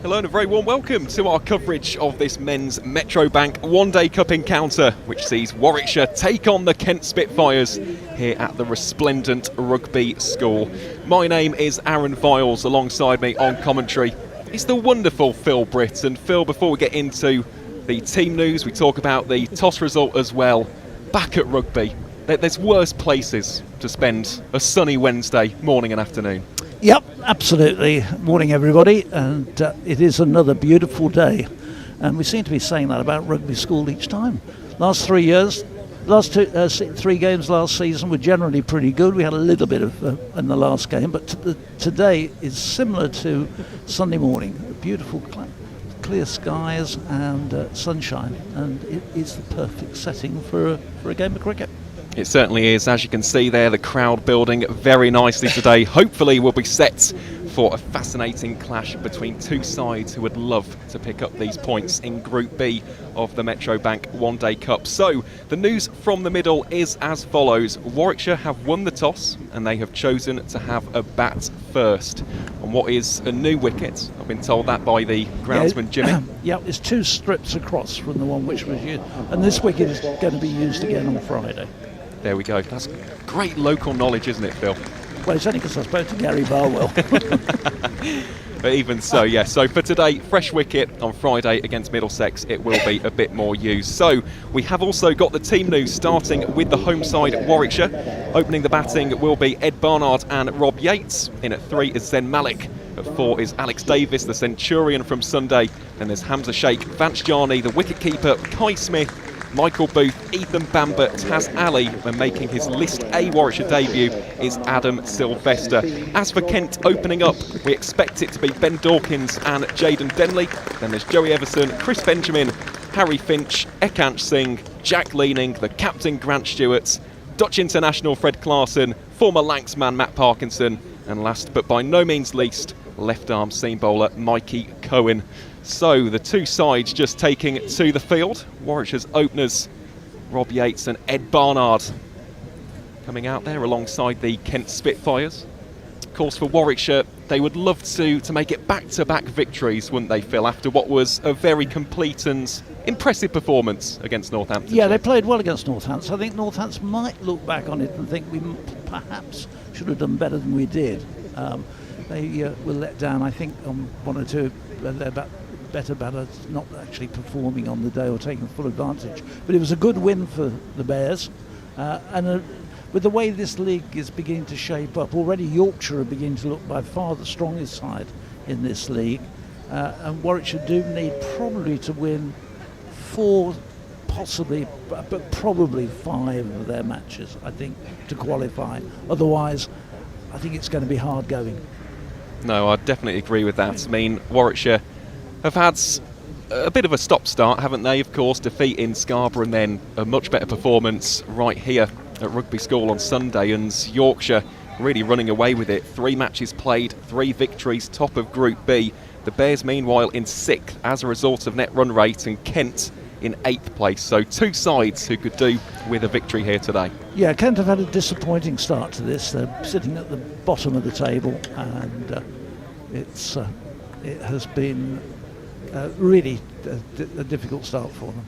Hello and a very warm welcome to our coverage of this men's Metrobank one-day cup encounter, which sees Warwickshire take on the Kent Spitfires here at the resplendent Rugby School. My name is Aaron Viles. Alongside me on commentary is the wonderful Phil Britt. And Phil, before we get into the team news, we talk about the toss result as well. Back at rugby, there's worse places to spend a sunny Wednesday morning and afternoon. Yep, absolutely. Morning, everybody, and it is another beautiful day. And we seem to be saying that about Rugby School each time. Last 3 years, three games last season were generally pretty good. We had a little bit of in the last game, but today is similar to Sunday morning. Beautiful, clear skies and sunshine, and it is the perfect setting for a game of cricket. It certainly is. As you can see there, the crowd building very nicely today. Hopefully we'll be set for a fascinating clash between two sides who would love to pick up these points in Group B of the Metrobank One Day Cup. So the news from the middle is as follows. Warwickshire have won the toss and they have chosen to have a bat first on what is a new wicket. I've been told that by the groundsman Jimmy. Yeah, it's 2 strips across from the one which was used, and this wicket is going to be used again on Friday. There we go. That's great local knowledge, isn't it, Phil? Well, it's only because I spoke to Gary Barwell. But even so, yeah. So for today, fresh wicket on Friday against Middlesex. It will be a bit more used. So we have also got the team news, starting with the home side, Warwickshire. Opening the batting will be Ed Barnard and Rob Yates. In at 3 is Zen Malik. At 4 is Alex Davis, the Centurion from Sunday. Then there's Hamza Sheikh, Vance Jarney, the wicketkeeper, Kai Smith, Michael Booth, Ethan Bamber, Taz Ali, and making his List A Warwickshire debut is Adam Sylvester. As for Kent opening up, we expect it to be Ben Dawkins and Jayden Denley. Then there's Joey Everson, Chris Benjamin, Harry Finch, Ekansh Singh, Jack Leaning, the captain Grant Stewart, Dutch international Fred Clarkson, former Lanksman Matt Parkinson, and last but by no means least, left arm seam bowler Mikey Cohen. So the two sides just taking it to the field. Warwickshire's openers, Rob Yates and Ed Barnard, coming out there alongside the Kent Spitfires. Of course, for Warwickshire, they would love to make it back-to-back victories, wouldn't they, Phil, after what was a very complete and impressive performance agaga Northampton. Yeah, they played well against Northampton. I think Northampton might look back on it and think we perhaps should have done better than we did. They were let down, I think, on 1 or 2 better batters not actually performing on the day or taking full advantage. But it was a good win for the Bears. With the way this league is beginning to shape up, already Yorkshire are beginning to look by far the strongest side in this league. And Warwickshire do need probably to win 4, possibly, but probably 5 of their matches, I think, to qualify. Otherwise, I think it's going to be hard going. No, I definitely agree with that. I mean, Warwickshire have had a bit of a stop-start, haven't they? Of course, defeat in Scarborough and then a much better performance right here at Rugby School on Sunday, and Yorkshire really running away with it. 3 matches played, 3 victories, top of Group B. The Bears, meanwhile, in 6th as a result of net run rate, and Kent in 8th place. So 2 sides who could do with a victory here today. Yeah, Kent have had a disappointing start to this. They're sitting at the bottom of the table, and it has been really a difficult start for them.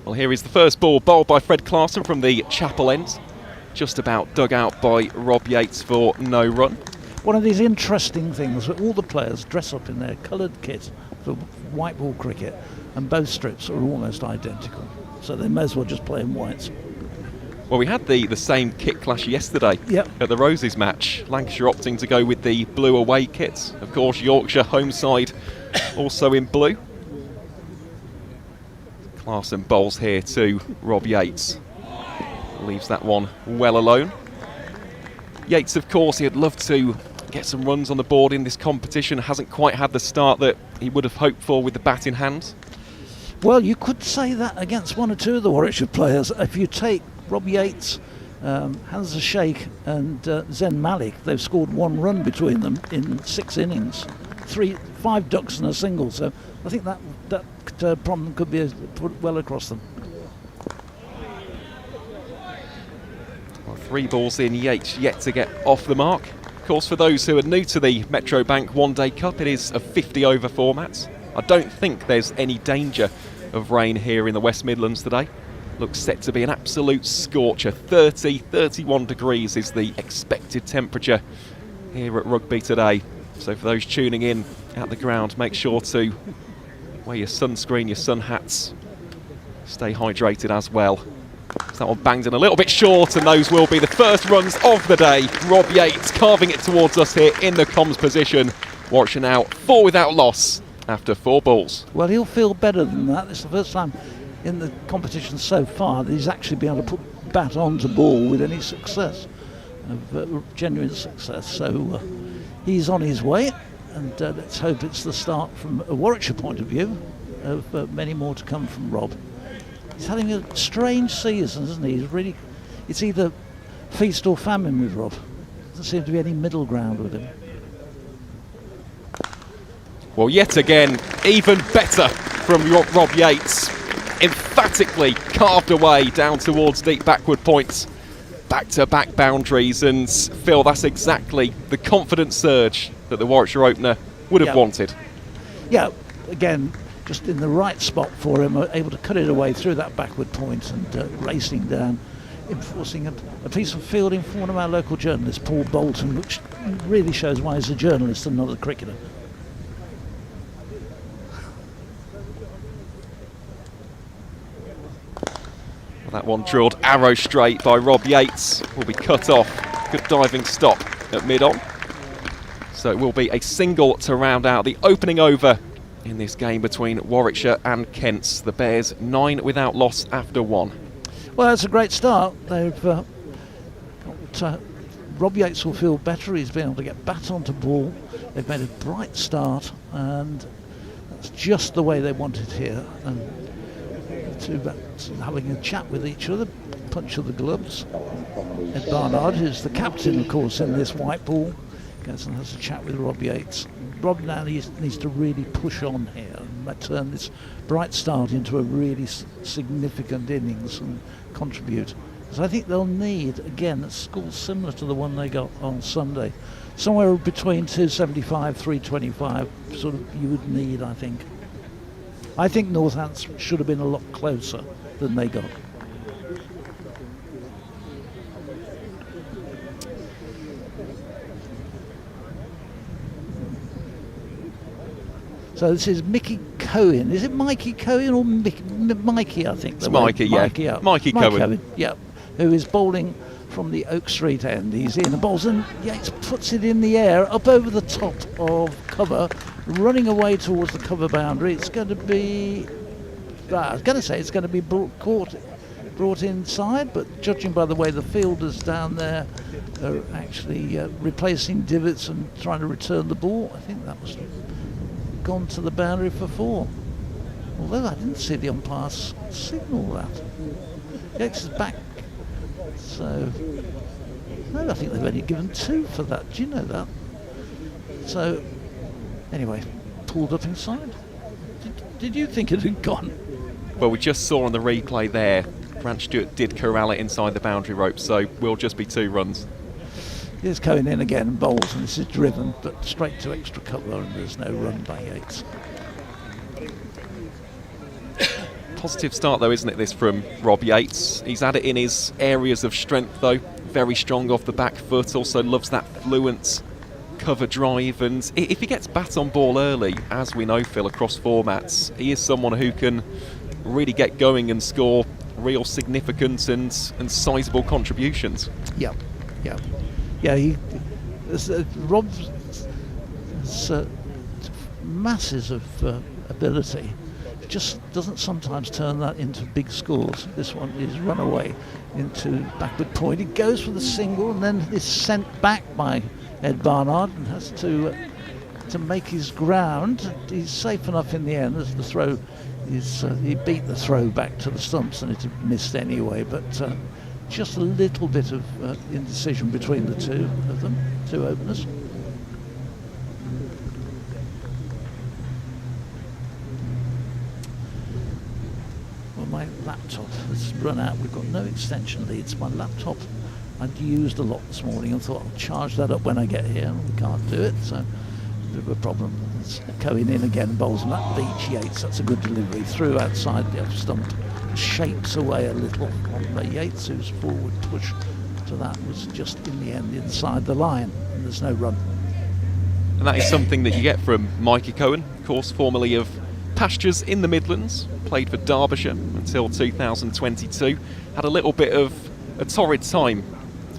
Well, here is the first ball, bowled by Fred Clarkson from the Chapel end. Just about dug out by Rob Yates for no run. One of these interesting things that all the players dress up in their coloured kit for white ball cricket, and both strips are almost identical. So they may as well just play in whites. Well, we had the same kit clash yesterday at the Roses match. Lancashire opting to go with the blue away kits. Of course, Yorkshire home side also in blue. Clarkson bowls here to Rob Yates. Leaves that one well alone. Yates, of course, he'd love to get some runs on the board in this competition. Hasn't quite had the start that he would have hoped for with the bat in hand. Well, you could say that against 1 or 2 of the Warwickshire players. If you take Rob Yates, Hamza Sheikh and Zen Malik, they've scored 1 run between them in 6 innings. 5 ducks and a single, so I think that problem could be put well across them. Well, 3 balls in, Yates yet to get off the mark. Of course, for those who are new to the Metro Bank One Day Cup, it is a 50 over format. I don't think there's any danger of rain here in the West Midlands today. Looks set to be an absolute scorcher. 31 degrees is the expected temperature here at Rugby today. So for those tuning in at the ground, make sure to wear your sunscreen, your sun hats. Stay hydrated as well. So that one banged in a little bit short, and those will be the first runs of the day. Rob Yates carving it towards us here in the comms position. Warwickshire now 4 without loss after 4 balls. Well, he'll feel better than that. It's the first time in the competition so far that he's actually been able to put bat onto ball with any success, genuine success. So he's on his way, and let's hope it's the start from a Warwickshire point of view of many more to come from Rob. He's having a strange season, isn't he? It's either feast or famine with Rob. Doesn't seem to be any middle ground with him. Well, yet again, even better from Rob Yates. Emphatically carved away down towards deep backward points. Back-to-back boundaries, and Phil, that's exactly the confident surge that the Warwickshire opener would have wanted. Yeah, again, just in the right spot for him, able to cut it away through that backward point and racing down, enforcing a piece of fielding from one of our local journalists, Paul Bolton, which really shows why he's a journalist and not a cricketer. Well, that one drilled arrow straight by Rob Yates will be cut off. Good diving stop at mid-on. So it will be a single to round out the opening over in this game between Warwickshire and Kent. The Bears 9 without loss after 1. Well, that's a great start. They've Rob Yates will feel better. He's been able to get bat onto ball. They've made a bright start, and that's just the way they wanted here. And two bats having a chat with each other, punch of the gloves. Ed Barnard, who's the captain, of course, in this white ball, goes and has a chat with Rob Yates. Rob now needs to really push on here and turn this bright start into a really significant innings and contribute. So I think they'll need, again, a score similar to the one they got on Sunday. Somewhere between 275, 325, sort of you would need, I think. I think Northants should have been a lot closer than they got. So this is Mickey Cohen. Is it Mikey Cohen or Mikey, I think? It's Mikey, yeah. Mikey Cohen. Yeah, who is bowling from the Oak Street end. He's in the bowls, and Yates puts it in the air up over the top of cover, running away towards the cover boundary. It's going to be, I was going to say it's going to be brought inside, but judging by the way the fielders down there are actually replacing divots and trying to return the ball, I think that was gone to the boundary for 4. Although I didn't see the umpire signal that. Yates is back. So, no, I think they've only given 2 for that. Do you know that? So, anyway, pulled up inside. Did you think it had gone? Well, we just saw on the replay there, Grant Stewart did corral it inside the boundary rope, so will just be 2 runs. Here's Cohen in again and bowls, and this is driven, but straight to extra cover, and there's no run by Yates. Positive start though, isn't it, this from Rob Yates? He's had it in his areas of strength though, very strong off the back foot, also loves that fluent cover drive, and if he gets bat on ball early, as we know, Phil, across formats, he is someone who can really get going and score real significant and sizable contributions. Yeah. Rob's masses of ability just doesn't sometimes turn that into big scores. This one is run away into backward point. He goes for the single and then is sent back by Ed Barnard and has to make his ground. He's safe enough in the end as the throw is. He beat the throw back to the stumps and it had missed anyway, but just a little bit of indecision between the two of them, two openers. Well, my laptop has run out. We've got no extension leads. My laptop I'd used a lot this morning and thought I'll charge that up when I get here. We can't do it, so a bit of a problem. It's going in again, bowls and that beach Yates. That's a good delivery through outside the off stump, shapes away a little on Yates, whose forward push to that was just in the end inside the line, and there's no run. And that is something that you get from Mikey Cohen, of course, formerly of Pastures in the Midlands, played for Derbyshire until 2022. Had a little bit of a torrid time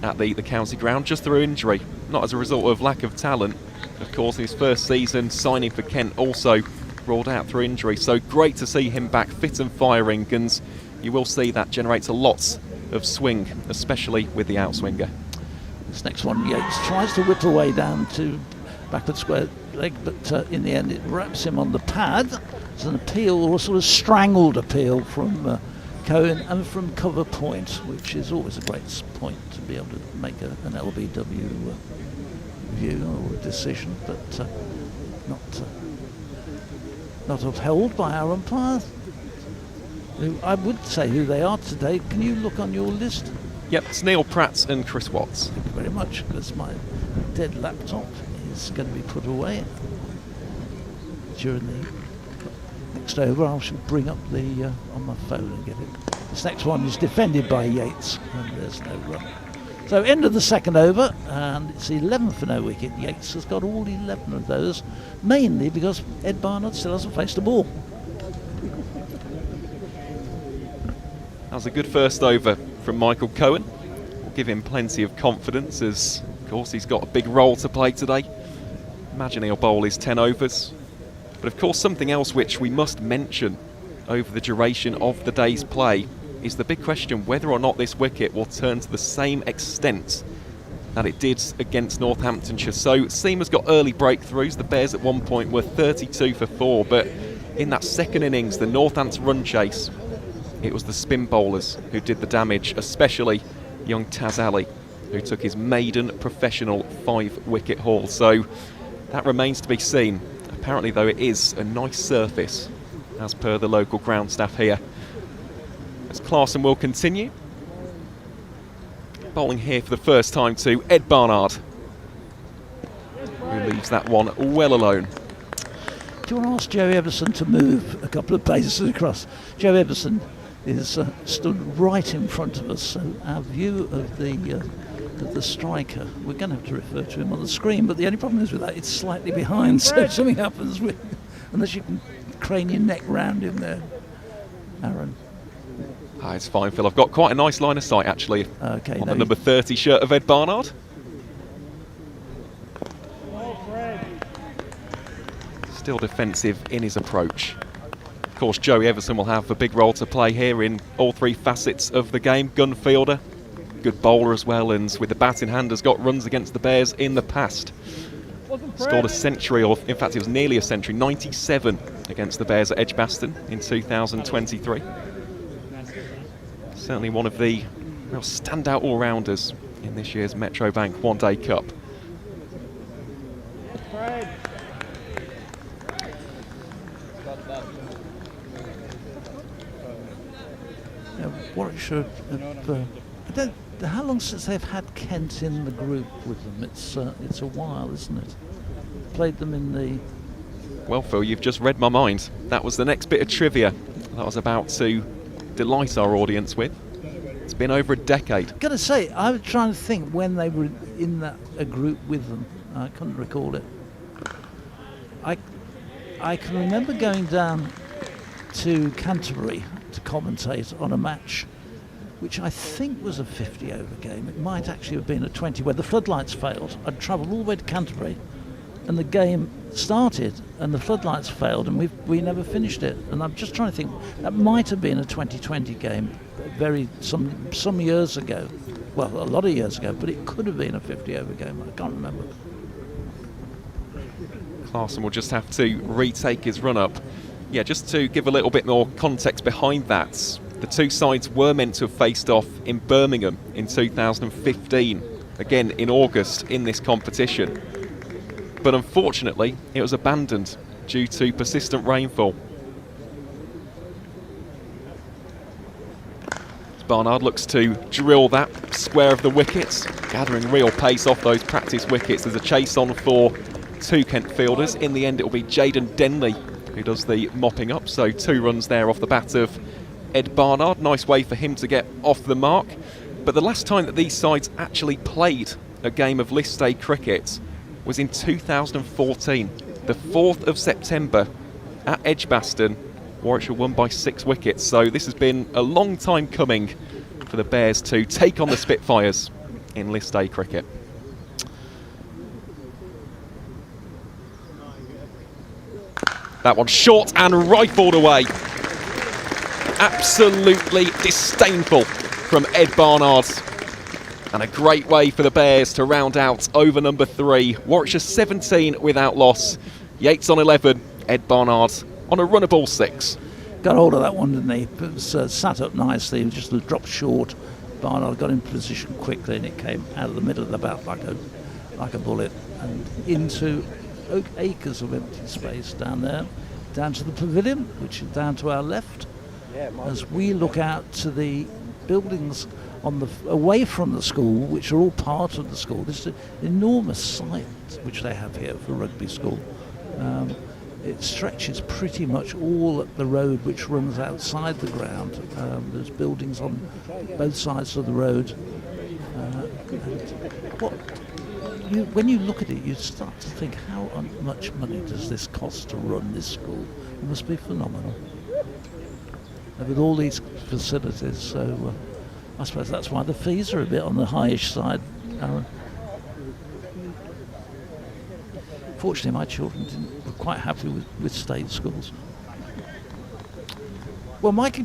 at the county ground just through injury, not as a result of lack of talent. Of course, his first season signing for Kent also ruled out through injury, so great to see him back fit and firing, and you will see that generates a lot of swing, especially with the outswinger. This next one, Yates tries to whip away down to backward square leg, but in the end it wraps him on the pad. It's an appeal, or a sort of strangled appeal from Cohen and from cover point, which is always a great point to be able to make an LBW view or decision, but not upheld by our umpire. Who I would say who they are today. Can you look on your list? Yep, it's Neil Pratt and Chris Watts. Thank you very much, because my dead laptop is going to be put away during the next over. I shall bring up the on my phone and get it. This next one is defended by Yates, and there's no run. So end of the second over, and it's 11 for no wicket. Yates has got all 11 of those, mainly because Ed Barnard still hasn't faced the ball. That was a good first over from Michael Cohen. We'll give him plenty of confidence, as of course he's got a big role to play today. Imagine he'll bowl his 10 overs. But of course something else which we must mention over the duration of the day's play is the big question whether or not this wicket will turn to the same extent that it did against Northamptonshire. So Seamer's got early breakthroughs. The Bears at one point were 32 for 4, but in that second innings, the Northants run chase, it was the spin bowlers who did the damage, especially young Taz Ali, who took his maiden professional 5-wicket haul. So that remains to be seen. Apparently, though, it is a nice surface, as per the local ground staff here. As Clarkson will continue. Bowling here for the first time to Ed Barnard, who leaves that one well alone. Do you want to ask Joe Everson to move a couple of paces across? Joe Everson is stood right in front of us, so our view of the striker, we're going to have to refer to him on the screen, but the only problem is with that, it's slightly behind, so if something happens with, unless you can crane your neck round him there, Aaron. It's fine, Phil. I've got quite a nice line of sight, actually, okay, on the number 30 shirt of Ed Barnard. Still defensive in his approach. Of course, Joey Everson will have a big role to play here in all three facets of the game. Gun fielder, good bowler as well, and with the bat in hand has got runs against the Bears in the past. Scored a century, or in fact it was nearly a century, 97 against the Bears at Edgbaston in 2023. Certainly one of the real standout all-rounders in this year's Metrobank One Day Cup. Warwickshire, how long since they've had Kent in the group with them? It's a while, isn't it? Played them in the... Well, Phil, you've just read my mind. That was the next bit of trivia that I was about to delight our audience with. It's been over a decade. I've got to say, I was trying to think when they were in a group with them. I couldn't recall it. I can remember going down to Canterbury to commentate on a match which I think was a 50 over game. It might actually have been a 20 where the floodlights failed. I'd travelled all the way to Canterbury and the game started and the floodlights failed and we never finished it. And I'm just trying to think, that might have been a 2020 game some years ago. Well, a lot of years ago, but it could have been a 50 over game. I can't remember. Clarkson will just have to retake his run-up. Yeah, just to give a little bit more context behind that, the two sides were meant to have faced off in Birmingham in 2015, again in August in this competition. But unfortunately, it was abandoned due to persistent rainfall. Barnard looks to drill that square of the wickets, gathering real pace off those practice wickets. There's a chase on for 2 Kent fielders. In the end, it will be Jaden Denley who does the mopping up. So 2 runs there off the bat of Ed Barnard. Nice way for him to get off the mark. But the last time that these sides actually played a game of list day cricket was in 2014, the 4th of September at Edgbaston. Warwickshire won by 6 wickets. So this has been a long time coming for the Bears to take on the Spitfires in list day cricket. That one short and rifled away. Absolutely disdainful from Ed Barnard. And a great way for the Bears to round out over number 3. Warwickshire 17 without loss. Yates on 11, Ed Barnard on a runnable 6. Got hold of that one, didn't he? It was, sat up nicely, just dropped short. Barnard got in position quickly and it came out of the middle of the bat like a bullet and into acres of empty space down there, down to the pavilion, which is down to our left. As we look out to the buildings on the away from the school, which are all part of the school. This is an enormous site which they have here for Rugby School. It stretches pretty much all up the road which runs outside the ground. There's buildings on both sides of the road. When you look at it, you start to think, how much money does this cost to run this school? It must be phenomenal. And with all these facilities, so I suppose that's why the fees are a bit on the highish side, Aaron. Fortunately, my children were quite happy with state schools. Well, Mike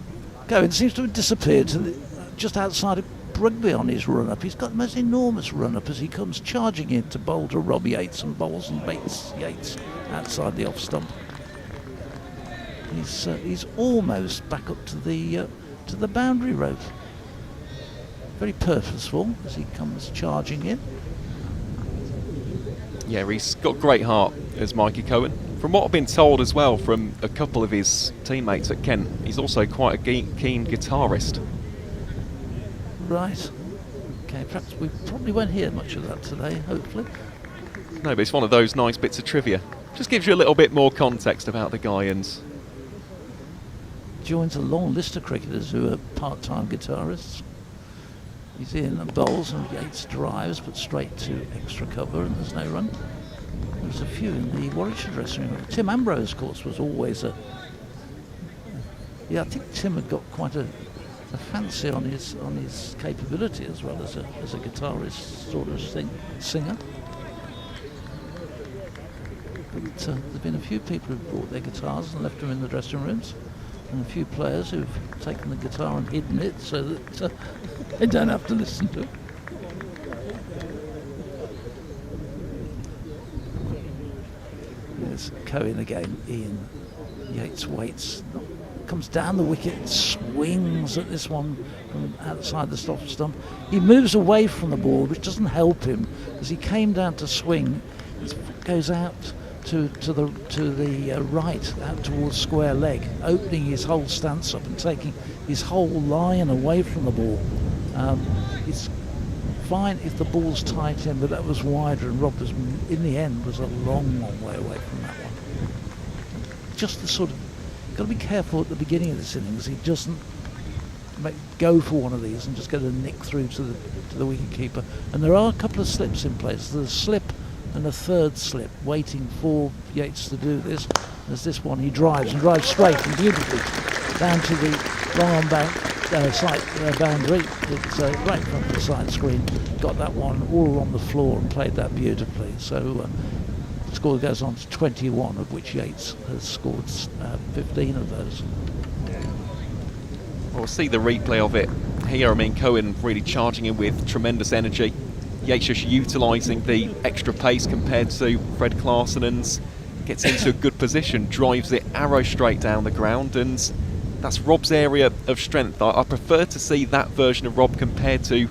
Cohen seems to have disappeared to just outside of Rugby on his run-up. He's got the most enormous run-up as he comes charging in to bowl to Rob Yates and bowls and baits Yates outside the off-stump. He's almost back up to the boundary rope. Very purposeful as he comes charging in. Yeah, he's got great heart, as Mikey Cohen. From what I've been told as well from a couple of his teammates at Kent, he's also quite a keen guitarist. Right. Okay, perhaps we probably won't hear much of that today, hopefully. No, but it's one of those nice bits of trivia. Just gives you a little bit more context about the guy and... Joins a long list of cricketers who are part-time guitarists. He's in and bowls and Yates drives, but straight to extra cover and there's no run. There's a few in the Warwickshire dressing room. Tim Ambrose, of course, was always a... Yeah, I think Tim had got quite a fancy on his capability as well as a guitarist sort of singer. But there's been a few people who've brought their guitars and left them in the dressing rooms, and a few players who've taken the guitar and hidden it so that they don't have to listen to it. There's Cohen again. Ian Yates waits, comes down the wicket, swings at this one from outside the stop stump. He moves away from the ball, which doesn't help him. As he came down to swing, his foot goes out to the right, out towards square leg, opening his whole stance up and taking his whole line away from the ball. It's fine if the ball's tight in, but that was wider, and Rob was, in the end, was a long way away from that one. Just the sort of, got to be careful at the beginning of this innings. He doesn't go for one of these and just get a nick through to the wicket keeper. And there are a couple of slips in place. There's a slip and a third slip waiting for Yates to do this. There's this one, he drives straight and beautifully down to the long side boundary. It's right in front of the side screen. Got that one all on the floor and played that beautifully. So the score goes on to 21, of which Yates has scored 15 of those. We'll see the replay of it here. I mean, Cohen really charging in with tremendous energy. Yates just utilising the extra pace compared to Fred Clarkson and gets into a good position, drives it arrow straight down the ground, and that's Rob's area of strength. I prefer to see that version of Rob compared to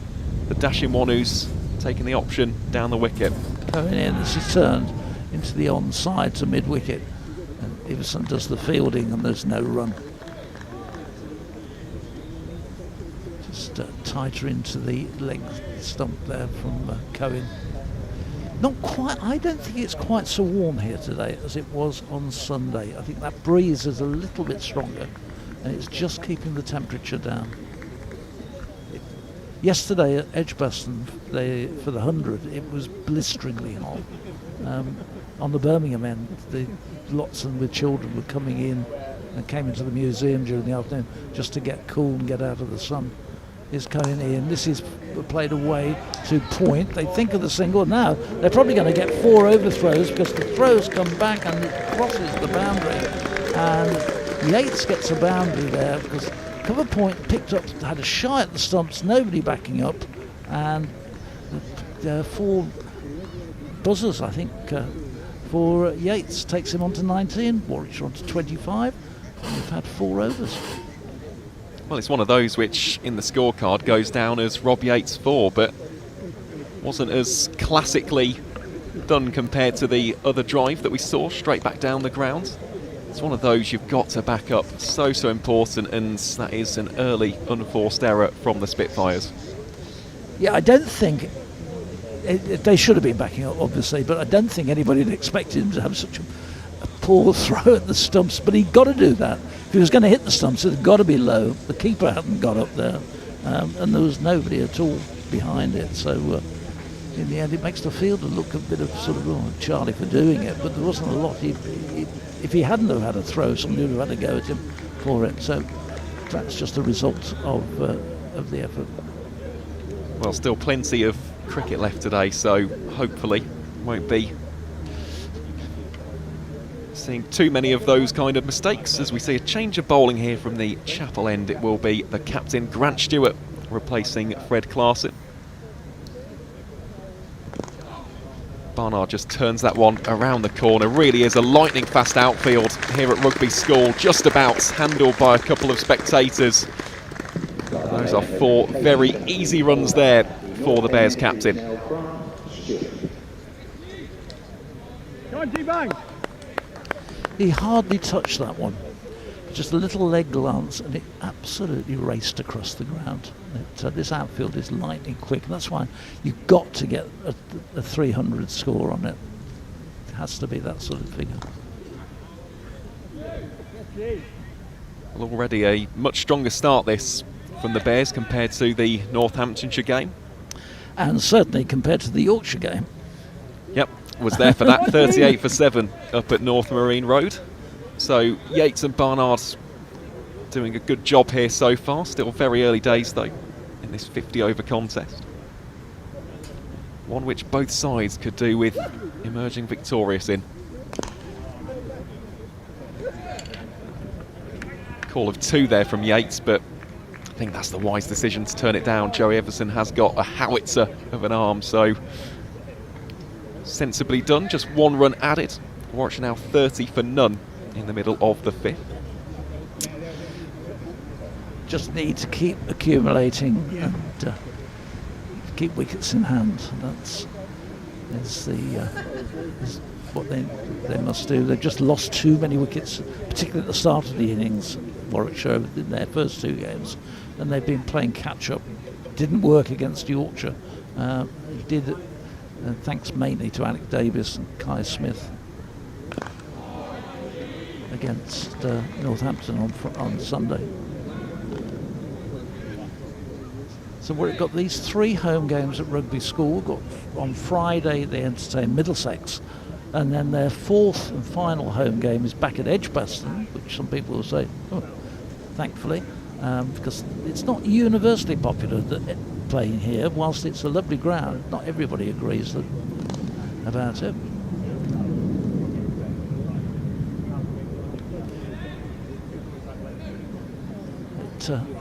the dashing one who's taking the option down the wicket. Cohen in as he's turned into the onside to mid-wicket, and Iverson does the fielding and there's no run. Just tighter into the leg stump there from Cohen. Not quite, I don't think it's quite so warm here today as it was on Sunday. I think that breeze is a little bit stronger and it's just keeping the temperature down. Yesterday at Edgbaston, for the 100, it was blisteringly hot. On the Birmingham end, the lots with children were coming in and came into the museum during the afternoon just to get cool and get out of the sun. Is going in. This is played away to point. They think of the single. Now they're probably going to get 4 overthrows because the throws come back and it crosses the boundary. And Yates gets a boundary there because cover point picked up, had a shy at the stumps, nobody backing up, and 4 buzzers, I think, for Yates takes him on to 19, Warwickshire on to 25, and we've had 4 overs. Well, it's one of those which in the scorecard goes down as Rob Yates 4, but wasn't as classically done compared to the other drive that we saw straight back down the ground. It's one of those you've got to back up, so important, and that is an early unforced error from the Spitfires. Yeah, I don't think they should have been backing up, obviously, but I don't think anybody had expected him to have such a poor throw at the stumps, but he got to do that. If he was going to hit the stumps, it had got to be low. The keeper hadn't got up there, and there was nobody at all behind it, so in the end it makes the fielder look a bit of sort of, oh, Charlie for doing it, but there wasn't a lot. If he hadn't have had a throw, somebody would have had a go at him for it. So that's just a result of the effort. Well, still plenty of cricket left today, so hopefully won't be seeing too many of those kind of mistakes. As we see a change of bowling here from the Chapel end, it will be the captain Grant Stewart replacing Fred Clarkson. Barnard just turns that one around the corner. Really is a lightning fast outfield here at Rugby School, just about handled by a couple of spectators. Those are 4 very easy runs there for the Bears captain. He hardly touched that one. Just a little leg glance and it absolutely raced across the ground. This outfield is lightning quick, and that's why you've got to get a 300 score on it. It has to be that sort of figure. Well, already a much stronger start this from the Bears compared to the Northamptonshire game. And certainly compared to the Yorkshire game. Yep, was there for that 38 for 7 up at North Marine Road. So Yates and Barnard doing a good job here so far. Still very early days though in this 50 over contest. One which both sides could do with emerging victorious in. Call of 2 there from Yates, but I think that's the wise decision to turn it down. Joey Everson has got a howitzer of an arm, so sensibly done. Just 1 run added. Warwickshire now 30 for none in the middle of the 5th. Just need to keep accumulating and keep wickets in hand. That's what they must do. They've just lost too many wickets, particularly at the start of the innings. Warwickshire in their first 2 games, and they've been playing catch-up. Didn't work against Yorkshire. It did, thanks mainly to Alec Davis and Kai Smith against Northampton on Sunday. So we've got these 3 home games at Rugby School. Got on Friday they entertain Middlesex, and then their 4th and final home game is back at Edgbaston, which some people will say, oh, thankfully, because it's not universally popular playing here. Whilst it's a lovely ground, not everybody agrees about it.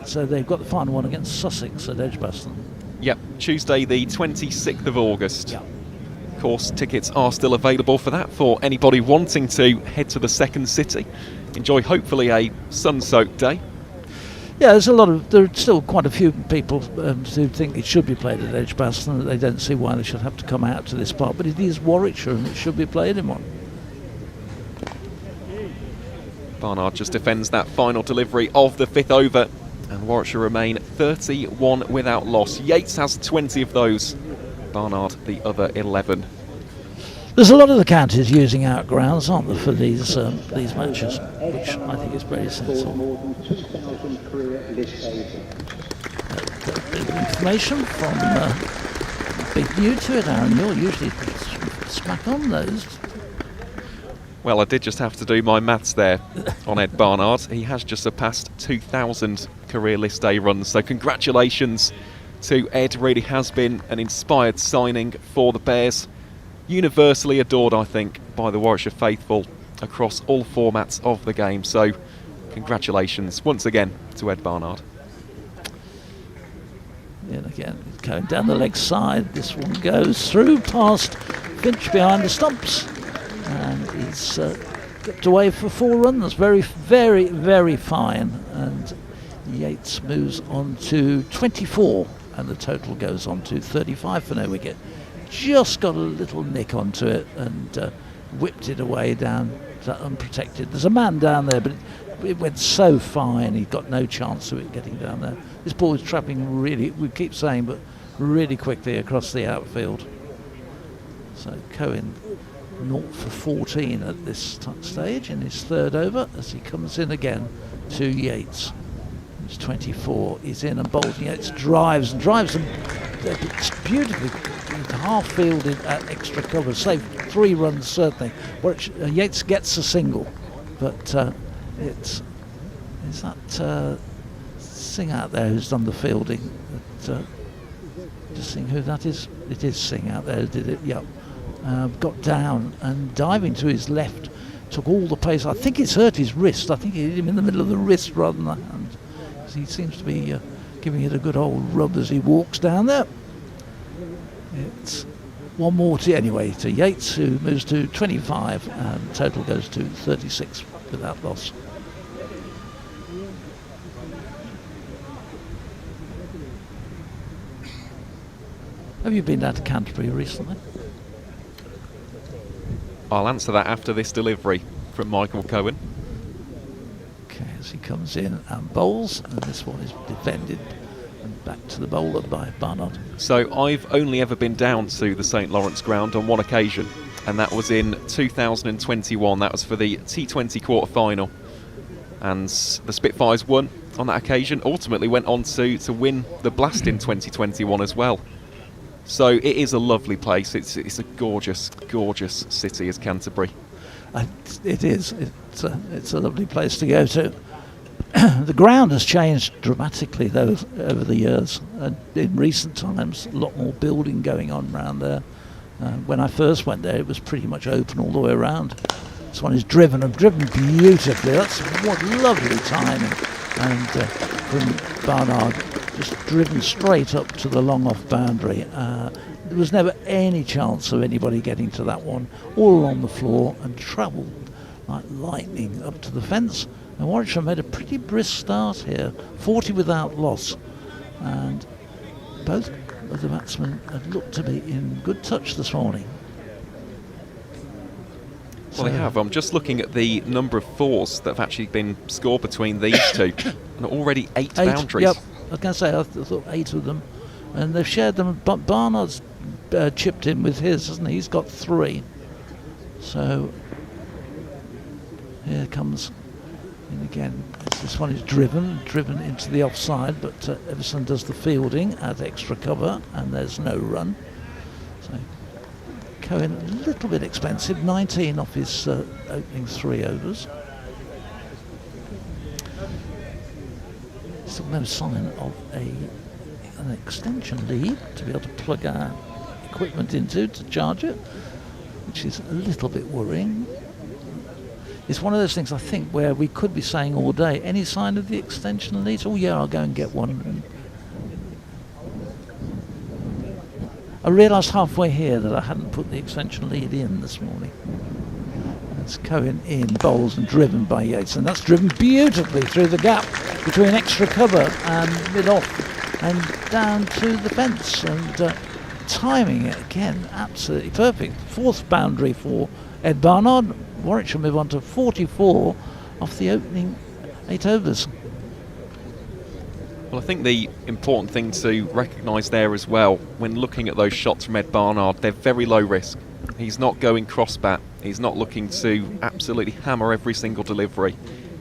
So they've got the final one against Sussex at Edgbaston. Yep, Tuesday the 26th of August. Yep. Of course, tickets are still available for that for anybody wanting to head to the second city. Enjoy hopefully a sun-soaked day. Yeah, there are still quite a few people who think it should be played at Edgbaston. They don't see why they should have to come out to this part, but it is Warwickshire and it should be played in one. Barnard just defends that final delivery of the 5th over And Warwickshire remain 31 without loss. Yates has 20 of those. Barnard the other 11. There's a lot of the counties using outgrounds, aren't there, for these matches, which I think is very sensible. A bit of information from big new to it, Aaron. You're usually smack on those. Well, I did just have to do my maths there on Ed Barnard. He has just surpassed 2,000 career list A runs, so congratulations to Ed. Really has been an inspired signing for the Bears. Universally adored, I think, by the Warwickshire faithful across all formats of the game. So congratulations once again to Ed Barnard. And again, going down the leg side, this one goes through past Finch behind the stumps, and he's kept away for 4 runs. Very, very, very fine. And Yates moves on to 24, and the total goes on to 35 for no wicket. Just got a little nick onto it and whipped it away down to unprotected. There's a man down there, but it went so fine, he got no chance of it getting down there. This ball is trapping really, we keep saying, but really quickly across the outfield. So Cohen 0 for 14 at this stage in his 3rd over as he comes in again to Yates. He's 24, he's in and bowls. Yates drives and it's beautifully half-fielded at extra cover. Saved 3 runs certainly. Yates gets a single, but it's that Singh out there who's done the fielding. Just seeing who that is. It is Singh out there who did it. Yep. Got down and diving to his left, took all the pace. I think it's hurt his wrist. I think he hit him in the middle of the wrist rather than the hand. He seems to be giving it a good old rub as he walks down there. It's one more to Yates, who moves to 25, and total goes to 36 without loss. Have you been down to Canterbury recently? I'll answer that after this delivery from Michael Cohen. Okay, as he comes in and bowls, and this one is defended and back to the bowler by Barnard. So I've only ever been down to the St Lawrence ground on one occasion, and that was in 2021. That was for the T20 quarter-final, and the Spitfires won on that occasion. Ultimately went on to win the Blast in 2021 as well. So it is a lovely place. It's a gorgeous, gorgeous city, is Canterbury. It is. It's a lovely place to go to. The ground has changed dramatically though over the years. In recent times, a lot more building going on around there. When I first went there, it was pretty much open all the way around. This one is driven beautifully. That's what lovely timing. And from Barnard, just driven straight up to the long off boundary. There was never any chance of anybody getting to that one. All along the floor and travelled like lightning up to the fence. And Warwickshire made a pretty brisk start here, 40 without loss. And both of the batsmen had looked to be in good touch this morning. Well, they have. I'm just looking at the number of 4s that have actually been scored between these two. And already 8 boundaries. Yep, I was going to say, I thought 8 of them. And they've shared them, but Barnard's chipped in with his, hasn't he? He's got 3. So here comes in again. This one is driven into the offside, but Everson does the fielding at extra cover, and there's no run. So Cohen a little bit expensive, 19 off his opening 3 overs. Still no sign of an extension lead to be able to plug our equipment into to charge it, which is a little bit worrying. It's one of those things, I think, where we could be saying all day, any sign of the extension lead? Oh yeah, I'll go and get one. I realised halfway here that I hadn't put the extension lead in this morning. That's Cohen in, bowls and driven by Yates, and that's driven beautifully through the gap between extra cover and mid-off and down to the fence, and timing it again absolutely perfect. 4th boundary for Ed Barnard. Warwickshire move on to 44 off the opening 8 overs. Well, I think the important thing to recognise there as well, when looking at those shots from Ed Barnard, they're very low risk. He's not going cross-bat. He's not looking to absolutely hammer every single delivery.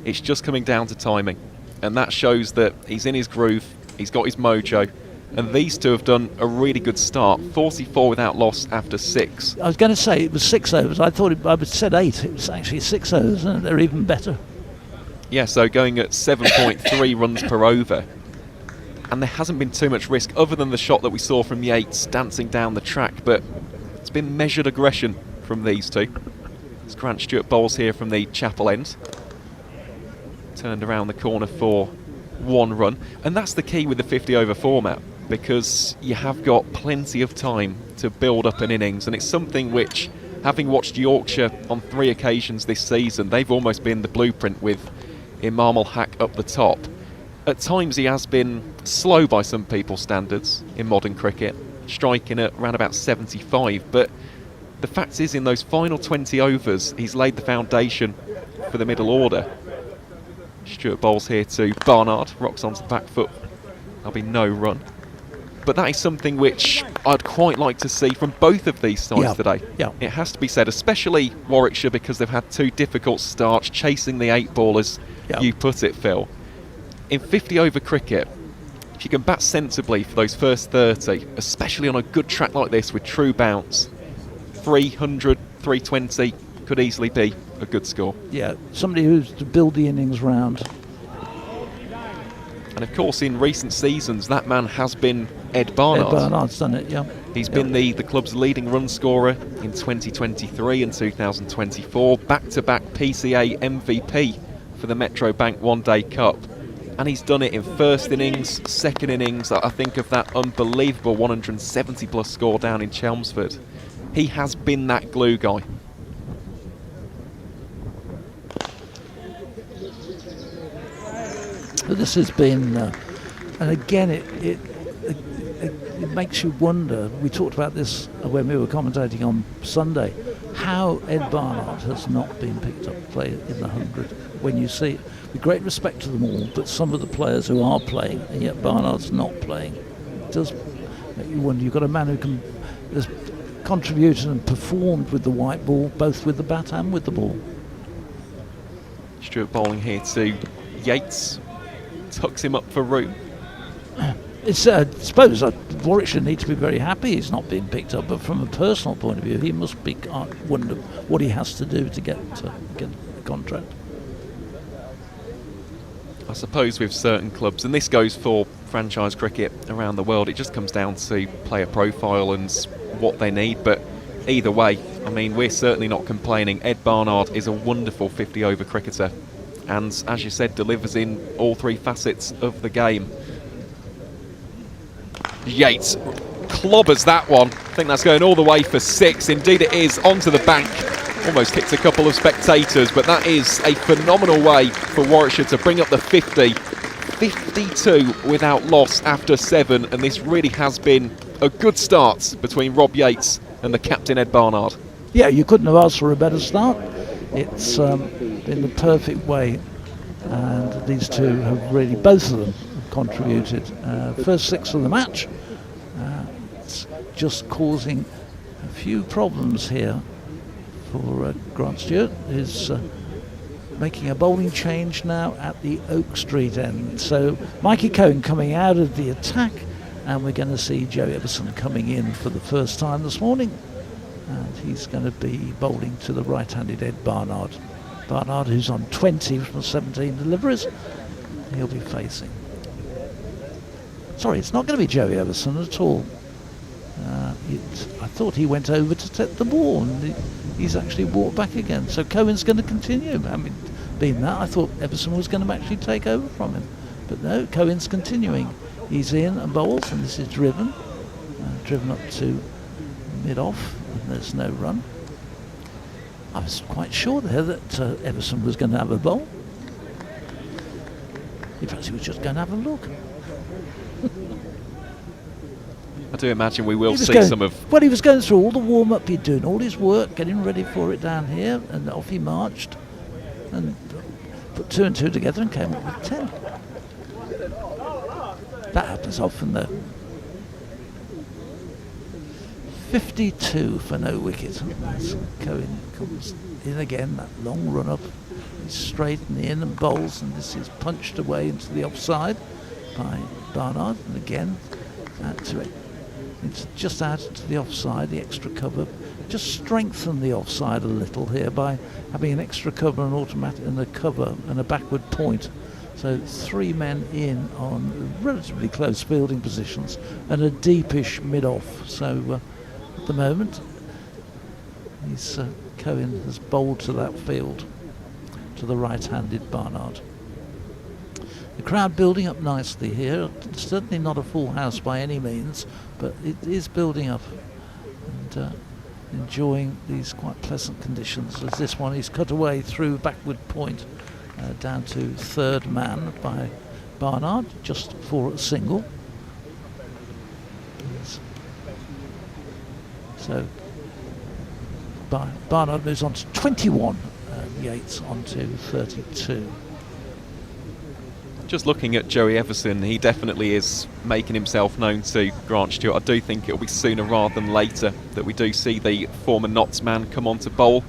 It's just coming down to timing. And that shows that he's in his groove, he's got his mojo, and these two have done a really good start. 44 without loss after 6. I was going to say it was 6 overs. I thought I said 8. It was actually 6 overs, and they're even better. Yeah, so going at 7.3 runs per over. And there hasn't been too much risk other than the shot that we saw from Yates dancing down the track, but it's been measured aggression from these two. As Grant Stewart bowls here from the chapel end. Turned around the corner for 1 run. And that's the key with the 50 over format, because you have got plenty of time to build up an innings, and it's something which, having watched Yorkshire on 3 occasions this season, they've almost been the blueprint with Imam Ul-Haq up the top. At times he has been slow by some people's standards in modern cricket, striking at around about 75, but the fact is in those final 20 overs he's laid the foundation for the middle order. Stewart bowls here to Barnard, rocks onto the back foot, there'll be no run. But that is something which I'd quite like to see from both of these sides today. Yeah. It has to be said, especially Warwickshire, because they've had 2 difficult starts chasing the 8 ball, as you put it, Phil. In 50 over cricket, if you can bat sensibly for those first 30, especially on a good track like this with true bounce, 300, 320 could easily be a good score. Yeah, somebody who's to build the innings round. And of course, in recent seasons, that man has been Ed Barnard. Ed Barnard's done it, yeah. He's been the club's leading run scorer in 2023 and 2024, back-to-back PCA MVP for the Metro Bank One Day Cup. And he's done it in first innings, second innings. I think of that unbelievable 170 plus score down in Chelmsford. He has been that glue guy. This has been, and again, it makes you wonder. We talked about this when we were commentating on Sunday, how Ed Barnard has not been picked up to play in the 100. When you see it, with great respect to them all, but some of the players who are playing, and yet Barnard's not playing, it does make you wonder. You've got a man who has contributed and performed with the white ball, both with the bat and with the ball. Stewart bowling here to Yates. Tucks him up for room. It's, I suppose Warwickshire need to be very happy he's not being picked up, but from a personal point of view, he must be wonder what he has to do to get a contract. I suppose with certain clubs, and this goes for franchise cricket around the world, it just comes down to player profile and what they need. But either way, I mean, we're certainly not complaining. Ed Barnard is a wonderful 50 over cricketer, and as you said, delivers in all 3 facets of the game. Yates clobbers that one. I think that's going all the way for 6. Indeed it is, onto the bank. Almost hits a couple of spectators, but that is a phenomenal way for Warwickshire to bring up the 50. 52 without loss after 7, and this really has been a good start between Rob Yates and the captain Ed Barnard. Yeah, you couldn't have asked for a better start. It's been the perfect way, and these two have really, both of them, have contributed. First 6 of the match, it's just causing a few problems here for Grant Stewart. Is making a bowling change now at the Oak Street end. So Mikey Cohen coming out of the attack, and we're going to see Joe Everson coming in for the first time this morning. And he's going to be bowling to the right-handed Ed Barnard. Barnard, who's on 20 from 17 deliveries, he'll be facing. Sorry, it's not going to be Joey Everson at all. I thought he went over to take the ball, and he's actually walked back again. So Cohen's going to continue. I mean, being that, I thought Everson was going to actually take over from him. But no, Cohen's continuing. He's in and bowls, and this is driven. Driven up to mid-off, and there's no run. I was quite sure there that Everson was going to have a bowl. In fact, he was just going to have a look. I do imagine we will see some of... Well, he was going through all the warm-up, he'd doing all his work, getting ready for it down here, and off he marched, and put 2 and 2 together and came up with 10. That happens often though. 52 for no wicket. As Cohen comes in again, that long run up. He's straight in and bowls, and this is punched away into the offside by Barnard, and again add to it. It's just added to the offside, the extra cover. Just strengthen the offside a little here by having an extra cover, an automatic, and a cover and a backward point. So 3 men in on relatively close fielding positions and a deepish mid-off. So at the moment, Cohen has bowled to that field, to the right-handed Barnard. The crowd building up nicely here. Certainly not a full house by any means, but it is building up and enjoying these quite pleasant conditions. As this one is cut away through backward point down to third man by Barnard, just for a single. So Barnard moves on to 21, Yates on to 32. Just looking at Joey Everson, he definitely is making himself known to Grant Stewart. I do think it'll be sooner rather than later that we do see the former Notts man come on to bowl.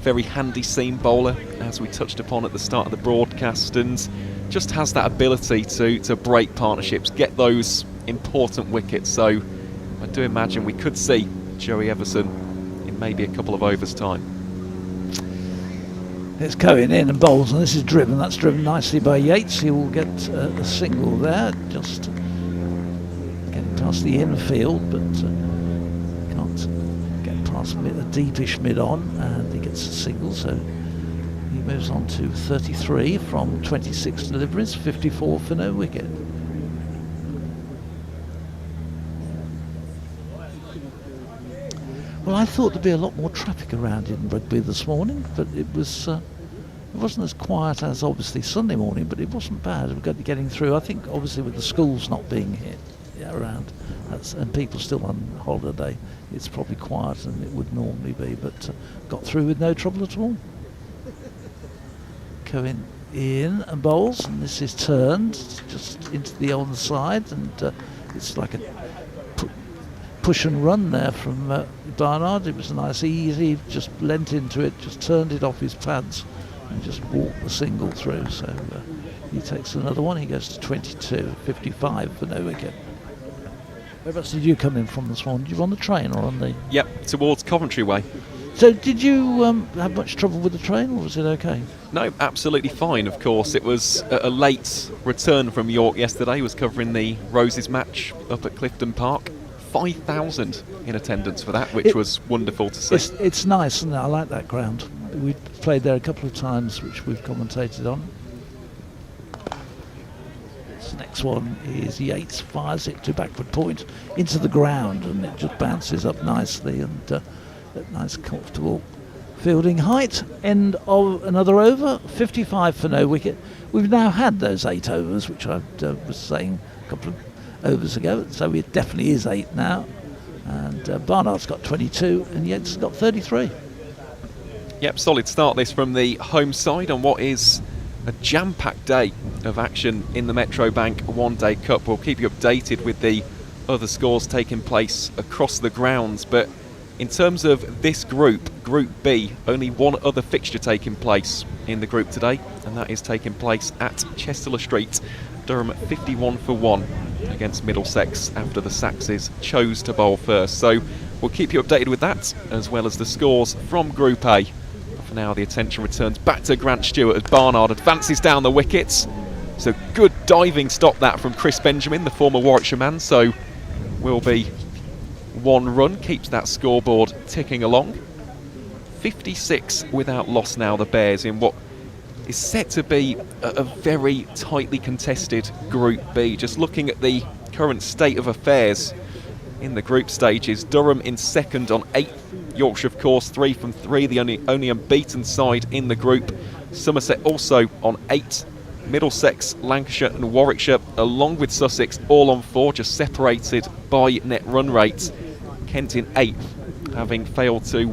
Very handy seam bowler, as we touched upon at the start of the broadcast, and just has that ability to break partnerships, get those important wickets. So I do imagine we could see Joey Everson in maybe a couple of overs' time. It's Cohen in and bowls, and this is driven. That's driven nicely by Yates. He will get a single there, just getting past the infield, but can't get past a deepish mid-on, and he gets a single. So he moves on to 33 from 26 deliveries, 54 for no wicket. Well, I thought there'd be a lot more traffic around in Rugby this morning, but it wasn't as quiet as obviously Sunday morning, but it wasn't bad. We got getting through. I think obviously with the schools not being here around, and people still on holiday, it's probably quieter than it would normally be, but got through with no trouble at all. Cohen in and bowls, and this is turned just into the onside, and it's like a push and run there from Barnard. It was nice, easy, just leant into it, just turned it off his pads and just walked the single through. So he takes another one. He goes to 22, 55 for no wicket. Whereabouts did you come in from this morning? Did you on the train or on the... Yep, towards Coventry way. So did you have much trouble with the train, or was it okay? No, absolutely fine. Of course, it was a late return from York yesterday. Was covering the Roses match up at Clifton Park. 5,000 in attendance for that, which was wonderful to see. It's nice, isn't it? I like that ground. We played there a couple of times, which we've commentated on. This next one is Yates, fires it to backward point into the ground, and it just bounces up nicely, and at nice comfortable fielding height. End of another over, 55 for no wicket. We've now had those 8 overs, which I was saying a couple of overs ago, so it definitely is 8 now, and Barnard's got 22 and Yates has got 33. Yep, solid start this from the home side on what is a jam-packed day of action in the Metro Bank One Day Cup. We'll keep you updated with the other scores taking place across the grounds, but in terms of this group, Group B, only one other fixture taking place in the group today, and that is taking place at Chester Street. Durham 51 for 1 against Middlesex after the Saxes chose to bowl first. So we'll keep you updated with that, as well as the scores from Group A. But for now, the attention returns back to Grant Stewart as Barnard advances down the wickets. So good diving stop that from Chris Benjamin, the former Warwickshire man. So will be 1 run, keeps that scoreboard ticking along. 56 without loss now, the Bears, in what is set to be a very tightly contested Group B. Just looking at the current state of affairs in the group stages, Durham in second on 8th, Yorkshire of course 3 from 3, the only unbeaten side in the group. Somerset also on 8, Middlesex, Lancashire and Warwickshire along with Sussex all on 4, just separated by net run rate. Kent in 8th, having failed to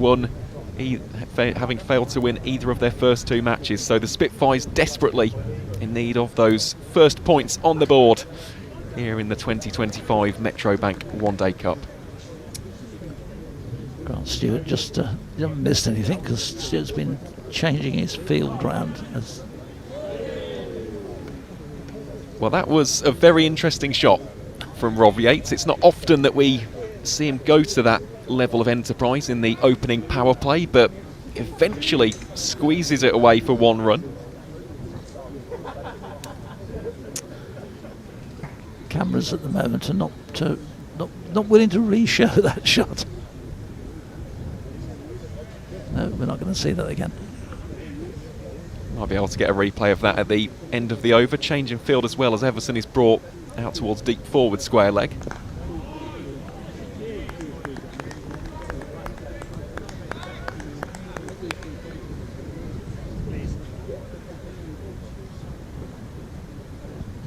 win either of their first 2 matches. So the Spitfires desperately in need of those first points on the board here in the 2025 Metrobank One Day Cup. Grant Stewart just he hasn't missed anything because Stewart's been changing his field round. Well, that was a very interesting shot from Rob Yates. It's not often that we see him go to that level of enterprise in the opening power play, but eventually squeezes it away for one run. Cameras at the moment are not willing to re-show that shot. No, we're not going to see that again. Might be able to get a replay of that at the end of the over. Change in field as well as Everson is brought out towards deep forward square leg.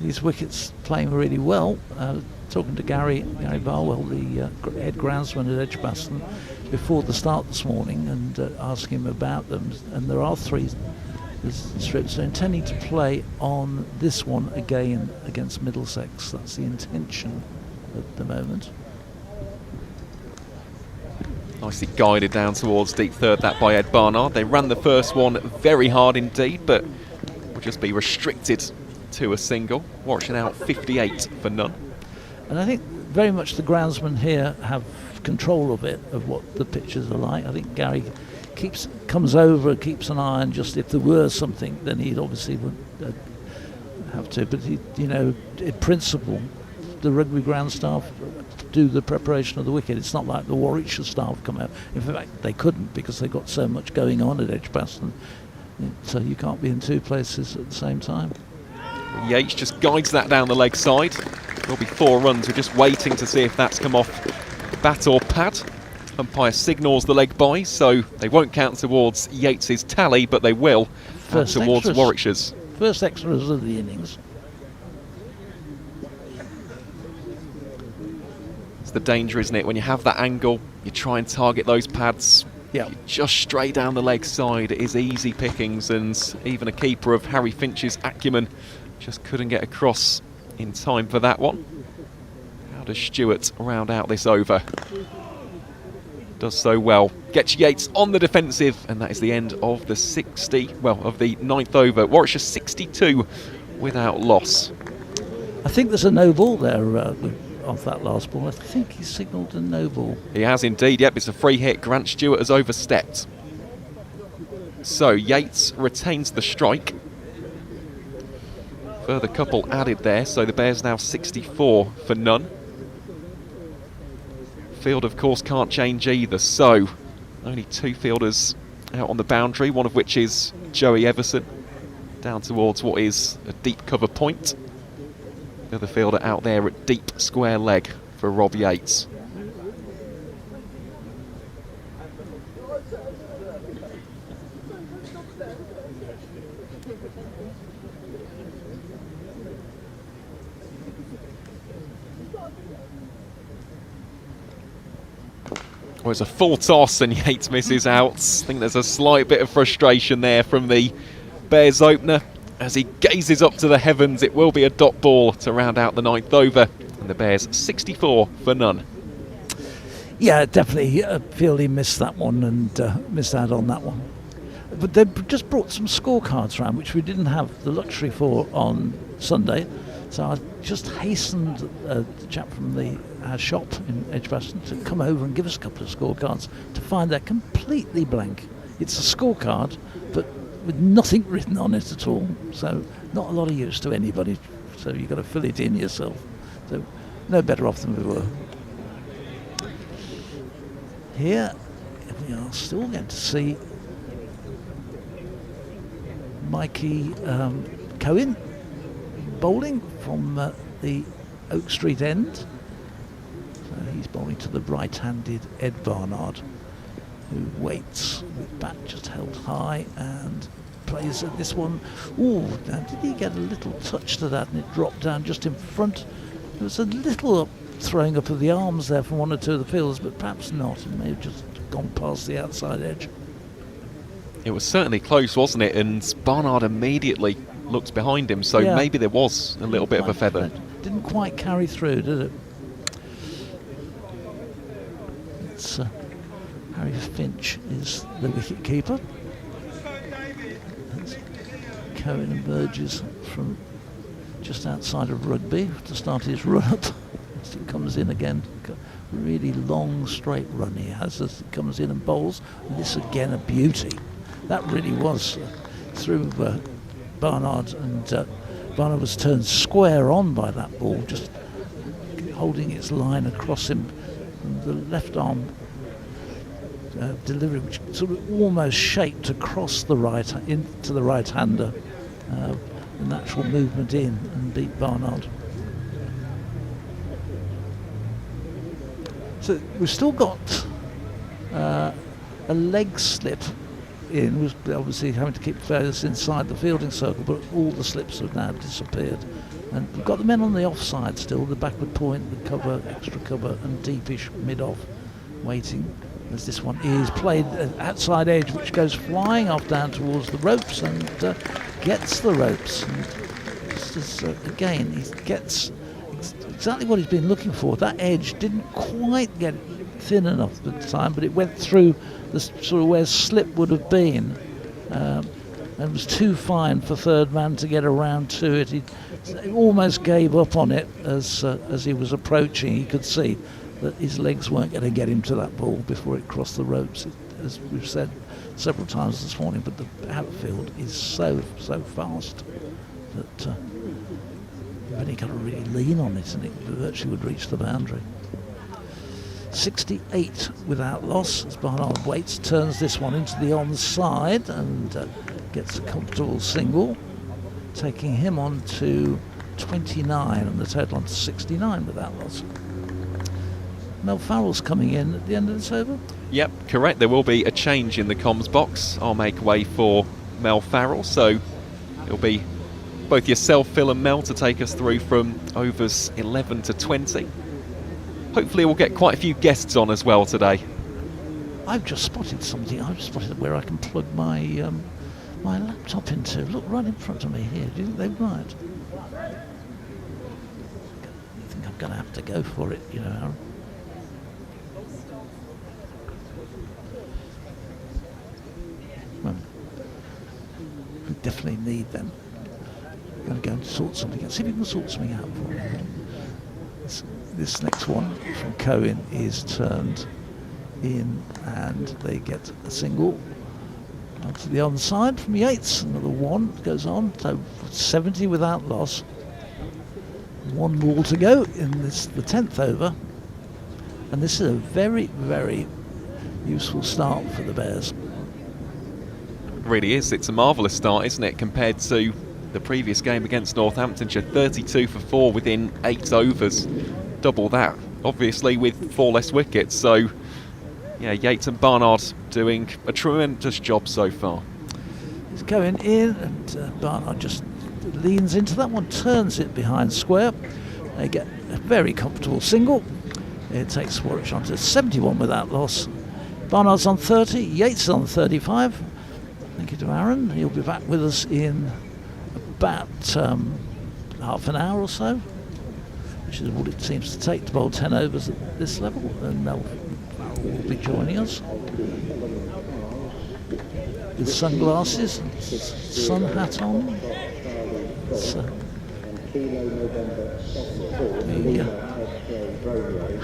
These wickets playing really well. Talking to Gary Barwell, the head groundsman at Edgbaston, before the start this morning, and asking him about them. And there are 3 strips. They're intending to play on this one again against Middlesex. That's the intention at the moment. Nicely guided down towards deep third, that by Ed Barnard. They ran the first one very hard indeed, but will just be restricted to a single. Warwickshire out 58 for none. And I think very much the groundsmen here have control of it, of what the pitches are like. I think Gary comes over, keeps an eye on just if there were something, then he'd obviously would have to. But in principle, the rugby ground staff do the preparation of the wicket. It's not like the Warwickshire staff come out. In fact, they couldn't because they've got so much going on at Edgbaston. So you can't be in 2 places at the same time. Yates just guides that down the leg side. There'll be 4 runs. We're just waiting to see if that's come off bat or pad. Umpire signals the leg by, so they won't count towards Yates's tally, but they will towards extras. Warwickshire's. First extras of the innings. It's the danger, isn't it? When you have that angle, you try and target those pads. Yeah. Just straight down the leg side. It is easy pickings, and even a keeper of Harry Finch's acumen just couldn't get across in time for that one. How does Stewart round out this over? Does so well. Gets Yates on the defensive, and that is the end of the of the 9th over. Warwickshire 62 without loss. I think there's a no ball there off that last ball. I think he signalled a no ball. He has indeed, yep, it's a free hit. Grant Stewart has overstepped. So Yates retains the strike. Further couple added there, so the Bears now 64 for none. Field, of course, can't change either, so only 2 fielders out on the boundary, one of which is Joey Everson, down towards what is a deep cover point. The other fielder out there at deep square leg for Rob Yates. Well, it's a full toss and Yates misses out. I think there's a slight bit of frustration there from the Bears opener. As he gazes up to the heavens, it will be a dot ball to round out the 9th over. And the Bears 64 for none. Yeah, definitely feel he missed that one and missed out on that one. But they just brought some scorecards around, which we didn't have the luxury for on Sunday. So I just hastened the chap from our shop in Edgbaston to come over and give us a couple of scorecards to find they're completely blank. It's a scorecard, but with nothing written on it at all. So not a lot of use to anybody. So you've got to fill it in yourself. So no better off than we were. Here we are still going to see Mikey Cohen bowling from the Oak Street end. So he's bowling to the right-handed Ed Barnard, who waits with bat just held high and plays at this one. Ooh, now did he get a little touch to that and it dropped down just in front? There was a little throwing up of the arms there from one or two of the fielders, but perhaps not. It may have just gone past the outside edge. It was certainly close, wasn't it? And Barnard immediately looked behind him, so maybe there was a little bit of a feather. didn't quite carry through, did it? It's Harry Finch is the wicket keeper. Cohen emerges from just outside of Rugby to start his run up. He comes in again. Really long straight run he has as he comes in and bowls. And this again a beauty. That really was through Barnard, and Barnard was turned square on by that ball, just holding its line across him. And the left arm delivery, which sort of almost shaped across the right into the right-hander. The natural movement in and beat Barnard. So we've still got a leg slip in. We're obviously having to keep players inside the fielding circle, but all the slips have now disappeared. And we've got the men on the offside still, the backward point, the cover, extra cover, and deepish mid-off waiting. As this one is played outside edge, which goes flying off down towards the ropes and gets the ropes. And again, he gets exactly what he's been looking for. That edge didn't quite get thin enough at the time, but it went through the sort of where slip would have been, and was too fine for third man to get around to it. He almost gave up on it as he was approaching. He could see that his legs weren't going to get him to that ball before it crossed the ropes, as we've said several times this morning. But the outfield is so fast that you've only got to really lean on it and it virtually would reach the boundary. 68 without loss as Barnard waits, turns this one into the onside and gets a comfortable single, taking him on to 29 and the total on to 69 without loss. Mel Farrell's coming in at the end of this over? Yep, correct. There will be a change in the comms box. I'll make way for Mel Farrell, so it'll be both yourself, Phil and Mel to take us through from overs 11 to 20. Hopefully we'll get quite a few guests on as well today. I've just spotted something. I've spotted where I can plug my my laptop into. Look, right in front of me here. Do you think they might? I think I'm going to have to go for it, you know, Aaron. Well, we definitely need them. I'm going to go and sort something out. See if you can sort something out for me. This next one from Cohen is turned in and they get a single. Onto the onside from Yates, another one goes on, so 70 without loss. One ball to go in this, the 10th over, and this is a very, very useful start for the Bears. It really is. It's a marvellous start, isn't it, compared to the previous game against Northamptonshire. 32 for 4 within 8 overs. Double that, obviously, with 4 less wickets. So, yeah, Yates and Barnard doing a tremendous job so far. He's going in, and Barnard just leans into that one, turns it behind square. They get a very comfortable single. It takes Warwickshire on to 71 without loss. Barnard's on 30, Yates is on 35. Thank you to Aaron. He'll be back with us in about half an hour or so, which is what it seems to take to bowl 10 overs at this level, and Mel Farrell will be joining us with sunglasses and sun hat on. We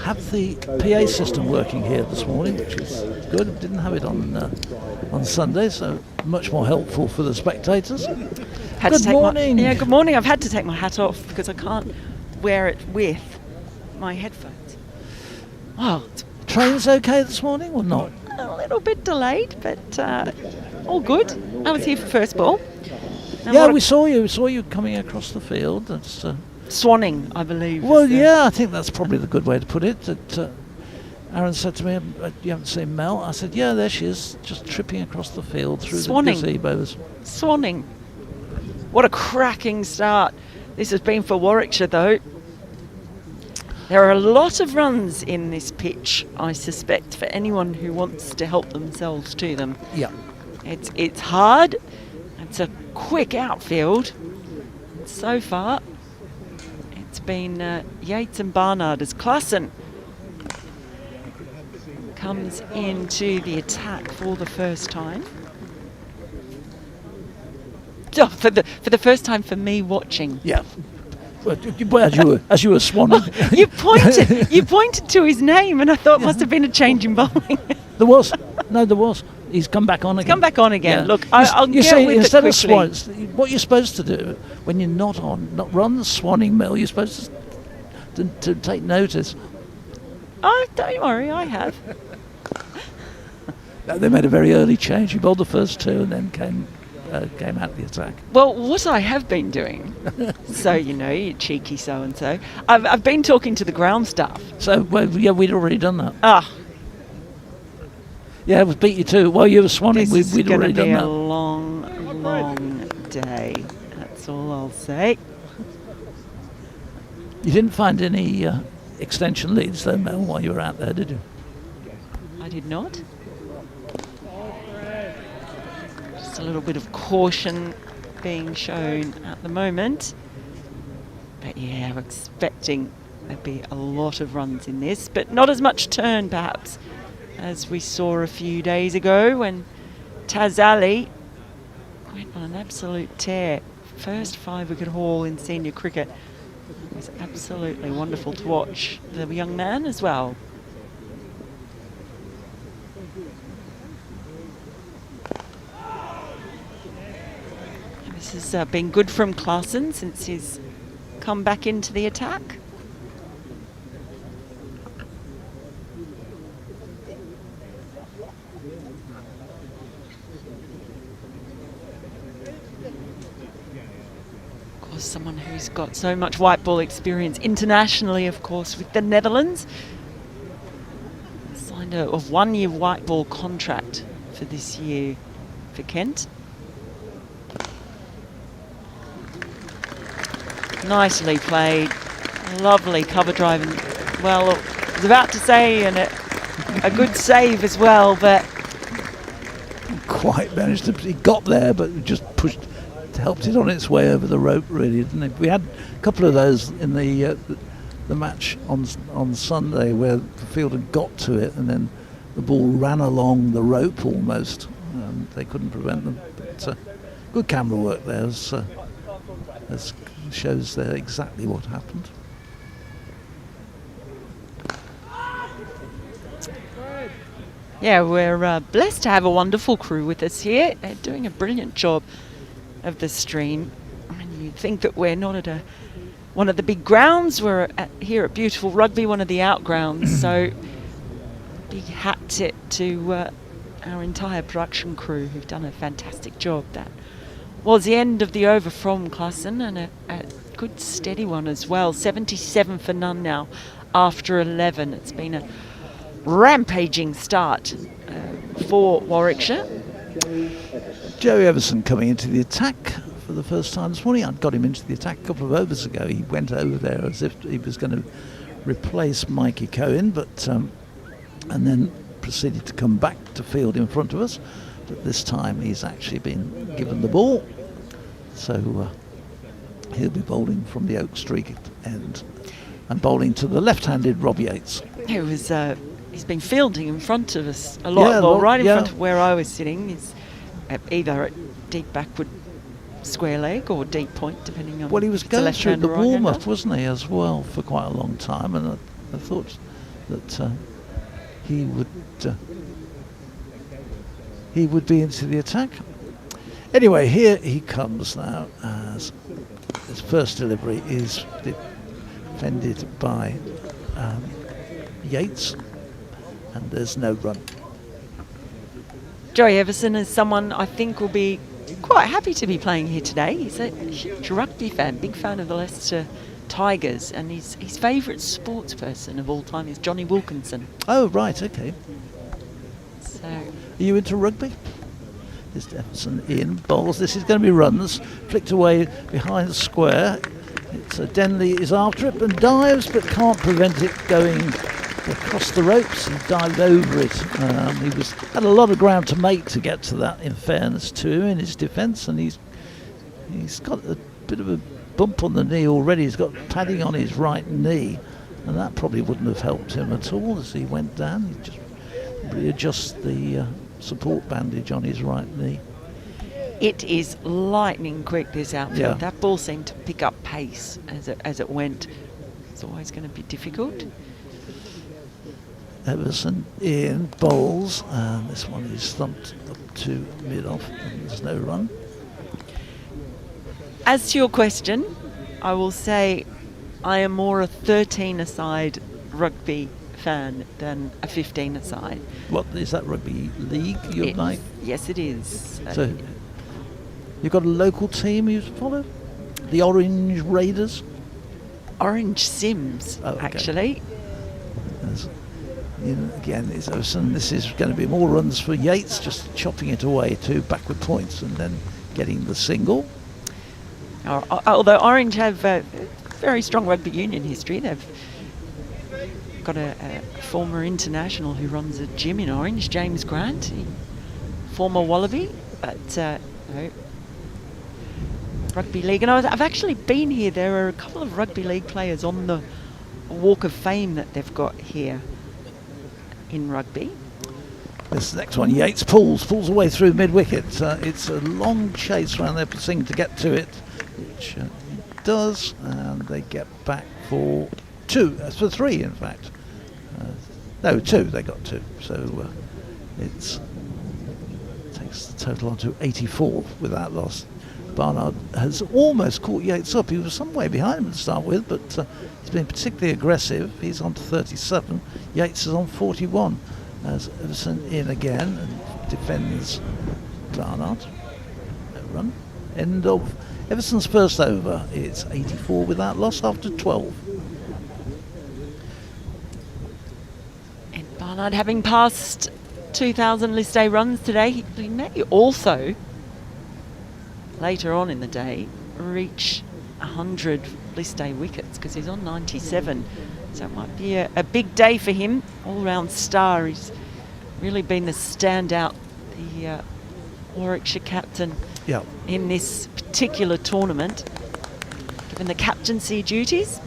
have the PA system working here this morning, which is good. Didn't have it on Sunday, so much more helpful for the spectators. Good morning. Good morning. I've had to take my hat off because I can't wear it with my headphones. Wow. Train's okay this morning or not? A little bit delayed, but all good. I was here for first ball. Yeah, we saw you. We saw you coming across the field. That's swanning, I believe. Well, yeah, I think that's probably the good way to put it. That Aaron said to me, "You haven't seen Mel?" I said, "Yeah, there she is, just tripping across the field through the gazebos." Swanning. What a cracking start this has been for Warwickshire, though. There are a lot of runs in this pitch, I suspect, for anyone who wants to help themselves to them. Yeah. It's hard. It's a quick outfield. So far, it's been Yates and Barnard as Klassen comes into the attack for the first time. Oh, for the first time for me watching. Yeah. Well, as you were swanning. You pointed to his name, and I thought it must have been a change in bowling. There was. He's come back on again. Come back on again. Yeah. Look, I'll you get see, with instead it of quickly. swans, what you're supposed to do when you're not run the swanning mill, you're supposed to take notice. Oh, don't worry, I have. No, they made a very early change. He bowled the first two and then came out the attack. Well, what I have been doing, so you cheeky so-and-so, I've been talking to the ground staff. So, we'd already done that. Ah, Yeah, it was beat you too. While you were swanning, this we'd is going already to be done a that. long day. That's all I'll say. You didn't find any extension leads though, Mel, while you were out there, did you? I did not. Just a little bit of caution being shown at the moment. But yeah, we're expecting there'd be a lot of runs in this, but not as much turn perhaps as we saw a few days ago when Taz Ali went on an absolute tear. First 5-wicket haul in senior cricket. It was absolutely wonderful to watch the young man as well. This has been good from Klassen since he's come back into the attack. Someone who's got so much white ball experience internationally, of course, with the Netherlands. Signed a 1-year white ball contract for this year for Kent. Nicely played, lovely cover drive, and well, I was about to say a good save as well, but Quite managed to. He got there, but just helped it on its way over the rope, really, didn't it? We had a couple of those in the match on Sunday where the fielder got to it and then the ball ran along the rope almost. They couldn't prevent them. But good camera work there, as shows there exactly what happened. yeah, we're blessed to have a wonderful crew with us here. They're doing a brilliant job of the stream. I mean, you'd think that we're not at one of the big grounds. We're here at beautiful Rugby, one of the outgrounds. So big hat tip to our entire production crew who've done a fantastic job. That was the end of the over from Klassen, and a good steady one as well. 77 for none now after 11. It's been a rampaging start for Warwickshire. Joey Everson coming into the attack for the first time this morning. I got him into the attack a couple of overs ago. He went over there as if he was going to replace Mikey Cohen, but and then proceeded to come back to field in front of us. But this time he's actually been given the ball, so he'll be bowling from the Oak Street end and bowling to the left-handed Rob Yates. It was. He's been fielding in front of us a lot, right in front of where I was sitting. He's either at deep backward square leg or deep point, depending on. Well, he was going through the right warm-up, wasn't he, as well, for quite a long time, and I thought that he would be into the attack. Anyway, here he comes now, as his first delivery is defended by Yates, and there's no run. Joey Everson is someone I think will be quite happy to be playing here today. He's a huge rugby fan, big fan of the Leicester Tigers, and his favourite sports person of all time is Johnny Wilkinson. Oh, right, okay. So, Are you into rugby? Here's Everson in, bowls. This is going to be runs, flicked away behind the square. It's Denley is after it and dives, but can't prevent it going across the ropes. He dived over it. He had a lot of ground to make to get to that, in fairness to him, in his defence, and he's got a bit of a bump on the knee already. He's got padding on his right knee, and that probably wouldn't have helped him at all as he went down. He just readjusts the support bandage on his right knee. It is lightning quick, this outfield. Yeah. That ball seemed to pick up pace as it went. It's always going to be difficult. Everson in bowls, and this one is thumped up to mid-off, and there's no run. As to your question, I will say I am more a 13-a-side rugby fan than a 15-a-side. What is that, rugby league you'd like? Yes, it is. So you've got a local team you follow? The Orange Raiders? Orange Sims, Oh, okay. actually. Again, it's Everson. This is going to be more runs for Yates, just chopping it away to backward points and then getting the single. Although Orange have a very strong rugby union history, they've got a former international who runs a gym in Orange, James Grant, former Wallaby, but no, rugby league. And I've actually been here. There are a couple of rugby league players on the Walk of Fame that they've got here in rugby. This next one, Yates pulls away through mid-wicket. It's a long chase around there, pursuing to get to it, which he does, and they get back for for three, in fact. No, two, they got two. So it takes the total on to 84 with that loss. Barnard has almost caught Yates up. He was some way behind him to start with, but he's been particularly aggressive. He's on to 37. Yates is on 41. As Everson in again and defends Barnard. No run. End of Everson's first over. It's 84 with that loss after 12. And Barnard, having passed 2,000 list day runs today, he may also, later on in the day, reach 100 list day wickets because he's on 97. So it might be a big day for him. All-round star. He's really been the standout, the Warwickshire captain in this particular tournament, given the captaincy duties.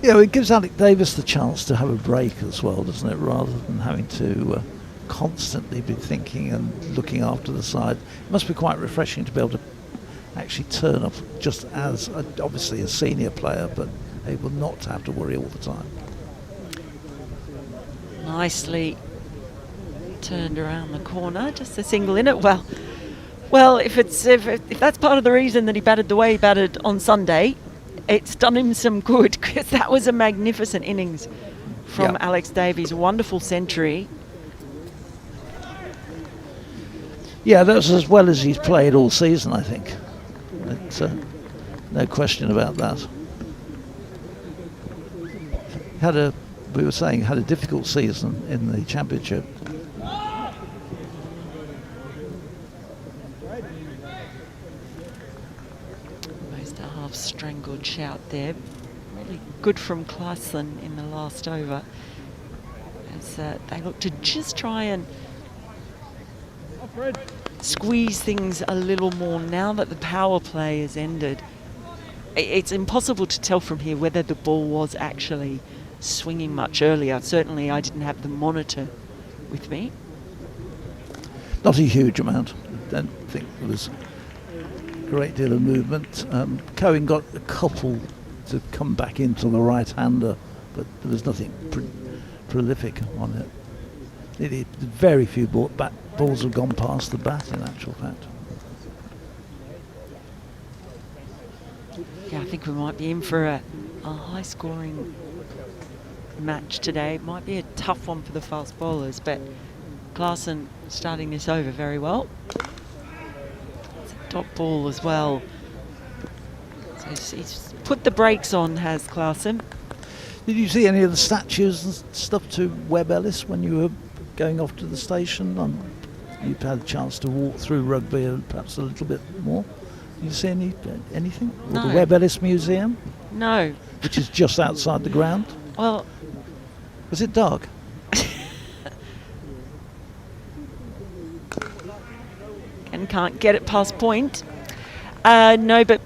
Yeah, it gives Alec Davis the chance to have a break as well, doesn't it, rather than having to constantly be thinking and looking after the side. It must be quite refreshing to be able to actually turn up just as obviously a senior player, but able not to have to worry all the time. Nicely turned around the corner, just a single in it. Well, if that's part of the reason that he batted the way he batted on Sunday, it's done him some good, because that was a magnificent innings from Alex Davies. Wonderful century. Yeah, that's as well as he's played all season, I think. No question about that. Had a difficult season in the championship. Almost a half strangled shout there. Really good from Clarkson in the last over, as they look to just try and squeeze things a little more now that the power play has ended. It's impossible to tell from here whether the ball was actually swinging much earlier. Certainly I didn't have the monitor with me. Not a huge amount. I don't think there was a great deal of movement. Cohen got a couple to come back into the right-hander, but there was nothing prolific on it. Very few balls have gone past the bat, in actual fact. Yeah, I think we might be in for a high-scoring match today. It might be a tough one for the fast bowlers, but Clarkson starting this over very well. It's a top ball as well. So he's put the brakes on, has Clarkson. Did you see any of the statues and stuff to Webb Ellis when you were going off to the station? You've had a chance to walk through rugby and perhaps a little bit more. Did you see anything? No. Or the Webb Ellis Museum? No. Which is just outside the ground? Well, was it dark? and can't get it past point. No, but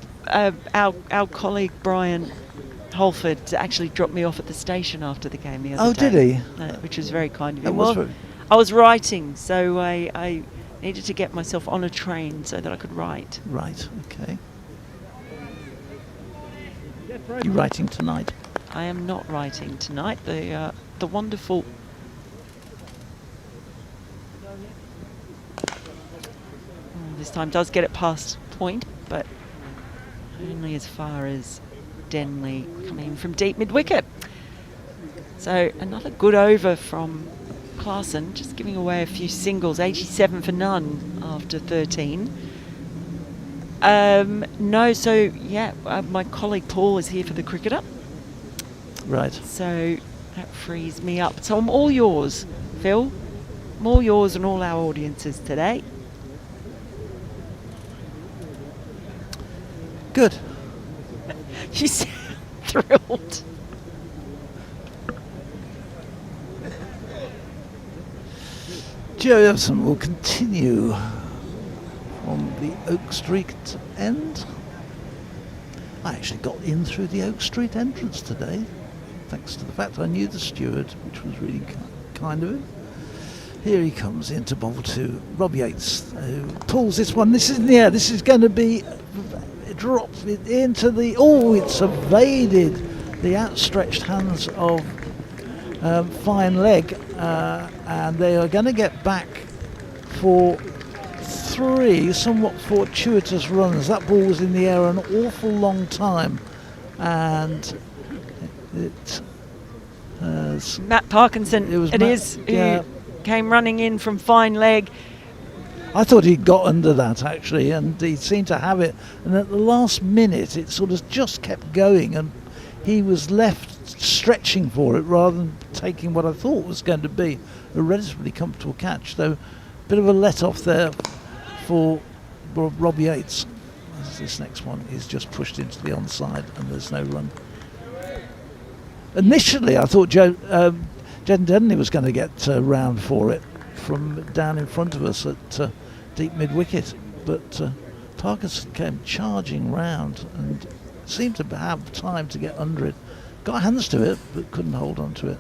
our colleague Brian Holford actually dropped me off at the station after the game the other day. Oh, did he? Which was very kind of That him. was Well, very- I was writing, so I needed to get myself on a train so that I could write. Right, okay. You writing tonight? I am not writing tonight. The wonderful. This time does get it past point, but only as far as Denley coming in from deep mid-wicket. So another good over from Klaassen, just giving away a few singles, 87 for none after 13. No, so yeah, my colleague Paul is here for the cricketer. Right. So that frees me up. So I'm all yours, Phil. I'm all yours and all our audiences today. Good. You sound thrilled. Joe Everson will continue from the Oak Street end. I actually got in through the Oak Street entrance today, thanks to the fact I knew the steward, which was really kind of him. Here he comes into bowl 2. Rob Yates, who pulls this one. This is in the air. This is going to be dropped into the... Oh, it's evaded the outstretched hands of Fine Leg, and they are going to get back for 3 somewhat fortuitous runs. That ball was in the air an awful long time, and it Matt Parkinson, it was it Matt, is, yeah. who came running in from Fine Leg. I thought he'd got under that actually, and he seemed to have it, and at the last minute it sort of just kept going, and he was left stretching for it rather than taking what I thought was going to be a relatively comfortable catch. So a bit of a let off there for Rob Yates, as this next one is just pushed into the onside and there's no run. Initially I thought Jen Denley was going to get round for it from down in front of us at deep mid-wicket, but Parkinson came charging round and seemed to have time to get under it. Got hands to it, but couldn't hold on to it.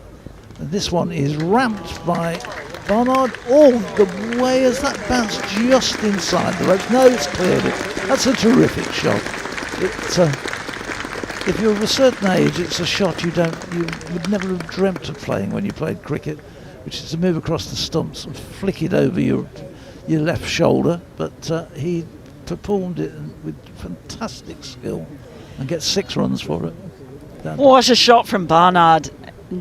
And this one is ramped by Barnard all the way as that bounced just inside the ropes. No, it's cleared it. That's a terrific shot. If you're of a certain age, it's a shot you would never have dreamt of playing when you played cricket, which is to move across the stumps and flick it over your left shoulder. But he performed it with fantastic skill and gets 6 runs for it. What a shot from Barnard.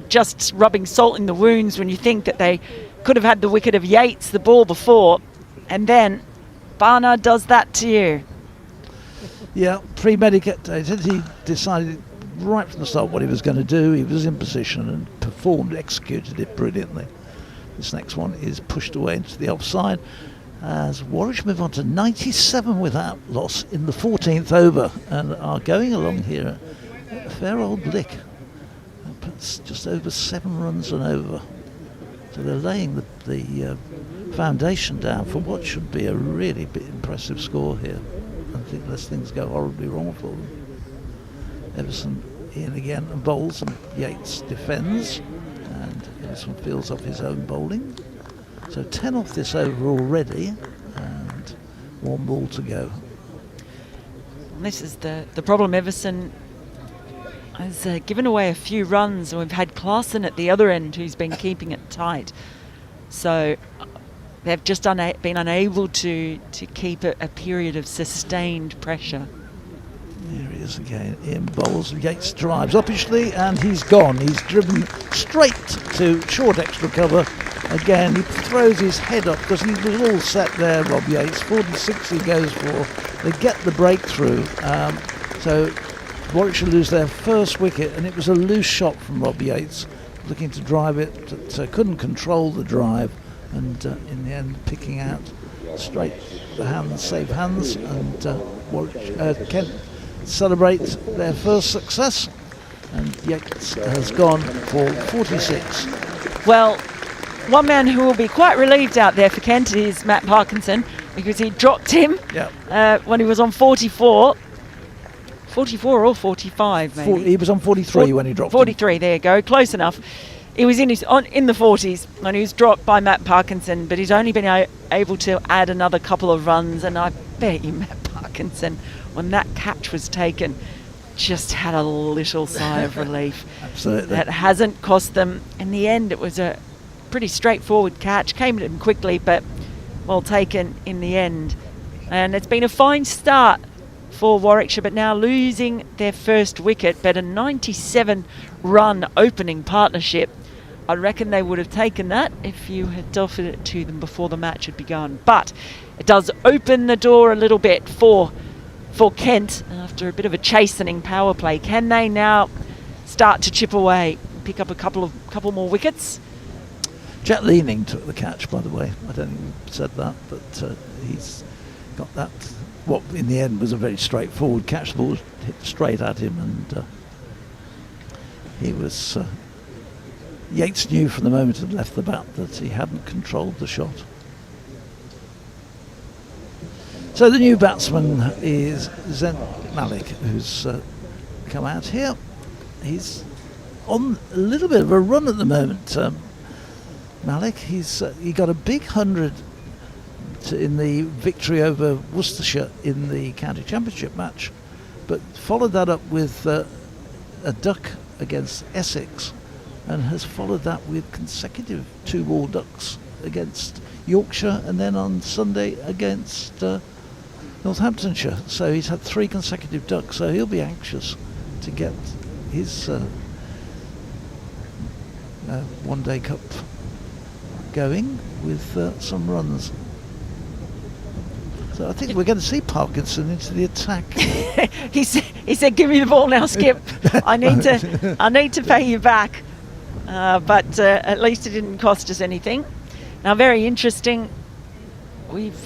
Just rubbing salt in the wounds when you think that they could have had the wicket of Yates the ball before, and then Barnard does that to you. Yeah, premeditated. He decided right from the start what he was going to do. He was in position and executed it brilliantly. This next one is pushed away into the offside as Warwickshire move on to 97 without loss in the 14th over and are going along here a fair old lick. It's just over 7 runs and over. So they're laying the foundation down for what should be a really bit impressive score here. I think unless things go horribly wrong for them. Everson in again and bowls, and Yates defends, and Everson fields off his own bowling. So 10 off this over already, and 1 ball to go. And this is the problem. Everson has given away a few runs, and we've had Klaassen at the other end who's been keeping it tight. So they've just been unable to keep a period of sustained pressure. Here he is again in bowls. Yates drives uppishly and he's gone. He's driven straight to short extra cover. Again, he throws his head up because he was all set there, Rob Yates. 46 he goes for. They get the breakthrough. So Warwickshire lose their first wicket, and it was a loose shot from Rob Yates, looking to drive it, but couldn't control the drive, and in the end picking out straight the hands, save hands, and Kent celebrate their first success, and Yates has gone for 46. Well, one man who will be quite relieved out there for Kent is Matt Parkinson. because he dropped him Yeah. when he was on 44. 44 or 45, maybe. He was on 43 when he dropped 43, there you go, close enough. He was in the 40s and he was dropped by Matt Parkinson, but he's only been able to add another couple of runs, and I bet you Matt Parkinson, when that catch was taken, just had a little sigh of relief. Absolutely. That hasn't cost them. In the end, it was a pretty straightforward catch, came at him quickly, but well taken in the end. And it's been a fine start for Warwickshire, but now losing their first wicket, but a 97-run opening partnership. I reckon they would have taken that if you had offered it to them before the match had begun. But it does open the door a little bit for Kent after a bit of a chastening power play. Can they now start to chip away, pick up a couple more wickets? Jack Leaning took the catch, by the way. I don't think we said that, but he's got that. What in the end was a very straightforward catch. The ball hit straight at him, and he was. Yates knew from the moment he left the bat that he hadn't controlled the shot. So the new batsman is Zen Malik, who's come out here. He's on a little bit of a run at the moment. Malik, he got a big 100 in the victory over Worcestershire in the county championship match, but followed that up with a duck against Essex, and has followed that with consecutive 2-ball ducks against Yorkshire, and then on Sunday against Northamptonshire. So he's had 3 consecutive ducks, so he'll be anxious to get his one-day cup going with some runs. So I think we're going to see Parkinson into the attack. he said, "Give me the ball now, Skip. I need to pay you back." But at least it didn't cost us anything. Now, very interesting. We've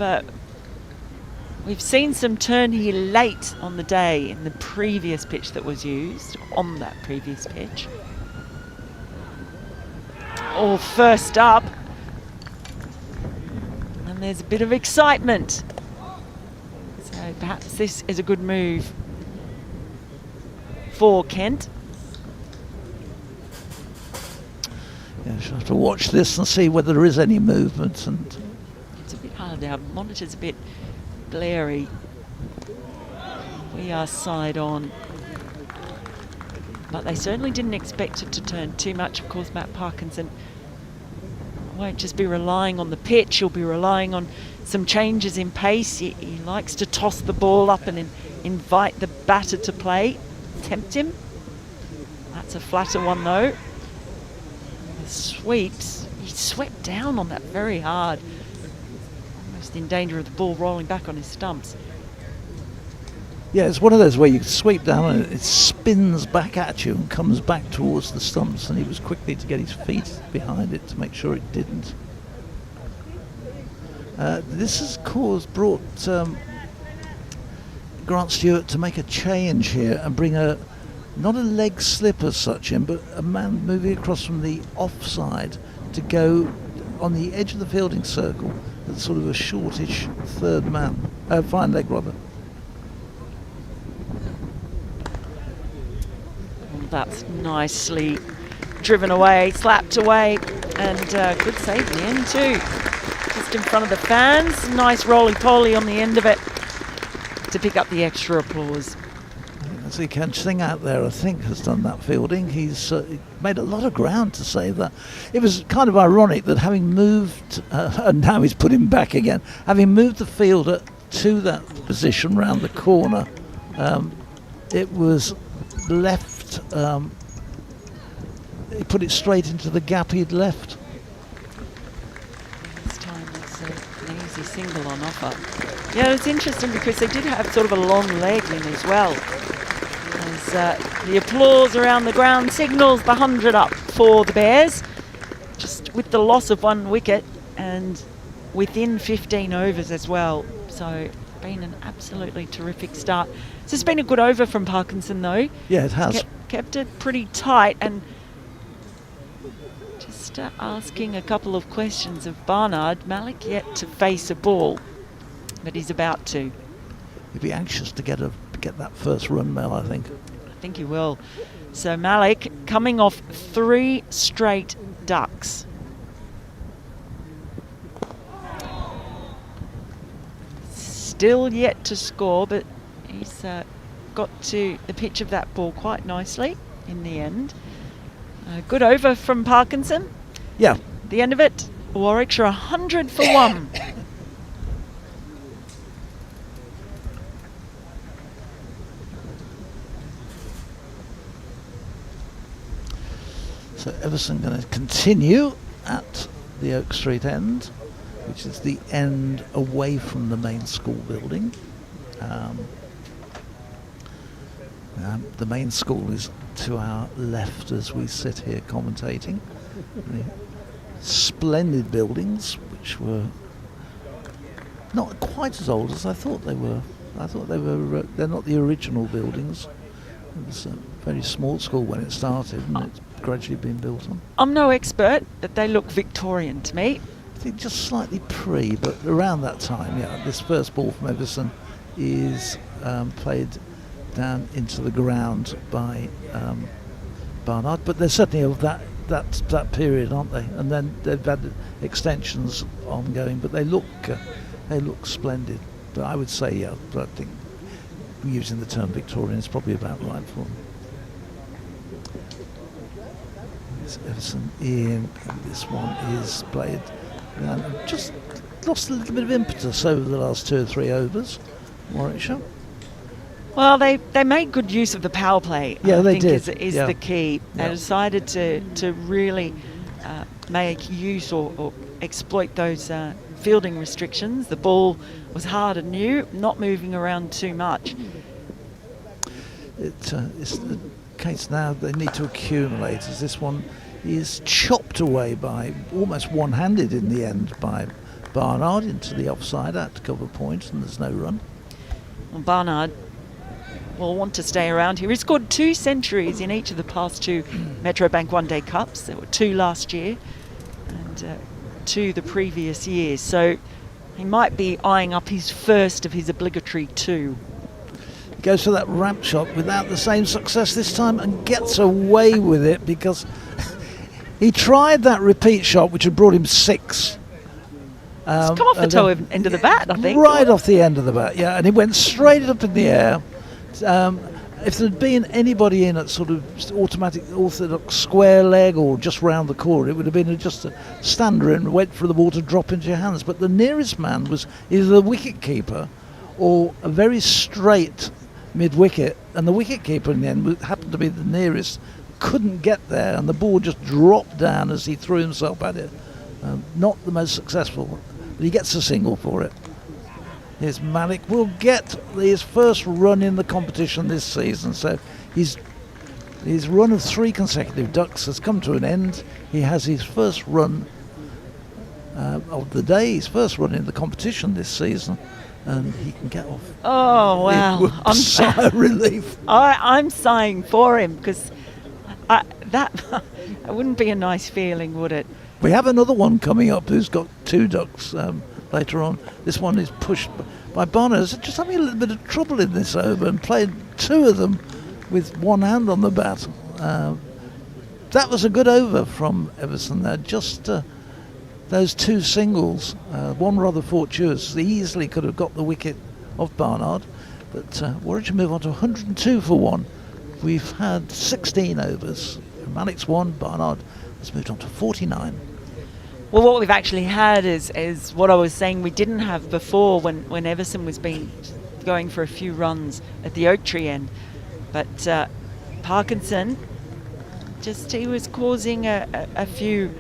seen some turn here late on the day in the previous pitch that was used on that previous pitch. All first up, and there's a bit of excitement. So perhaps this is a good move for Kent. Yeah, she'll have to watch this and see whether there is any movement. And it's a bit hard. Our monitor's a bit blurry. We are side on, but they certainly didn't expect it to turn too much. Of course, Matt Parkinson won't just be relying on the pitch, he'll be relying on some changes in pace. He likes to toss the ball up and invite the batter to play, tempt him. That's a flatter one though. The sweeps, he swept down on that very hard, almost in danger of the ball rolling back on his stumps. yeah, it's one of those where you sweep down and it spins back at you and comes back towards the stumps, and he was quickly to get his feet behind it to make sure it didn't. This has brought Grant Stewart to make a change here and bring not a leg slip as such in, but a man moving across from the offside to go on the edge of the fielding circle. That's sort of a shortish third man, fine leg rather. That's nicely driven away, slapped away, and good save in the end too. Just in front of the fans, nice roly-poly on the end of it to pick up the extra applause. As he can sing out there, I think, has done that fielding. He's made a lot of ground to save that. It was kind of ironic that having moved, and now he's put him back again, having moved the fielder to that position round the corner, it was left. He put it straight into the gap he'd left. This time it's an easy single on offer. Yeah, it's interesting because they did have sort of a long leg in as well. As the applause around the ground signals the 100 up for the Bears, just with the loss of 1 wicket and within 15 overs as well. So been an absolutely terrific start. So it's been a good over from Parkinson though. Yeah, it has. Kept it pretty tight, and just asking a couple of questions of Barnard. Malik yet to face a ball. but he's about to. He'd be anxious to get that first run, Mel, I think. I think he will. So Malik coming off 3 straight ducks. Still yet to score, but he's got to the pitch of that ball quite nicely in the end. Good over from Parkinson. Yeah. The end of it, Warwickshire 100 for 1. So Everson going to continue at the Oak Street end, which is the end away from the main school building. The main school is to our left as we sit here commentating. The splendid buildings, which were not quite as old as I thought they were. They're not the original buildings. It was a very small school when it started, and it's gradually been built on. I'm no expert, but they look Victorian to me. I think just slightly pre, but around that time, yeah. This first ball from Everson is played down into the ground by Barnard, but they're certainly of that period, aren't they? And then they've had extensions ongoing, but they look splendid. But I would say, yeah, but I think using the term Victorian is probably about right for them. There's Everson in, and this one is played. Just lost a little bit of impetus over the last 2 or 3 overs, Warwickshire. Well, they made good use of the power play. Yeah, they think did. Is the key. They decided to really make use or exploit those fielding restrictions. The ball was hard and new, not moving around too much. It's the case now they need to accumulate, as this one is chopped away by almost one-handed in the end by Barnard into the offside at to cover point, and there's no run. Well, Barnard will want to stay around here. He scored 2 centuries in each of the past 2 Metrobank One Day Cups. There were 2 last year and 2 the previous year. So he might be eyeing up his first of his obligatory 2. He goes for that ramp shot without the same success this time and gets away with it because he tried that repeat shot which had brought him 6. It's come off the toe end of the bat, I think. Right off the end of the bat, yeah, and it went straight up in the air. If there'd been anybody in at sort of automatic orthodox square leg or just round the corner, it would have been just a stander and wait for the ball to drop into your hands. But the nearest man was either the wicket keeper or a very straight mid-wicket, and the wicket keeper in the end happened to be the nearest, couldn't get there, and the ball just dropped down as he threw himself at it. Not the most successful, but he gets a single for it. Here's Malik, will get his first run in the competition this season, so his run of 3 consecutive ducks has come to an end. He has his first run of the day, his first run in the competition this season, and he can get off. Oh, wow. I'm sigh of relief. I'm sighing for him because that wouldn't be a nice feeling, would it? We have another one coming up who's got 2 ducks later on. This one is pushed by Barnard. Just having a little bit of trouble in this over and played 2 of them with one hand on the bat. That was a good over from Everson there. Just those 2 singles, one rather fortuitous. They easily could have got the wicket of Barnard, but Warwickshire move on to 102 for 1. We've had 16 overs. Malik's 1, Barnard has moved on to 49. Well, what we've actually had is what I was saying we didn't have before when Everson was going for a few runs at the Oak Tree end. But Parkinson, he was causing a few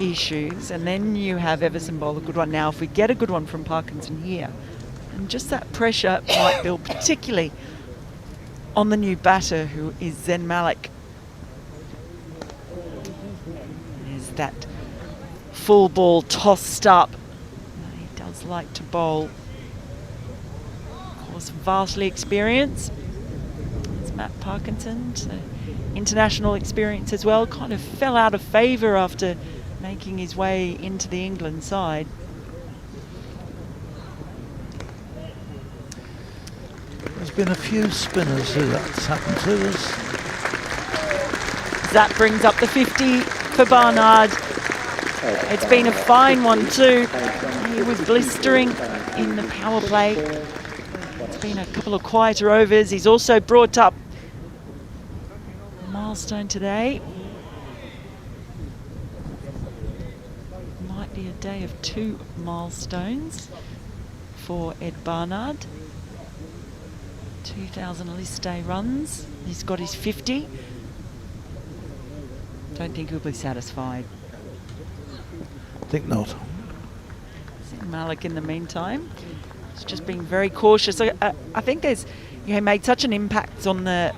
issues, and then you have Everson bowl a good one. Now, if we get a good one from Parkinson here, and just that pressure might build, particularly on the new batter, who is Zen Malik. That full ball tossed up. He does like to bowl. Of course, vastly experienced. It's Matt Parkinson, so international experience as well. Kind of fell out of favour after making his way into the England side. been a few spinners who that's happened to us. That brings up the 50 for Barnard. It's been a fine one too. He was blistering in the power play. It's been a couple of quieter overs. He's also brought up a milestone today. Might be a day of 2 milestones for Ed Barnard. 2,000 list day runs. He's got his 50. Don't think he'll be satisfied. I think not. Malik in the meantime has just been very cautious. I think there's, he made such an impact on the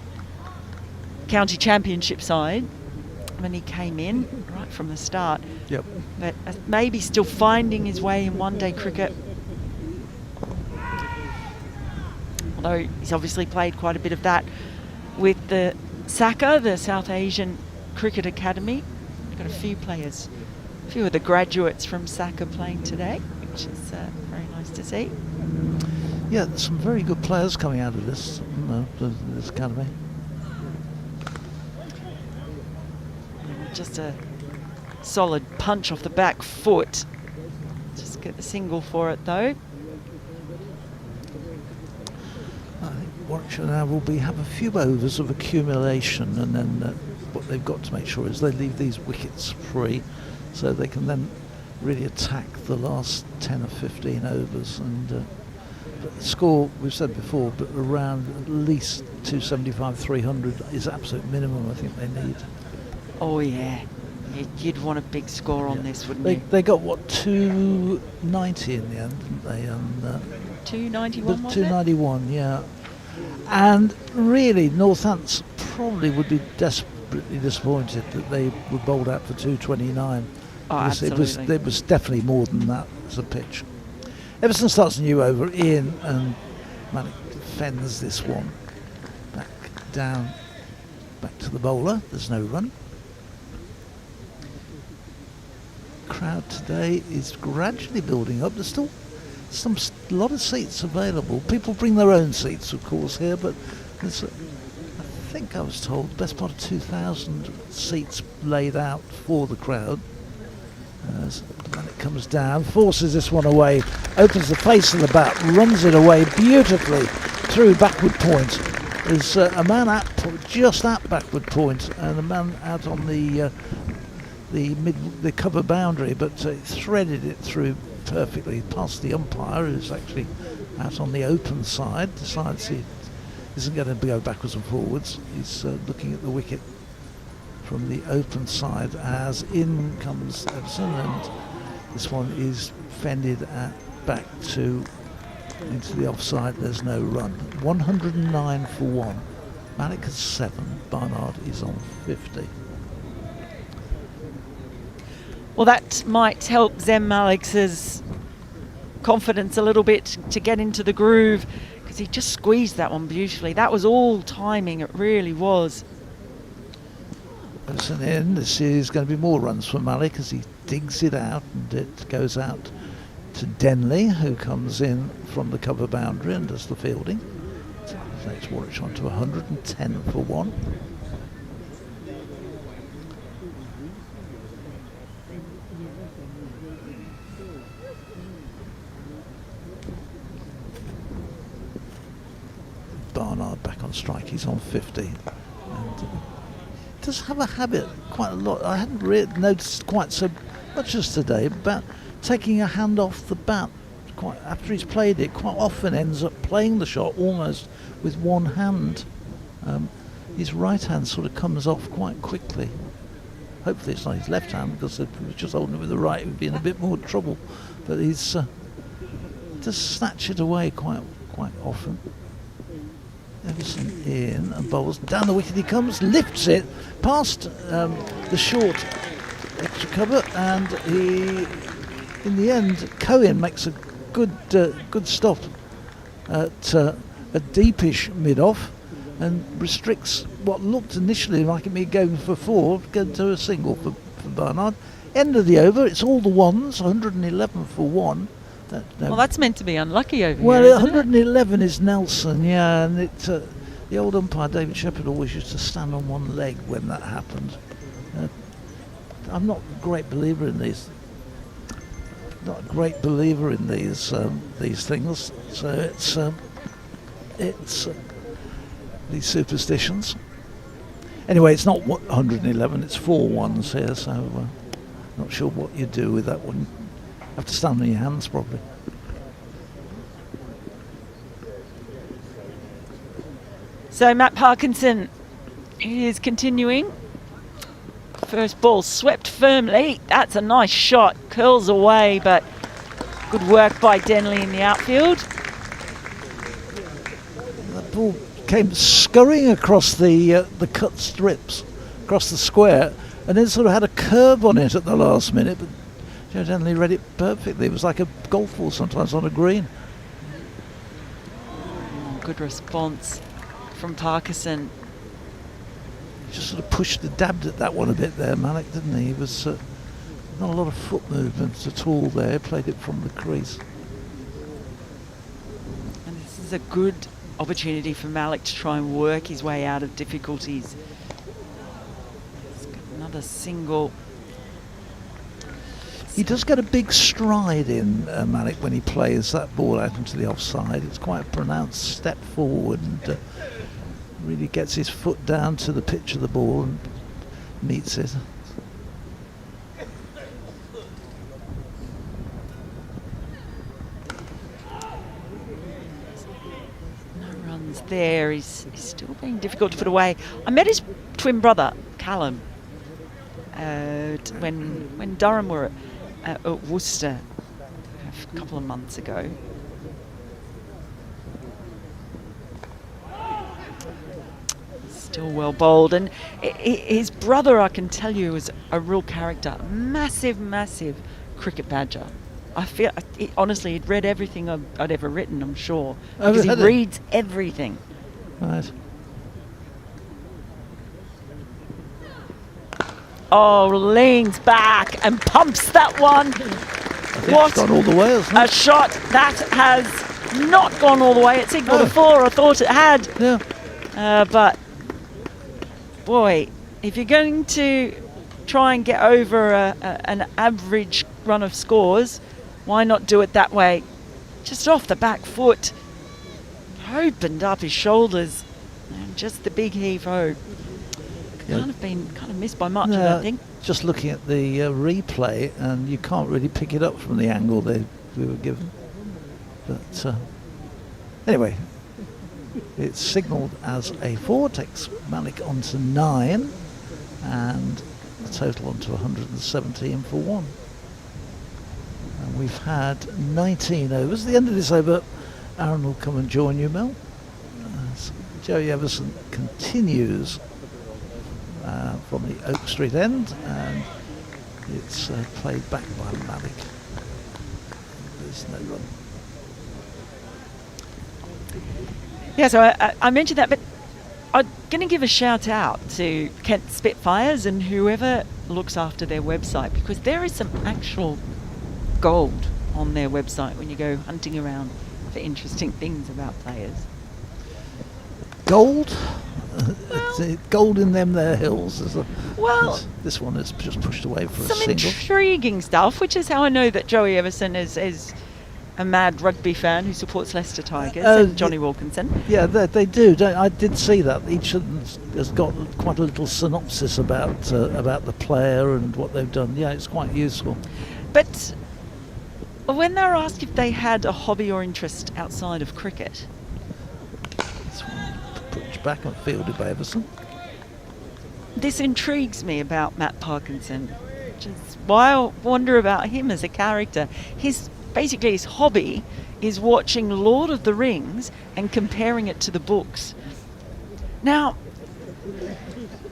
county championship side when he came in right from the start. Yep. But maybe still finding his way in one-day cricket. Although he's obviously played quite a bit of that with the SACA, the South Asian Cricket Academy. We've got a few players, a few of the graduates from SACA playing today, which is very nice to see. Yeah, there's some very good players coming out of this academy. Just a solid punch off the back foot. Just get the single for it though. I think Warwickshire now will have a few overs of accumulation, and then what they've got to make sure is they leave these wickets free so they can then really attack the last 10 or 15 overs. And the score, we've said before, but around at least 275, 300 is absolute minimum I think they need. Oh yeah, you'd want a big score on this, wouldn't you? They got what, 290 in the end, didn't they? 291 was 291, yeah. And really, Northants probably would be desperately disappointed that they were bowled out for 229. Oh, absolutely. It was definitely more than that as a pitch. Everson starts a new over, Ian, and Malik defends this one. Back down, back to the bowler. There's no run. Crowd today is gradually building up. There's still a lot of seats available. People bring their own seats, of course, here, but there's, I think I was told, the best part of 2,000 seats laid out for the crowd. As it comes down, forces this one away, opens the face of the bat, runs it away beautifully through backward point. There's a man just at backward point and a man out on the cover boundary, but threaded it through perfectly past the umpire, who's actually out on the open side, decides he isn't going to go backwards and forwards. He's looking at the wicket from the open side as in comes Everson, and this one is fended back into the offside. There's no run. 109 for 1. Malik has 7. Barnard is on 50. Well, that might help Zem Malik's confidence a little bit to get into the groove, because he just squeezed that one beautifully. That was all timing, it really was. Everson in. This is going to be more runs for Malik as he digs it out, and it goes out to Denley, who comes in from the cover boundary and does the fielding. Takes Warwickshire on to 110 for 1. Barnard back on strike, he's on 50. And does have a habit quite a lot. I hadn't noticed quite so much as today about taking a hand off the bat quite after he's played it. Quite often ends up playing the shot almost with one hand. His right hand sort of comes off quite quickly. Hopefully it's not his left hand, because if he was just holding it with the right, he would be in a bit more trouble. But he's just snatch it away quite often. Everson in and bowls down the wicket. He comes, lifts it past the short extra cover, and he, in the end, Cohen makes a good stop at a deepish mid-off and restricts what looked initially like it may go for 4, going to a single for Barnard. End of the over, it's all the ones, 111 for 1. Well, that's meant to be unlucky over Well, here, isn't it? 111 is Nelson, yeah, and the old umpire David Shepherd always used to stand on one leg when that happened. I'm not a great believer in these. Not a great believer in these things. So it's these superstitions. Anyway, it's not 111. It's 4 ones here, so not sure what you do with that one. You have to stand on your hands probably. So Matt Parkinson is continuing. First ball swept firmly. That's a nice shot. Curls away, but good work by Denley in the outfield. That ball came scurrying across the cut strips, across the square, and then sort of had a curve on it at the last minute, but Joe Denley read it perfectly. It was like a golf ball sometimes on a green. Good response from Parkinson. Just sort of dabbed at that one a bit there, Malik, didn't he? He was not a lot of foot movement at all there. Played it from the crease. And this is a good opportunity for Malik to try and work his way out of difficulties. He's got another single. He does get a big stride in, Malik, when he plays that ball out into the offside. It's quite a pronounced step forward and really gets his foot down to the pitch of the ball and meets it. No runs there. He's still being difficult to put away. I met his twin brother, Callum, when Durham were at Worcester a couple of months ago. Still well bowled, and his brother, I can tell you, is a real character. Massive cricket badger. I feel, honestly, he'd read everything I'd ever written, I'm sure, because he reads everything. Right. Oh, leans back and pumps that one. I think it's gone all the way, hasn't it? A shot that has not gone all the way. It's equal to 4. I thought it had. Yeah. But boy, if you're going to try and get over an average run of scores, why not do it that way? Just off the back foot, opened up his shoulders, and just the big heave-ho. Kind of missed by much, I don't think. Just looking at the replay, and you can't really pick it up from the angle we were given. But anyway, it's signalled as a 4, takes Malik on to 9, and the total on to 117 for 1. And we've had 19 overs. At the end of this over, Aaron will come and join you, Mel. Joey Everson continues from the Oak Street end, and it's played back by Malik. There's no run. Yeah, so I mentioned that, but I'm going to give a shout out to Kent Spitfires and whoever looks after their website, because there is some actual gold on their website when you go hunting around for interesting things about players. Gold? Gold in them there hills. This one is just pushed away for a some single. Intriguing stuff, which is how I know that Joey Everson is a mad rugby fan who supports Leicester Tigers, and Johnny Wilkinson. Yeah, they do. I did see that. Each of them has got quite a little synopsis about the player and what they've done. Yeah, it's quite useful. But when they were asked if they had a hobby or interest outside of cricket, This one pushed back and fielded by Everson. this intrigues me about Matt Parkinson, which is why I wonder about him as a character. Basically, his hobby is watching Lord of the Rings and comparing it to the books. Now,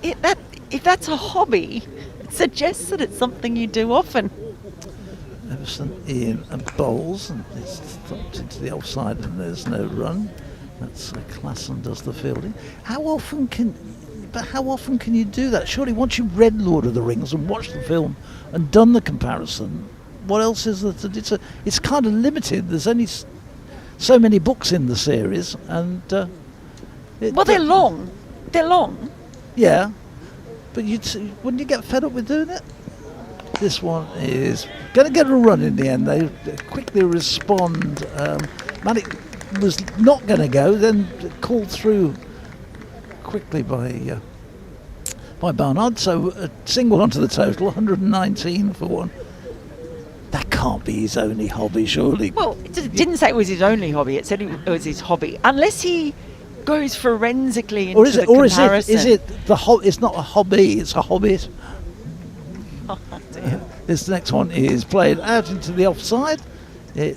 if that's a hobby, it suggests that it's something you do often. Everson in and bowls, and it's dropped into the offside, and there's no run. That's Klassen does the fielding. How often can you do that? Surely once you've read Lord of the Rings and watched the film and done the comparison, what else is there? It's kind of limited. There's only so many books in the series, and they're long. They're long. Yeah, but wouldn't you get fed up with doing it? This one is going to get a run in the end. They quickly respond. Malik was not going to go, then called through quickly by Barnard. So a single onto the total, 119 for one. That can't be his only hobby, surely. Well, it didn't say it was his only hobby. It said it was his hobby, unless he goes forensically into the comparison. Is it it's not a hobby, it's a hobbit. Oh, dear. This next one is played out into the offside. I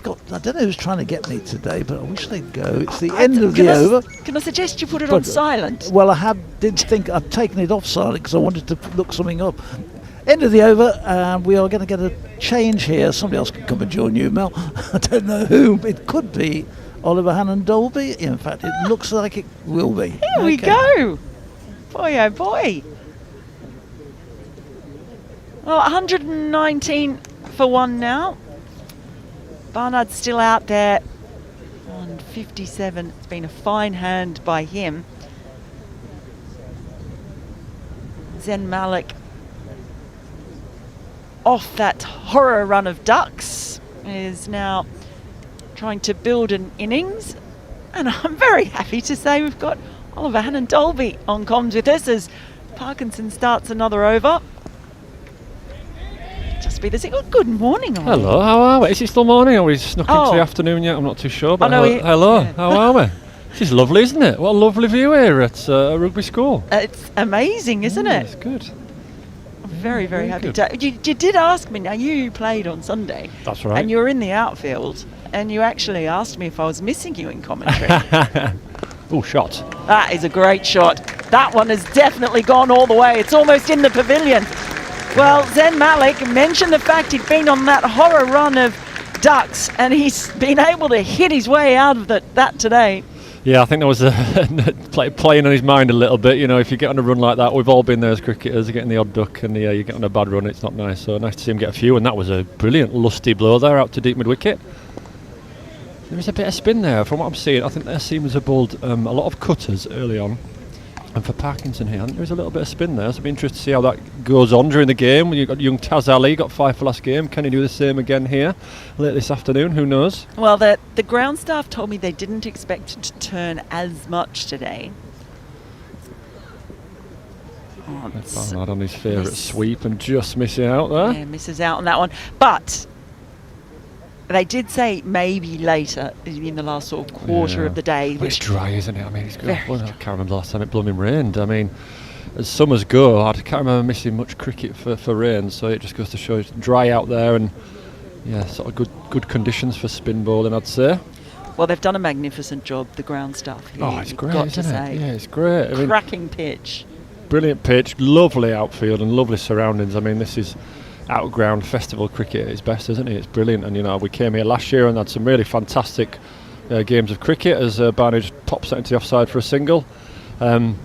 don't know who's trying to get me today, but I wish they'd go. It's the end of the over. Can I suggest you put it on silent? Well, did think I'd taken it off silent because I wanted to look something up. End of the over, we are going to get a change here. Somebody else can come and join you, Mel. I don't know who. It could be Oliver Hannon Dolby. In fact, it looks like it will be. Here we go. Boy, oh boy. Well, 119 for one now. Barnard's still out there on 57. It's been a fine hand by him. Zen Malik off that horror run of ducks is now trying to build an innings. And I'm very happy to say we've got Oliver Hannon Dolby on comms with us as Parkinson starts another over. Just be the single. Good morning, Ollie. Hello, how are we? Is it still morning or we snuck into the afternoon yet? I'm not too sure. But hello, how are we? This is lovely, isn't it? What a lovely view here at Rugby School. It's amazing, isn't it? It's good. I'm very, very happy to. You did ask me, now you played on Sunday. That's right. And you were in the outfield, and you actually asked me if I was missing you in commentary. Oh, shot. That is a great shot. That one has definitely gone all the way. It's almost in the pavilion. Well, Zen Malik mentioned the fact he'd been on that horror run of ducks, and he's been able to hit his way out of that today. Yeah, I think that was playing on his mind a little bit. You know, if you get on a run like that, we've all been there as cricketers, getting the odd duck, and you get on a bad run, it's not nice. So nice to see him get a few, and that was a brilliant lusty blow there out to deep mid-wicket. There is a bit of spin there from what I'm seeing. I think their seamers have bowled a lot of cutters early on. And for Parkinson here, I think there's a little bit of spin there, so it'll be interesting to see how that goes on during the game. You've got young Taz Ali, got 5 for last game. Can he do the same again here late this afternoon? Who knows? Well, the ground staff told me they didn't expect it to turn as much today. Barnard on his favourite sweep and just missing out there. Yeah, misses out on that one. But they did say maybe later in the last sort of quarter of the day. But it's dry, isn't it? I mean, I can't remember the last time it blooming rained. I mean, as summers go, I can't remember missing much cricket for rain, so it just goes to show it's dry out there and, yeah, sort of good conditions for spin bowling, I'd say. Well, they've done a magnificent job, the ground staff here. Oh, it's great, isn't it? Yeah, it's great. Cracking pitch. Brilliant pitch, lovely outfield and lovely surroundings. I mean, this is outground festival cricket at its best, isn't it? It's brilliant, and you know, we came here last year and had some really fantastic games of cricket as Barnard just pops that into the offside for a single, and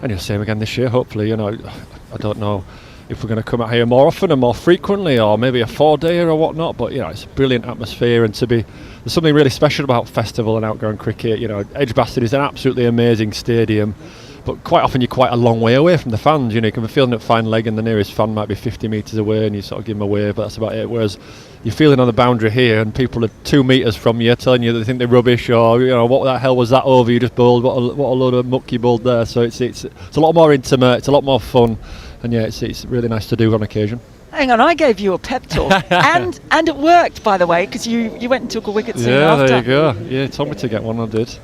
you'll see him again this year, hopefully. You know, I don't know if we're going to come out here more often and more frequently, or maybe a 4-dayer or whatnot, but you know, it's a brilliant atmosphere, and there's something really special about festival and outground cricket. You know, Edgbaston is an absolutely amazing stadium, but quite often you're quite a long way away from the fans. You know, you can be feeling at fine leg and the nearest fan might be 50 metres away and you sort of give them a wave, but that's about it. Whereas you're feeling on the boundary here and people are 2 metres from you telling you that they think they're rubbish, or, you know, what the hell was that over you just bowled, what a load of muck you bowled there. So it's a lot more intimate, it's a lot more fun, and yeah, it's really nice to do on occasion. Hang on, I gave you a pep talk, and it worked, by the way, because you went and took a wicket soon after. Yeah, there you go. Yeah, told me to get one, I did.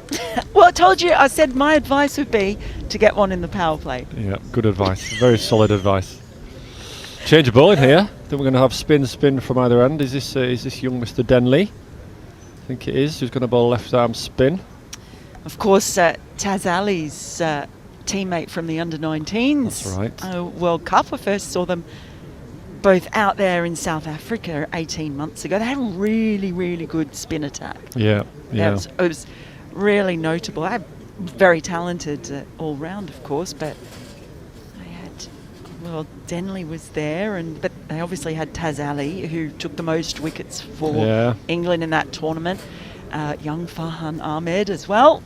Well, I told you, I said my advice would be to get one in the power play. Yeah, good advice. Very solid advice. Change of bowling here. Then we're going to have spin from either end. Is this young Mr. Denley? I think it is. Who's going to bowl left arm spin? Of course, Taz Ali's teammate from the under-19s. That's right. World Cup. I first saw them both out there in South Africa 18 months ago. They had a really, really good spin attack. Yeah. It was really notable. They're very talented all round, of course, but they had a well, Denley was there, but they obviously had Taz Ali, who took the most wickets for England in that tournament. Young Farhan Ahmed as well.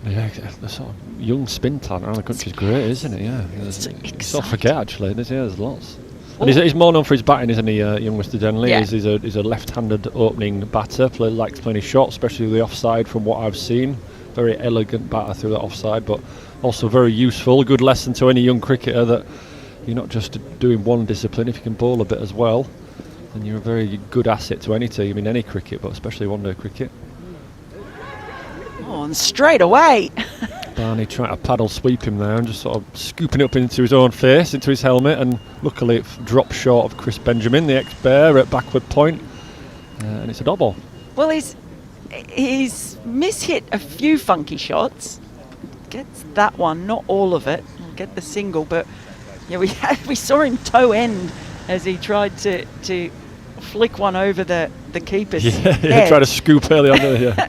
Yeah, the sort of young spin talent around the country is great, isn't it? Yeah, you sort of forget actually. There's lots. And he's more known for his batting, isn't he, young Mr. Denley? Yeah. He's a left-handed opening batter, likes playing his shots, especially the offside from what I've seen. Very elegant batter through that offside, but also very useful. A good lesson to any young cricketer that you're not just doing one discipline. If you can bowl a bit as well, then you're a very good asset to any team in any cricket, but especially one-day cricket. Oh, and straight away. Barney trying to paddle sweep him there and just sort of scooping it up into his own face, into his helmet, and luckily it dropped short of Chris Benjamin, the ex-Bear, at backward point, and it's a dot ball. Well, he's mishit a few funky shots. Gets that one, not all of it. He'll get the single, but yeah, we saw him toe end as he tried to flick one over the keeper's head. He tried to scoop early on there,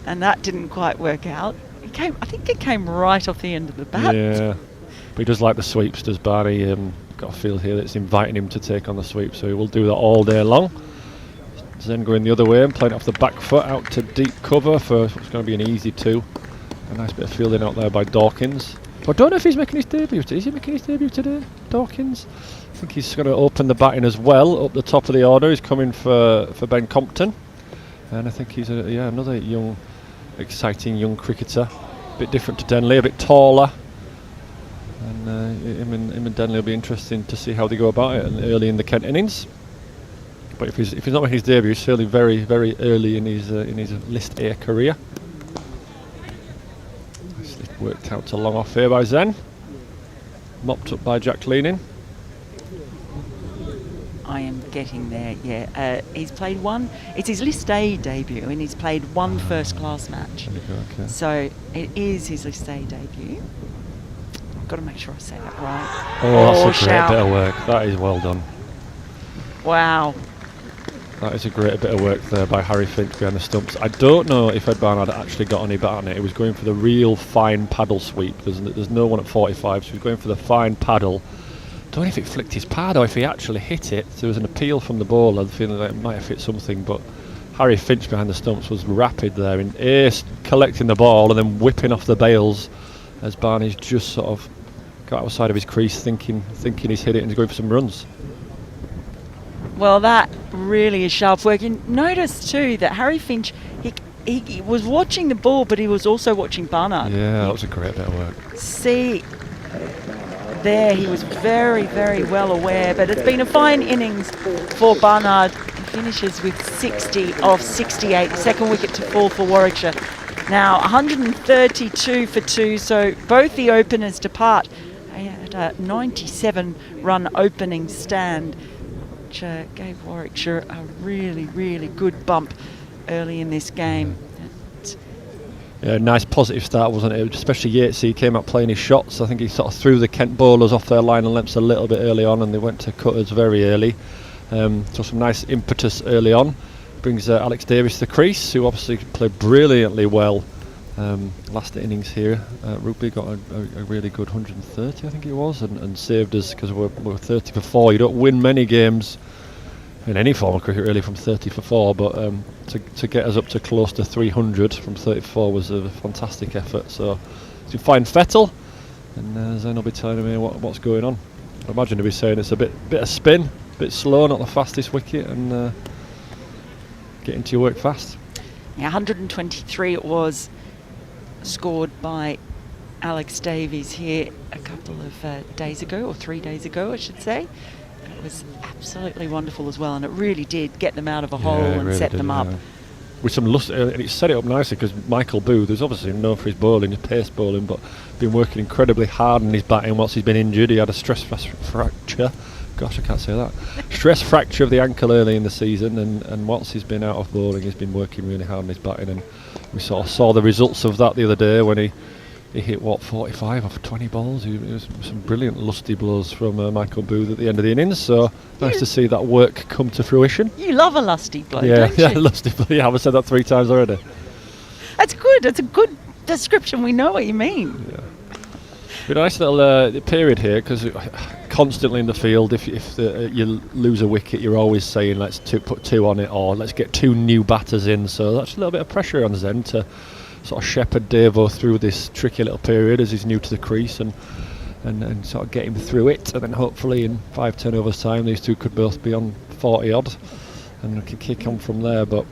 and that didn't quite work out. I think it came right off the end of the bat. Yeah, but he does like the sweeps, does Barney. Got a feel here that's inviting him to take on the sweep, so he will do that all day long. Then going the other way and playing it off the back foot out to deep cover for what's going to be an easy 2. A nice bit of fielding out there by Dawkins. I don't know if he's making his debut. Is he making his debut today, Dawkins? I think he's going to open the batting as well up the top of the order. He's coming for Ben Compton, and I think he's another young, exciting young cricketer. A bit different to Denley, a bit taller, and him and Denley will be interesting to see how they go about it early in the Kent innings. But if he's not making his debut, he's certainly very, very early in his List A career. Nicely worked out to long off here by Zen. Mopped up by Jack Leaning. I am getting there, yeah. He's played one. It's his List A debut, and he's played one first-class match. Okay. So it is his List A debut. I've got to make sure I say that right. Oh, that's a great bit of work. That is well done. Wow. That is a great bit of work there by Harry Finch behind the stumps. I don't know if Ed Barnard actually got any bat on it. He was going for the real fine paddle sweep. There's no one at 45, so he was going for the fine paddle. Don't know if it flicked his pad or if he actually hit it. There was an appeal from the bowler, feeling that it might have hit something, but Harry Finch behind the stumps was rapid there in ace, collecting the ball and then whipping off the bails as Barney's just sort of got outside of his crease thinking he's hit it and he's going for some runs. Well, that really is sharp work. You notice too that Harry Finch, he was watching the ball, but he was also watching Barnard. Yeah, that was a great bit of work. See, there he was very, very well aware, but it's been a fine innings for Barnard. He finishes with 60 of 68, second wicket to fall for Warwickshire. Now 132 for 2, so both the openers depart. They had a 97 run opening stand, which gave Warwickshire a really, really good bump early in this game. Yeah, nice positive start, wasn't it? Especially Yatesy, he came out playing his shots. I think he sort of threw the Kent bowlers off their line and lengths a little bit early on, and they went to cutters very early. So some nice impetus early on. Brings Alex Davis to the crease, who obviously played brilliantly well last innings here. Rugby got a really good 130, I think it was, and saved us because we're 30 for 4. You don't win many games in any form of cricket really from 30 for 4, but to get us up to close to 300 from 34 was a fantastic effort. So you find Fettel, and Zen will be telling me what's going on. I imagine he'll be saying it's a bit of spin, a bit slow, not the fastest wicket, and get into your work fast. Yeah, 123 was scored by Alex Davies here a couple of days ago, or 3 days ago I should say. It was absolutely wonderful as well, and it really did get them out of a hole and really set them up. With some lust, and it set it up nicely because Michael Booth, who's obviously known for his bowling, his pace bowling, but been working incredibly hard on his batting whilst he's been injured. He had a stress fracture. Gosh, I can't say that. Stress fracture of the ankle early in the season, and whilst he's been out of bowling, he's been working really hard on his batting, and we sort of saw the results of that the other day when he hit 45 off 20 balls. It was some brilliant lusty blows from Michael Booth at the end of the innings. So nice to see that work come to fruition. You love a lusty blow, don't you? Yeah, lusty blow. Yeah, I've said that 3 times already. That's good. That's a good description. We know what you mean. Yeah. Been a nice little period here because constantly in the field. If you lose a wicket, you're always saying let's put 2 on it, or let's get 2 new batters in. So that's a little bit of pressure on Zen to sort of shepherd Davo through this tricky little period as he's new to the crease and sort of get him through it, and then hopefully in 5 turnovers time these two could both be on 40 odd and can kick on from there. But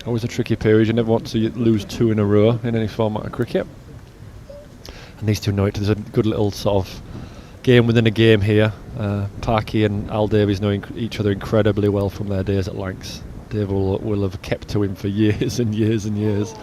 always a tricky period. You never want to lose 2 in a row in any format of cricket, and these two know it. There's a good little sort of game within a game here. Parky and Al Davies knowing each other incredibly well from their days at Lancs. Dave will have kept to him for years and years and years.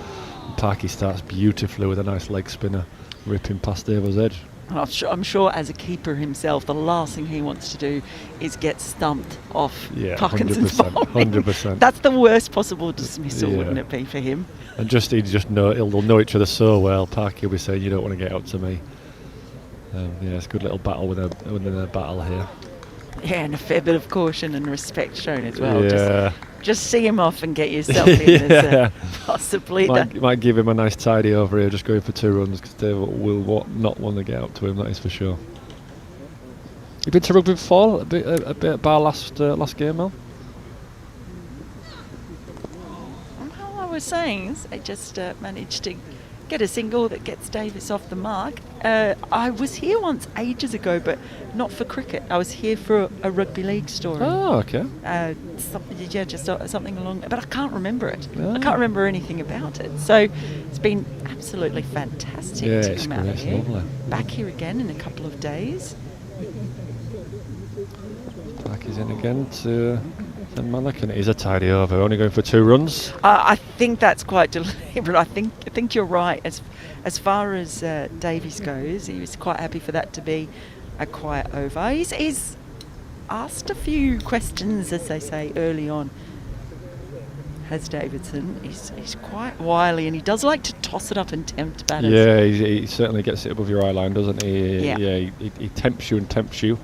And Parky starts beautifully with a nice leg spinner ripping past Davo's edge. I'm sure as a keeper himself, the last thing he wants to do is get stumped off Parkinson's 100%, bowling. 100%. That's the worst possible dismissal, wouldn't it be for him? And they'll know each other so well. Parky will be saying, "You don't want to get out to me." It's a good little battle within a battle here. Yeah, and a fair bit of caution and respect shown as well. Yeah. Just see him off and get yourself in as possibly. Might give him a nice tidy over here, just going for 2 runs, because Dave will not want to get up to him, that is for sure. You been to rugby before? A bit at Bar last game, Mel? Well, I was saying, I just managed to get a single that gets Davis off the mark. I was here once ages ago, but not for cricket. I was here for a rugby league story. Oh, okay. Something along, but I can't remember it. I can't remember anything about it. So it's been absolutely fantastic to come out here. Lovely. Back here again in a couple of days. Back is in again to Malik, and it is a tidy over. Only going for 2 runs. I think that's quite deliberate. I think you're right. As far as Davies goes, he was quite happy for that to be a quiet over. He's asked a few questions, as they say, early on. Has Davidson? He's quite wily, and he does like to toss it up and tempt batters. Yeah, he certainly gets it above your eye line, doesn't he? Yeah. He tempts you.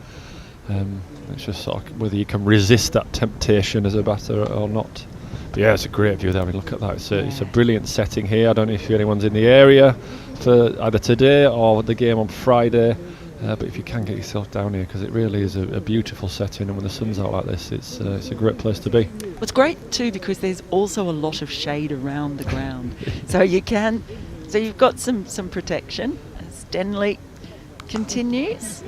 It's just sort of whether you can resist that temptation as a batter or not. But yeah, it's a great view there. I mean, look at that. It's a brilliant setting here. I don't know if anyone's in the area for either today or the game on Friday. But if you can get yourself down here, because it really is a beautiful setting, and when the sun's out like this, it's a great place to be. It's great too because there's also a lot of shade around the ground, so you've got some protection as Denley continues.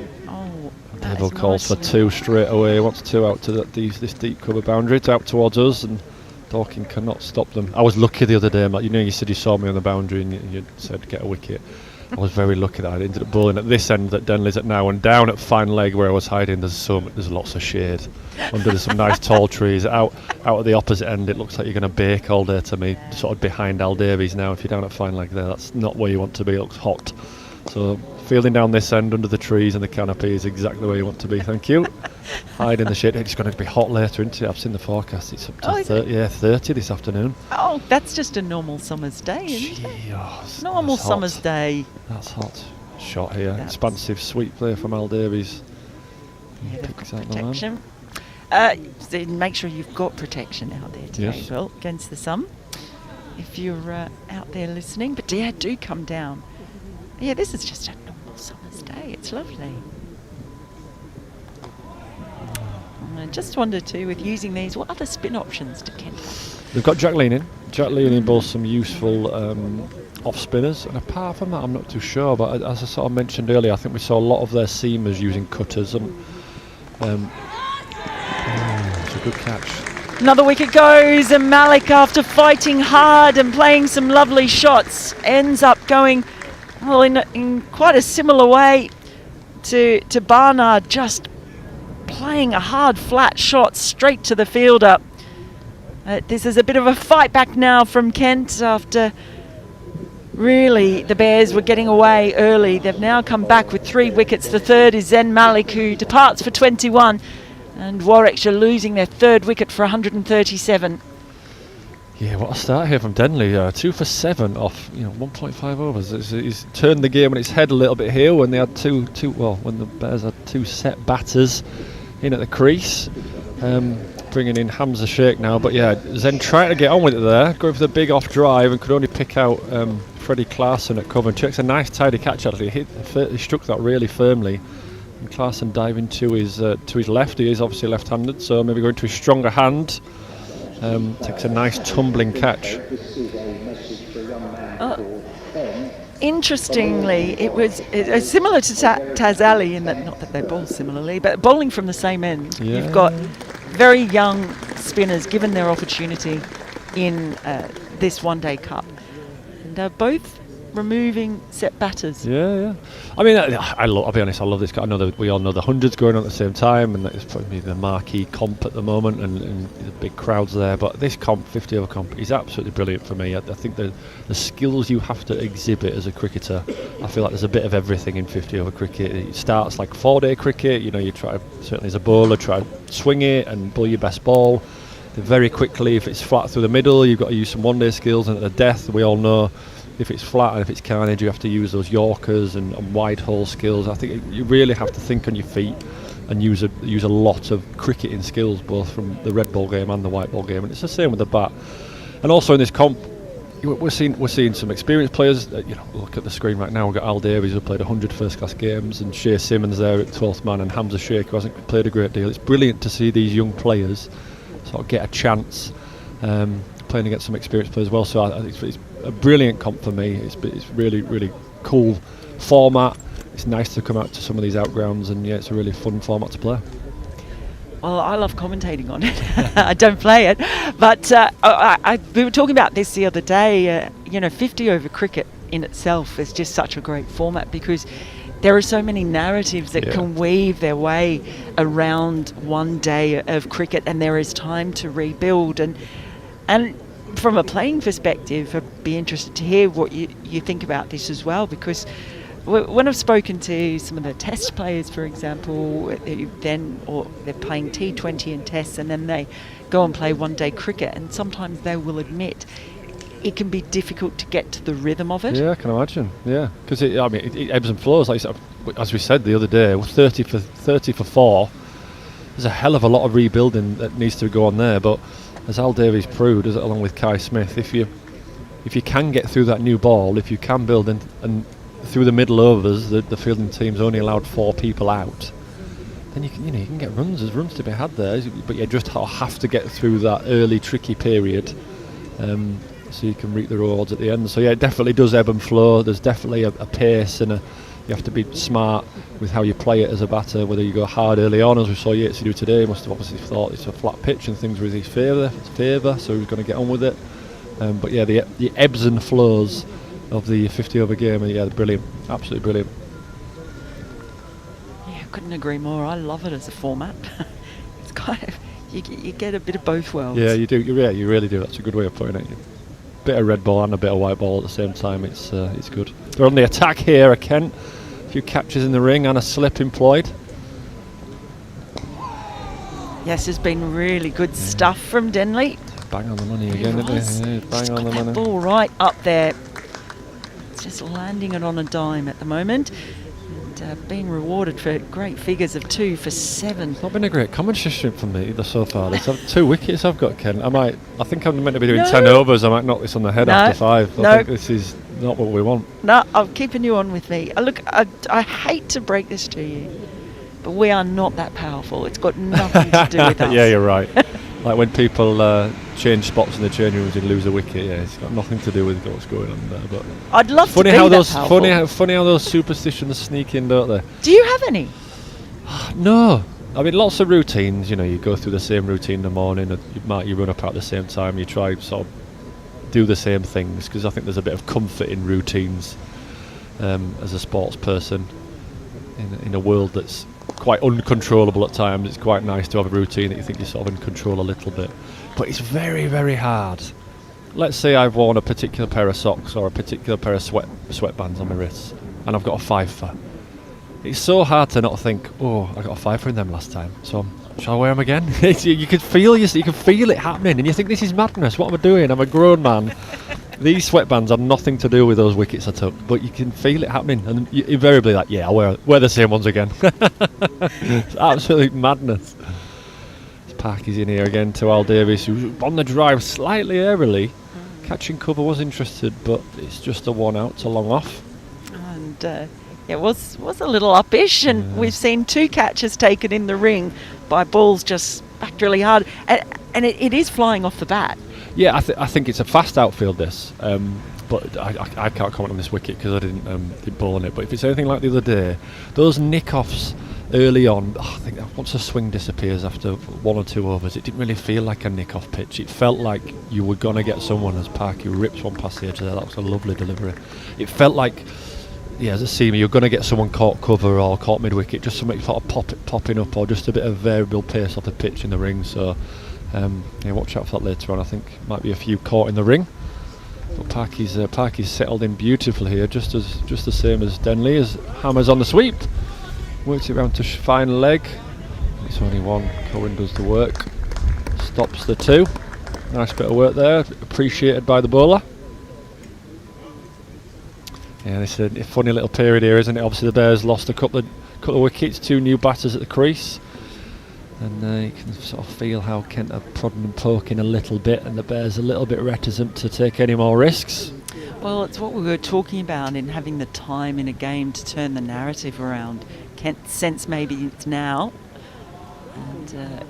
Devil calls for 2 straight away. He wants 2 out to this deep cover boundary, out towards us, and Dorking cannot stop them. I was lucky the other day, Matt. You said you saw me on the boundary and you said get a wicket. I was very lucky that I ended up bowling at this end that Denley's at now, and down at fine leg where I was hiding. There's lots of shade. There's some nice tall trees. Out at the opposite end, it looks like you're going to bake all day to me. Sort of behind Al Davies now. If you're down at fine leg there, that's not where you want to be. It looks hot. So fielding down this end under the trees and the canopy is exactly where you want to be. Thank you. Hide in the shade. It's going to be hot later, isn't it? I've seen the forecast. It's up to 30 this afternoon. Oh, that's just a normal summer's day, isn't it? Normal summer's day. That's hot. Shot here. Expansive, sweet play from Al Davies. Picks out protection. So make sure you've got protection out there today, yes. Well, against the sun. If you're out there listening, but do come down. Yeah, this is just a normal summer's day. It's lovely. I just wondered too, with using these, what other spin options do Kent have? They've got Jack Leaning. Jack Leaning bowls some useful off spinners, and apart from that, I'm not too sure. But as I sort of mentioned earlier, I think we saw a lot of their seamers using cutters. It's a good catch. Another wicket goes, and Malik, after fighting hard and playing some lovely shots, ends up going in quite a similar way to Barnard, just playing a hard flat shot straight to the fielder. This is a bit of a fight back now from Kent after really the Bears were getting away early. They've now come back with 3 wickets. The third is Zen Malik, who departs for 21, and Warwickshire losing their 3rd wicket for 137. Yeah, what a start here from Denley. 2 for 7 off 1.5 overs. He's turned the game on its head a little bit here when they had when the Bears had 2 set batters in at the crease. Bringing in Hamza Sheikh now, but yeah, Zen trying to get on with it there, going for the big off drive, and could only pick out Freddie Clarkson at cover. And Chick's a nice tidy catch actually. He struck that really firmly. And Clarkson diving to his left. He is obviously left-handed, so maybe going to his stronger hand. Takes a nice tumbling catch. Interestingly, it was similar to Taz Ali in that, not that they bowl similarly, but bowling from the same end. Yeah. You've got very young spinners given their opportunity in this one-day cup, and both removing set batters. Yeah. I mean, I'll be honest, I love this. I know that we all know the hundreds going on at the same time, and it's probably the marquee comp at the moment, and the big crowds there. But this comp, 50 over comp, is absolutely brilliant for me. I think the skills you have to exhibit as a cricketer, I feel like there's a bit of everything in 50 over cricket. It starts like 4-day cricket. You try, certainly as a bowler, try to swing it and bowl your best ball. Then very quickly, if it's flat through the middle, you've got to use some one-day skills, and at the death, we all know. If it's flat and if it's carnage, you have to use those Yorkers and wide hole skills. I think you really have to think on your feet and use a lot of cricketing skills, both from the red ball game and the white ball game. And it's the same with the bat. And also in this comp, we're seeing some experienced players. Look at the screen right now. We've got Al Davies, who played 100 first-class games, and Shea Simmons there at 12th man, and Hamza Sheikh, who hasn't played a great deal. It's brilliant to see these young players sort of get a chance. Playing against some experienced players as well, so I think it's a brilliant comp for me. It's really, really cool format. It's nice to come out to some of these outgrounds, and it's a really fun format to play. Well, I love commentating on it. I don't play it, but we were talking about this the other day. 50 over cricket in itself is just such a great format, because there are so many narratives that can weave their way around one day of cricket, and there is time to rebuild. And from a playing perspective, I'd be interested to hear what you think about this as well, because when I've spoken to some of the test players, for example, they're playing T20 and tests, and then they go and play one-day cricket, and sometimes they will admit it can be difficult to get to the rhythm of it. Yeah, I can imagine. Yeah, because it ebbs and flows. Like as we said the other day, 30 for 4. There's a hell of a lot of rebuilding that needs to go on there, but as Al Davies proved, along with Kai Smith, if you can get through that new ball, if you can build and through the middle overs, the fielding team's only allowed 4 people out, then you can get runs. There's runs to be had there, but you just have to get through that early tricky period, so you can reap the rewards at the end. So it definitely does ebb and flow. There's definitely a pace, and you have to be smart with how you play it as a batter, whether you go hard early on, as we saw Yates do today. He must have obviously thought it's a flat pitch and things were in his favour, so he was going to get on with it. But the ebbs and flows of the 50 over game, they're brilliant, absolutely brilliant. Yeah, I couldn't agree more. I love it as a format. It's kind of, you get a bit of both worlds. Yeah, you do. You really do. That's a good way of putting it. A bit of red ball and a bit of white ball at the same time. It's good. They're on the attack here at Kent. A few catches in the ring and a slip employed. Yes, there's been really good stuff from Denley. Bang on the money again, isn't it? Bang on the money. That ball right up there. It's just landing it on a dime at the moment. And being rewarded for great figures of 2 for 7. It's not been a great commentatorship for me either so far. There's 2 wickets I've got, Ken. I think I'm meant to be doing 10 overs. I might knock this on the head after 5. I think this is not what we want. No, I'm keeping you on with me. Look, I hate to break this to you, but we are not that powerful. It's got nothing to do with us. Yeah, you're right. Like when people change spots in the changing rooms and lose a wicket, it's got nothing to do with what's going on there. But I'd love to be that powerful. Funny how those superstitions sneak in, don't they? Do you have any? No. I mean, lots of routines. You go through the same routine in the morning. You run up at the same time. You try sort of do the same things, because I think there's a bit of comfort in routines as a sports person in a world that's quite uncontrollable at times. It's quite nice to have a routine that you think you're sort of in control a little bit, but it's very, very hard. Let's say I've worn a particular pair of socks or a particular pair of sweatbands on my wrists, and I've got a 5 for. It's so hard to not think, I got a 5 for in them last time, so shall I wear them again? You can feel it happening, and you think, this is madness. What am I doing? I'm a grown man. These sweatbands have nothing to do with those wickets I took, but you can feel it happening, and you invariably I'll wear the same ones again. It's absolute madness. Parky's in here again to Al Davies, who's on the drive slightly early. Catching cover was interested, but it's just a 1 out to long off. And It was a little uppish, and we've seen 2 catches taken in the ring by balls just backed really hard, and it is flying off the bat. Yeah, I think it's a fast outfield, this. But I can't comment on this wicket because I didn't bowl on it. But if it's anything like the other day, those nick-offs early on, I think once a swing disappears after 1 or 2 overs, it didn't really feel like a nick-off pitch. It felt like you were going to get someone as Parky rips one past the edge there. That was a lovely delivery. It felt like, as a seamer, you're going to get someone caught cover or caught mid-wicket, just something sort of popping up, or just a bit of variable pace off the pitch in the ring. So, watch out for that later on. I think might be a few caught in the ring. But Parky's settled in beautifully here, just the same as Denley, as Hammer's on the sweep. Works it round to fine leg. It's only 1. Cohen does the work. Stops the 2. Nice bit of work there, appreciated by the bowler. Yeah, this is a funny little period here, isn't it? Obviously the Bears lost a couple of wickets, 2 new batters at the crease. And you can sort of feel how Kent are prodding and poking a little bit, and the Bears a little bit reticent to take any more risks. Well, it's what we were talking about in having the time in a game to turn the narrative around. Kent sense maybe it's now. And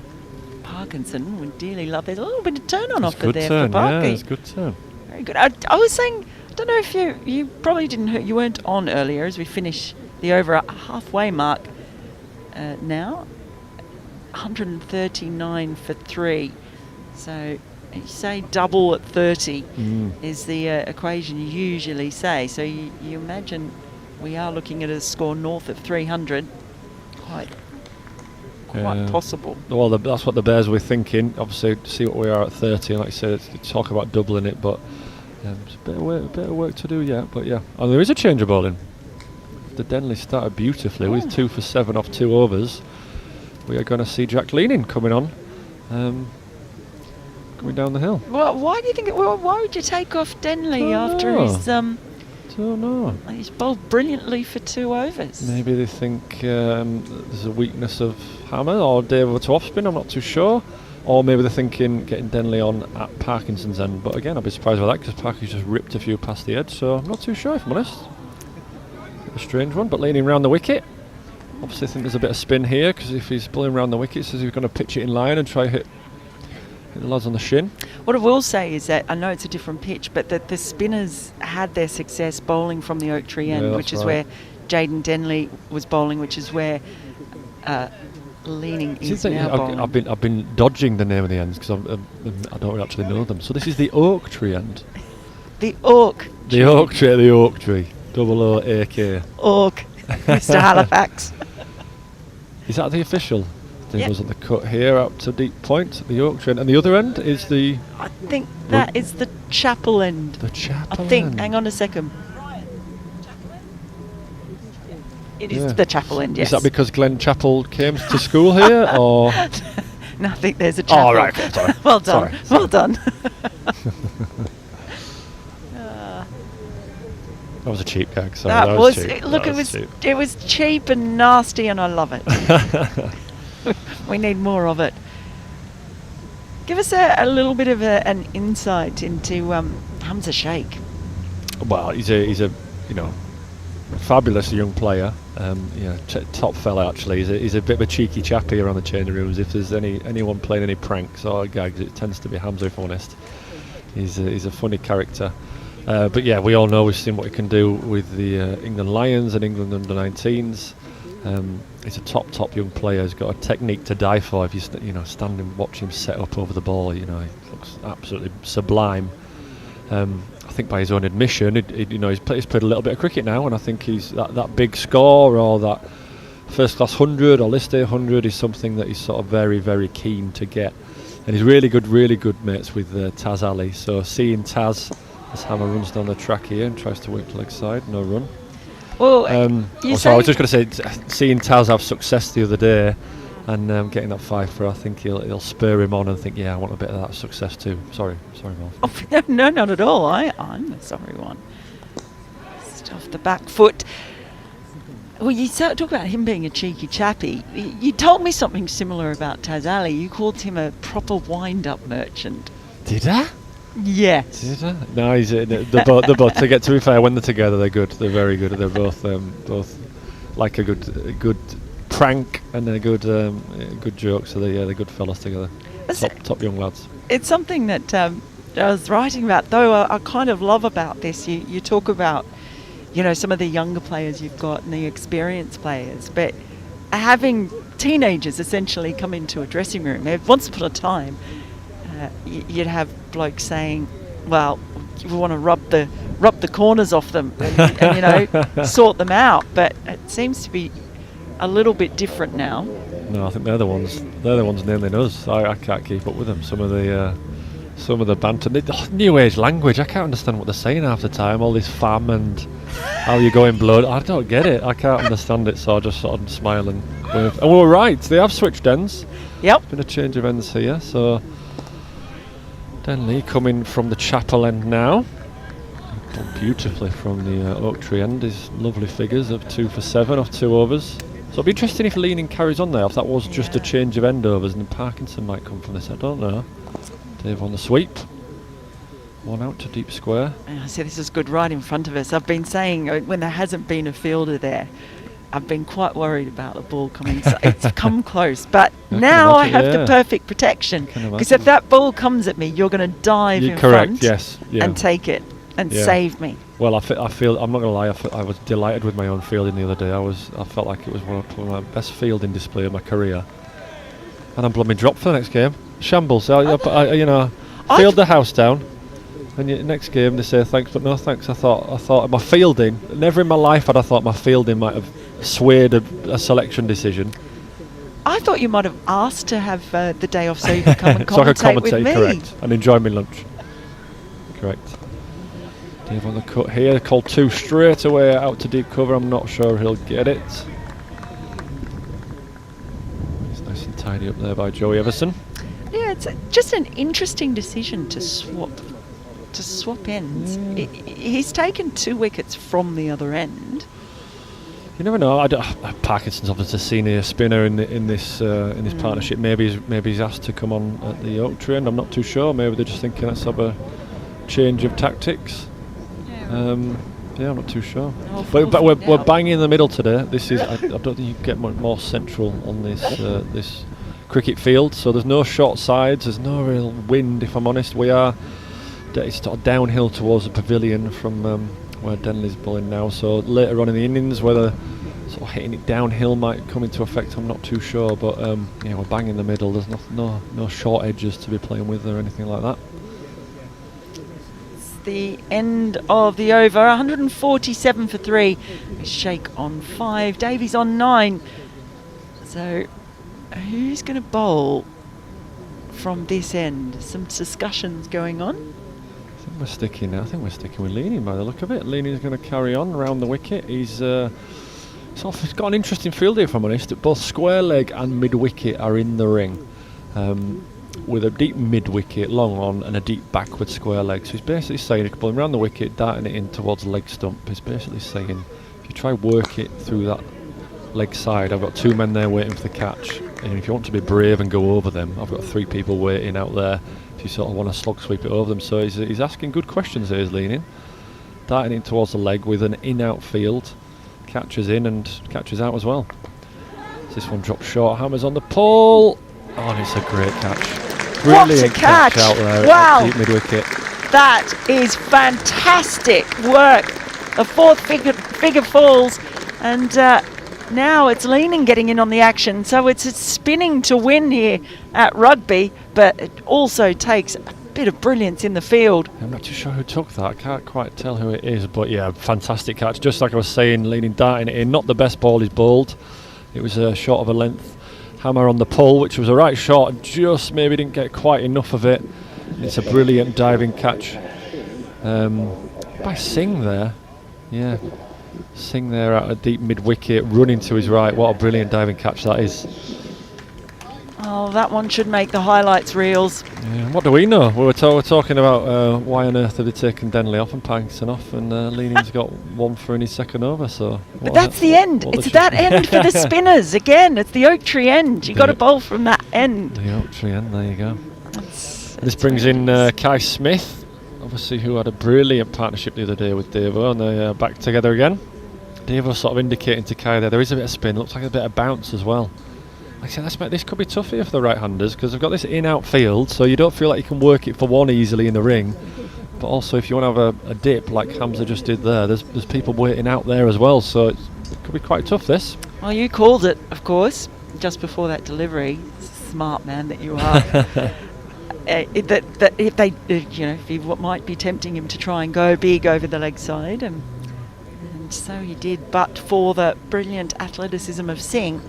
Parkinson would dearly love it. A little bit of turn on offer there for Parky. Yeah, it's a good turn. Very good. I was saying, I don't know if you probably didn't hear, you weren't on earlier as we finish the over halfway mark now. 139 for 3. So you say double at 30 is the equation you usually say. So you imagine we are looking at a score north of 300. Quite possible. Well, that's what the Bears were thinking. Obviously, see what we are at 30. And like I said, talk about doubling it, but there's a bit of work to do yet. But yeah, there is a change of bowling. The Denley started beautifully with 2 for 7 off 2 overs. We are going to see Jack Leaning coming on, coming down the hill. Well, why do you think? Why would you take off Denley after his? Don't know. He's bowled brilliantly for 2 overs. Maybe they think there's a weakness of Hammer or Dave to off spin. I'm not too sure. Or maybe they're thinking getting Denley on at Parkinson's end. But again, I'd be surprised by that because Parky's just ripped a few past the edge. So I'm not too sure, if I'm honest. A strange one, but Leaning round the wicket. Obviously, I think there's a bit of spin here because if he's pulling around the wicket, says he's going to pitch it in line and try hit the lads on the shin. What I will say is that I know it's a different pitch, but that the spinners had their success bowling from the oak tree end, which is where Jaden Denley was bowling, which is where Leaning is now bowling. I've been dodging the name of the ends because I don't actually know them. So this is the oak tree end. The oak. The oak tree. The oak tree. OOAK. Oak. Mr. Halifax. Is that the official? There was at the cut here up to deep point, the Yorkshire end. And the other end is the... I think that is the chapel end. The chapel I think, end. hang on a second. It is the chapel end, yes. Is that because Glen Chapel came to school here, or...? No, I think there's a chapel. Oh, right, sorry. Well done, Sorry. well done. That was a cheap gag, sorry. That was cheap. look, it was cheap and nasty, and I love it. We need more of it. Give us a little bit of an insight into Hamza Sheikh. Well, he's a fabulous young player. Top fella actually. He's a bit of a cheeky chap here on the changing rooms. If there's anyone playing any pranks or gags, it tends to be Hamza, if I'm honest. He's a funny character. But yeah, we all know, we've seen what he can do with the England Lions and England under-19s. He's a top young player. He's got a technique to die for. If you stand and watch him set up over the ball, he looks absolutely sublime. I think by his own admission, he's played a little bit of cricket now, and I think he's that big score or that first class 100 or list A 100 is something that he's sort of very, very keen to get. And he's really good mates with Taz Ali. So seeing Taz as Hammer runs down the track here and tries to work to leg side, no run. Well, I was just going to say, seeing Taz have success the other day and getting that 5 for, I think he'll spur him on and think, I want a bit of that success too. Sorry, Marv. Oh, no, not at all. I'm the sorry one. Just off the back foot. Well, you talk about him being a cheeky chappy. You told me something similar about Taz Ali. You called him a proper wind-up merchant. Did I? Yes. Did I? No, they're both. To be fair, when they're together, they're good. They're very good. They're both like a good prank and a good joke. So they're good fellas together. Top young lads. It's something that I was writing about, though. I kind of love about this. You talk about, some of the younger players you've got and the experienced players, but having teenagers essentially come into a dressing room. Once upon a time, you'd have blokes saying, "Well, we want to rub the corners off them and sort them out." But it seems to be a little bit different now. No, I think they're the ones nailing us. I can't keep up with them. Some of the banter, new age language. I can't understand what they're saying half the time. All this fam and how you go in blood. I don't get it. I can't understand it. So I just sort of smile and wave. And we were right. They have switched ends. Yep. Been a change of ends here. So Denley coming from the chapel end now. Done beautifully from the oak tree end. His lovely figures of 2 for 7 off 2 overs. So it'll be interesting if Leaning carries on there, if that was just a change of end overs, and then Parkinson might come from this. I don't know. Dave on the sweep. 1 out to deep square. I see this is good right in front of us. I've been saying when there hasn't been a fielder there, I've been quite worried about the ball coming. So it's come close, but now I have the perfect protection. Because if that ball comes at me, you're going to dive in front and take it and save me. Well, I feel, I'm not going to lie, I was delighted with my own fielding the other day. I felt like it was one of my best fielding display of my career. And I'm blooming dropped for the next game. Shambles. Field the house down. And next game they say thanks, but no thanks. I thought my fielding, never in my life had I thought my fielding might have swayed a selection decision. I thought you might have asked to have the day off so you could come and so I could commentate with me. Correct, and enjoy my lunch. Correct. Dave on the cut here, called 2 straight away out to deep cover. I'm not sure he'll get it. It's nice and tidy up there by Joey Everson. Yeah, it's just an interesting decision to swap ends. He's taken 2 wickets from the other end. You never know. Parkinson's obviously a senior spinner in this partnership. Maybe he's asked to come on at the oak tree end. I'm not too sure. Maybe they're just thinking let's have a change of tactics. I'm not too sure. But we're bang in the middle today. This is I don't think you can get much more central on this cricket field. So there's no short sides. There's no real wind. If I'm honest, it's sort of downhill towards the pavilion from where Denley's bowling now. So later on in the innings, whether sort of hitting it downhill might come into effect, I'm not too sure. But we're bang in the middle. There's no short edges to be playing with or anything like that. The end of the over, 147 for 3. Shake on 5, Davies on 9. So who's going to bowl from this end? Some discussions going on. I think we're sticking with Leaning by the look of it. Leaning's going to carry on around the wicket. He's got an interesting field here, if I'm honest. Both square leg and mid wicket are in the ring. With a deep mid-wicket, long on, and a deep backward square leg. So he's basically saying, if you ball around the wicket, darting it in towards the leg stump, he's basically saying, if you try work it through that leg side, I've got 2 men there waiting for the catch, and if you want to be brave and go over them, I've got 3 people waiting out there if you sort of want to slog sweep it over them. So he's asking good questions there, he's Leaning. Darting in towards the leg with an in-out field, catches in and catches out as well. This one drops short, hammers on the pole. Oh, and it's a great catch. Brilliant what a catch out there. Wow. Deep mid-wicket. That is fantastic work. The 4th figure falls, and now it's Leaning getting in on the action. So it's spinning to win here at Rugby, but it also takes a bit of brilliance in the field. I'm not too sure who took that. I can't quite tell who it is, but yeah, fantastic catch. Just like I was saying, Leaning darting it in. Not the best ball he's bowled. It was short of a length. Hammer on the pull, which was a right shot, just maybe didn't get quite enough of it. It's a brilliant diving catch by Singh there. Yeah, Singh there at a deep mid-wicket, running to his right. What a brilliant diving catch that is. Oh, that one should make the highlights reels. Yeah, what do we know? We were talking about why on earth have they taken Denley off and Parkinson off, and Leaning's got 1 for in his second over. So, but that's the end. It's that end for the spinners again. It's the oak tree end. You got to bowl from that end. The oak tree end. There you go. This brings in Kai Smith, obviously, who had a brilliant partnership the other day with Davo, and they're back together again. Dave was sort of indicating to Kai there is a bit of spin, looks like a bit of bounce as well. Like I said, this could be tough here for the right-handers because they've got this in-out field, so you don't feel like you can work it for one easily in the ring. But also, if you want to have a dip like Hamza just did there's people waiting out there as well, so it could be quite tough, this. Well, you called it, of course, just before that delivery. Smart man that you are. That if they, if he might be tempting him to try and go big over the leg side, and so he did. But for the brilliant athleticism of Singh.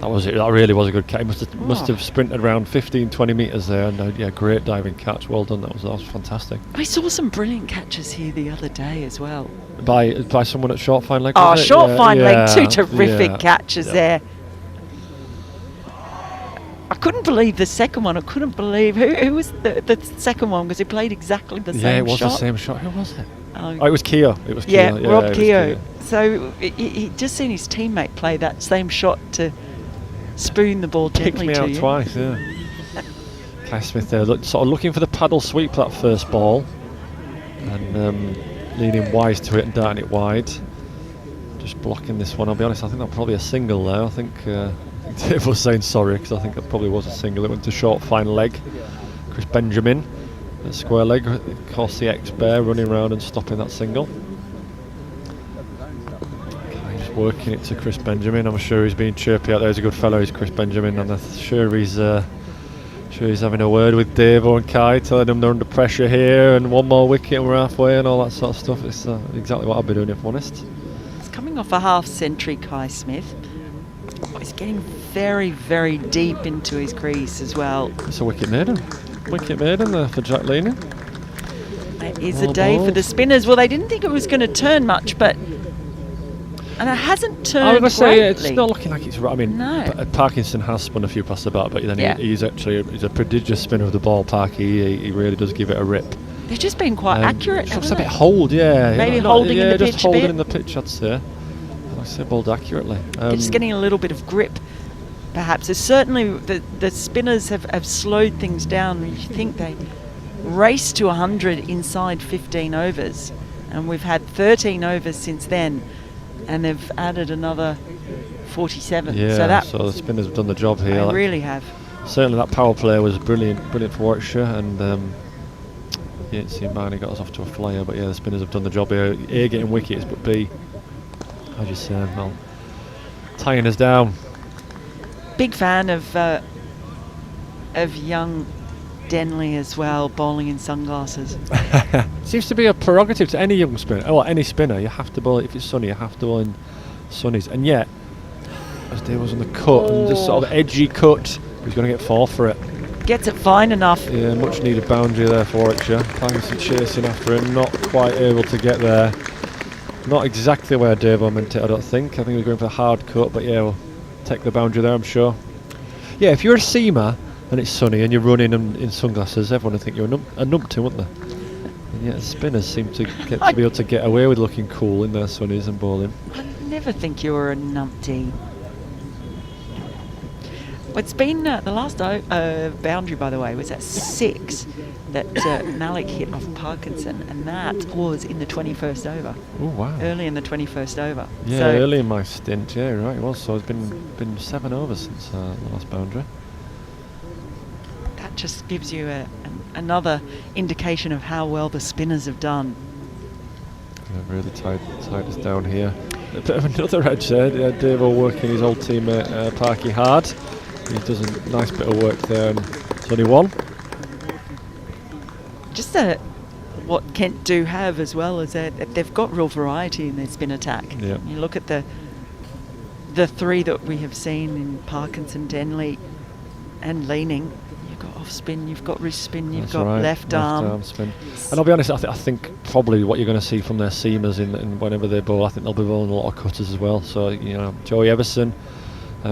That was it. That really was a good catch. He must have sprinted around 15-20 metres there, and great diving catch. Well done. That was fantastic. I saw some brilliant catches here the other day as well. By someone at short fine leg. Oh, short fine leg, 2 terrific catches there. I couldn't believe the second one. I couldn't believe who was the second one, because he played exactly the same shot. Yeah, it was the same shot. Who was it? Oh, it was Keogh. Yeah, Rob Keogh. So he just seen his teammate play that same shot to spoon the ball gently to you. Kicked me out twice, yeah. Kai Smith there, sort of looking for the paddle sweep for that first ball, and leaning wise to it and darting it wide. Just blocking this one. I'll be honest, I think that was probably a single there. I think Dave was saying sorry, because I think that probably was a single. It went to short fine leg. Chris Benjamin at square leg. Of course, the ex-Bear running around and stopping that single. Just working it to Chris Benjamin. I'm sure he's being chirpy out there. He's a good fellow, he's Chris Benjamin, and I'm sure he's having a word with Dave and Kai, telling them they're under pressure here, and one more wicket and we're halfway, and all that sort of stuff. It's exactly what I've been doing, if I'm honest. It's coming off a half century, Kai Smith. He's getting very, very deep into his crease as well. It's a wicket maiden. Wicket maiden there for Jack Leaning. It is a day for the spinners. Well, they didn't think it was going to turn much, and it hasn't turned. I was going to say greatly. it's not looking like it's right. I mean, no. Parkinson has spun a few past the bat, but then he's a prodigious spinner of the ball. Parky, he really does give it a rip. They've just been quite accurate. Just a bit hold, yeah. Maybe holding in the pitch just holding a bit. in the pitch, I'd say. I say bowled accurately. Just getting a little bit of grip, perhaps. It's certainly the spinners have slowed things down. You think they raced to 100 inside 15 overs, and we've had 13 overs since then, and they've added another 47. Yeah, so the spinners have done the job here. They really have. Certainly that power play was brilliant for Warwickshire, and you see Barney got us off to a flyer, but the spinners have done the job here. A, getting wickets, but B, as you say, well, tying us down. Big fan of young Denley as well, bowling in sunglasses. Seems to be a prerogative to any young spinner, or any spinner. You have to bowl, if it's sunny, you have to bowl in sunnies. And yet, as Dave was on the cut, and just sort of edgy cut, he's going to get 4 for it. Gets it fine enough. Yeah, much needed boundary there for Warwickshire. Parkinson chasing after him, not quite able to get there. Not exactly where Dave meant it, I don't think. I think he was going for a hard cut, but we'll take the boundary there, I'm sure. Yeah, if you're a seamer and it's sunny and you're running in sunglasses, everyone would think you're a numpty, wouldn't they? And yet spinners seem to be able to get away with looking cool in their sunnies and bowling. I never think you were a numpty. Well, it's been the last boundary, by the way, was at 6 that Malik hit off Parkinson, and that was in the 21st over. Oh wow! Early in the 21st over. Yeah, so early in my stint. Yeah, right, it was. So it's been 7 overs since the last boundary. That just gives you another indication of how well the spinners have done. Yeah, really tied us down here. A bit of another edge there. Dave working his old teammate Parky hard. He does a nice bit of work there, and it's only 1. Just what Kent do have as well is that they've got real variety in their spin attack. Yeah. You look at the 3 that we have seen in Parkinson, Denley, and Leaning. You've got off spin, you've got wrist spin, you've got left arm spin. And I'll be honest, I think probably what you're going to see from their seamers in whenever they bowl, I think they'll be bowling a lot of cutters as well. So Joey Everson.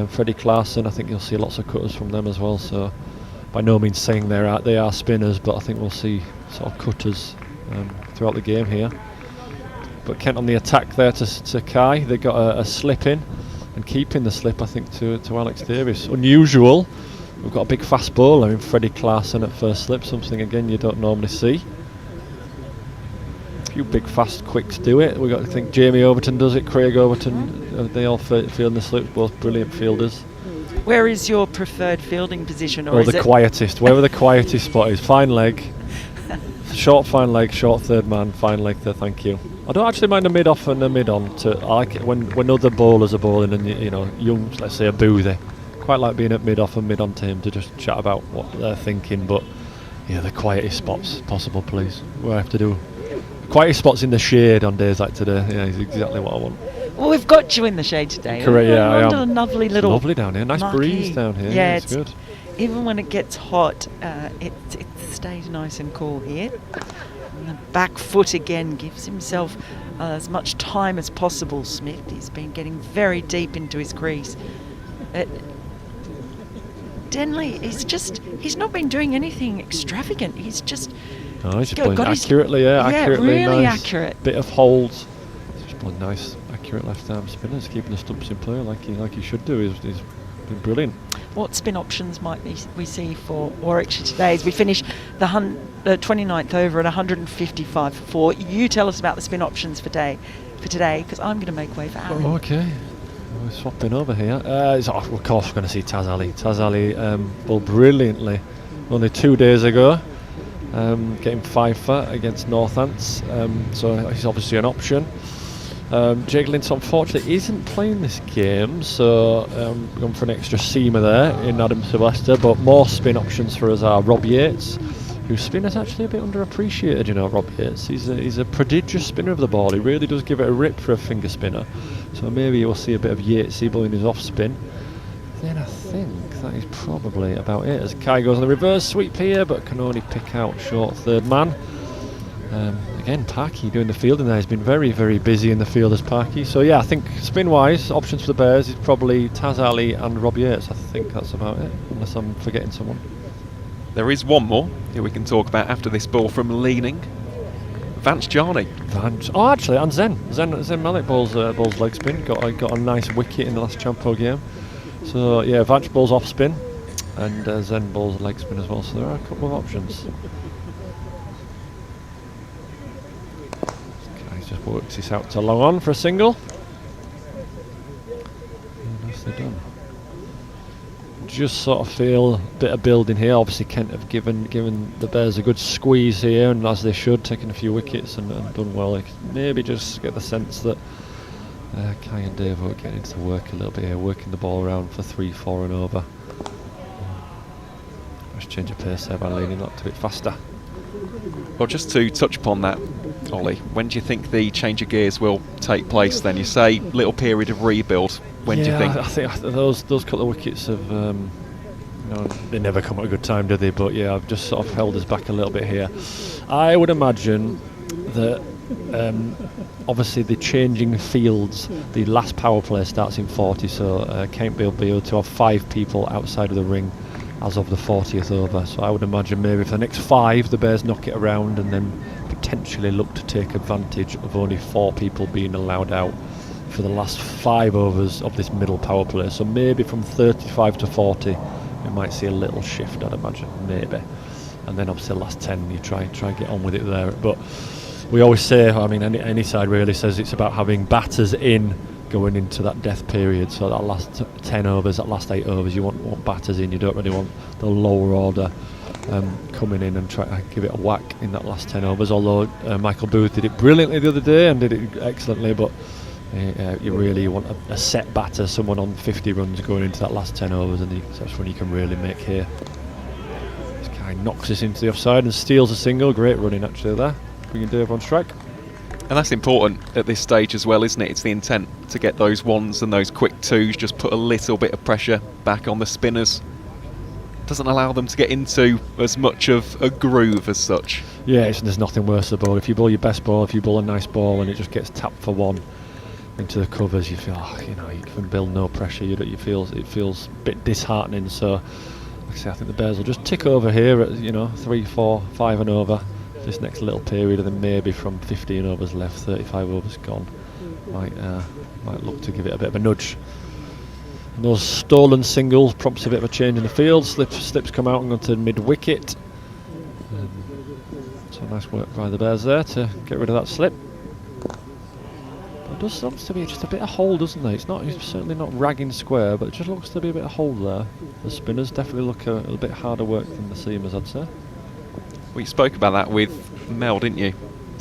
Freddie Clarkson, I think you'll see lots of cutters from them as well. So, by no means saying they are spinners, but I think we'll see sort of cutters throughout the game here. But Kent on the attack there to Kai. They got a slip in and keeping the slip, I think, to Alex Davis. Unusual. We've got a big fast bowler in Freddie Clarkson at first slip, something again you don't normally see. few big fast quicks do it. We've got to think Jamie Overton does it, Craig Overton, they all field in the slips, both brilliant fielders. Where is your preferred fielding position? Or the quietest, wherever the quietest spot is. Fine leg, short fine leg, short third man, fine leg there, thank you. I don't actually mind a mid-off and a mid-on. I like it when other bowlers are bowling and, you know, young, let's say a Boothie. Quite like being at mid-off and mid-on to him to just chat about what they're thinking, but yeah, the quietest spots possible, please. What I have to do. Quietest spots in the shade on days like today, yeah, is exactly what I want. Well, we've got you in the shade today. Correct, yeah, I am. Under a lovely little. It's lovely down here. Nice marquee. Breeze down here. Yeah, it's good. Even when it gets hot, it stays nice and cool here. And the back foot again gives himself as much time as possible. Smith. He's been getting very deep into his crease. Denley, he's not been doing anything extravagant. He's just. Oh, he's playing accurately, accurately, really nice. Accurate. Bit of holds. He's playing nice, accurate left-arm spinners, keeping the stumps in play like he should do. He's been brilliant. What spin options might we see for Warwickshire today as we finish the 29th over at 155 for 4? You tell us about the spin options for today, because I'm going to make way for Aaron. Oh, okay. We're swapping over here. Of course, we're going to see Taz Ali. Taz Ali bowled brilliantly only 2 days ago. Getting 5 for against Northants, so he's obviously an option. Jake Linton unfortunately isn't playing this game, so we're going for an extra seamer there in Adam Sylvester, but more spin options for us are Rob Yates, whose spin is actually a bit underappreciated, you know, Rob Yates. He's a prodigious spinner of the ball. He really does give it a rip for a finger spinner, so maybe you'll see a bit of Yates in his off spin. Then I think that is probably about it, as Kai goes on the reverse sweep here, but can only pick out short third man. Again, Parky doing the fielding there. He's been very, very busy in the field as Parky. So yeah, I think spin-wise, options for the Bears is probably Taz Ali and Rob Yates. I think that's about it, unless I'm forgetting someone. There is one more who we can talk about after this ball from leaning. Vance Jarney. Oh, actually, and Zen Malik bowls leg spin. Got a nice wicket in the last Champo game. So yeah, Vance bowls off spin, and Zen bowls leg spin as well. So there are a couple of options. Just works this out to long on for a single. Yeah, nicely done. Just sort of feel a bit of building here. Obviously Kent have given the Bears a good squeeze here, and as they should, taking a few wickets and done well. Like, maybe just get the sense that Kai and Dave are getting into work a little bit here, working the ball around for 3, 4 and over. Just change of pace there by leaning that a bit faster. Well, just to touch upon that, Ollie, when do you think the change of gears will take place then? You say little period of rebuild. When do you think? I think those couple of wickets have, they never come at a good time, do they? But yeah, I've just sort of held us back a little bit here. I would imagine that obviously the changing fields, the last power play starts in 40, so Kent will be able to have 5 people outside of the ring as of the 40th over. So I would imagine maybe for the next 5 the Bears knock it around and then potentially look to take advantage of only 4 people being allowed out for the last 5 overs of this middle power play. So maybe from 35 to 40 we might see a little shift, I'd imagine, maybe. And then obviously the last 10 you try and get on with it there. But we always say, I mean any side really says it's about having batters in going into that death period. So that last 10 overs, that last 8 overs, you want batters in. You don't really want the lower order coming in and try to give it a whack in that last 10 overs. Although Michael Booth did it brilliantly the other day and did it excellently, but you want a set batter, someone on 50 runs going into that last 10 overs, and that's when you can really make hay. This guy knocks this into the offside and steals a single. Great running actually there, bringing Dave on strike. And that's important at this stage as well, isn't it? It's the intent to get those ones and those quick twos, just put a little bit of pressure back on the spinners. Doesn't allow them to get into as much of a groove as such. Yeah, there's nothing worse than the ball. If you bowl your best ball, if you bowl a nice ball and it just gets tapped for 1 into the covers, you feel, you can build no pressure. It feels a bit disheartening. So, like I say, I think the Bears will just tick over here at 3, 4, 5 and over this next little period, and then maybe from 15 overs left, 35 overs gone, might look to give it a bit of a nudge. And those stolen singles prompts a bit of a change in the field. Slips come out and go to mid wicket. So nice work by the Bears there to get rid of that slip. It does seem to be just a bit of hold, doesn't it? It's certainly not ragging square, but it just looks to be a bit of hold there. The spinners definitely look a little bit harder work than the seamers, I'd say. We spoke about that with Mel, didn't you?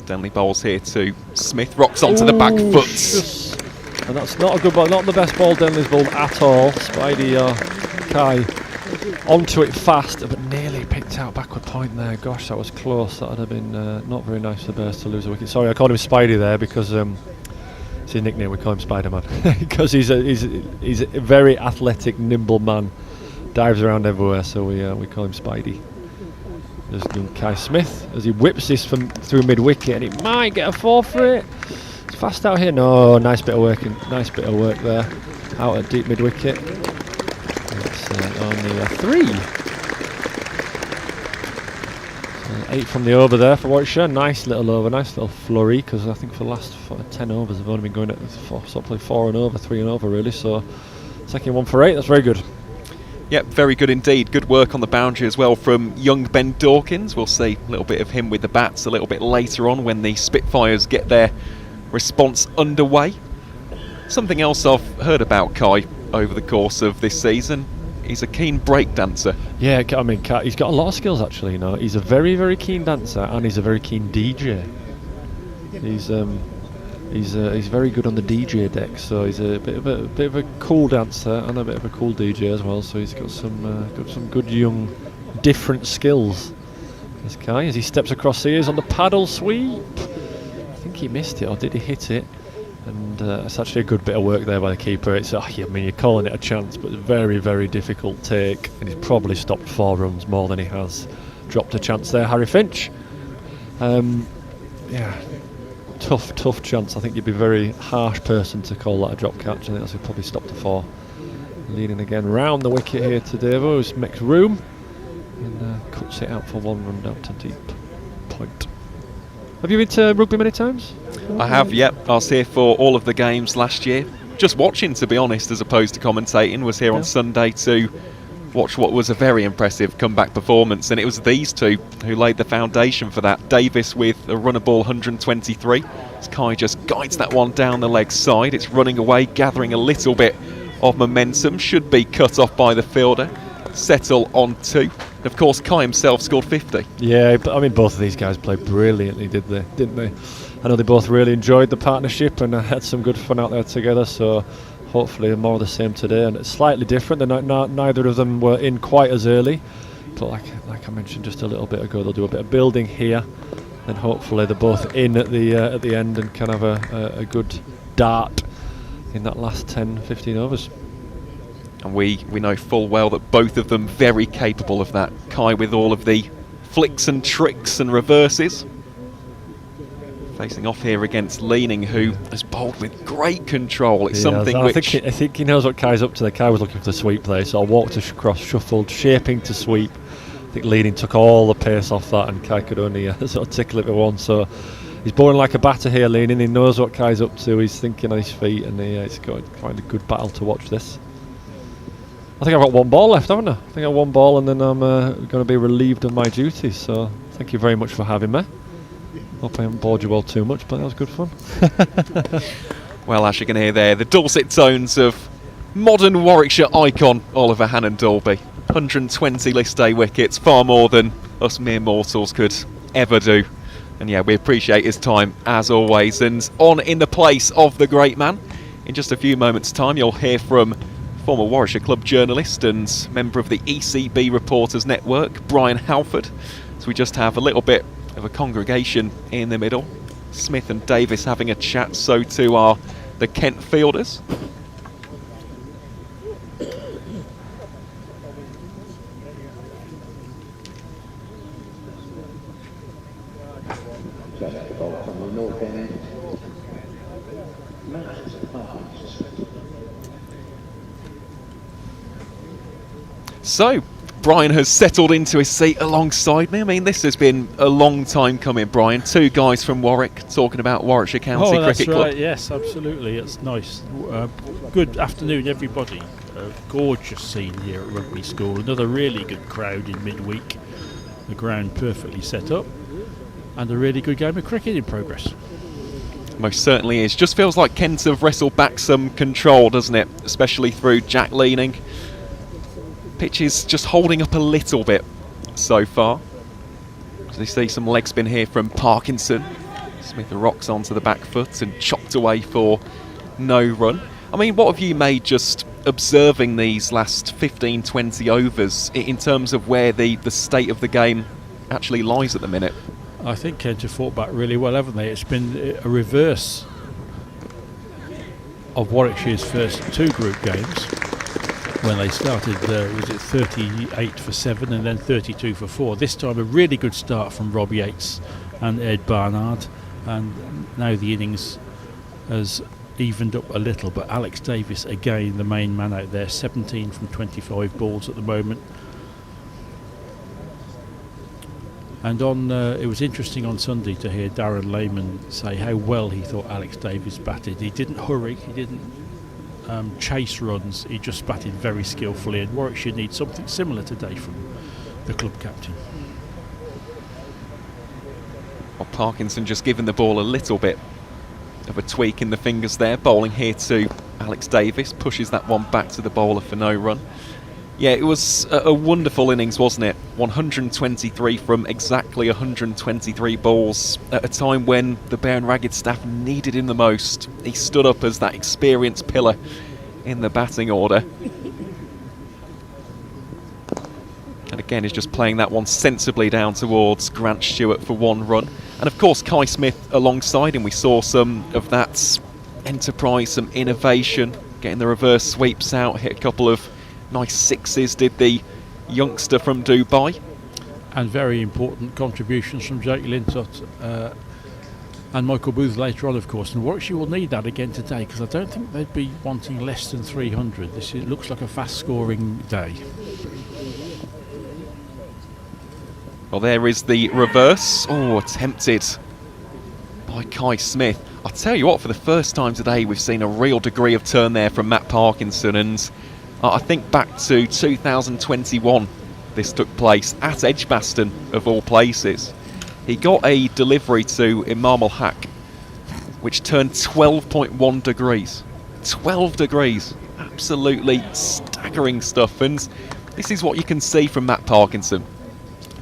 Denley bowls here to Smith, rocks onto the back foot. And that's not a good ball, not the best ball Denley's bowled at all. Spidey Kai onto it fast, but nearly picked out backward point there. Gosh, that was close. That would have been not very nice for the Bears to lose a wicket. Sorry, I called him Spidey there because it's his nickname. We call him Spider-Man because he's a very athletic, nimble man. Dives around everywhere, so we call him Spidey. There's Kai Smith as he whips this through mid-wicket, and he might get a 4 for it. It's fast out here. No, nice bit of work there. Out at deep mid-wicket. It's only a 3. 8 from the over there for Warwickshire. Nice little over, nice little flurry, because I think for the last 10 overs they've only been going at 4 and over, 3 and over really. So taking 1 for 8, that's very good. Yep, very good indeed. Good work on the boundary as well from young Ben Dawkins. We'll see a little bit of him with the bats a little bit later on when the Spitfires get their response underway. Something else I've heard about Kai over the course of this season, he's a keen break dancer. Yeah, I mean, he's got a lot of skills actually. You know, he's a very, very keen dancer and he's a very keen DJ. He's very good on the DJ deck, so he's a bit of a cool dancer and a bit of a cool DJ as well. So he's got some good young different skills. This Kai, as he steps across the ears on the paddle sweep. I think he missed it, or did he hit it? And it's actually a good bit of work there by the keeper. It's I mean, you're calling it a chance, but it's a very, very difficult take, and he's probably stopped 4 runs more than he has dropped a chance there. Harry Finch. Yeah. Tough chance. I think you'd be a very harsh person to call that a drop catch. I think that's probably stopped a 4. Leading again round the wicket here to Devo, who's makes room and cuts it out for 1 run down to deep point. Have you been to rugby many times? I have, yep. I was here for all of the games last year. Just watching, to be honest, as opposed to commentating. Was here on Sunday to watch what was a very impressive comeback performance, and it was these two who laid the foundation for that. Davis with a runner ball 123. As Kai just guides that one down the leg side. It's running away, gathering a little bit of momentum. Should be cut off by the fielder. Settle on 2. Of course, Kai himself scored 50. Yeah, but I mean, both of these guys played brilliantly, didn't they? I know they both really enjoyed the partnership and had some good fun out there together. So hopefully more of the same today, and it's slightly different. Neither of them were in quite as early, but like I mentioned just a little bit ago, they'll do a bit of building here, and hopefully they're both in at the end and can have a good dart in that last 10-15 overs. And we know full well that both of them very capable of that. Kai with all of the flicks and tricks and reverses. Facing off here against Leaning, who has bowled with great control. It's something I think he knows what Kai's up to there. Kai was looking for the sweep play, so I walked across, shuffled, shaping to sweep. I think Leaning took all the pace off that, and Kai could only sort of tickle it with one. So he's bowling like a batter here, Leaning. He knows what Kai's up to. He's thinking on his feet, and it's got quite a good battle to watch this. I think I've got 1 ball left, haven't I? I think I've 1 ball, and then I'm going to be relieved of my duties. So thank you very much for having me. Hope I haven't bored you all too much, but that was good fun. Well, as you can hear there, the dulcet tones of modern Warwickshire icon Oliver Hannon-Dalby. 120 list day wickets, far more than us mere mortals could ever do. And yeah, we appreciate his time as always. And on in the place of the great man, in just a few moments' time, you'll hear from former Warwickshire Club journalist and member of the ECB Reporters Network, Brian Halford. So we just have a little bit of a congregation in the middle. Smith and Davis having a chat, so too are the Kent fielders. So, Brian has settled into his seat alongside me. I mean, this has been a long time coming, Brian. 2 guys from Warwick talking about Warwickshire County Cricket Club. Right, yes, absolutely. It's nice. Good afternoon, everybody. Gorgeous scene here at Rugby School. Another really good crowd in midweek. The ground perfectly set up. and a really good game of cricket in progress. Most certainly is. Just feels like Kent have wrestled back some control, doesn't it? Especially through Jack leaning. Pitch is just holding up a little bit so far. So you see some leg spin here from Parkinson. Smith rocks onto the back foot and chopped away for no run. I mean, what have you made just observing these last 15-20 overs in terms of where the state of the game actually lies at the minute? I think Kent have fought back really well, haven't they? It's been a reverse of Warwickshire's first 2 group games, when they started, was it 38 for 7 and then 32 for 4. This time a really good start from Rob Yates and Ed Barnard, and now the innings has evened up a little, but Alex Davis again the main man out there, 17 from 25 balls at the moment. And it was interesting on Sunday to hear Darren Lehman say how well he thought Alex Davis batted. He didn't hurry, he didn't chase runs, he just batted very skillfully, and Warwickshire needs something similar today from the club captain. Well, Parkinson just giving the ball a little bit of a tweak in the fingers there, bowling here to Alex Davis, pushes that one back to the bowler for no run. Yeah, it was a wonderful innings, wasn't it? 123 from exactly 123 balls at a time when the Bear and Ragged staff needed him the most. He stood up as that experienced pillar in the batting order. And again, he's just playing that one sensibly down towards Grant Stewart for 1 run. And of course, Kai Smith alongside him. We saw some of that enterprise, some innovation, getting the reverse sweeps out, hit a couple of nice 6s, did the youngster from Dubai. And very important contributions from Jake Lintott and Michael Booth later on, of course. And Warwickshire will need that again today, because I don't think they'd be wanting less than 300. It looks like a fast-scoring day. Well, there is the reverse. Oh, attempted by Kai Smith. I'll tell you what, for the first time today, we've seen a real degree of turn there from Matt Parkinson, and I think back to 2021 this took place at Edgbaston of all places. He got a delivery to Imam Al Haq which turned 12.1 degrees. 12 degrees. Absolutely staggering stuff, and this is what you can see from Matt Parkinson.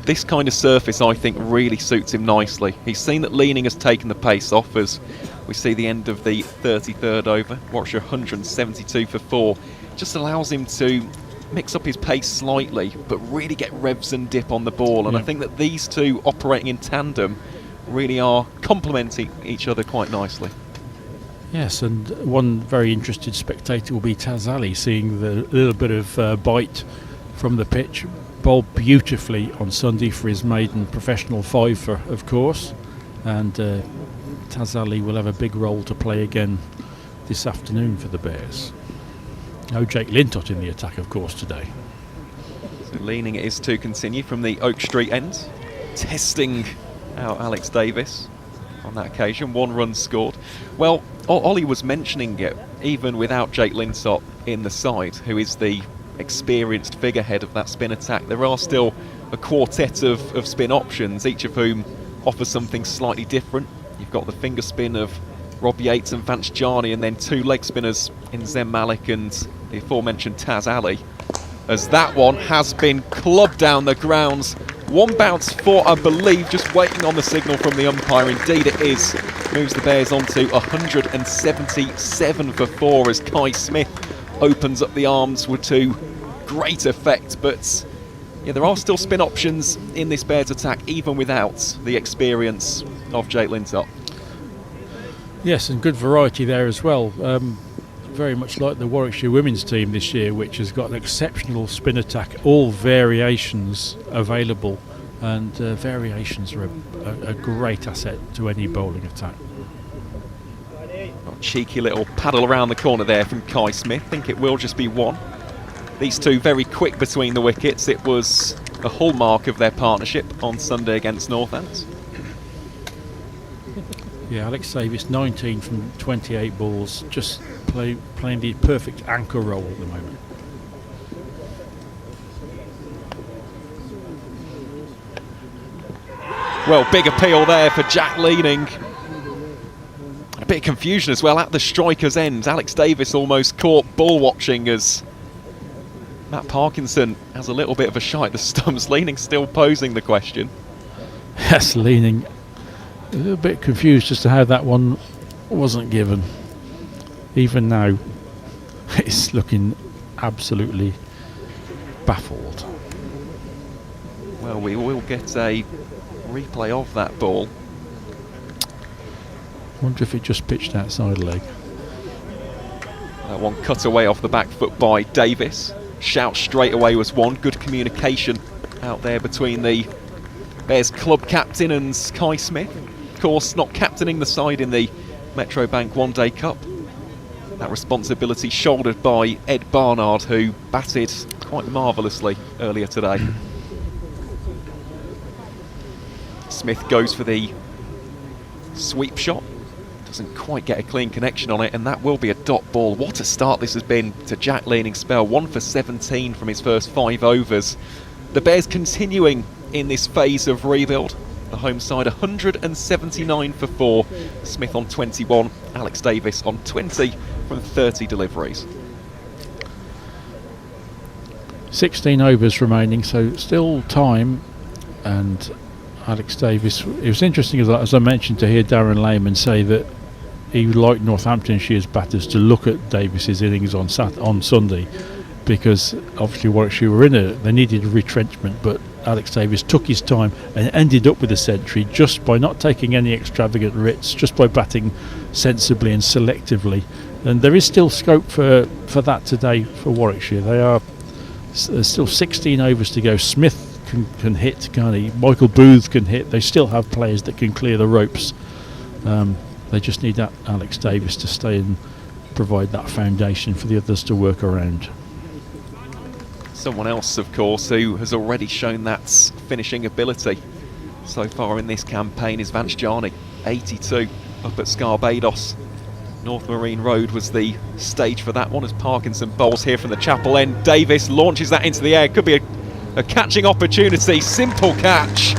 This kind of surface, I think, really suits him nicely. He's seen that leaning has taken the pace off as we see the end of the 33rd over. Warwickshire 172 for 4. Just allows him to mix up his pace slightly, but really get revs and dip on the ball. And I think that these two operating in tandem really are complementing each other quite nicely. Yes, and one very interested spectator will be Taz Ali, seeing the little bit of bite from the pitch. Bowled beautifully on Sunday for his maiden professional fiver, of course, and Taz Ali will have a big role to play again this afternoon for the Bears. No Jake Lintott in the attack, of course, today. So leaning it is to continue from the Oak Street end, testing out Alex Davis on that occasion. 1 run scored. Well, Ollie was mentioning it, even without Jake Lintott in the side, who is the experienced figurehead of that spin attack. There are still a quartet of spin options, each of whom offer something slightly different. You've got the finger spin of Rob Yates and Vance Jarney, and then 2 leg spinners in Zem Malik and the aforementioned Taz Ali, as that one has been clubbed down the grounds. 1 bounce for, I believe, just waiting on the signal from the umpire. Indeed it is. Moves the Bears on to 177 for 4 as Kai Smith opens up the arms to great effect. But yeah, there are still spin options in this Bears attack, even without the experience of Jake Lintott. Yes, and good variety there as well. Very much like the Warwickshire women's team this year, which has got an exceptional spin attack, all variations available, and variations are a great asset to any bowling attack. Cheeky little paddle around the corner there from Kai Smith. I think it will just be 1. These two very quick between the wickets. It was a hallmark of their partnership on Sunday against Northants. Yeah, Alex Davis, 19 from 28 balls, just playing the perfect anchor role at the moment. Well, big appeal there for Jack Leaning. A bit of confusion as well at the striker's end. Alex Davis almost caught ball watching as Matt Parkinson has a little bit of a shot at the stumps. Leaning still posing the question. Yes, Leaning a little bit confused as to how that one wasn't given. Even now, it's looking absolutely baffled. Well, we will get a replay of that ball. Wonder if it just pitched outside leg. That one cut away off the back foot by Davis. Shout straight away was one. Good communication out there between the Bears club captain and Kai Smith. Of course, not captaining the side in the Metro Bank One Day Cup. That responsibility shouldered by Ed Barnard, who batted quite marvellously earlier today. Smith goes for the sweep shot. Doesn't quite get a clean connection on it, and that will be a dot ball. What a start this has been to Jack Leaning's spell. 1 for 17 from his first 5 overs. The Bears continuing in this phase of rebuild. The home side 179 for 4. Smith on 21, Alex Davis on 20 from 30 deliveries. 16 overs remaining, so still time. And Alex Davis, it was interesting as I mentioned to hear Darren Lehman say that he would like Northamptonshire's batters to look at Davis's innings on Sunday, because obviously Warwickshire were they needed a retrenchment, but Alex Davis took his time and ended up with a century just by not taking any extravagant writs, just by batting sensibly and selectively. And there is still scope for that today for Warwickshire. There's still 16 overs to go. Smith can hit, can't he? Michael Booth can hit. They still have players that can clear the ropes. They just need that Alex Davis to stay and provide that foundation for the others to work around. Someone else, of course, who has already shown that finishing ability so far in this campaign is Vance Jarney. 82 up at Scarbados. North Marine Road was the stage for that one as Parkinson bowls here from the chapel end. Davis launches that into the air. Could be a catching opportunity. Simple catch.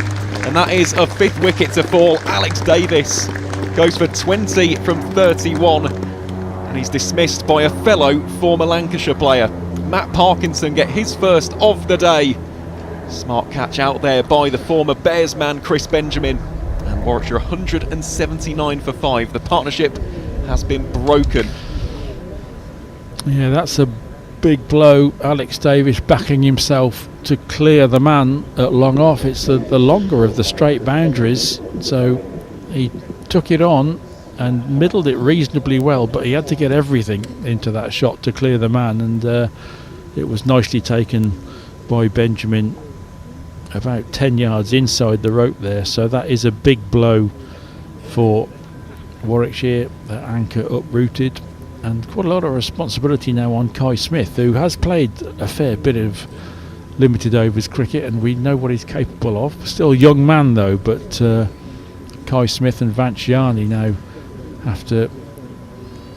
And that is a 5th wicket to fall. Alex Davis goes for 20 from 31. And he's dismissed by a fellow former Lancashire player. Matt Parkinson get his first of the day. Smart catch out there by the former Bears man Chris Benjamin. And Warwickshire 179 for 5. The partnership has been broken. Yeah, that's a big blow. Alex Davis backing himself to clear the man at long off. It's the longer of the straight boundaries, so he took it on and middled it reasonably well, but he had to get everything into that shot to clear the man, and it was nicely taken by Benjamin about 10 yards inside the rope there. So that is a big blow for Warwickshire. The anchor uprooted, and quite a lot of responsibility now on Kai Smith, who has played a fair bit of limited overs cricket, and we know what he's capable of. Still a young man though, but Kai Smith and Vance Jarney now have to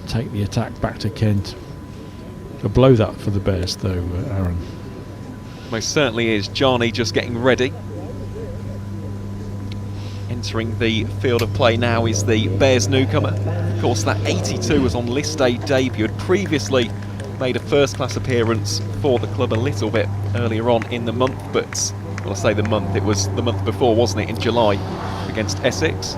take the attack back to Kent. A blow that for the Bears though, Aaron. Most certainly is. Jarney just getting ready. Entering the field of play now is the Bears newcomer. Of course, that 82 was on list day debut. Had previously made a first-class appearance for the club a little bit earlier on in the month, but well, I say the month, it was the month before, wasn't it, in July against Essex.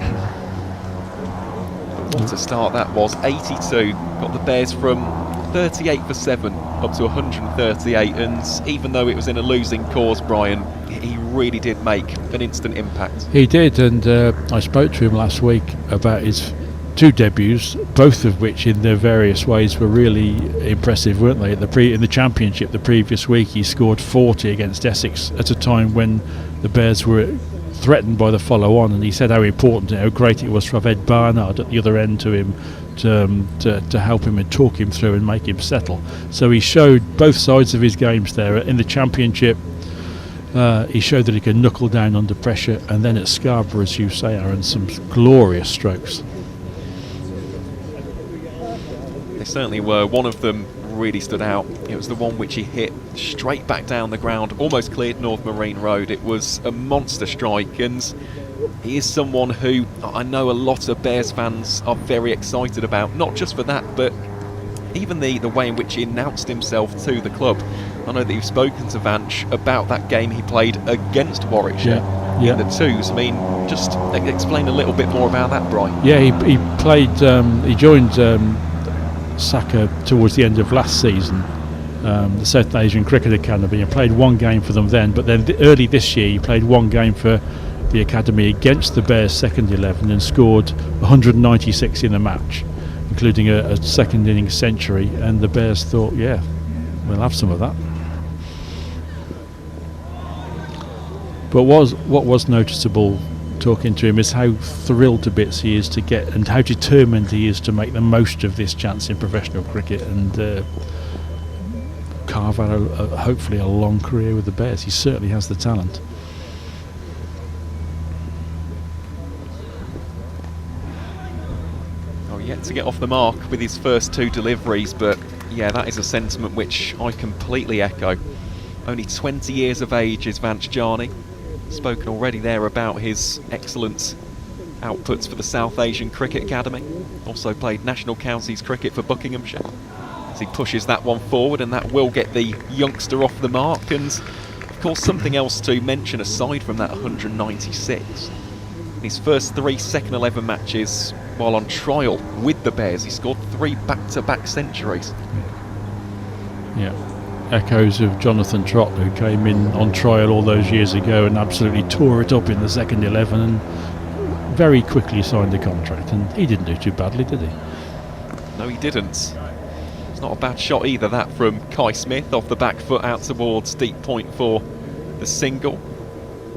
But what a start that was. 82 got the Bears from 38 for 7 up to 138, and even though it was in a losing cause, Brian, he really did make an instant impact. He did, and I spoke to him last week about his 2 debuts, both of which in their various ways were really impressive, weren't they? In the Championship the previous week he scored 40 against Essex at a time when the Bears were threatened by the follow-on, and he said how important and how great it was to have Ed Barnard at the other end to him to help him and talk him through and make him settle. So he showed both sides of his games there. In the Championship he showed that he could knuckle down under pressure, and then at Scarborough, as you say, Aaron, some glorious strokes. They certainly were. One of them really stood out. It was the one which he hit straight back down the ground, almost cleared North Marine Road. It was a monster strike, and he is someone who I know a lot of Bears fans are very excited about, not just for that, but even the way in which he announced himself to the club. I know that you've spoken to Vanch about that game he played against Warwickshire in the twos. I mean, just explain a little bit more about that, Brian. Yeah, he played. He joined Saka towards the end of last season, the South Asian Cricket Academy, and played one game for them then. But then early this year, he played one game for the academy against the Bears second 11 and scored 196 in the match, including a second innings century. And the Bears thought, yeah, we'll have some of that. But what was noticeable talking to him is how thrilled to bits he is to get, and how determined he is to make the most of this chance in professional cricket and carve out hopefully a long career with the Bears. He certainly has the talent. Yet to get off the mark with his first two deliveries, but yeah, that is a sentiment which I completely echo. Only 20 years of age is Vanch Jani. Spoken already there about his excellent outputs for the South Asian Cricket Academy. Also played national counties cricket for Buckinghamshire. As he pushes that one forward, and that will get the youngster off the mark. And of course, something else to mention aside from that 196. In his first 3 second 11 matches while on trial with the Bears, he scored 3 back-to-back centuries. Yeah, echoes of Jonathan Trott, who came in on trial all those years ago and absolutely tore it up in the second 11 and very quickly signed a contract. And he didn't do too badly, did he? No, he didn't. It's not a bad shot either, that from Kai Smith off the back foot out towards deep point for the single.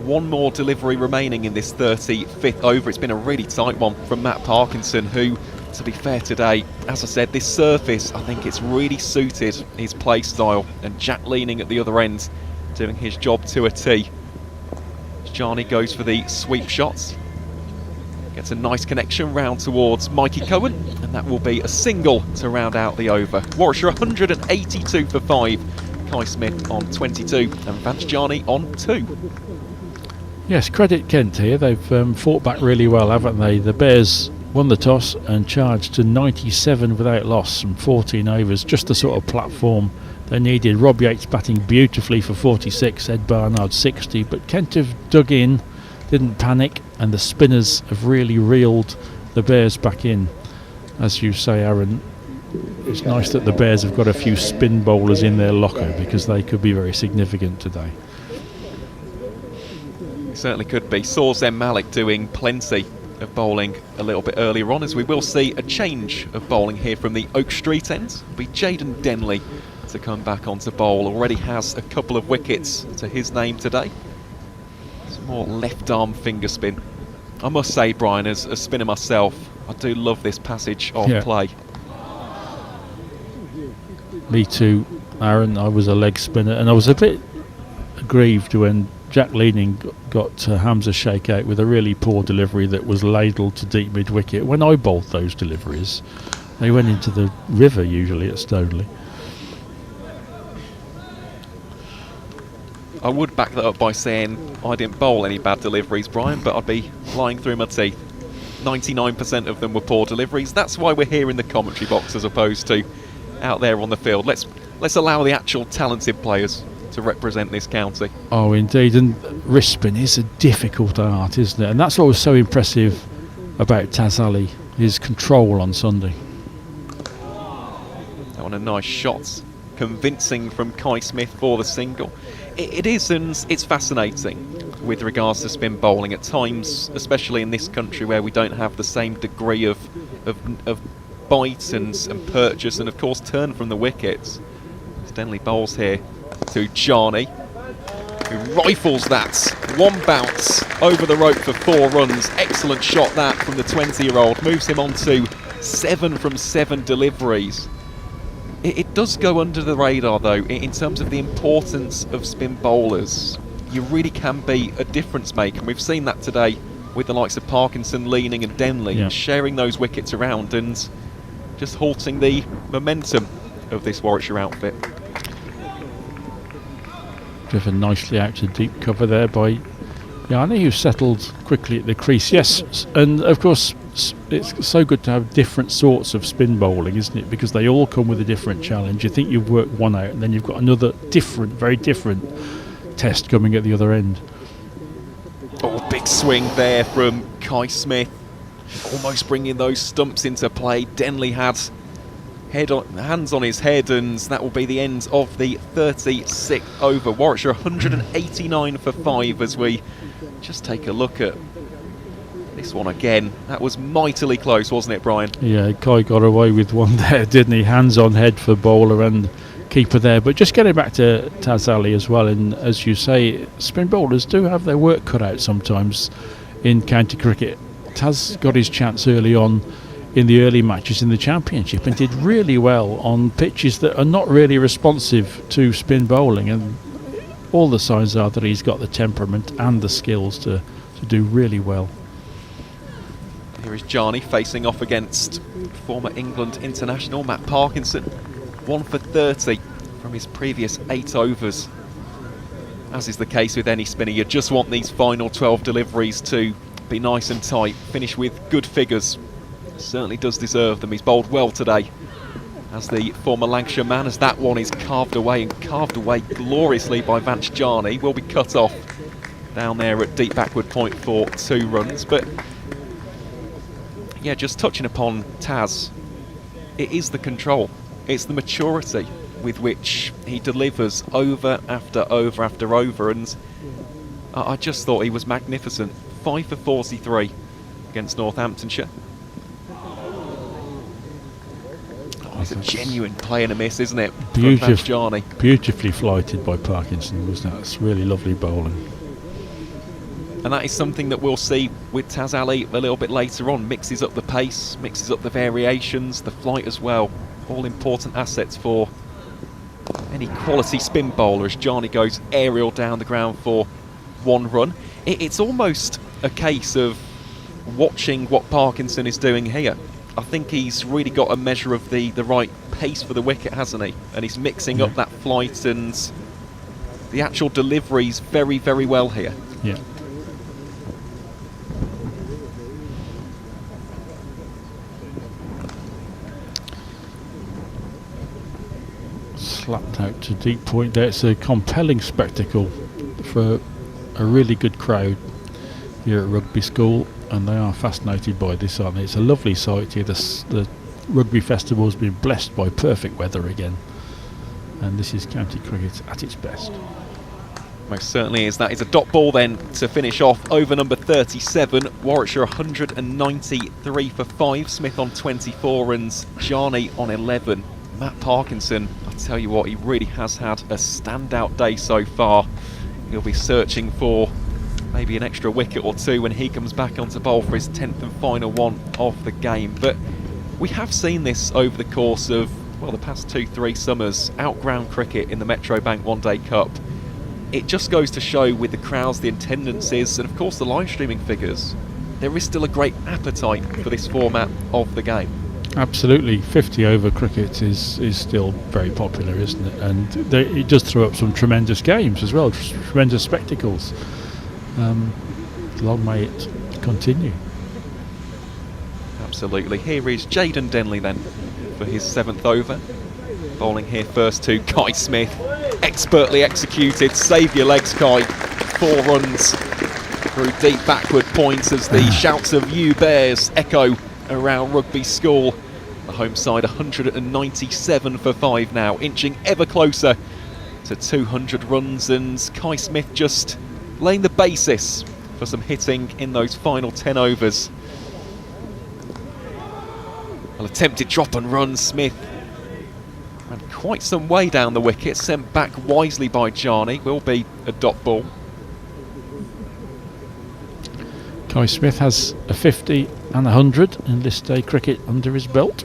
One more delivery remaining in this 35th over. It's been a really tight one from Matt Parkinson, who, to be fair today, as I said, this surface, I think it's really suited his play style, and Jack leaning at the other end doing his job to a T. Jani goes for the sweep shots, gets a nice connection round towards Mikey Cohen, and that will be a single to round out the over. Warwickshire 182 for 5, Kai Smith on 22 and Vanch Jani on 2. Yes, credit Kent here. They've fought back really well, haven't they? The Bears won the toss and charged to 97 without loss from 14 overs, just the sort of platform they needed. Rob Yates batting beautifully for 46, Ed Barnard 60, but Kent have dug in, didn't panic, and the spinners have really reeled the Bears back in. As you say, Aaron, it's nice that the Bears have got a few spin bowlers in their locker, because they could be very significant today. Certainly could be. Sawzem Malik doing plenty of bowling a little bit earlier on, as we will see a change of bowling here from the Oak Street end. It'll be Jaden Denley to come back onto bowl. Already has a couple of wickets to his name today. Some more left arm finger spin. I must say, Brian, as a spinner myself, I do love this passage of play. Me too, Aaron. I was a leg spinner, and I was a bit aggrieved when Jack Leaning got Hamza shake out with a really poor delivery that was ladled to deep mid-wicket. When I bowled those deliveries, they went into the river usually at Stoneleigh. I would back that up by saying I didn't bowl any bad deliveries, Brian, but I'd be lying through my teeth. 99% of them were poor deliveries. That's why we're here in the commentary box as opposed to out there on the field. Let's allow the actual talented players to represent this county. Oh, indeed, and wrist spin is a difficult art, isn't it? And that's what was so impressive about Taz Ali, his control on Sunday. That one a nice shot, convincing from Kai Smith for the single. It is, and it's fascinating with regards to spin bowling at times, especially in this country where we don't have the same degree of bite and purchase and of course turn from the wickets. Denley bowls here to Jani, who rifles that one bounce over the rope for 4 runs. Excellent shot that from the 20-year-old, moves him on to 7 from 7 deliveries. It does go under the radar though in terms of the importance of spin bowlers. You really can be a difference maker, and we've seen that today with the likes of Parkinson, Leaning and Denley, sharing those wickets around and just halting the momentum of this Warwickshire outfit. Driven nicely out to deep cover there by Yeah, I know you settled quickly at the crease. Yes, and of course it's so good to have different sorts of spin bowling, isn't it? Because they all come with a different challenge. You think you've worked one out, and then you've got another different, very different test coming at the other end. Oh, big swing there from Kai Smith, almost bringing those stumps into play. Denley had hands on his head, and that will be the end of the 36th over. Warwickshire 189 for 5 as we just take a look at this one again. That was mightily close, wasn't it, Brian? Yeah, Kai got away with one there, didn't he? Hands on head for bowler and keeper there. But just getting back to Taz Ali as well, and as you say, spin bowlers do have their work cut out sometimes in county cricket. Taz got his chance early on in the early matches in the Championship and did really well on pitches that are not really responsive to spin bowling, and all the signs are that he's got the temperament and the skills to do really well. Here is Jarni facing off against former England international Matt Parkinson. 1 for 30 from his previous 8 overs. As is the case with any spinner, you just want these final 12 deliveries to be nice and tight, finish with good figures. Certainly does deserve them. He's bowled well today as the former Lancashire man, as that one is carved away gloriously by Vance Jarni. Will be cut off down there at deep backward point for 2 runs. But yeah, just touching upon Taz, it is the control, it's the maturity with which he delivers over after over after over, and I just thought he was magnificent. 5 for 43 against Northamptonshire. It's a genuine play and a miss, isn't it? Beautifully flighted by Parkinson, wasn't it? It's really lovely bowling. And that is something that we'll see with Taz Ali a little bit later on. Mixes up the pace, mixes up the variations, the flight as well. All important assets for any quality spin bowler as Jarni goes aerial down the ground for 1 run. It's almost a case of watching what Parkinson is doing here. I think he's really got a measure of the right pace for the wicket, hasn't he? And he's mixing up that flight and the actual deliveries very, very well here. Yeah. Slapped out to deep point there. It's a compelling spectacle for a really good crowd here at Rugby School, and they are fascinated by this, aren't they? It's a lovely sight here. The Rugby Festival has been blessed by perfect weather again, and this is county cricket at its best. Most certainly is. That is a dot ball then to finish off over number 37. Warwickshire 193 for 5. Smith on 24 and Jarni on 11. Matt Parkinson, I'll tell you what, he really has had a standout day so far. He'll be searching for maybe an extra wicket or 2 when he comes back onto bowl for his 10th and final one of the game. But we have seen this over the course of, well, the past 2-3 summers, outground cricket in the Metro Bank One Day Cup. It just goes to show with the crowds, the attendances, and of course the live streaming figures, there is still a great appetite for this format of the game. Absolutely, 50 over cricket is still very popular, isn't it? And it does throw up some tremendous games as well, tremendous spectacles. Long may it continue. Absolutely. Here is Jaden Denley then for his 7th over. Bowling here first to Kai Smith. Expertly executed. Save your legs, Kai. 4 runs through deep backward points as the shouts of "You Bears" echo around Rugby School. The home side 197 for 5 now, inching ever closer to 200 runs, and Kai Smith just laying the basis for some hitting in those final 10 overs. Well, attempted drop and run. Smith ran quite some way down the wicket, sent back wisely by Jarni. Will be a dot ball. Kai Smith has a 50 and 100 in list day cricket under his belt.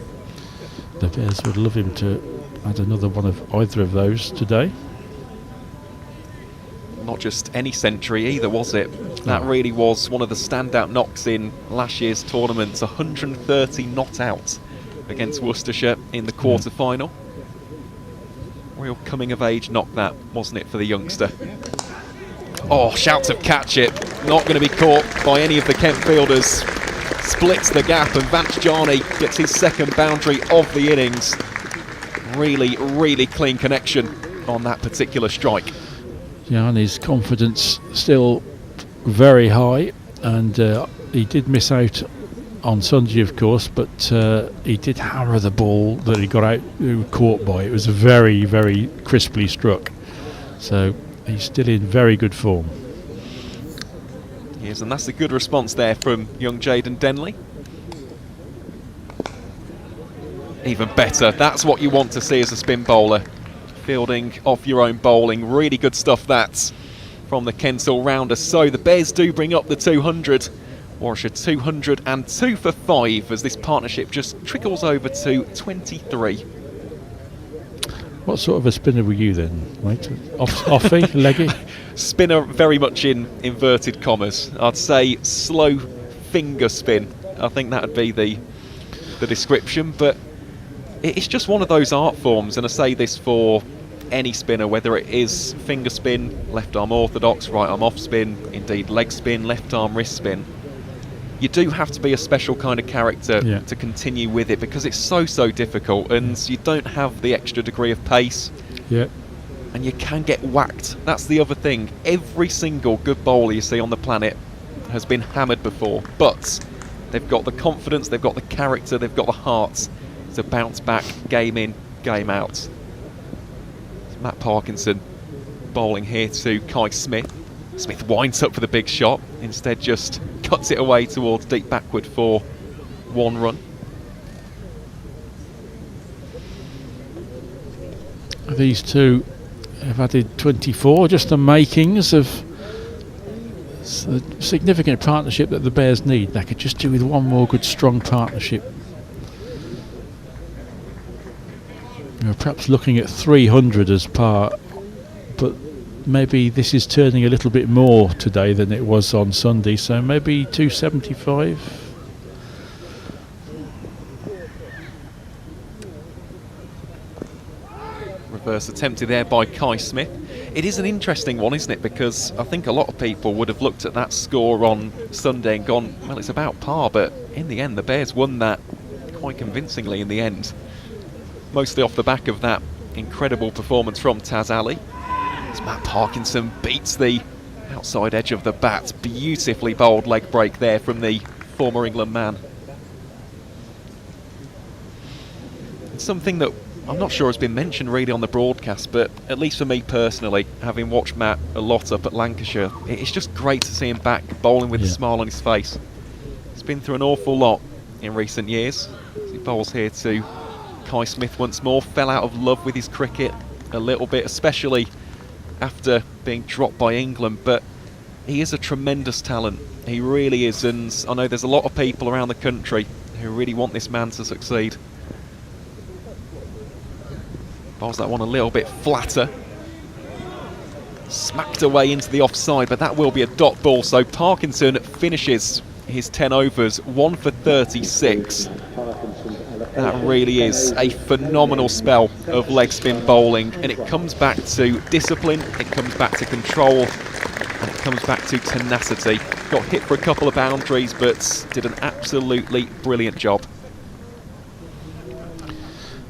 The Bears would love him to add another one of either of those today. Not just any century either, was it? That really was one of the standout knocks in last year's tournament. 130 not out against Worcestershire in the quarter-final. Real coming of age knock that, wasn't it, for the youngster? Oh, shouts of catch it. Not going to be caught by any of the Kent fielders. Splits the gap, and Vance Jarney gets his second boundary of the innings. Really, really clean connection on that particular strike. Jarney's confidence still very high, and he did miss out on Sunday, of course, but he did hammer the ball that he got out caught by. It was very, very crisply struck. So he's still in very good form. Yes, and that's a good response there from young Jaden Denley. Even better, that's what you want to see as a spin bowler. Fielding off your own bowling, really good stuff that's from the Kent all-rounder. So the Bears do bring up the 200. Warwickshire 202 for 5 as this partnership just trickles over to 23. What sort of a spinner were you then, mate? Offie, leggy? Spinner very much in inverted commas. I'd say slow finger spin. I think that would be the description, but it's just one of those art forms, and I say this for any spinner, whether it is finger spin, left arm orthodox, right arm off spin, indeed leg spin, left arm wrist spin. You do have to be a special kind of character to continue with it, because it's so difficult, and you don't have the extra degree of pace. Yeah. And you can get whacked. That's the other thing. Every single good bowler you see on the planet has been hammered before, but they've got the confidence, they've got the character, they've got the heart to bounce back game in, game out. It's Matt Parkinson bowling here to Kai Smith. Smith winds up for the big shot, instead just cuts it away towards deep backward for 1 run. These two have added 24, just the makings of a significant partnership that the Bears need. They could just do with one more good strong partnership. Perhaps looking at 300 as par, but maybe this is turning a little bit more today than it was on Sunday, so maybe 275. Reverse attempted there by Kai Smith. It is an interesting one, isn't it? Because I think a lot of people would have looked at that score on Sunday and gone, well, it's about par, but in the end the Bears won that quite convincingly in the end. Mostly off the back of that incredible performance from Taz Ali. As Matt Parkinson beats the outside edge of the bat. Beautifully bowled leg break there from the former England man. It's something that I'm not sure has been mentioned really on the broadcast, but at least for me personally, having watched Matt a lot up at Lancashire, it's just great to see him back bowling with a smile on his face. He's been through an awful lot in recent years. As he bowls here to Kai Smith once more. Fell out of love with his cricket a little bit, especially after being dropped by England, but he is a tremendous talent. He really is, and I know there's a lot of people around the country who really want this man to succeed. Bowls that one a little bit flatter. Smacked away into the offside, but that will be a dot ball, so Parkinson finishes his 10 overs 1 for 36. That really is a phenomenal spell of leg spin bowling, and it comes back to discipline, it comes back to control, and it comes back to tenacity. Got hit for a couple of boundaries, but did an absolutely brilliant job.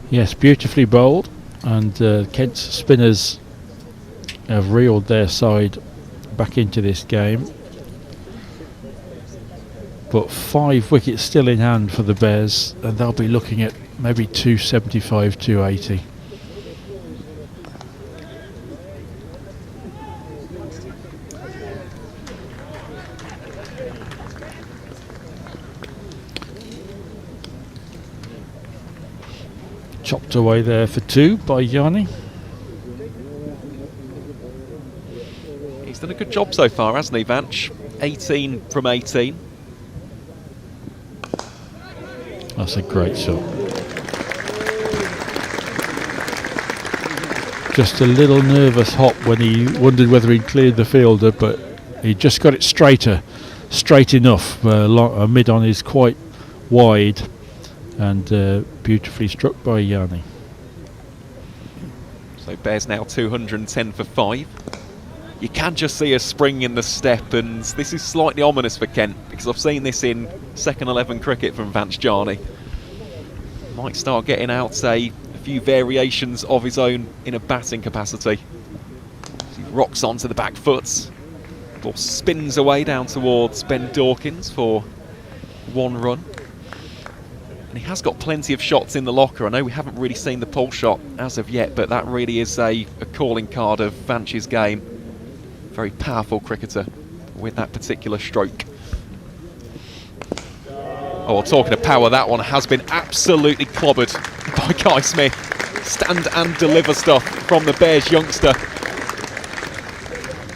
Yes, beautifully bowled, and Kent's spinners have reeled their side back into this game. But 5 wickets still in hand for the Bears, and they'll be looking at maybe 275, 280. Chopped away there for 2 by Yanni. He's done a good job so far, hasn't he, Vance? 18 from 18. That's a great shot. Just a little nervous hop when he wondered whether he'd cleared the fielder, but he just got it straight enough. Mid on is quite wide, and beautifully struck by Yanni. So Bears now 210 for 5. you can just see a spring in the step, and this is slightly ominous for Kent, because I've seen this in second 11 cricket from Vance Jarney. Might start getting out a few variations of his own in a batting capacity. He rocks onto the back foot, ball spins away down towards Ben Dawkins for 1 run. And he has got plenty of shots in the locker. I know we haven't really seen the pole shot as of yet, but that really is a calling card of Vance's game. Very powerful cricketer with that particular stroke. Oh, talking of power, that one has been absolutely clobbered by Kai Smith. Stand and deliver stuff from the Bears youngster.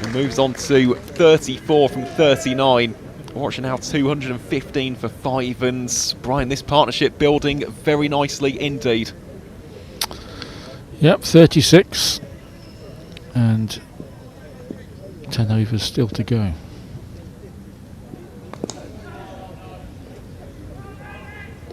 He moves on to 34 from 39. Warwickshire now 215 for 5, and Brian, this partnership building very nicely indeed. Yep, 36 and 10 overs still to go.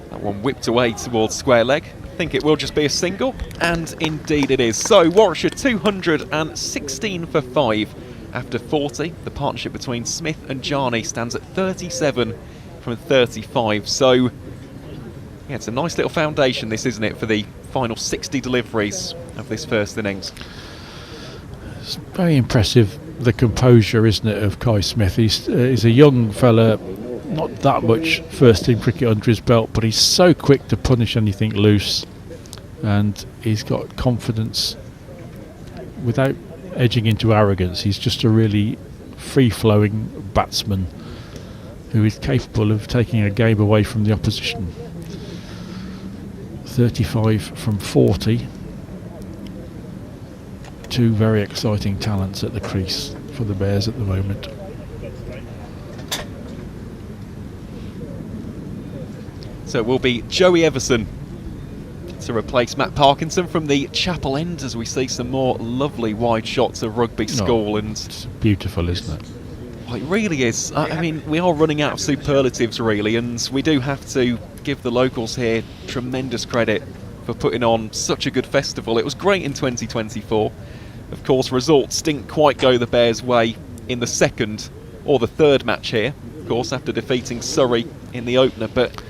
That one whipped away towards square leg. I think it will just be a single, and indeed it is. So Warwickshire 216 for 5 after 40. The partnership between Smith and Jarney stands at 37 from 35. So yeah, it's a nice little foundation this, isn't it, for the final 60 deliveries of this first innings. It's very impressive, the composure, isn't it, of Kai Smith. He's a young fella, not that much first team cricket under his belt, but he's so quick to punish anything loose, and he's got confidence without edging into arrogance. He's just a really free-flowing batsman who is capable of taking a game away from the opposition. 35 from 40. Two very exciting talents at the crease for the Bears at the moment. So it will be Joey Everson to replace Matt Parkinson from the Chapel End, as we see some more lovely wide shots of Rugby School. And it's beautiful, isn't it? Oh, it really is. I mean, we are running out of superlatives really, and we do have to give the locals here tremendous credit for putting on such a good festival. It was great in 2024. Of course, results didn't quite go the Bears' way in the second or the third match here, of course, after defeating Surrey in the opener, but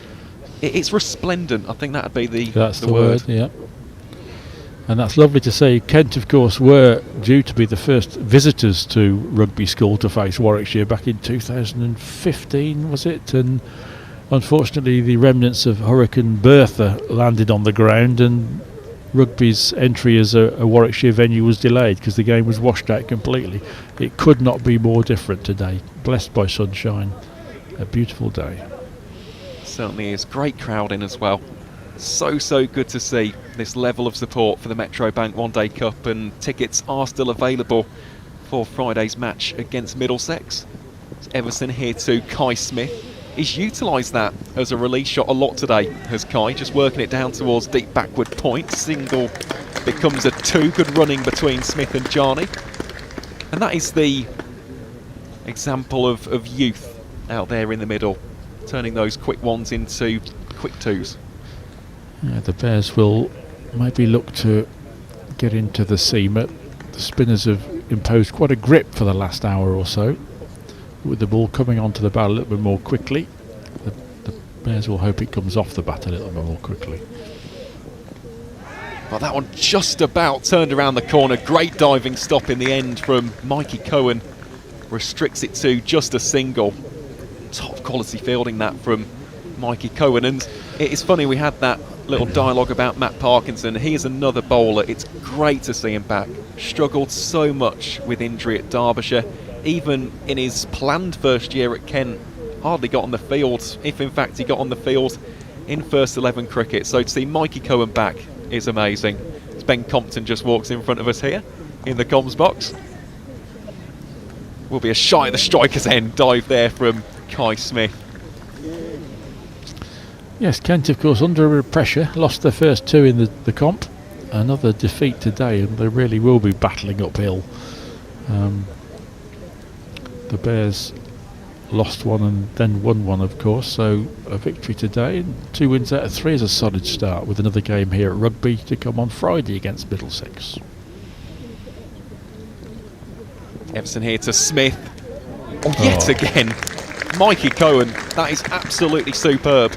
it's resplendent. I think that would be the word. Yeah. And that's lovely to see. Kent, of course, were due to be the first visitors to Rugby School to face Warwickshire back in 2015, was it? And unfortunately, the remnants of Hurricane Bertha landed on the ground, and Rugby's entry as a Warwickshire venue was delayed because the game was washed out completely. It could not be more different today. Blessed by sunshine. A beautiful day. Certainly is. Great crowd in as well. So good to see this level of support for the Metro Bank One Day Cup, and tickets are still available for Friday's match against Middlesex. It's Everson here to Kai Smith. He's utilised that as a release shot a lot today, has Kai, just working it down towards deep backward point. Single becomes a 2. Good running between Smith and Jarney. And that is the example of youth out there in the middle, turning those quick ones into quick 2s. Yeah, the Bears will maybe look to get into the seamer. The spinners have imposed quite a grip for the last hour or so, with the ball coming onto the bat a little bit more quickly. The Bears will hope it comes off the bat a little bit more quickly. Well, that one just about turned around the corner. Great diving stop in the end from Mikey Cohen. Restricts it to just a single. Top quality fielding that from Mikey Cohen. And it's funny, we had that little dialogue about Matt Parkinson. He is another bowler. It's great to see him back. Struggled so much with injury at Derbyshire. Even in his planned first year at Kent, hardly got on the field, if in fact he got on the field in first 11 cricket. So to see Mikey Cohen back is amazing. As Ben Compton just walks in front of us here in the comms box. Will be a shy at the striker's end dive there from Kai Smith. Yes, Kent, of course, under pressure, lost their first 2 in the comp. Another defeat today, and they really will be battling uphill. The Bears lost 1 and then won 1, of course, so a victory today, and 2 wins out of 3 is a solid start, with another game here at Rugby to come on Friday against Middlesex. Everson here to Smith. Oh, yet again. Mikey Cohen, that is absolutely superb.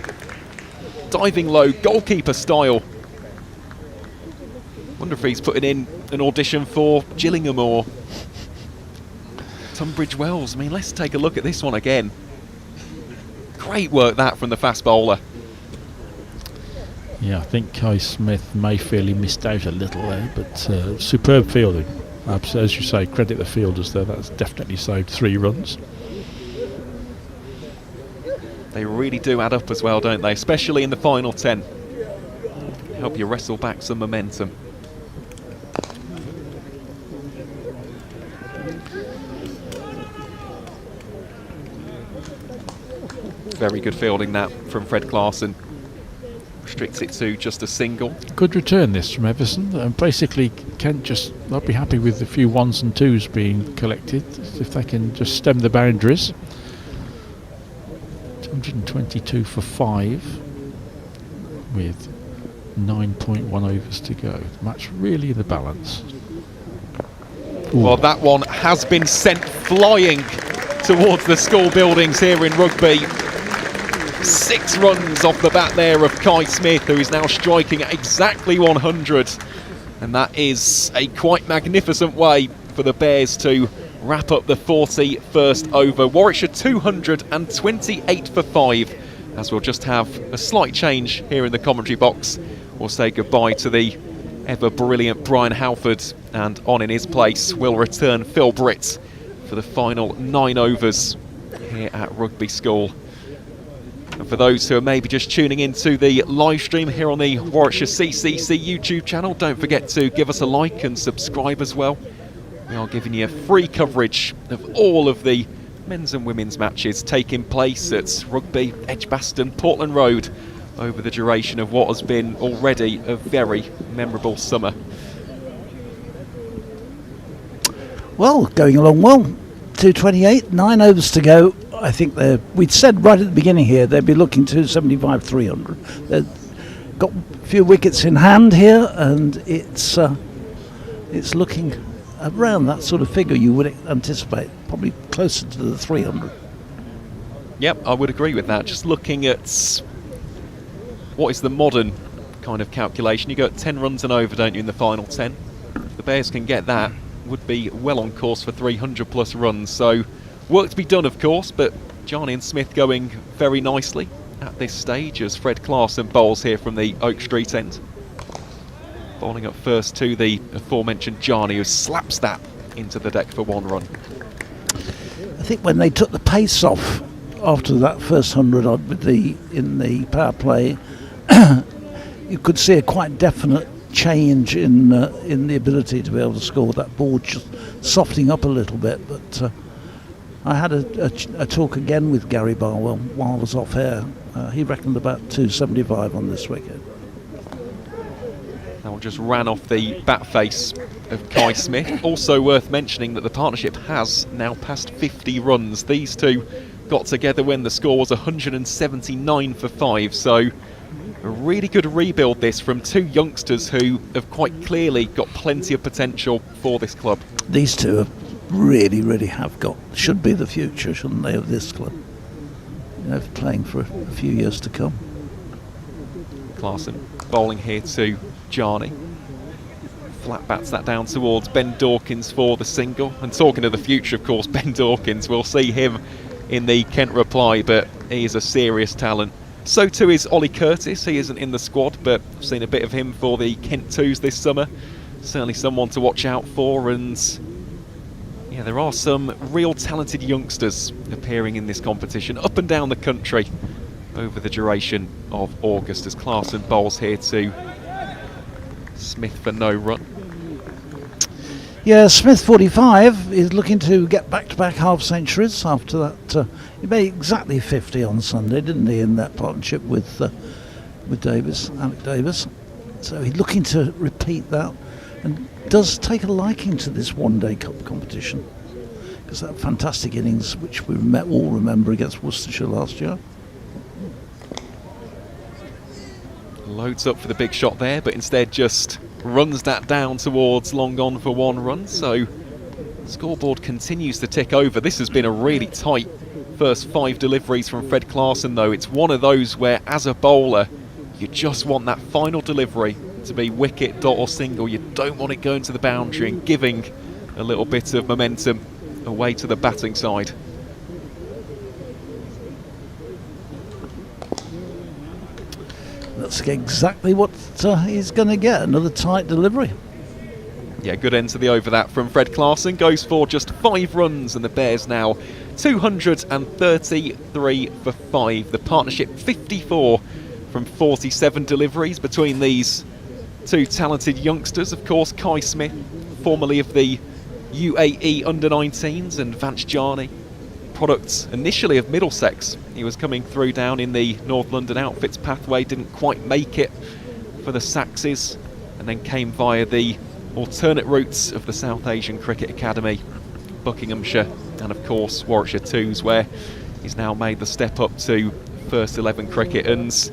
Diving low, goalkeeper style. Wonder if he's putting in an audition for Gillingham or Tunbridge Wells. I mean, let's take a look at this one again. Great work that from the fast bowler. Yeah, I think Kai Smith may feel he missed out a little there, but superb fielding. As you say, credit the fielders there. That's definitely saved 3 runs. They really do add up as well, don't they? Especially in the final 10. Help you wrestle back some momentum. Very good fielding that from Fred Clarkson. Restricts it to just a single. Good return this from Everson. Basically, Kent they'll be happy with a few 1s and 2s being collected if they can just stem the boundaries. 222 for 5 with 9.1 overs to go. The match really in the balance. Ooh. Well, that one has been sent flying towards the school buildings here in Rugby. 6 runs off the bat there of Kai Smith, who is now striking at exactly 100. And that is a quite magnificent way for the Bears to wrap up the 41st over. Warwickshire 228 for 5. As we'll just have a slight change here in the commentary box. We'll say goodbye to the ever brilliant Brian Halford, and on in his place will return Phil Britt for the final 9 overs here at Rugby School. And for those who are maybe just tuning into the live stream here on the Warwickshire CCC YouTube channel, don't forget to give us a like and subscribe as well. We are giving you free coverage of all of the men's and women's matches taking place at Rugby, Edgbaston, Portland Road over the duration of what has been already a very memorable summer. Well, going along well. 228, 9 overs to go. I think we'd said right at the beginning here they'd be looking to 75, 300. They've got a few wickets in hand here, and it's looking around that sort of figure you would anticipate, probably closer to the 300. Yep, I would agree with that. Just looking at what is the modern kind of calculation, you got 10 runs and over, don't you, in the final 10? If the Bears can get that, would be well on course for 300 plus runs. So work to be done, of course, but Johnny and Smith going very nicely at this stage as Fred Clarkson bowls here from the Oak Street end. Bowling up first to the aforementioned Johnny, who slaps that into the deck for 1 run. I think when they took the pace off after that first 100 odd in the power play, you could see a quite definite change in the ability to be able to score. That ball just softening up a little bit, but I had a talk again with Gary Barwell while I was off air. He reckoned about 275 on this wicket. That one just ran off the bat face of Kai Smith. Also worth mentioning that the partnership has now passed 50 runs. These two got together when the score was 179 for 5, so a really good rebuild this from 2 youngsters who have quite clearly got plenty of potential for this club. These two have really should be the future, shouldn't they, of this club? You know, playing for a few years to come. Clarkson bowling here to Jarney. Flat bats that down towards Ben Dawkins for the single. And talking of the future, of course, Ben Dawkins, we'll see him in the Kent reply, but he is a serious talent. So too is Ollie Curtis. He isn't in the squad, but I've seen a bit of him for the Kent 2s this summer. Certainly someone to watch out for, and yeah, there are some real talented youngsters appearing in this competition up and down the country over the duration of August, as Clarkson bowls here to Smith for no run. Yeah, Smith 45 is looking to get back-to-back half centuries after that. He made exactly 50 on Sunday, didn't he, in that partnership with Davis, Alec Davis. So he's looking to repeat that, and does take a liking to this one-day cup competition, because that fantastic innings which we all remember against Worcestershire last year. Loads up for the big shot there, but instead just runs that down towards long on for 1 run. So Scoreboard continues to tick over. This has been a really tight first 5 deliveries from Fred Clarkson, though. It's one of those where, as a bowler, you just want that final delivery to be wicket, dot or single. You don't want it going to the boundary and giving a little bit of momentum away to the batting side. That's exactly what he's going to get, another tight delivery. Yeah, good end to the over that from Fred Clarkson. Goes for just 5 runs, and the Bears now 233 for 5. The partnership 54 from 47 deliveries between these two talented youngsters. Of course, Kai Smith, formerly of the UAE under-19s, and Vance Jarney, product initially of Middlesex. He was coming through down in the North London Outfits pathway, didn't quite make it for the Saxes, and then came via the alternate routes of the South Asian Cricket Academy, Buckinghamshire, and of course Warwickshire 2s, where he's now made the step up to first 11 cricket. And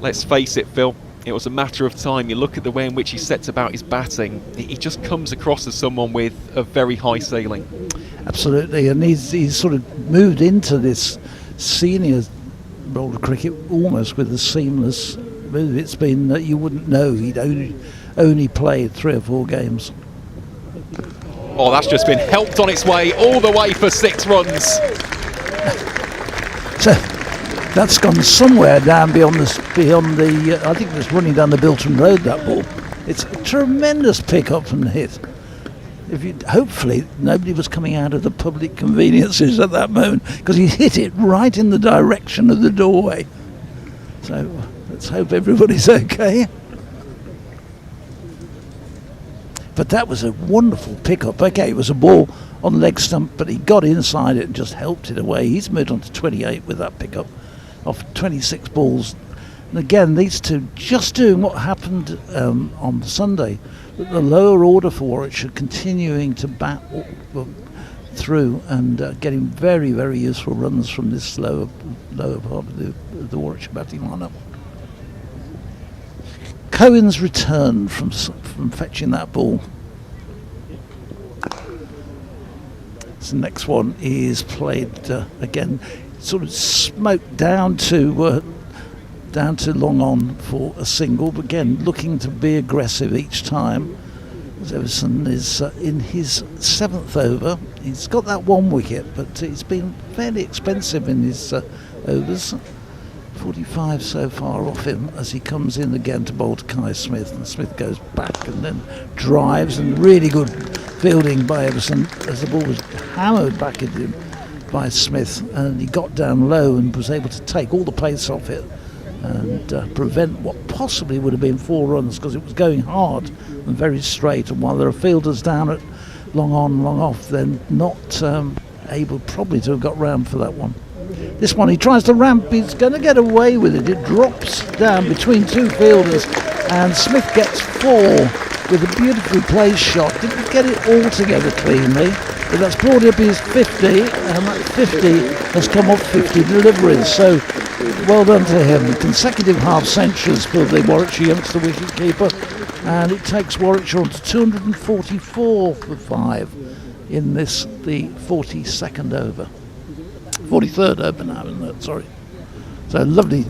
let's face it, Phil, it was a matter of time. You look at the way in which he sets about his batting, he just comes across as someone with a very high ceiling. Absolutely, and he's sort of moved into this senior role of cricket almost with a seamless move. It's been that you wouldn't know he'd only played 3 or 4 games. Oh, that's just been helped on its way all the way for 6 runs. So that's gone somewhere down beyond the I think it's running down the Bilton Road, that ball. It's a tremendous pick up and hit. Hopefully nobody was coming out of the public conveniences at that moment, because he hit it right in the direction of the doorway. So let's hope everybody's okay. But that was a wonderful pick-up. Okay, it was a ball on leg stump, but he got inside it and just helped it away. He's moved on to 28 with that pick-up off 26 balls. And again, these two just doing what happened on Sunday. The lower order for Warwickshire continuing to bat through and getting very, very useful runs from this lower part of the Warwickshire batting lineup. Cohen's returned from fetching that ball. So the next one is played again, sort of smoked down to long on for a single, but again looking to be aggressive each time. As Everson is in his 7th over. He's got that 1 wicket, but he's been fairly expensive in his overs. 45 so far off him as he comes in again to bowl to Kai Smith, and Smith goes back and then drives, and really good fielding by Everson as the ball was hammered back at him by Smith, and he got down low and was able to take all the pace off it and prevent what possibly would have been 4 runs, because it was going hard and very straight, and while there are fielders down at long on, long off, then not able probably to have got round for that one. This one he tries to ramp, he's going to get away with it. It drops down between 2 fielders, and Smith gets 4 with a beautifully placed shot. Didn't get it all together cleanly, but that's brought up his 50, and that 50 has come off 50 deliveries. So well done to him. Consecutive half centuries for the Warwickshire youngster wicketkeeper, and it takes Warwickshire on to 244 for 5 in this, the 42nd over. 43rd over now, isn't it? Sorry. So lovely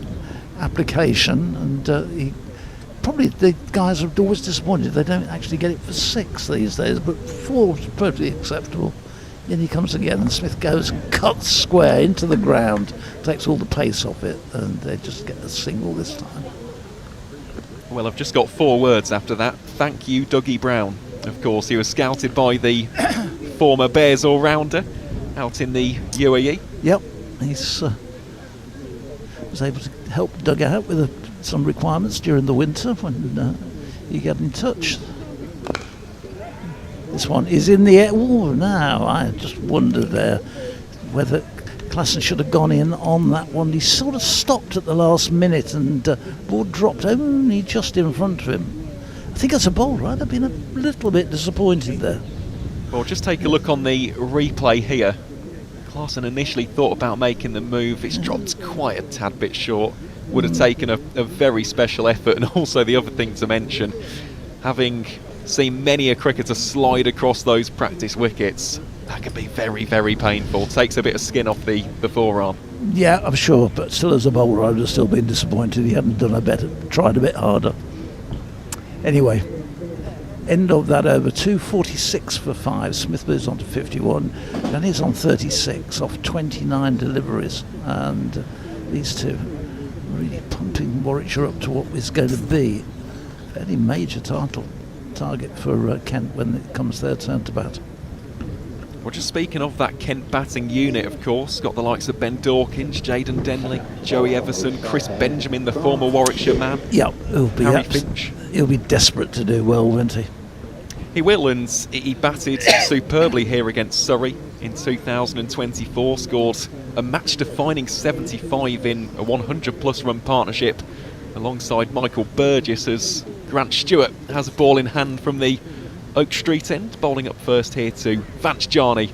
application, and probably the guys are always disappointed they don't actually get it for 6 these days, but 4 is perfectly acceptable. In he comes again, and Smith goes and cuts square into the ground, takes all the pace off it, and they just get a single this time. Well, I've just got 4 words after that. Thank you, Dougie Brown. Of course, he was scouted by the former Bears all-rounder out in the UAE. Yep, he's was able to help Doug out with some requirements during the winter when he got in touch. This one is in the air. Oh, now I just wondered there whether Klassen should have gone in on that one. He sort of stopped at the last minute, and ball dropped only just in front of him. I think that's a bowl, right? I've been a little bit disappointed there. Well, just take a look on the replay here. Klassen initially thought about making the move. It's dropped quite a tad bit short. Would have taken a very special effort, and also the other thing to mention, having seen many a cricketer slide across those practice wickets. That can be very, very painful. Takes a bit of skin off the forearm. Yeah, I'm sure, but still as a bowler I would have still been disappointed he hadn't done tried a bit harder. Anyway, end of that over, 246 for 5. Smith moves on to 51 and he's on 36 off 29 deliveries, and these two really pumping Warwickshire up to what is going to be a fairly major target for Kent when it comes their turn to bat. Well, just speaking of that Kent batting unit, of course, got the likes of Ben Dawkins, Jayden Denley, Joey Everson, Chris Benjamin, the former Warwickshire man. Yeah, Harry Finch. He'll be desperate to do well, won't he? He will, and he batted superbly here against Surrey in 2024, scored a match-defining 75 in a 100-plus run partnership alongside Michael Burgess, as Grant Stewart has a ball in hand from the Oak Street end, bowling up first here to Vance Jarney.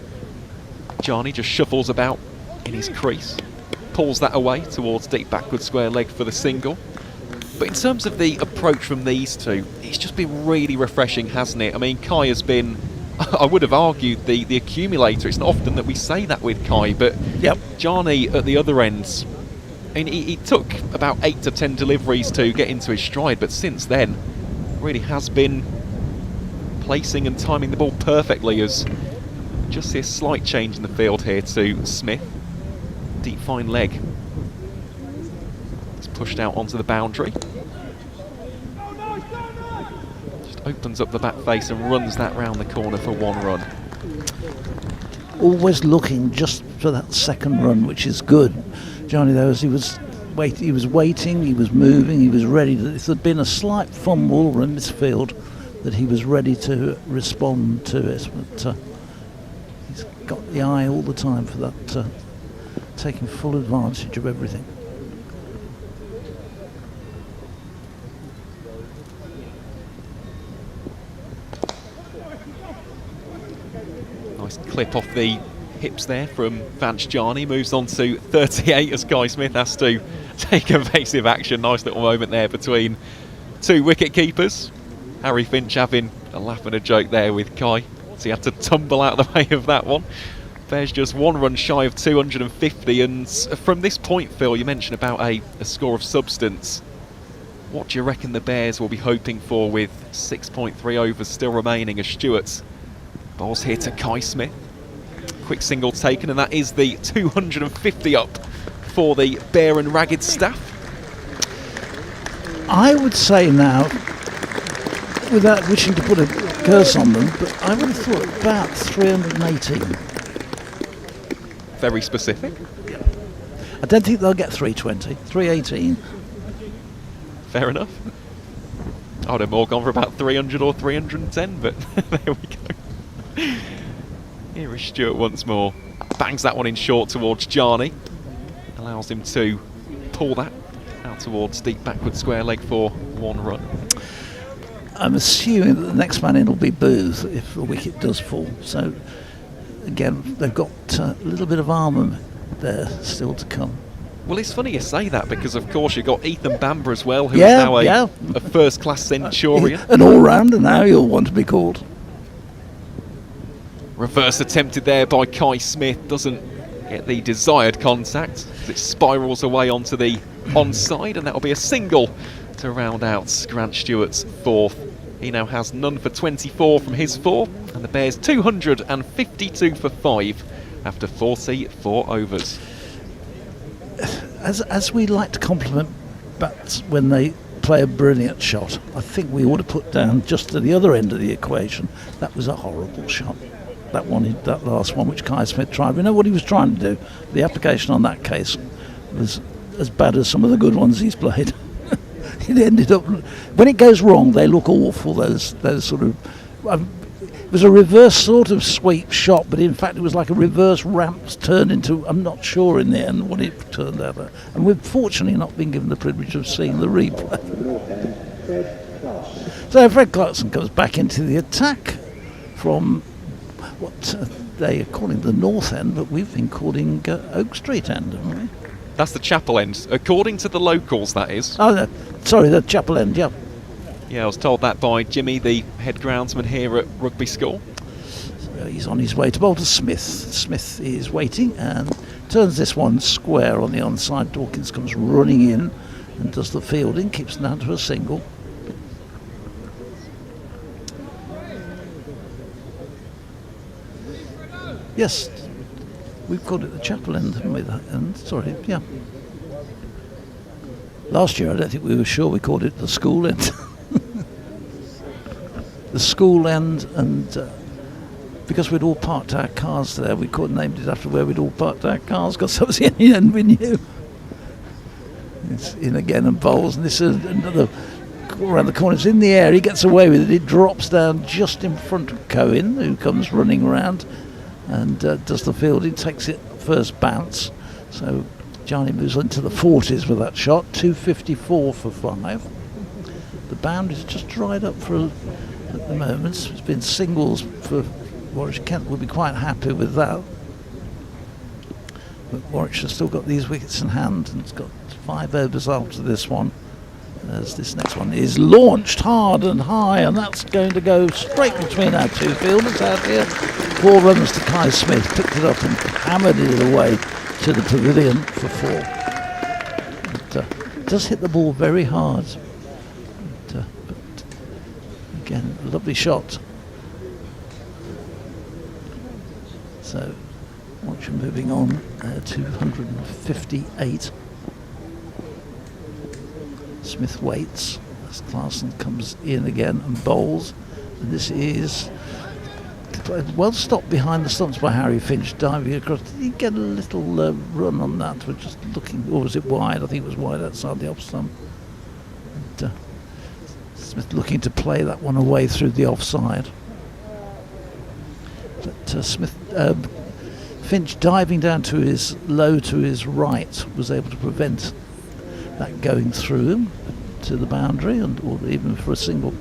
Jarney just shuffles about in his crease, pulls that away towards deep backward square leg for the single. But in terms of the approach from these two, it's just been really refreshing, hasn't it? I mean, Kai has been, I would have argued, the accumulator. It's not often that we say that with Kai, but yep. Jarney at the other end, I mean, he took about 8 to 10 deliveries to get into his stride, but since then really has been placing and timing the ball perfectly, as just see a slight change in the field here to Smith. Deep fine leg. It's pushed out onto the boundary. Just opens up the back face and runs that round the corner for 1 run. Always looking just for that second run, which is good. Johnny, though, as he was waiting, he was moving, he was ready. If there'd been a slight fumble in midfield, that he was ready to respond to it, but he's got the eye all the time for that, taking full advantage of everything. Nice clip off the hips there from Vance Jarney, moves on to 38 as Kai Smith has to take evasive action. Nice little moment there between 2 wicket keepers. Harry Finch having a laugh and a joke there with Kai, so he had to tumble out of the way of that one. Bears just 1 run shy of 250, and from this point, Phil, you mentioned about a score of substance. What do you reckon the Bears will be hoping for with 6.3 overs still remaining as Stewart's bowls here to Kai Smith? Quick single taken, and that is the 250 up for the Bear and Ragged staff. I would say now, without wishing to put a curse on them, but I would have thought about 318. Very specific. Yeah. I don't think they'll get 320, 318. Fair enough. I would have more gone for about 300 or 310, but there we go. Here is Stewart once more. Bangs that one in short towards Jarney. Allows him to pull that out towards deep backward square leg for 1 run. I'm assuming that the next man in will be Booth if the wicket does fall. So, again, they've got a little bit of armour there still to come. Well, it's funny you say that, because of course you've got Ethan Bamber as well, who is now a first-class centurion. An all-rounder now, you'll want to be called. Reverse attempted there by Kai Smith, doesn't get the desired contact as it spirals away onto the onside, and that'll be a single to round out Grant Stewart's 4th. He now has none for 24 from his 4, and the Bears 252 for 5 after 44 overs. As we like to compliment bats when they play a brilliant shot, I think we ought to put down just to the other end of the equation, that was a horrible shot. That last one which Kai Smith tried. We know what he was trying to do. The application on that case was as bad as some of the good ones he's played. It ended up, when it goes wrong, they look awful. Those sort of, it was a reverse sort of sweep shot, but in fact it was like a reverse ramp turned into, I'm not sure in the end what it turned out. And we've fortunately not been given the privilege of seeing the replay. So Fred Clarkson comes back into the attack from what they are calling the north end, but we've been calling Oak Street end, haven't we? That's the Chapel end, according to the locals, that is. Oh, sorry, the Chapel end, yeah. Yeah, I was told that by Jimmy, the head groundsman here at Rugby School. So he's on his way to bowl to Smith. Smith is waiting and turns this one square on the onside. Dawkins comes running in and does the fielding, keeps it down to a single. Yes, we've called it the chapel end, haven't we? That end, sorry, yeah. Last year I don't think we were sure we called it the school end. The school end, and because we'd all parked our cars there, we named it after where we'd all parked our cars, because that was the only end we knew. It's in again and bowls, and this is another around the corner. It's in the air, he gets away with it, it drops down just in front of Cohen, who comes running around and does the fielding, takes it first bounce. So Johnny moves into the 40s with that shot, 254 for 5. The boundary's just dried up at the moment. It's been singles for Warwickshire. Kent will be quite happy with that. But Warwickshire's still got these wickets in hand, and it's got 5 overs after this one. As this next one is launched hard and high, and that's going to go straight between our two fielders out here. 4 runs to Kai Smith, picked it up and hammered it away to the pavilion for 4. It does hit the ball very hard. But again, a lovely shot. So, watch him moving on, 258. Smith waits as Clarkson comes in again and bowls. And this is well stopped behind the stumps by Harry Finch, diving across. Did he get a little run on that? We're just looking, or was it wide? I think it was wide outside the off stump. And, Smith looking to play that one away through the offside. But Finch diving down to his low to his right was able to prevent that going through him to the boundary, or even for a single.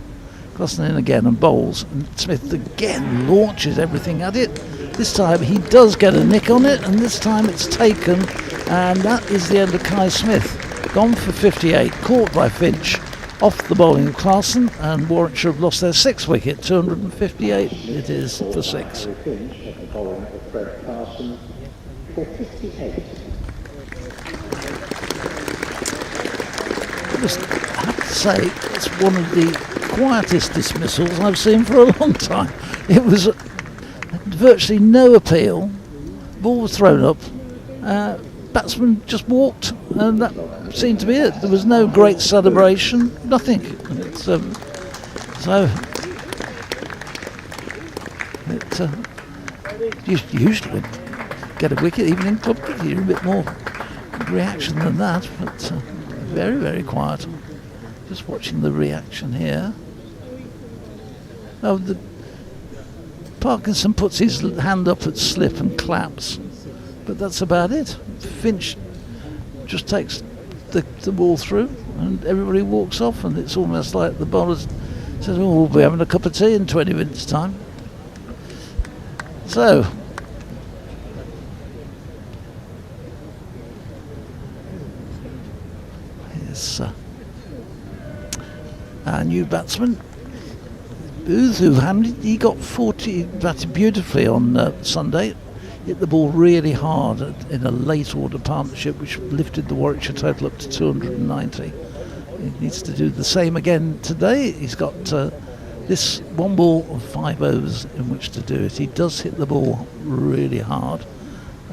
Crossing in again and bowls, and Smith again launches everything at it. This time he does get a nick on it, and this time it's taken, and that is the end of Kai Smith. Gone for 58, caught by Finch, off the bowling of Clarkson, and Warwickshire have lost their 6th wicket, 258 it is for 6. I just have to say, it's one of the quietest dismissals I've seen for a long time. It was virtually no appeal, ball was thrown up, batsman just walked, and that seemed to be it. There was no great celebration, nothing. Usually get a wicket, even in club cricket, you're a bit more reaction than that, but very, very quiet. Just watching the reaction here. Oh, Parkinson puts his hand up at slip and claps, but that's about it. Finch just takes the ball through, and everybody walks off, and it's almost like the bowler says, "Oh, we'll be having a cup of tea in 20 minutes' time." So, here's our new batsman, Booth, he got 40, batted beautifully on Sunday. Hit the ball really hard in a late order partnership, which lifted the Warwickshire total up to 290. He needs to do the same again today. He's got this 1 ball of 5 overs in which to do it. He does hit the ball really hard.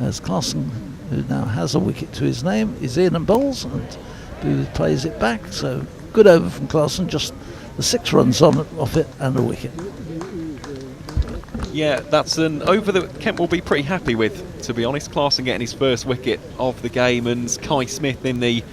As Clarkson, who now has a wicket to his name, is in and bowls, and Booth plays it back. So good over from Clarkson, just the 6 runs off it and a wicket. Yeah, that's an over that Kent will be pretty happy with, to be honest. Clarkson getting his first wicket of the game, and Kai Smith in the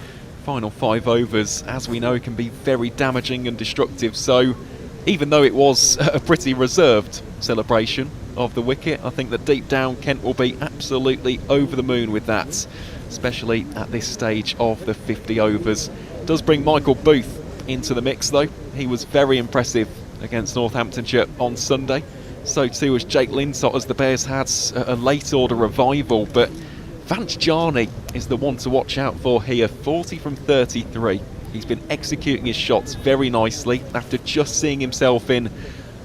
final 5 overs, as we know, can be very damaging and destructive. So even though it was a pretty reserved celebration of the wicket, I think that deep down Kent will be absolutely over the moon with that, especially at this stage of the 50 overs. It does bring Michael Booth into the mix though. He was very impressive against Northamptonshire on Sunday. So too was Jake Linsott, as the Bears had a late order revival, but Vance Jarney is the one to watch out for here. 40 from 33 He's been executing his shots very nicely after just seeing himself in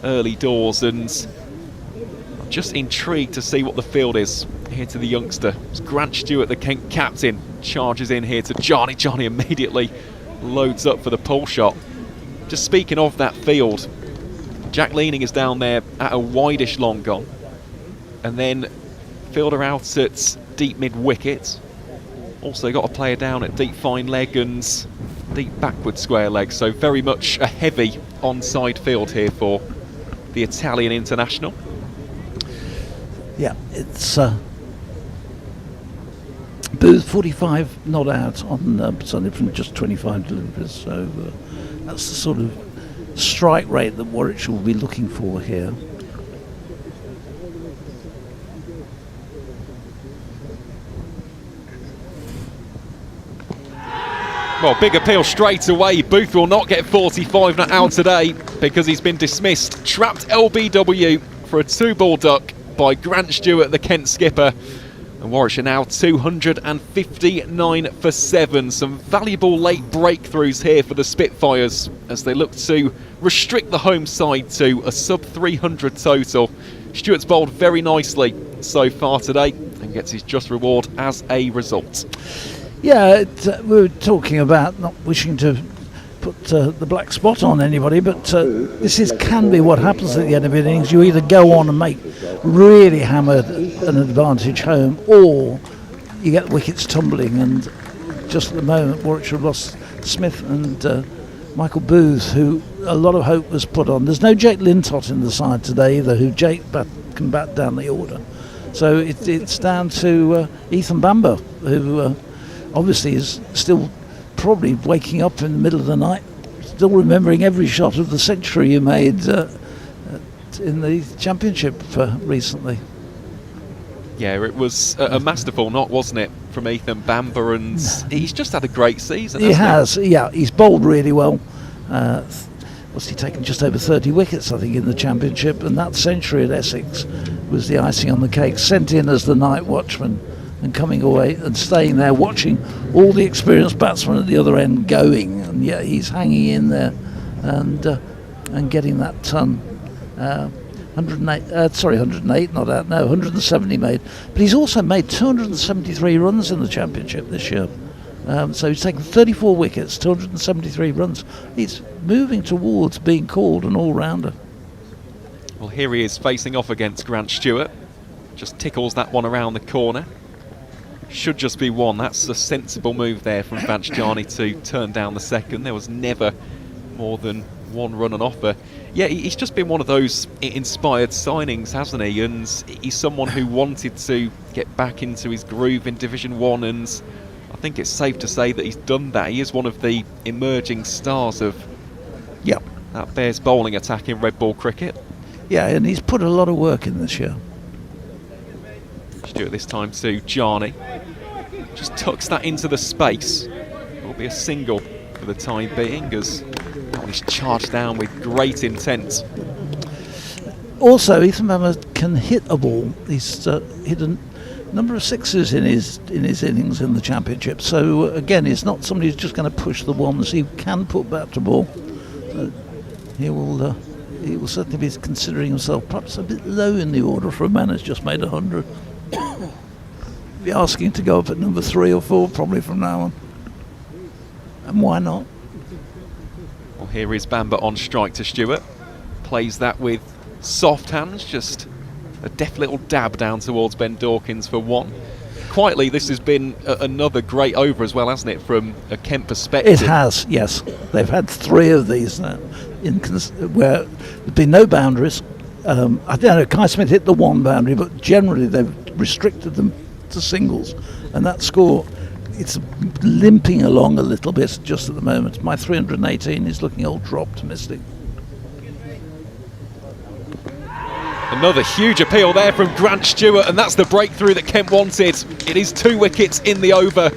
early doors, and I'm just intrigued to see what the field is here to the youngster. It's Grant Stewart, the Kent captain, charges in here to Johnny. Johnny immediately loads up for the pull shot. Just speaking of that field, Jack Leaning is down there at a wideish long gone, and then fielder out at deep mid wicket. Also got a player down at deep fine leg and deep backward square leg, so very much a heavy onside field here for the Italian international. Yeah, it's Booth 45 not out on Sunday from just 25 deliveries, so that's the sort of strike rate that Warwickshire will be looking for here. Well, big appeal straight away. Booth will not get 45 not out today because he's been dismissed. Trapped LBW for a 2-ball duck by Grant Stewart, the Kent skipper. And Warwickshire now 259 for 7. Some valuable late breakthroughs here for the Spitfires as they look to restrict the home side to a sub-300 total. Stewart's bowled very nicely so far today and gets his just reward as a result. Yeah, we were talking about not wishing to put the black spot on anybody, but this can be what happens at the end of innings. You either go on and make really hammered an advantage home, or you get wickets tumbling. And just at the moment, Warwickshire have lost Smith and Michael Booth, who a lot of hope was put on. There's no Jake Lintott in the side today either, who Jake can bat down the order. So it's down to Ethan Bamber, who obviously is still probably waking up in the middle of the night, still remembering every shot of the century you made in the championship recently. Yeah, it was a masterful knock, wasn't it, from Ethan Bamber, and he's just had a great season. He has, yeah, he's bowled really well. What's he taken? Just over 30 wickets, I think, in the championship, and that century at Essex was the icing on the cake. Sent in as the night watchman, and coming away and staying there, watching all the experienced batsmen at the other end going, and yet he's hanging in there and getting that 108 not out, no, 170 made. But he's also made 273 runs in the championship this year. So he's taken 34 wickets, 273 runs. He's moving towards being called an all-rounder. Well, here he is facing off against Grant Stewart. Just tickles that one around the corner. Should just be one. That's a sensible move there from Vanchjani to turn down the second. There was never more than one run on offer. Yeah, he's just been one of those inspired signings, hasn't he? And he's someone who wanted to get back into his groove in Division 1, and I think it's safe to say that he's done that. He is one of the emerging stars of that Bears bowling attack in red ball cricket. Yeah, and he's put a lot of work in this year. Stewart this time to Jarney. Just tucks that into the space. It will be a single for the time being as he's charged down with great intent. Also, Ethan Bamber can hit a ball. He's hit a number of sixes in his innings in the championship. So again, he's not somebody who's just going to push the ones. He can put bat to ball. He will certainly be considering himself perhaps a bit low in the order for a man who's just made 100. Be asking to go up at number 3 or 4 probably from now on. And why not? Well, here is Bamber on strike to Stewart. Plays that with soft hands, just a deft little dab down towards Ben Dawkins for 1. Quietly, this has been another great over as well, hasn't it, from a Kent perspective? It has, yes. They've had 3 of these now where there's been no boundaries. I don't know, Kai Smith hit the 1 boundary, but generally they've restricted them to singles, and that score, it's limping along a little bit just at the moment. My 318 is looking ultra optimistic. Another huge appeal there from Grant Stewart, and that's the breakthrough that Kent wanted. It is 2 wickets in the over.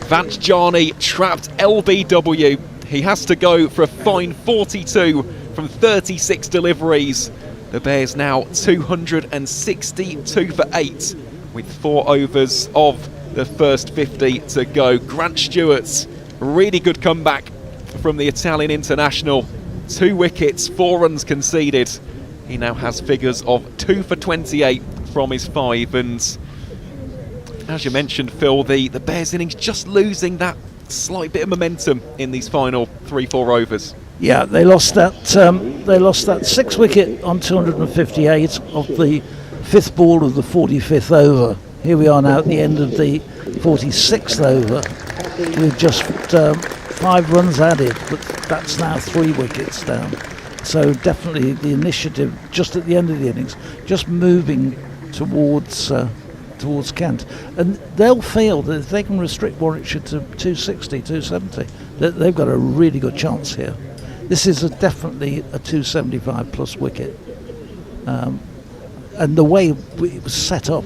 Vanchjani trapped LBW. He has to go for a fine 42 from 36 deliveries. The Bears now 262 for 8 with 4 overs of the first 50 to go. Grant Stewart's really good comeback from the Italian international. 2 wickets, 4 runs conceded. He now has figures of 2 for 28 from his 5, and as you mentioned, Phil, the Bears innings just losing that slight bit of momentum in these final 3-4 overs. Yeah, they lost that 6 wicket on 258 of the 5th ball of the 45th over. Here we are now at the end of the 46th over with just 5 runs added, but that's now 3 wickets down. So definitely the initiative just at the end of the innings, just moving towards Kent, and they'll feel that if they can restrict Warwickshire to 260, 270, they've got a really good chance here. This is definitely a 275 plus wicket, and the way it was set up,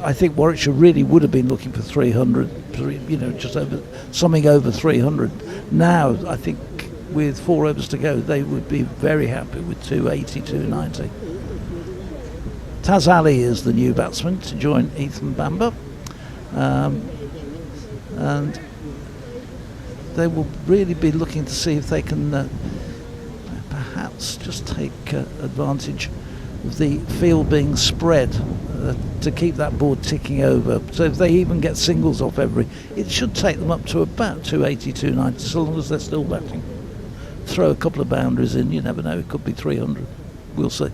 I think Warwickshire really would have been looking for 300, just something over 300. Now I think with 4 overs to go, they would be very happy with 280, 290. Taz Ali is the new batsman to join Ethan Bamber, and they will really be looking to see if they can perhaps just take advantage of the field being spread to keep that board ticking over. So if they even get singles off it should take them up to about 280, 290, so long as they're still batting. Throw a couple of boundaries in, you never know, it could be 300. We'll see.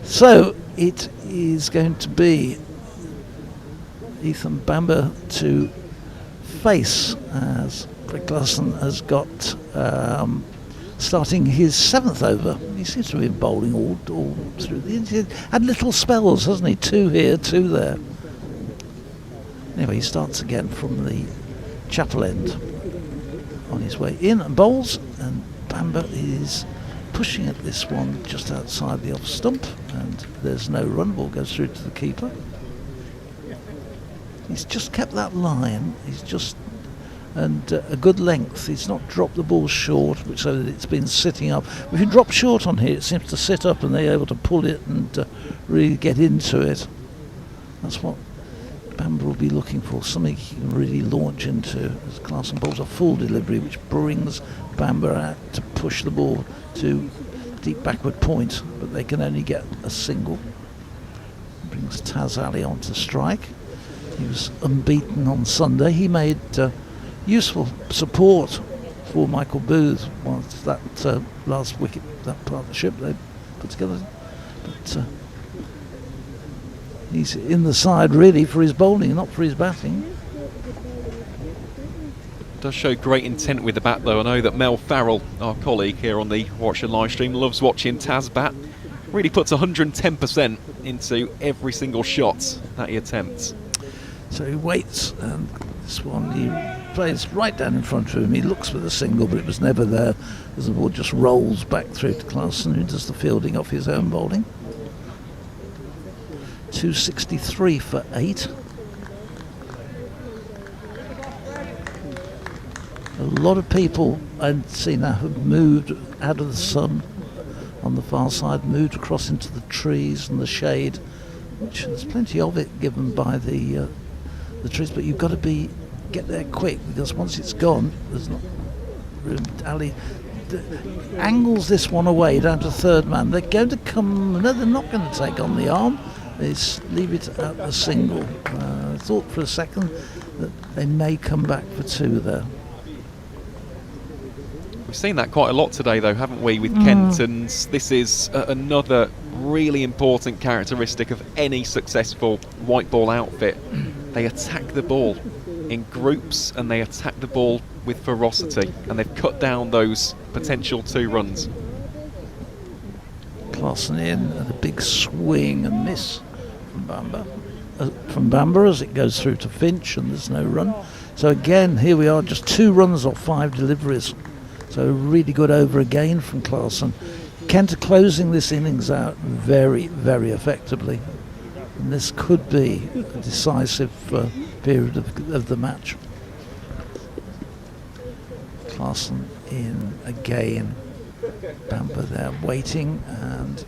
So it is going to be Ethan Bamber to face, as Greg Clarkson has got starting his 7th over. He seems to have been bowling all through. He had little spells, hasn't he? 2 here, 2 there. Anyway, he starts again from the chapel end on his way in and bowls, and Bamber is pushing at this one just outside the off stump, and there's no run. Ball goes through to the keeper. He's just kept that line. He's just a good length. He's not dropped the ball short, so that it's been sitting up. If you drop short on here, it seems to sit up, and they're able to pull it and really get into it. That's what Bamber will be looking for, something he can really launch into. As Clarkson bowls a full delivery, which brings Bamber out to push the ball to deep backward point, but they can only get a single. Brings Taz Ali on to strike. He was unbeaten on Sunday. He made useful support for Michael Booth once that last wicket, that partnership they put together. But he's in the side really for his bowling, not for his batting. Does show great intent with the bat though. I know that Mel Farrell, our colleague here on the Warwickshire live stream, loves watching Taz bat. Really puts 110% into every single shot that he attempts. So he waits, and this one he plays right down in front of him. He looks for the single, but it was never there, as the ball just rolls back through to Clarkson, who does the fielding off his own bowling. 263 for 8. A lot of people I've seen now have moved out of the sun on the far side, moved across into the trees and the shade, which there's plenty of it given by the trees, but you've got to get there quick, because once it's gone, there's not room. Ali angles this one away down to 3rd man. They're going to come. No, they're not going to take on the arm. They leave it at a single. I thought for a second that they may come back for 2 there. We've seen that quite a lot today though, haven't we, with Kent, and this is another really important characteristic of any successful white ball outfit. They attack the ball in groups, and they attack the ball with ferocity, and they've cut down those potential 2 runs. Clarkson in, and a big swing and miss from Bamber as it goes through to Finch, and there's no run. So again, here we are, just 2 runs off 5 deliveries. So a really good over again from Clarkson. Kent are closing this innings out very, very effectively. And this could be a decisive period of the match. Clarkson in again. Bamber there waiting, and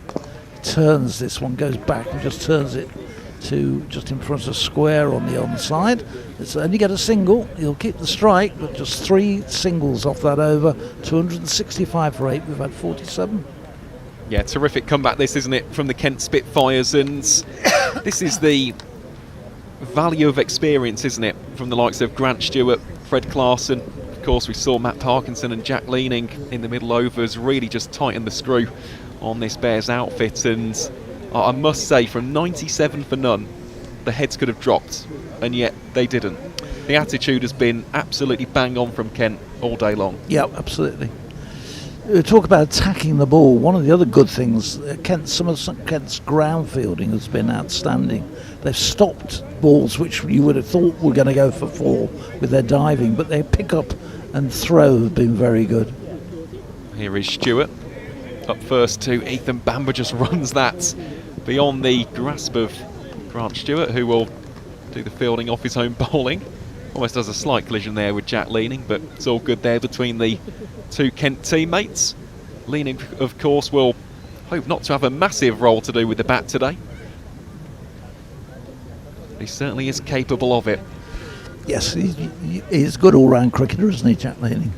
turns this one, goes back and just turns it to just in front of square on the onside. It's only get a single, he'll keep the strike, but just 3 singles off that over. 265 for 8, we've had 47. Yeah, terrific comeback this, isn't it, from the Kent Spitfires, and this is the value of experience, isn't it, from the likes of Grant Stewart, Fred Clarkson. Of course, we saw Matt Parkinson and Jack Leaning in the middle overs really just tighten the screw on this Bears outfit, and I must say, from 97 for none, the heads could have dropped, and yet they didn't. The attitude has been absolutely bang on from Kent all day long. Yeah, absolutely. Talk about attacking the ball. One of the other good things, some of Kent's ground fielding has been outstanding. They've stopped balls which you would have thought were going to go for 4 with their diving, but their pick up and throw have been very good. Here is Stewart. Up first to Ethan Bamber, just runs that beyond the grasp of Grant Stewart, who will do the fielding off his own bowling. Almost has a slight collision there with Jack Leaning, but it's all good there between the 2 Kent teammates. Leaning, of course, will hope not to have a massive role to do with the bat today. He certainly is capable of it. Yes, he's a good all-round cricketer, isn't he, Jack Leaning?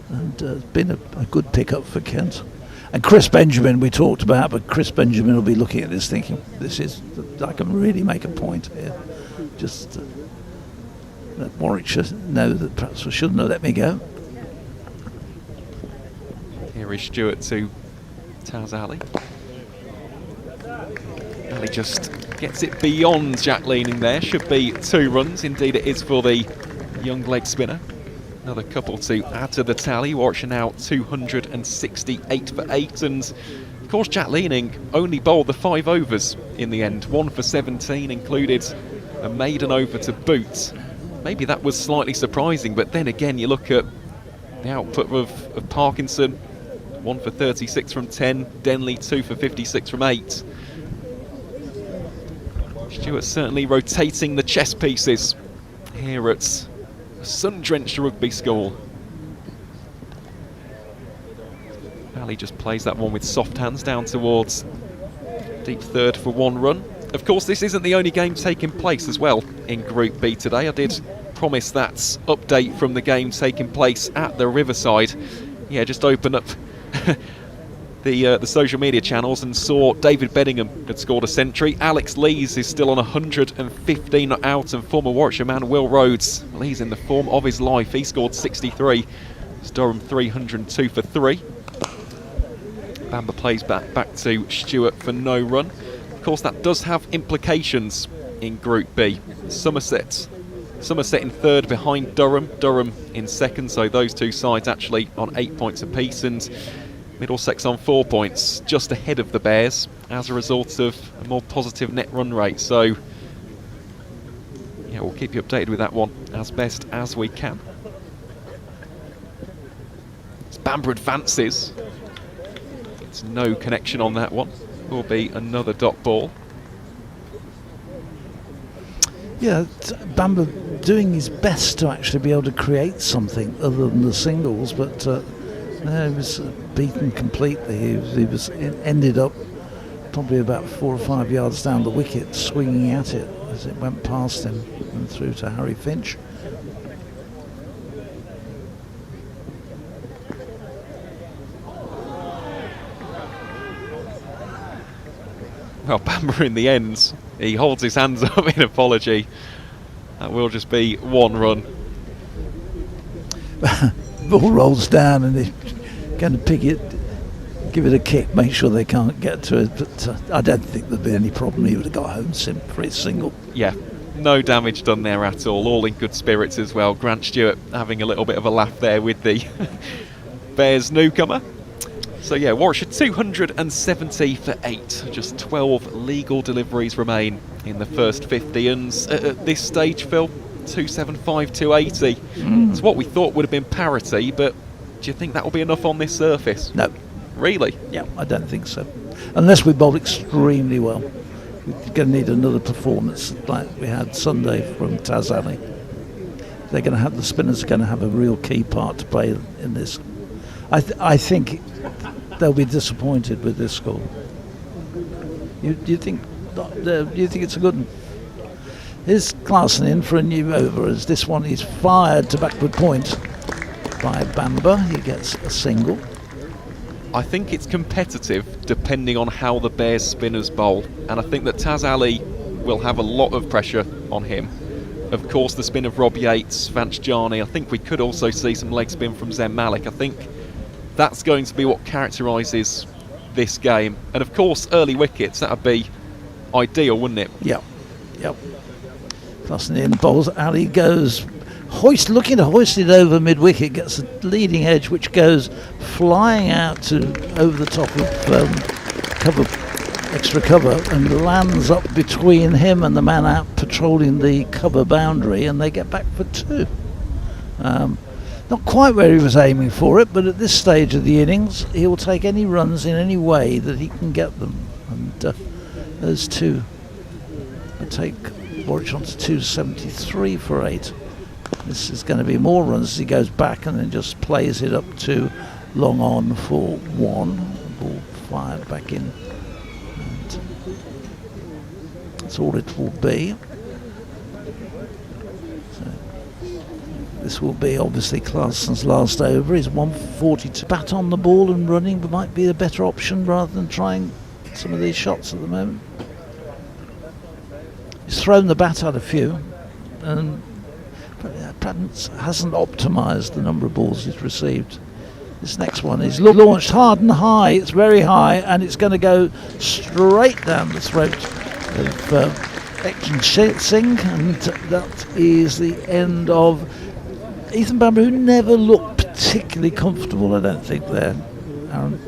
And it's been a good pick-up for Kent. And Chris Benjamin we talked about, but Chris Benjamin will be looking at this thinking, I can really make a point here. Just let Warwickshire know that perhaps we shouldn't have let me go. Here is Stewart to Taz Ali. Ali just gets it beyond Jack Leaning there. Should be 2 runs. Indeed it is for the young leg spinner. Another couple to add to the tally. Warwickshire now 268 for 8. And of course Jack Leaning only bowled the 5 overs in the end. 1 for 17, included a maiden over to boot. Maybe that was slightly surprising, but then again you look at the output of Parkinson. 1 for 36 from 10. Denley 2 for 56 from 8. Stewart certainly rotating the chess pieces here at sun-drenched Rugby School. Ali just plays that one with soft hands down towards deep third for 1 run. Of course, this isn't the only game taking place as well in Group B today. I did promise that update from the game taking place at the Riverside. Yeah, just open up the social media channels and saw David Bedingham had scored a century. Alex Lees is still on 115 out, and former Warwickshire man Will Rhodes, well, he's in the form of his life. He scored 63. It's Durham 302 for 3. Bamber plays back to Stewart for no run. Of course, that does have implications in Group B. Somerset in third behind Durham. Durham in second, so those 2 sides actually on 8 points apiece, and Middlesex on 4 points, just ahead of the Bears as a result of a more positive net run rate. So, yeah, we'll keep you updated with that one as best as we can. As Bamber advances, it's no connection on that one. Will be another dot ball. Yeah, Bamber doing his best to actually be able to create something other than the singles, but no, he was beaten completely. He was ended up probably about 4 or 5 yards down the wicket, swinging at it as it went past him and through to Harry Finch. Well, Bamber in the end, he holds his hands up in apology. That will just be 1 run. Ball rolls down and he's going to pick it, give it a kick, make sure they can't get to it. But I don't think there'd be any problem. He would have got home for his single. Yeah, no damage done there at all in good spirits as well. Grant Stewart having a little bit of a laugh there with the Bears newcomer. So yeah, Warwickshire 270 for 8. Just 12 legal deliveries remain in the first 50. And at this stage, Phil, 275, 280. It's what we thought would have been parity, but do you think that will be enough on this surface? No. Really? Yeah, I don't think so. Unless we bowl extremely well. We're going to need another performance like we had Sunday from Taz Ali. They're going to have, the spinners are going to have a real key part to play in this. I think they'll be disappointed with this score. Do you think Do you think it's a good one? Here's Clarkson in for a new over as this one is fired to backward point by Bamber. He gets a single. I think it's competitive depending on how the Bears spinners bowl, and I think that Taz Ali will have a lot of pressure on him. Of course, the spin of Rob Yates, Vance Jarney. I think we could also see some leg spin from Zen Malik. I think that's going to be what characterises this game. And of course, early wickets, that would be ideal, wouldn't it? Yep. Clarkson in, bowls. Ali goes looking to hoist it over mid-wicket, gets a leading edge which goes flying out to over the top of extra cover, and lands up between him and the man out patrolling the cover boundary, and they get back for 2. Not quite where he was aiming for it, but at this stage of the innings he will take any runs in any way that he can get them, and those 2 will take Warwickshire on to 273 for 8. This is going to be more runs as he goes back and then just plays it up to long on for 1. Ball fired back in. And that's all it will be. So this will be obviously Clarkson's last over. He's 140 to bat on the ball and running, but might be a better option rather than trying some of these shots at the moment. He's thrown the bat out a few, and Pradance hasn't optimised the number of balls he's received. This next one is launched hard and high. It's very high, and it's going to go straight down the throat of Ekman Singh, and that is the end of Ethan Bamber, who never looked particularly comfortable, I don't think, there, Aaron.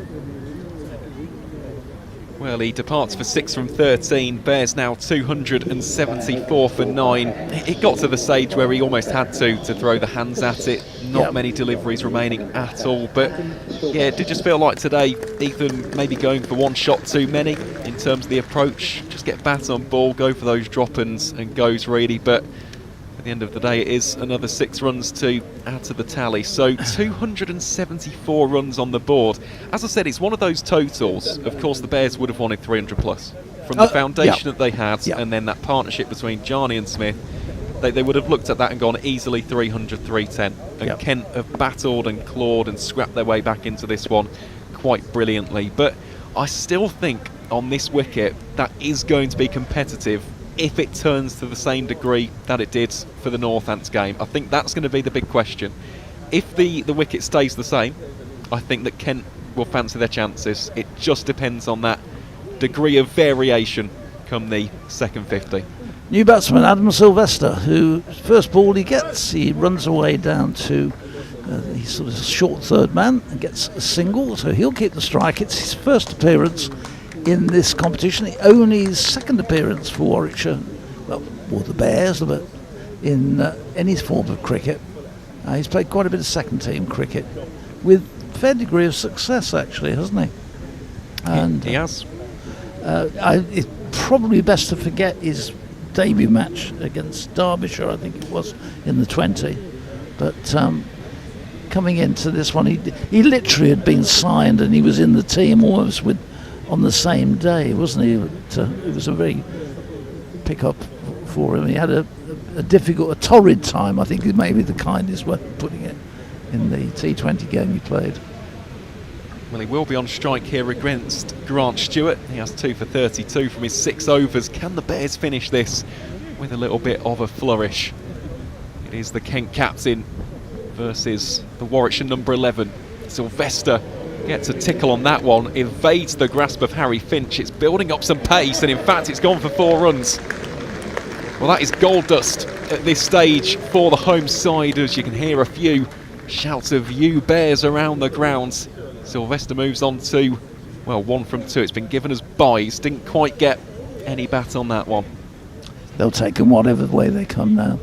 Well, he departs for 6 from 13. Bears now 274 for 9. It got to the stage where he almost had to throw the hands at it. Not many deliveries remaining at all. But yeah, it did just feel like today Ethan maybe going for 1 shot too many in terms of the approach. Just get bat on ball, go for those drop-ins and goes really. But at the end of the day, it is another 6 runs to add to the tally. So 274 runs on the board. As I said, it's one of those totals. Of course, the Bears would have wanted 300 plus from the foundation that they had, and then that partnership between Jarney and Smith. They would have looked at that and gone easily 300, 310. And Kent have battled and clawed and scrapped their way back into this one quite brilliantly. But I still think on this wicket that is going to be competitive if it turns to the same degree that it did for the Northants game. I think that's going to be the big question. If the wicket stays the same, I think that Kent will fancy their chances. It just depends on that degree of variation come the second 50. New batsman Adam Sylvester, who first ball he gets, he runs away down to he's sort of short third man and gets a single, so he'll keep the strike. It's his first appearance in this competition, only his second appearance for Warwickshire, or the Bears, but in any form of cricket. He's played quite a bit of second team cricket with a fair degree of success, actually, hasn't he? And he has. It's probably best to forget his debut match against Derbyshire, I think it was, in the 20. But coming into this one, he literally had been signed and he was in the team almost on the same day, wasn't he? It was a very pick-up for him. He had a torrid time, I think is maybe the kindest way of putting it, in the T20 game he played. Well, he will be on strike here against Grant Stewart. He has 2 for 32 from his 6 overs. Can the Bears finish this with a little bit of a flourish? It is the Kent captain versus the Warwickshire number 11. Sylvester gets a tickle on that one, evades the grasp of Harry Finch. It's building up some pace, and in fact it's gone for 4 runs. Well, that is gold dust at this stage for the home side, as you can hear a few shouts of "You Bears" around the grounds. Sylvester moves on to, well, 1 from 2. It's been given as byes, didn't quite get any bat on that one. They'll take them whatever way they come now.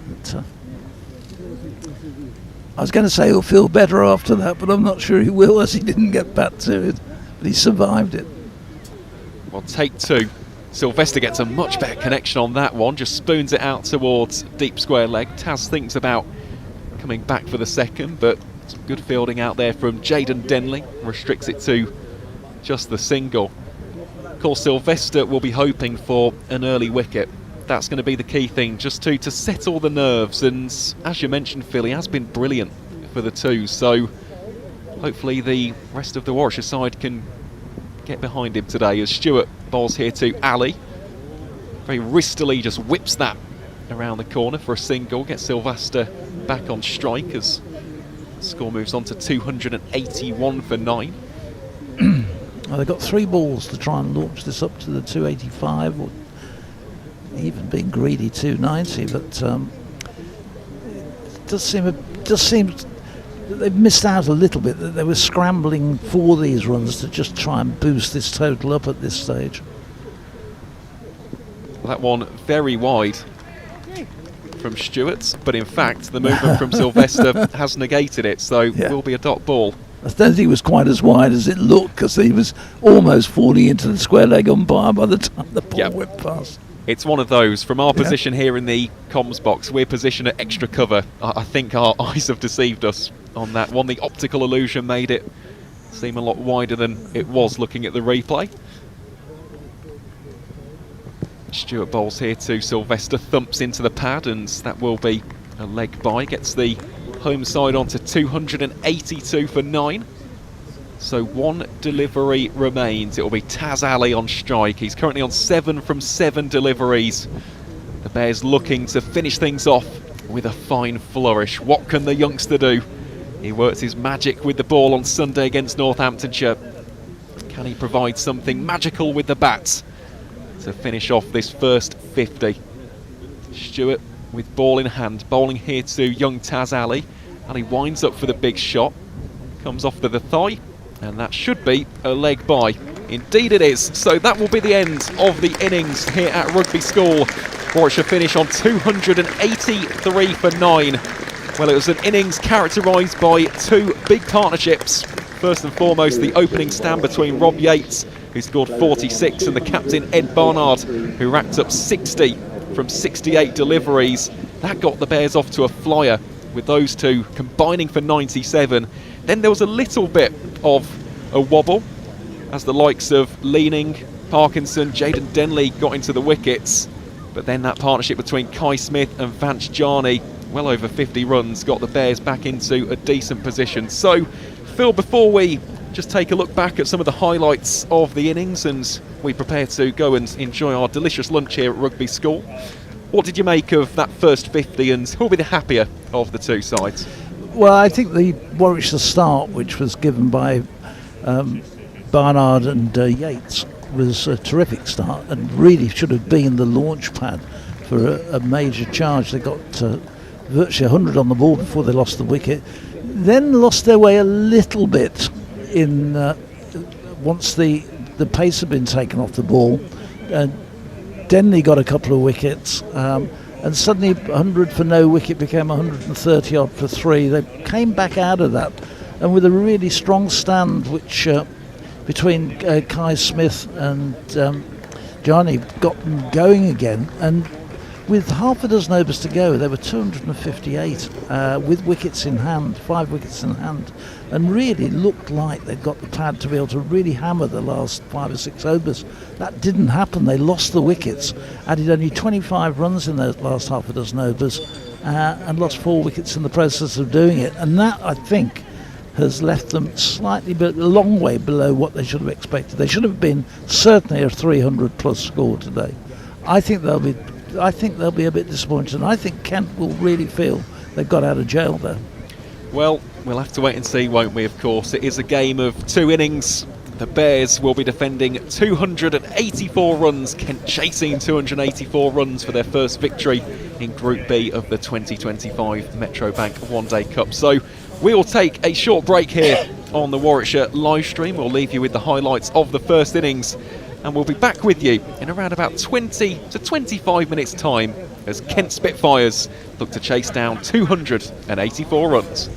But, I was going to say he'll feel better after that, but I'm not sure he will, as he didn't get back to it. But he survived it. Well, take 2. Sylvester gets a much better connection on that one, just spoons it out towards deep square leg. Taz thinks about coming back for the second, but some good fielding out there from Jaden Denley, restricts it to just the single. Of course, Sylvester will be hoping for an early wicket. That's going to be the key thing, just to settle the nerves. And as you mentioned, Phil, he has been brilliant for the two. So hopefully the rest of the Warwickshire side can get behind him today, as Stewart bowls here to Ali. Very wristily just whips that around the corner for a single, gets Sylvester back on strike as the score moves on to 281 for 9. Well, they've got 3 balls to try and launch this up to the 285, or even being greedy 290, but it does seem that they've missed out a little bit, that they were scrambling for these runs to just try and boost this total up at this stage. That one very wide from Stewart, but in fact the movement from Sylvester has negated it, so it will be a dot ball. I don't think it was quite as wide as it looked, because he was almost falling into the square leg umpire by the time the ball went past. It's one of those. From our position here in the comms box, we're positioned at extra cover. I think our eyes have deceived us on that one. The optical illusion made it seem a lot wider than it was looking at the replay. Stewart bowls here to Sylvester, thumps into the pad, and that will be a leg by. Gets the home side on to 282 for 9. So 1 delivery remains. It will be Taz Ali on strike. He's currently on 7 from 7 deliveries. The Bears looking to finish things off with a fine flourish. What can the youngster do? He worked his magic with the ball on Sunday against Northamptonshire. Can he provide something magical with the bat to finish off this first 50? Stewart with ball in hand, bowling here to young Taz Ali. Ali winds up for the big shot, comes off to the thigh, and that should be a leg by. Indeed it is. So that will be the end of the innings here at Rugby School. Warwickshire finish on 283 for 9. Well, it was an innings characterised by 2 big partnerships. First and foremost, the opening stand between Rob Yates, who scored 46, and the captain Ed Barnard, who racked up 60 from 68 deliveries. That got the Bears off to a flyer, with those two combining for 97. Then there was a little bit of a wobble as the likes of Leaning, Parkinson, Jaden Denley got into the wickets. But then that partnership between Kai Smith and Vance Jarney, well over 50 runs, got the Bears back into a decent position. So, Phil, before we just take a look back at some of the highlights of the innings and we prepare to go and enjoy our delicious lunch here at Rugby School, what did you make of that first 50, and who'll be the happier of the two sides? Well, I think the Warwickshire start, which was given by Barnard and Yates, was a terrific start and really should have been the launch pad for a major charge. They got virtually 100 on the ball before they lost the wicket, then lost their way a little bit in once the pace had been taken off the ball. Denley got a couple of wickets, and suddenly 100 for no wicket became 130 odd for 3. They came back out of that, and with a really strong stand, which between Kai Smith and Johnny got them going again. And with half a dozen overs to go, they were 258 with wickets in hand, 5 wickets in hand, and really looked like they'd got the pad to be able to really hammer the last 5 or 6 overs. That didn't happen. They lost the wickets, added only 25 runs in those last half a dozen overs, and lost 4 wickets in the process of doing it. And that, I think, has left them slightly, but a long way below what they should have expected. They should have been certainly a 300 plus score today. I think they'll be a bit disappointed, and I think Kent will really feel they've got out of jail there. Well, we'll have to wait and see, won't we, of course. It is a game of 2 innings. The Bears will be defending 284 runs, Kent chasing 284 runs for their first victory in Group B of the 2025 Metro Bank One Day Cup. So we'll take a short break here on the Warwickshire live stream. We'll leave you with the highlights of the first innings, and we'll be back with you in around about 20 to 25 minutes time as Kent Spitfires look to chase down 284 runs.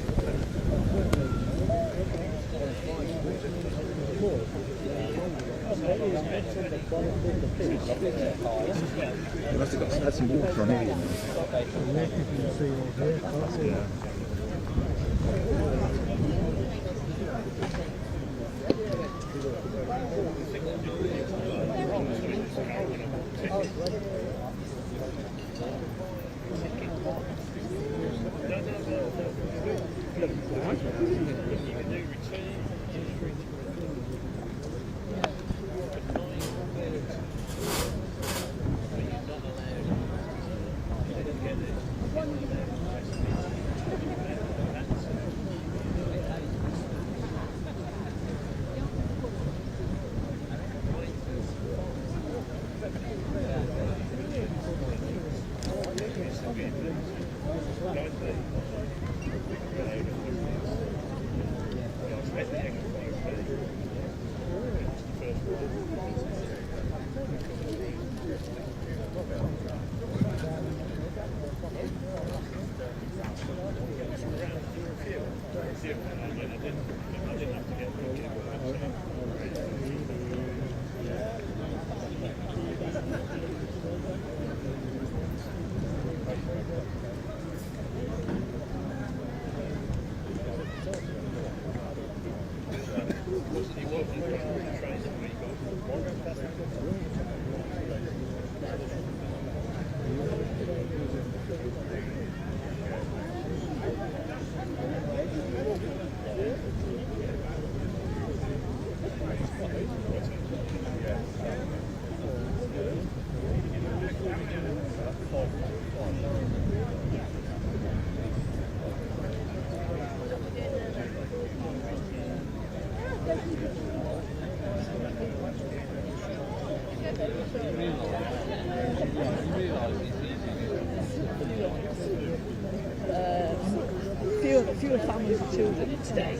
Fewer families with children today.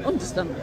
Understandable.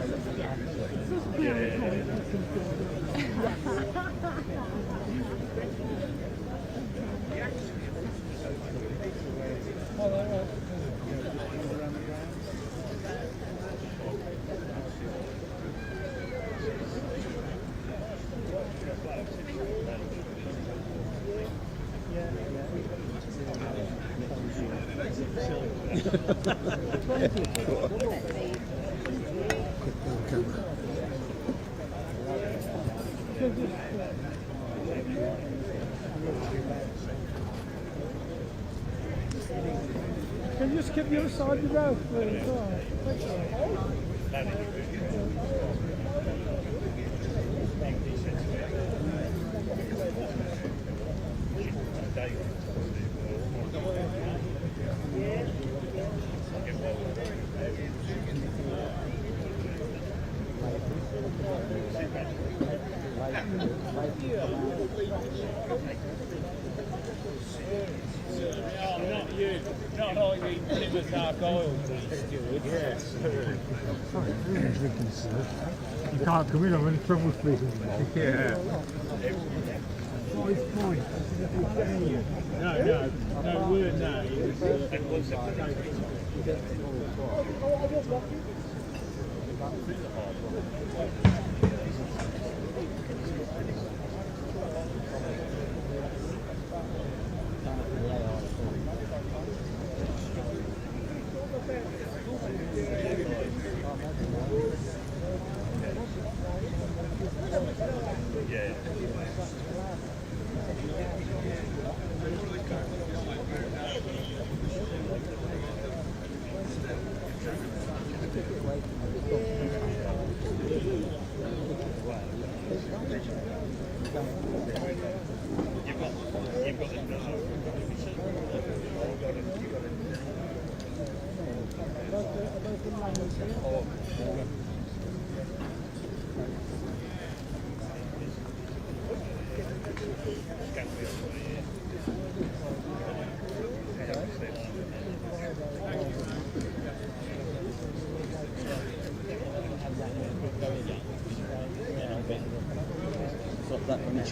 Can you just keep the other side of the road, please? Not like we Plymouth dark oil, please. Yes. You can't come in, I'm in trouble, please. Yeah. No word now.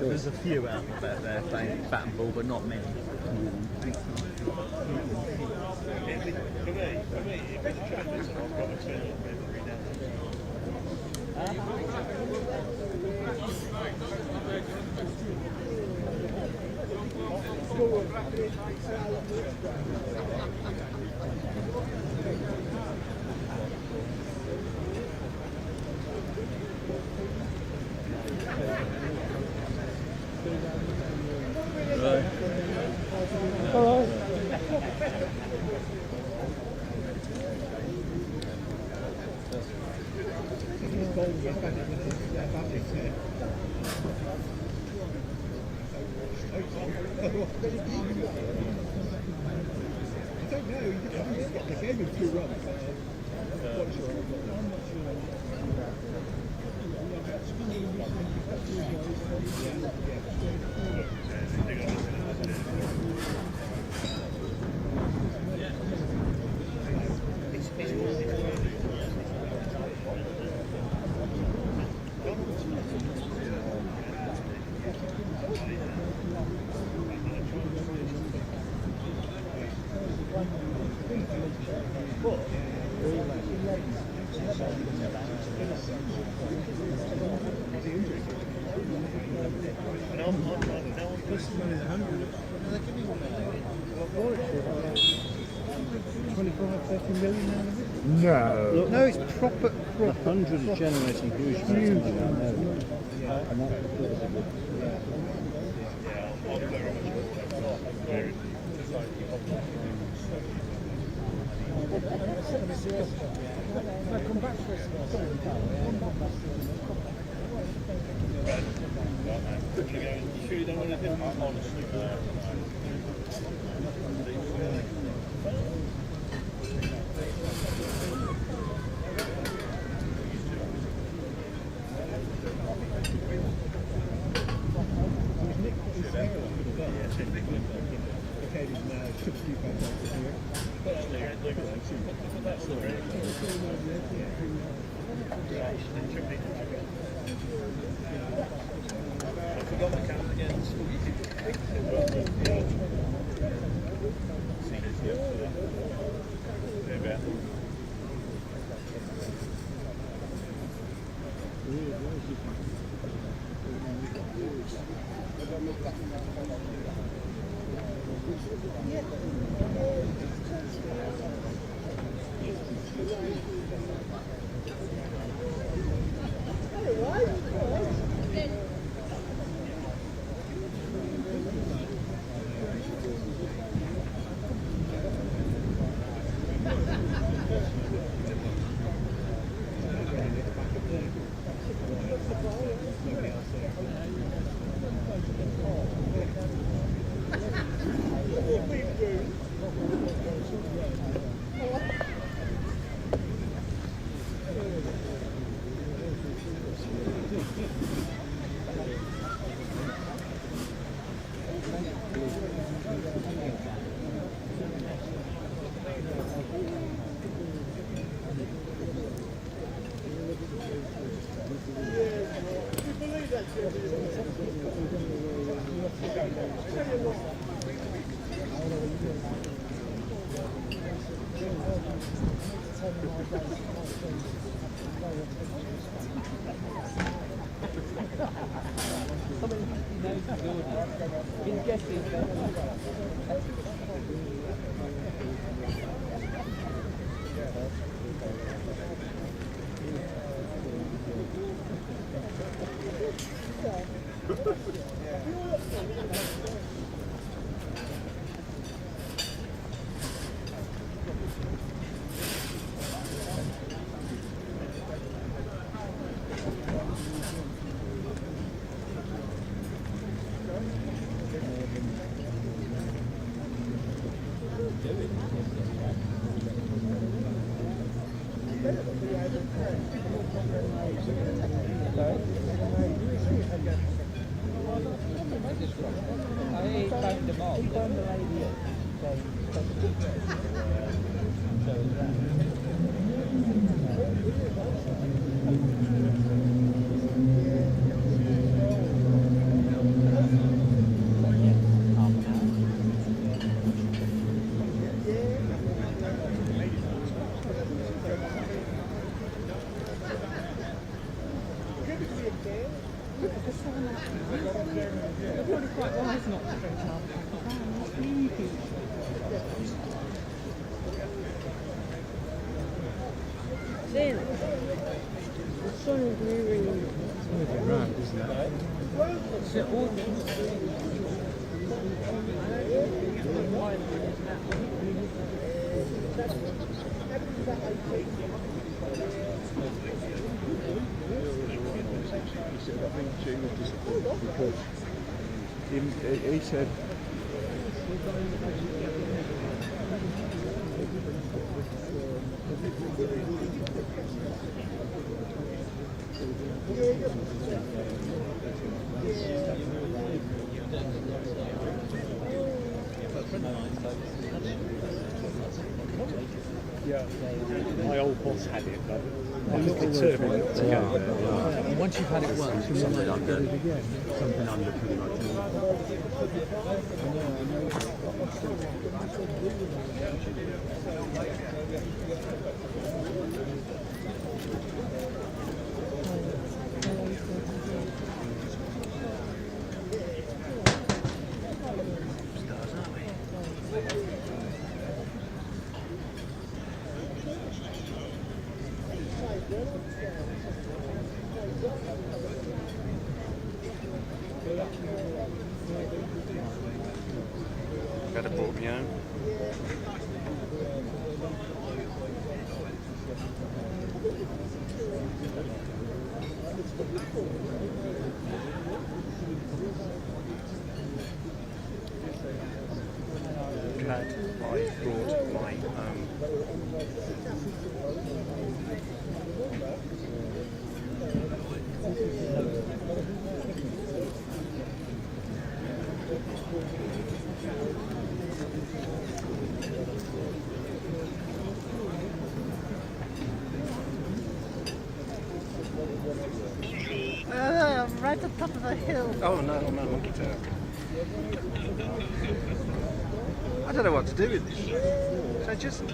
There's a few out there playing bat and ball, but not many. No. No, it's proper. 100 is generating huge amounts of money. think she was disappointed because he said. Yeah, my old boss had it, but I was determined not to go there. And once you've had it once, you'll something under, something under pretty much. Better brought me home. Glad I brought my Right at the top of the hill. Oh no, I'm a monkey tail. I don't know what to do with this. So just I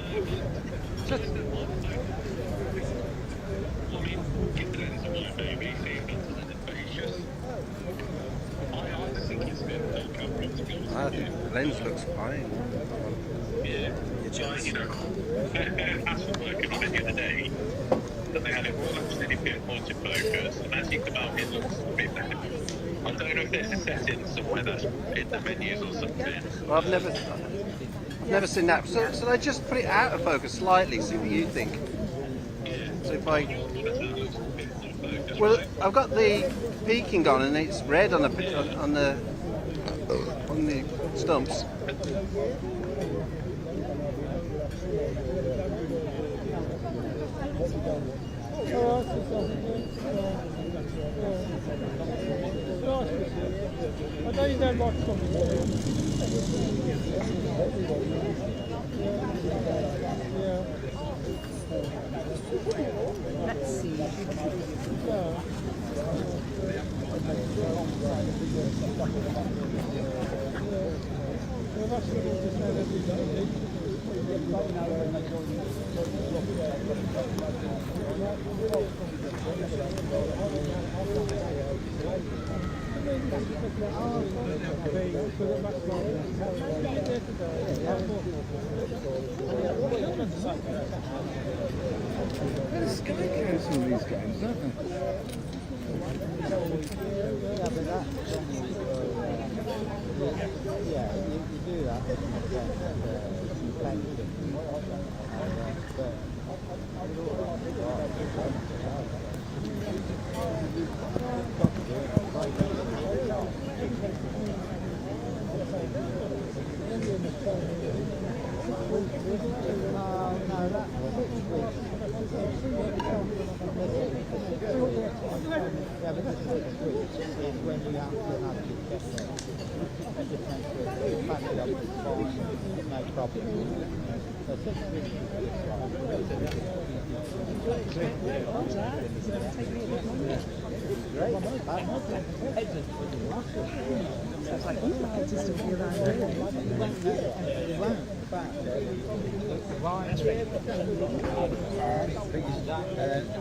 think the lens looks fine. Yeah, you know, Aston working on it the other day, that they had it all absolutely pinpointed focus, and as you come out, it looks a bit better. I don't know if there's a setting somewhere that's in the menus or something. Well, I've never seen that. So I just put it out of focus slightly, see what you think. So if well, I've got the peaking on and it's red on the stumps. I know you don't like something. Let's see. There's Sky Council these games, don't they? Yeah, you do that.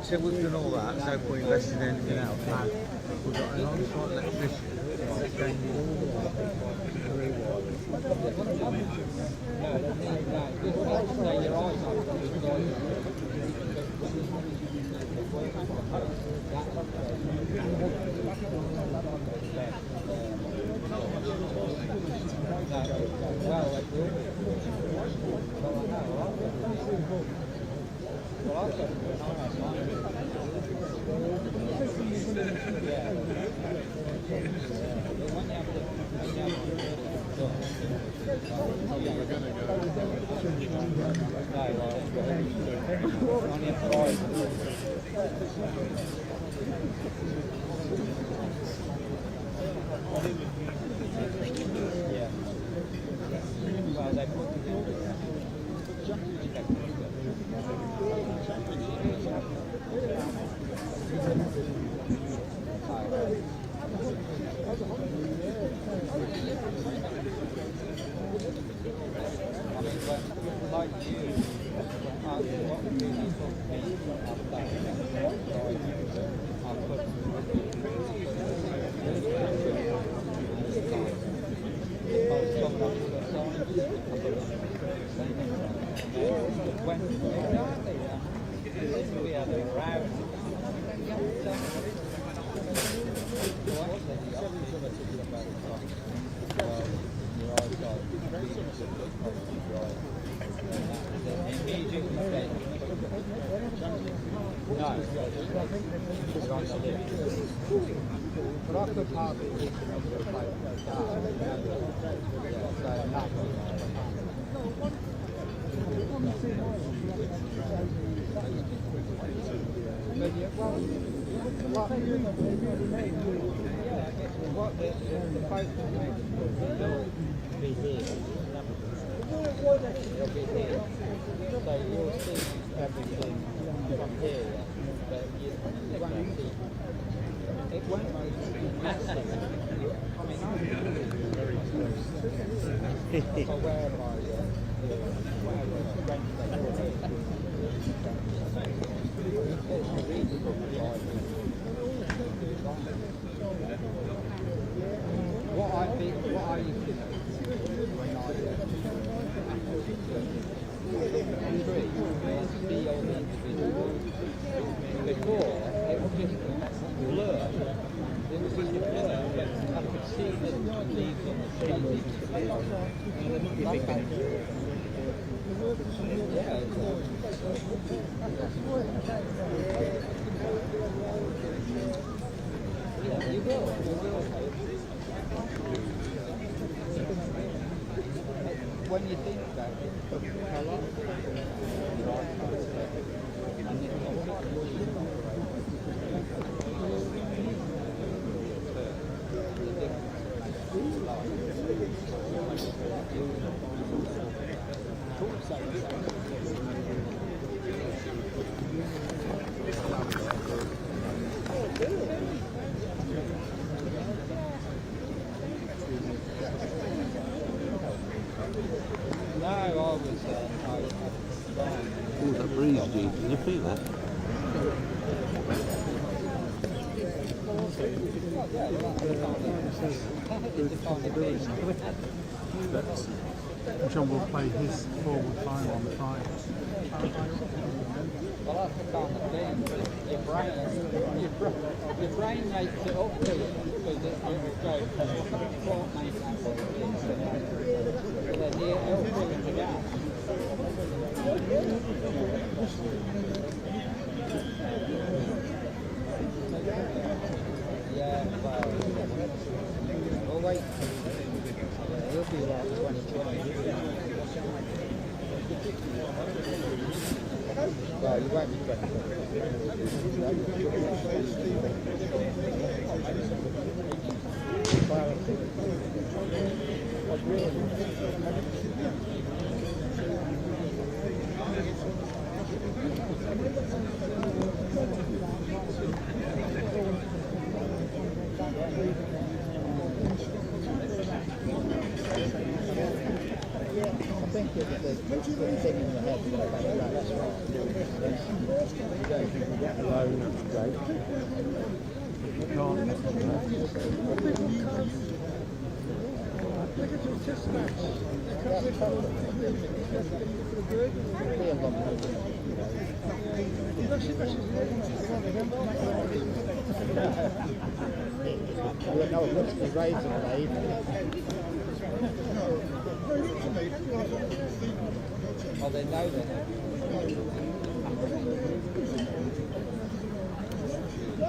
So we've done all that, so if we invested in anything else, we've got an on-site electrician When you think about it, a lot of Oh, that breeze, Gene. Can you feel that? John will play his forward final on the Friday. Well, that's the kind of thing. Your brain makes it up to you because it will go what makes that what it is. So then it'll fill in the gap. Yeah, well, wait. He'll be like 2020. Well, you won't be 20. I think it's the thing in the head that's right. You get alone, that's great. You can't. Look at your chest match. Oh, they know that. I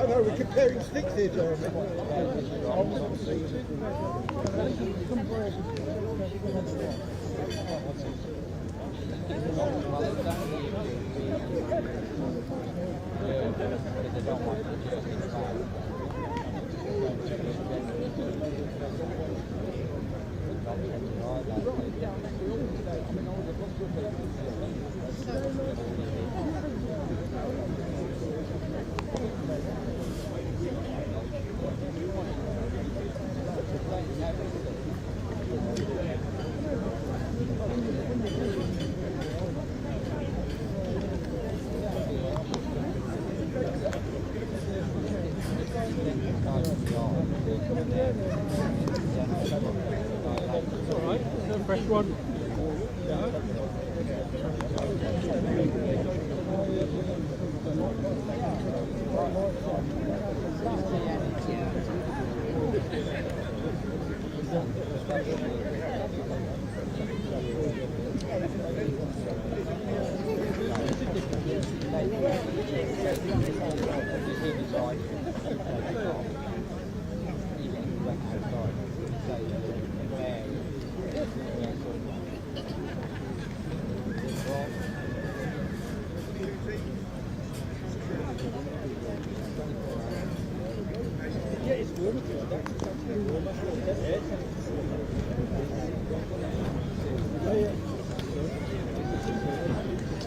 know we're comparing sticks here, Jeremy. Fresh one.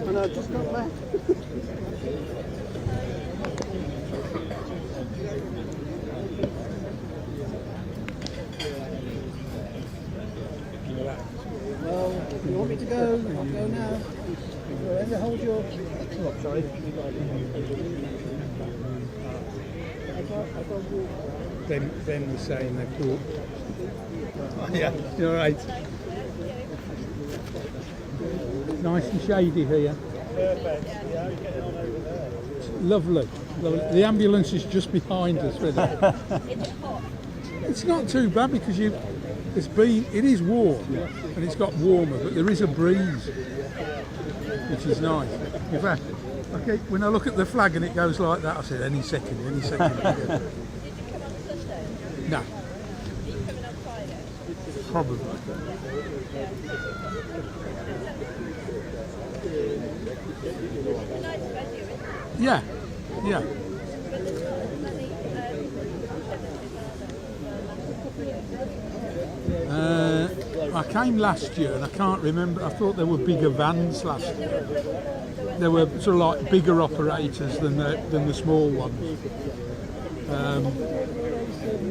And I just got back. Well, if you want me to go, I'll go now. Wherever hold your... Oh, sorry. Ben was saying they brought... Yeah, you're right. Nice and shady here. Perfect. Yeah, you're getting on over there. Lovely. Lovely. The ambulance is just behind us with it. It's not too bad because it is warm and it's got warmer, but there is a breeze, which is nice. In fact, okay, when I look at the flag and it goes like that, I said any second. No. Probably. Yeah. I came last year and I can't remember. I thought there were bigger vans last year. There were sort of like bigger operators than the small ones.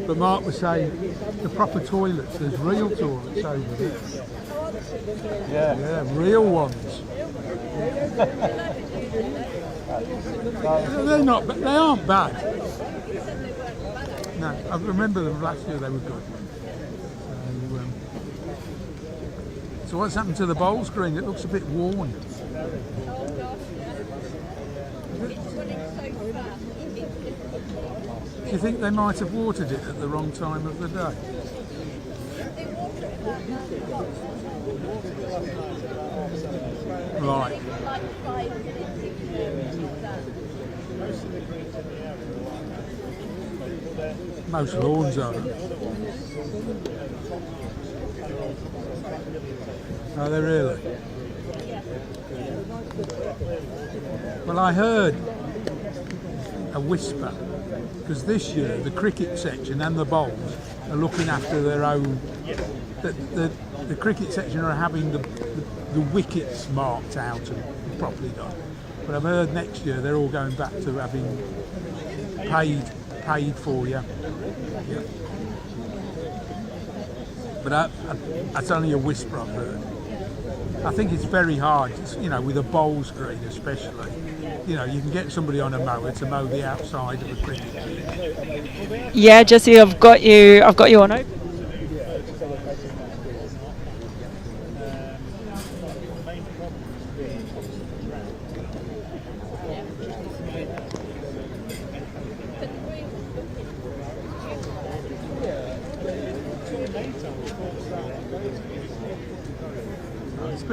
But Mark was saying the proper toilets. There's real toilets over there. Yeah, real ones. They aren't bad. No, I remember them last year. They were good. So what's happened to the bowls green? It looks a bit worn. Do you think they might have watered it at the wrong time of the day? Right. Most lawns are. Are they really? Well, I heard a whisper, because this year the cricket section and the bowls are looking after their own. The cricket section are having the wickets marked out and properly done. But I've heard next year they're all going back to having paid for, yeah. But that's only a whisper I've heard. I think it's very hard, with a bowls green especially. You can get somebody on a mower to mow the outside of a cricket pitch. Yeah, Jesse, I've got you on open.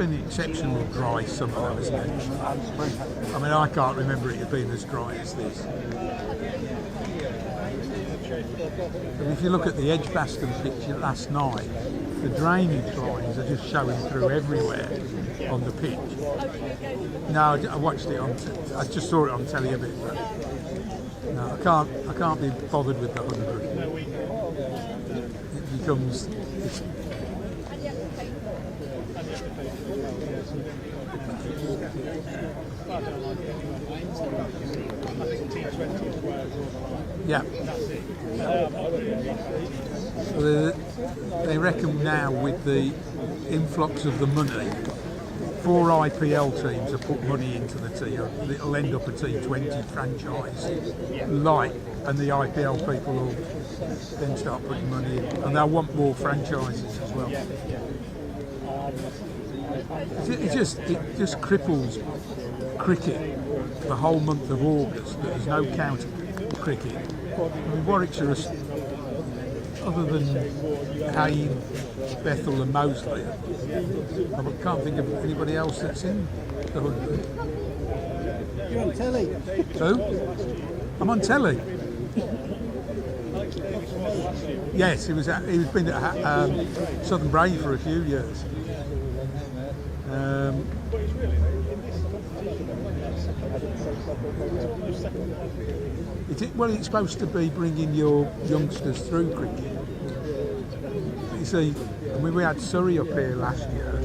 been an exceptional dry summer, though, isn't it? I mean, I can't remember it being as dry as this. And if you look at the Edgbaston picture last night, the drainage lines are just showing through everywhere on the pitch. No, I watched it on. I just saw it on telly a bit, but no, I can't be bothered with the 100. It becomes. Yeah. So they reckon now with the influx of the money, 4 IPL teams have put money into the team. It'll end up a T20 franchise, and the IPL people will then start putting money in, and they'll want more franchises as well. It just cripples cricket the whole month of August. There's no county cricket. I mean, Warwickshire, other than Hayne, Bethel and Moseley, I can't think of anybody else that's in the 100. You're on telly. Who? I'm on telly. Yes, he was been at Southern Brain for a few years. It's supposed to be bringing your youngsters through cricket. You see, we had Surrey up here last year,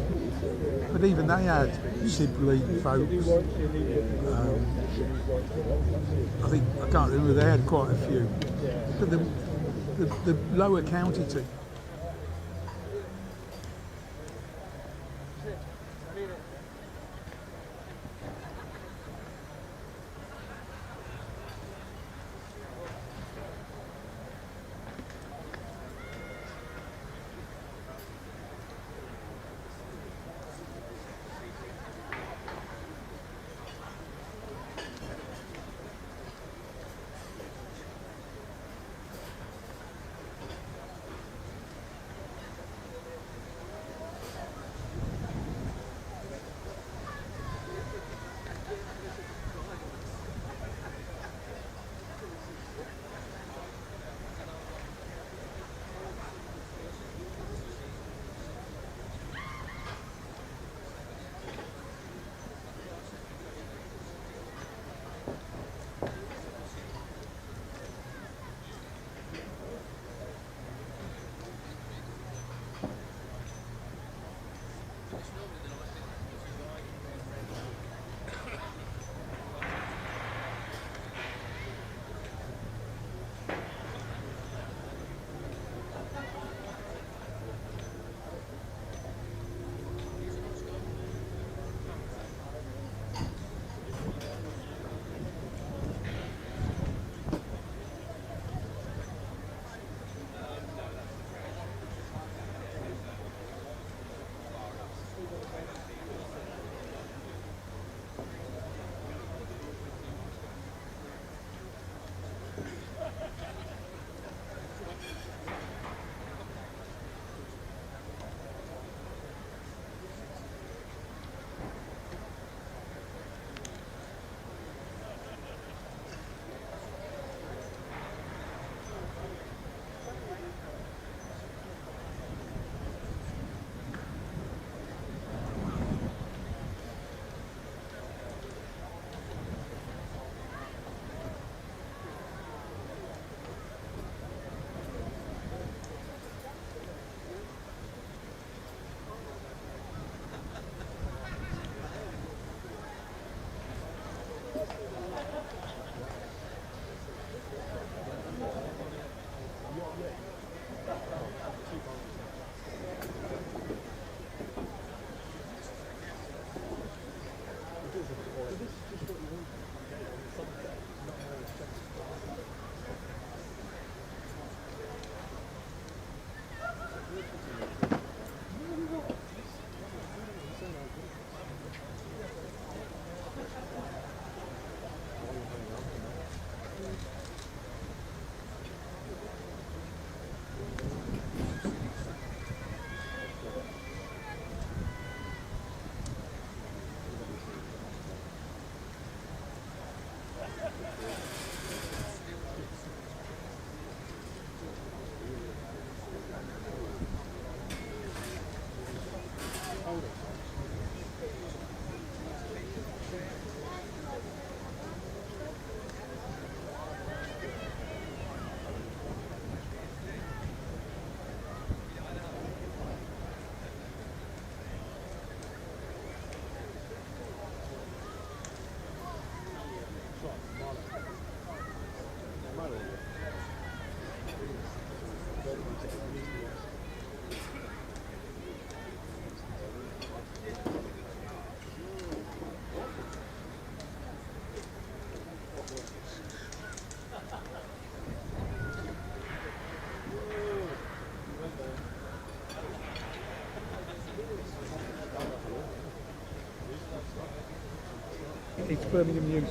but even they had Sibley folks. I can't remember, they had quite a few. But the lower county team. It's Birmingham News.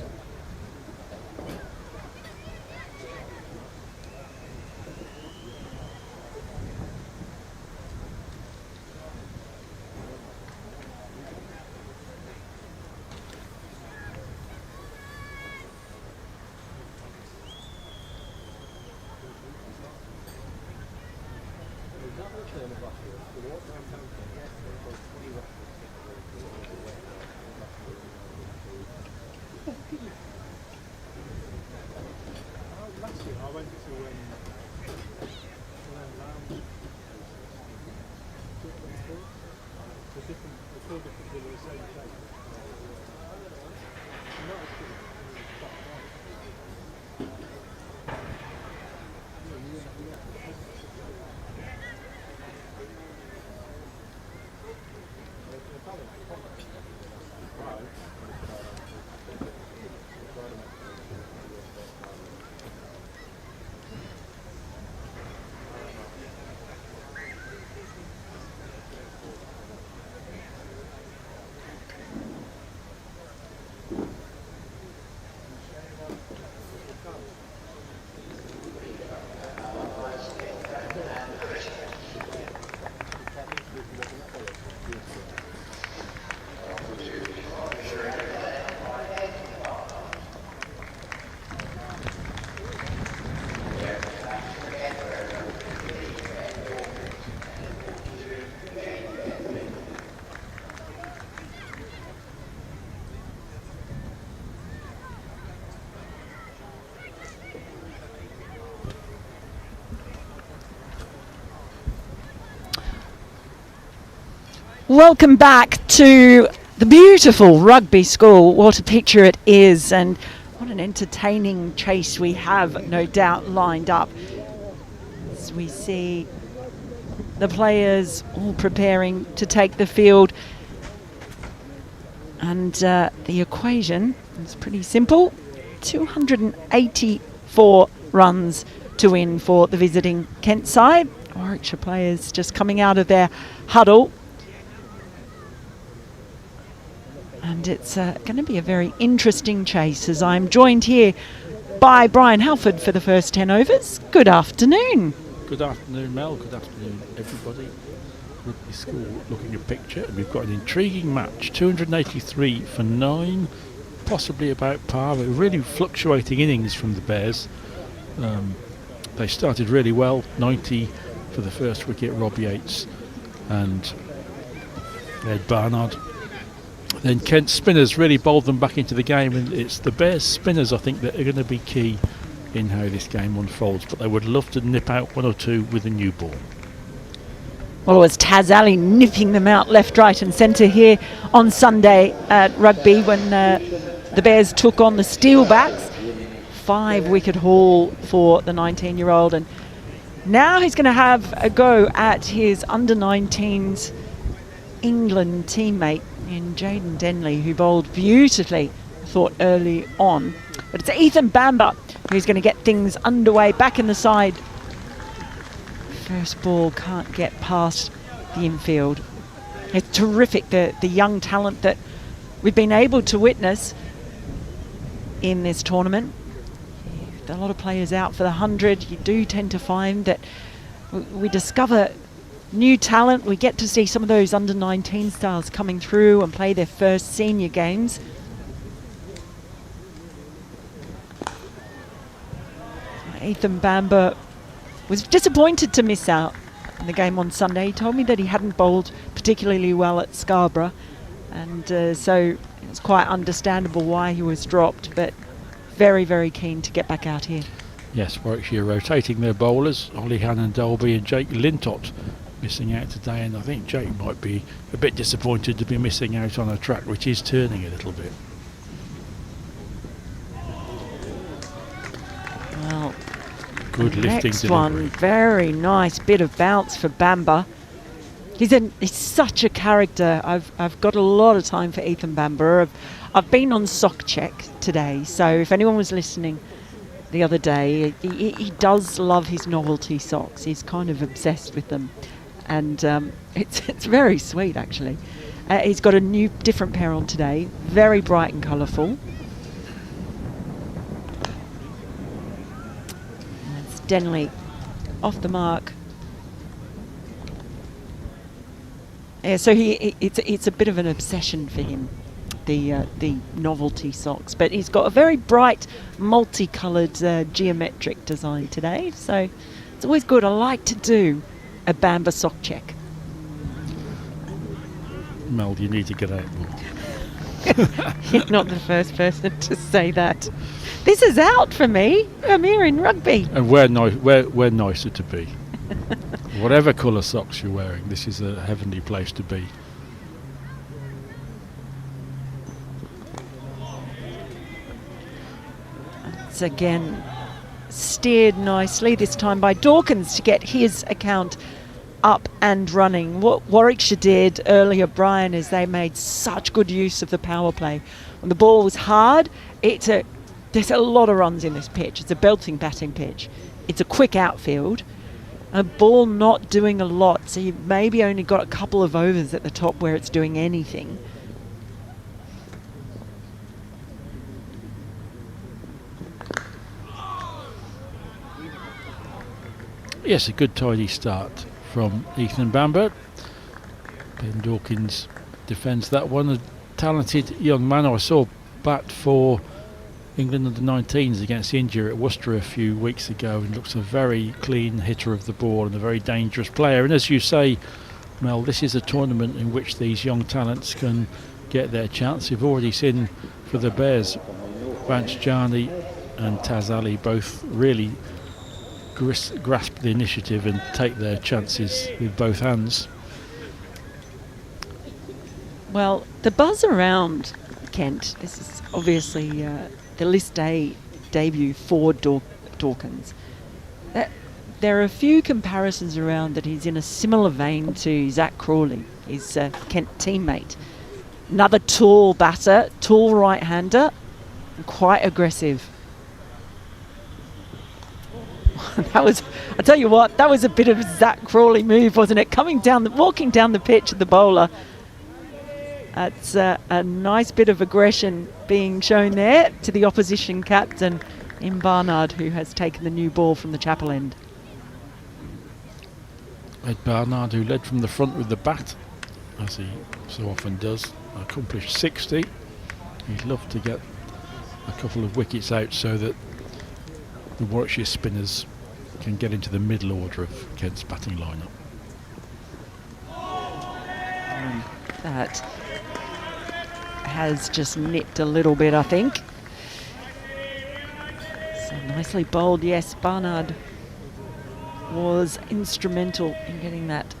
Welcome back to the beautiful Rugby School. What a picture it is, and what an entertaining chase we have, no doubt, lined up. As we see the players all preparing to take the field. And the equation is pretty simple. 284 runs to win for the visiting Kent side. Warwickshire players just coming out of their huddle. And it's going to be a very interesting chase, as I'm joined here by Brian Halford for the first 10 overs. Good afternoon. Good afternoon, Mel. Good afternoon, everybody. Rugby School looking a picture, and we've got an intriguing match. 283 for 9, possibly about par, but really fluctuating innings from the Bears. They started really well, 90 for the first wicket, Rob Yates, and they had Barnard. Then Kent spinners really bowled them back into the game, and it's the Bears spinners, I think, that are going to be key in how this game unfolds, but they would love to nip out 1 or 2 with a new ball. Well, it was Taz Ali nipping them out left, right and centre here on Sunday at Rugby when the Bears took on the Steelbacks. 5-wicket haul for the 19-year-old, and now he's going to have a go at his under-19s England teammate in Jaden Denley, who bowled beautifully, I thought, early on. But it's Ethan Bamber who's going to get things underway back in the side. First ball can't get past the infield. It's terrific, the young talent that we've been able to witness in this tournament. With a lot of players out for the 100, you do tend to find that we discover new talent. We get to see some of those under-19 stars coming through and play their first senior games. Ethan Bamber was disappointed to miss out in the game on Sunday. He told me that he hadn't bowled particularly well at Scarborough, and so it's quite understandable why he was dropped, but very, very keen to get back out here. Yes, Warwickshire rotating their bowlers, Ollie Hannon Dolby and Jake Lintott missing out today, and I think Jake might be a bit disappointed to be missing out on a track which is turning a little bit. Well, good lifting next delivery. one, very nice bit of bounce for Bamber. He's such a character. I've got a lot of time for Ethan Bamber. I've been on sock check today, so if anyone was listening the other day, he does love his novelty socks. He's kind of obsessed with them, and it's very sweet, actually. He's got a new, different pair on today, very bright and colourful. It's Denley off the mark. Yeah, so it's a bit of an obsession for him, the novelty socks. But he's got a very bright, multicoloured geometric design today. So it's always good. I like to do a Bamba sock check. Mel, you need to get out more. You're not the first person to say that. This is out for me. I'm here in Rugby. And where nicer to be. Whatever colour socks you're wearing, this is a heavenly place to be. It's again steered nicely, this time by Dawkins to get his account up and running. What Warwickshire did earlier, Brian, is they made such good use of the power play. When the ball was hard, there's a lot of runs in this pitch. It's a belting batting pitch. It's a quick outfield. A ball not doing a lot, so you've maybe only got a couple of overs at the top where it's doing anything. Yes, a good tidy start from Ethan Bamber. Ben Dawkins defends that one. A talented young man I saw bat for England under 19s against India at Worcester a few weeks ago, and looks a very clean hitter of the ball and a very dangerous player. And as you say, Mel, this is a tournament in which these young talents can get their chance. You've already seen for the Bears, Vanchjani and Taz Ali both really grasp the initiative and take their chances with both hands. Well, the buzz around Kent, this is obviously the list day debut for Dawkins. There are a few comparisons around that he's in a similar vein to Zach Crawley, his Kent teammate. Another tall batter, tall right-hander, and quite aggressive. That was, I tell you what, that was a bit of a Zach Crawley move, wasn't it? Walking down the pitch at the bowler. That's a nice bit of aggression being shown there to the opposition captain in Barnard, who has taken the new ball from the chapel end. Ed Barnard, who led from the front with the bat, as he so often does, accomplished 60. He'd love to get a couple of wickets out so that the Warwickshire spinners can get into the middle order of Kent's batting lineup. That has just nipped a little bit, I think. So nicely bowled. Yes, Barnard was instrumental in getting that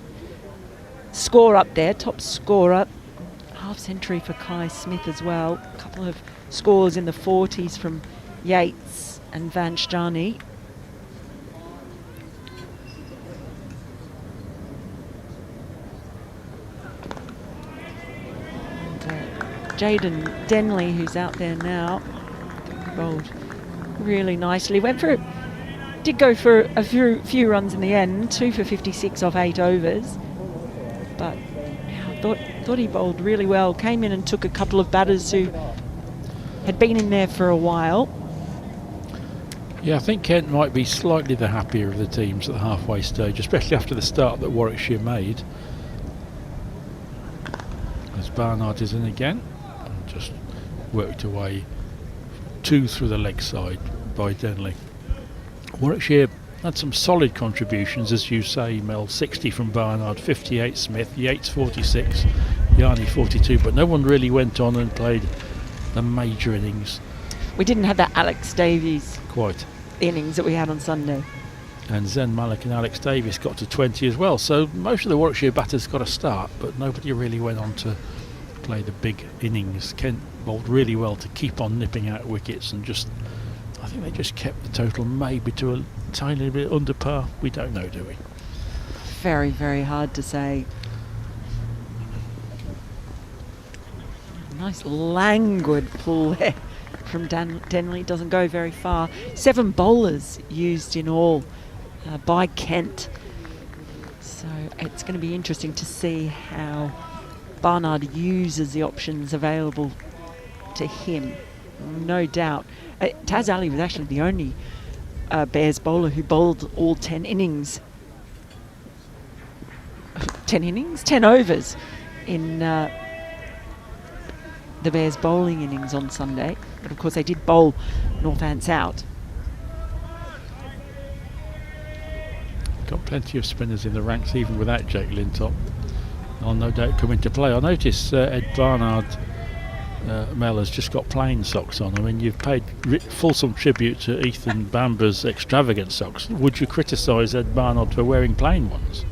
score up there, top scorer. Half century for Kai Smith as well. A couple of scores in the 40s from Yates and Vanchjani. Jaden Denley, who's out there now, bowled really nicely. Did go for a few runs in the end, 2 for 56 off 8 overs. But I thought he bowled really well. Came in and took a couple of batters who had been in there for a while. Yeah, I think Kent might be slightly the happier of the teams at the halfway stage, especially after the start that Warwickshire made. As Barnard is in again, and just worked away 2 through the leg side by Denley. Warwickshire had some solid contributions, as you say, Mel. 60 from Barnard, 58 Smith, Yates 46, Yarni 42, but no one really went on and played the major innings. We didn't have that Alex Davies Quite. innings that we had on Sunday. And Zen Malik and Alex Davis got to 20 as well. So most of the Warwickshire batters got a start, but nobody really went on to play the big innings. Kent bowled really well to keep on nipping out wickets, and I think they just kept the total maybe to a tiny bit under par. We don't know, do we? Very, very hard to say. Nice languid pull there from Denley. Doesn't go very far. 7 bowlers used in all by Kent. So it's going to be interesting to see how Barnard uses the options available to him, no doubt. Taz Ali was actually the only Bears bowler who bowled all 10 innings. 10 innings? 10 overs in the Bears bowling innings on Sunday. But of course they did bowl Northants out. Got plenty of spinners in the ranks even without Jake Lintop. I'll no doubt come into play. I notice Ed Barnard Mel has just got plain socks on. I mean, you've paid fulsome tribute to Ethan Bamber's extravagant socks. Would you criticise Ed Barnard for wearing plain ones?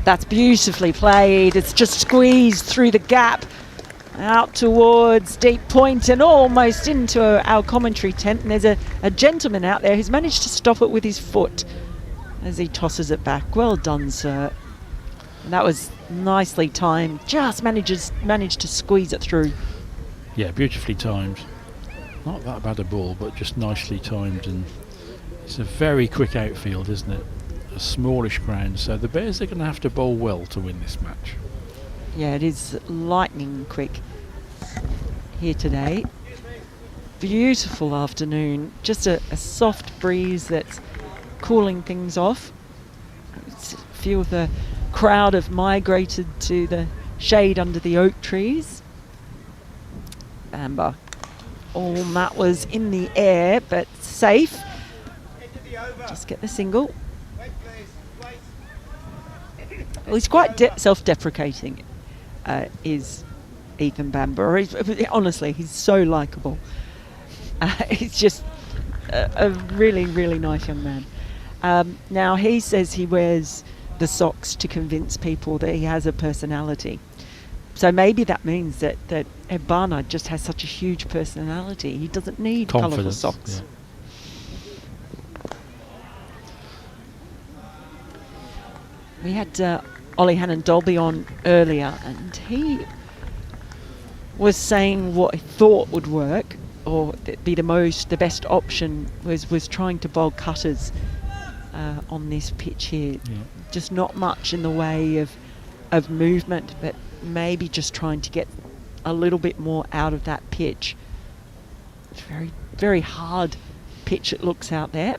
That's beautifully played. It's just squeezed through the gap out towards deep point and almost into our commentary tent. And there's a gentleman out there who's managed to stop it with his foot as he tosses it back. Well done, sir. And that was nicely timed. Just managed to squeeze it through. Yeah, beautifully timed. Not that bad a ball, but just nicely timed. And it's a very quick outfield, isn't it? A smallish ground, so the Bears are going to have to bowl well to win this match. Yeah, it is lightning quick here today. Beautiful afternoon. Just a soft breeze that's cooling things off. A few of the crowd have migrated to the shade under the oak trees. Bamber. All that was in the air, but safe. Just get the single. Well, he's quite self-deprecating, is Ethan Bamber. Honestly, he's so likeable. He's just a really, really nice young man. Now, he says he wears the socks to convince people that he has a personality. So maybe that means that Ed Barnard just has such a huge personality. He doesn't need colourful socks. Yeah. We had Ollie Hannon-Dolby on earlier, and he was saying what he thought would work, or be the best option was trying to bowl cutters on this pitch here. Yeah. Just not much in the way of movement, but maybe just trying to get a little bit more out of that pitch. It's very, very hard pitch it looks out there.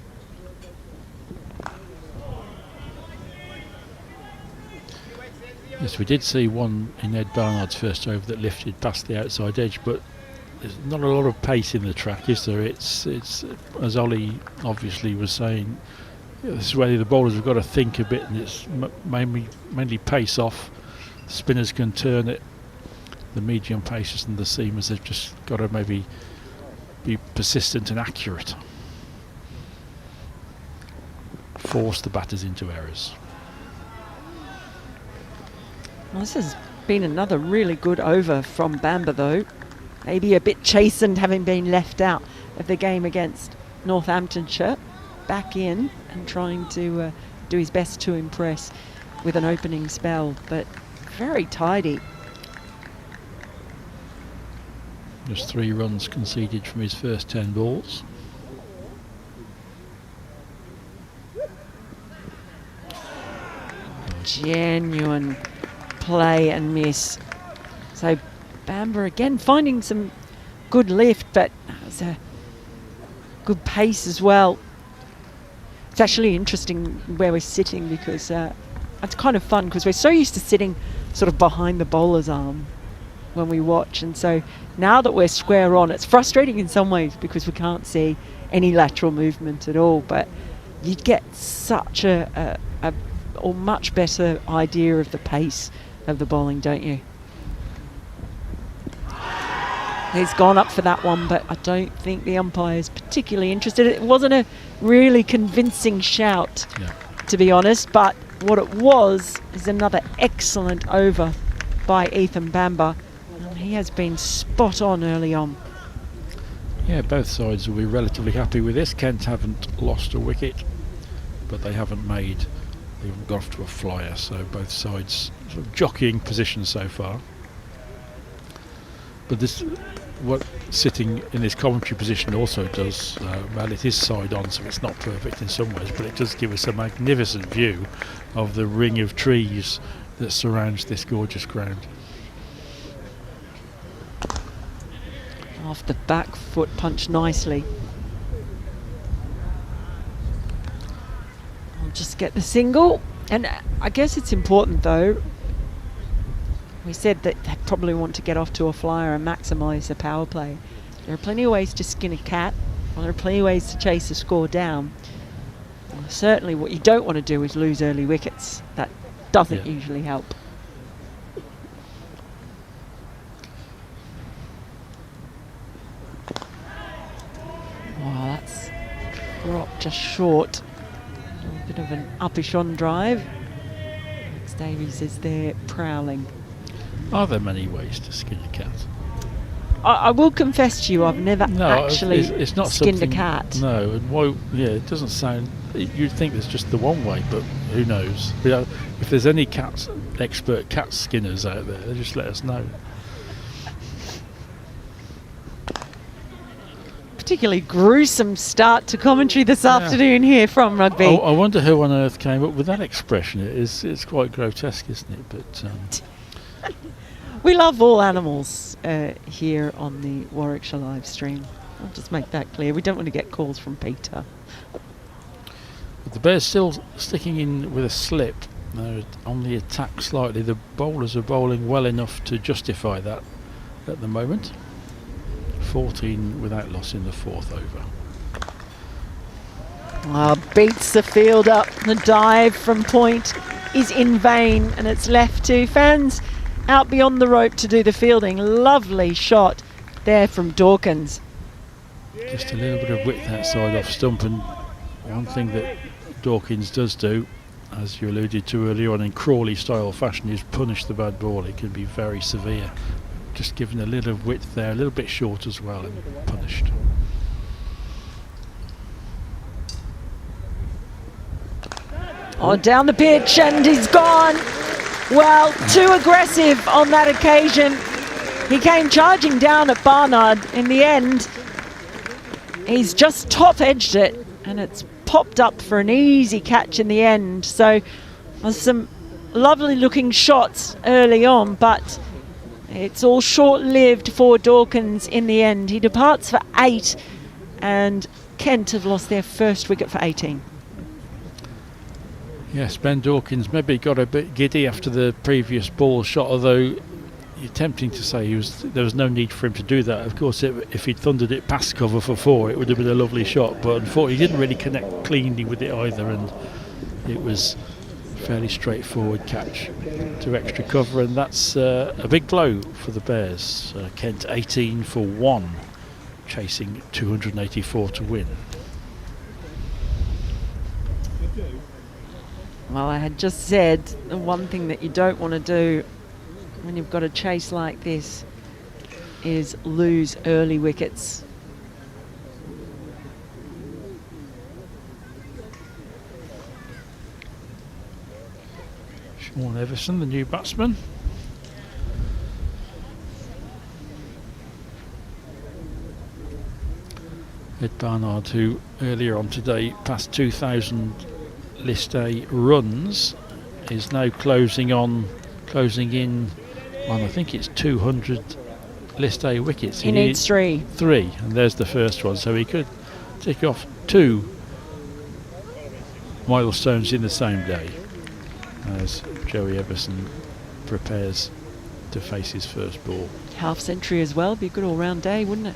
Yes, we did see one in Ed Barnard's first over that lifted past the outside edge, but there's not a lot of pace in the track, is there? It's as Ollie obviously was saying, this is where the bowlers have got to think a bit, and it's mainly pace off. The spinners can turn it. The medium pacers and the seamers have just got to maybe be persistent and accurate. Force the batters into errors. Well, this has been another really good over from Bamber, though. Maybe a bit chastened having been left out of the game against Northamptonshire. Back in and trying to do his best to impress with an opening spell, but very tidy. Just 3 runs conceded from his first 10 balls. Genuine play and miss. So Bamber again finding some good lift, but it was a good pace as well. It's actually interesting where we're sitting because it's kind of fun because we're so used to sitting sort of behind the bowler's arm when we watch, and so now that we're square on, it's frustrating in some ways because we can't see any lateral movement at all, but you get such a much better idea of the pace of the bowling, don't you? He's gone up for that one, but I don't think the umpire's particularly interested. It wasn't a really convincing shout, to be honest, but what it was is another excellent over by Ethan Bamber, and he has been spot on early on. Yeah, both sides will be relatively happy with this. Kent haven't lost a wicket, but they haven't got off to a flyer, so both sides sort of jockeying position so far. But what sitting in this commentary position also does, well, it is side on, so it's not perfect in some ways, but it does give us a magnificent view of the ring of trees that surrounds this gorgeous ground. Off the back foot punch nicely. I'll just get the single. And I guess it's important though, we said that they probably want to get off to a flyer and maximise the power play. There are plenty of ways to skin a cat, and there are plenty of ways to chase a score down. Well, certainly what you don't want to do is lose early wickets. That doesn't usually help. Wow, that's dropped just short. A little bit of an uppish on drive. Max Davies is there prowling. Are there many ways to skin a cat? I will confess to you, I've never actually it's not skinned a cat. No, and why? Yeah, it doesn't sound. You'd think there's just the one way, but who knows? If there's any expert cat skinners out there, just let us know. Particularly gruesome start to commentary this afternoon here from Rugby. I wonder who on earth came up with that expression. It's quite grotesque, isn't it? But we love all animals here on the Warwickshire live stream. I'll just make that clear. We don't want to get calls from Peter. But the Bears still sticking in with a slip. They're on the attack slightly. The bowlers are bowling well enough to justify that at the moment. 14 without loss in the fourth over. Beats the field up. The dive from point is in vain, and it's left to fans out beyond the rope to do the fielding. Lovely shot there from Dawkins. Just a little bit of width outside off stump, and one thing that Dawkins does do, as you alluded to earlier on in Crawley style fashion, is punish the bad ball. It can be very severe. Just given a little width there, a little bit short as well, and punished. Down the pitch, and he's gone. Well, too aggressive on that occasion. He came charging down at Barnard. In the end, he's just top-edged it, and it's popped up for an easy catch in the end. So there's some lovely looking shots early on, but it's all short-lived for Dawkins in the end. He departs for 8, and Kent have lost their first wicket for 18. Yes, Ben Dawkins maybe got a bit giddy after the previous ball shot, although you're tempting to say there was no need for him to do that. Of course, if he'd thundered it past cover for 4, it would have been a lovely shot, but unfortunately he didn't really connect cleanly with it either, and it was a fairly straightforward catch to extra cover, and that's a big blow for the Bears. Kent 18 for 1, chasing 284 to win. Well, I had just said the one thing that you don't want to do when you've got a chase like this is lose early wickets. Sean Everson, the new batsman. Ed Barnard, who earlier on today passed 2,000 List A runs, is now closing in on, I think it's 200 List A wickets. He needs 3. 3, and there's the first one, so he could tick off 2 milestones in the same day as Joey Everson prepares to face his first ball. Half century as well, be a good all-round day, wouldn't it?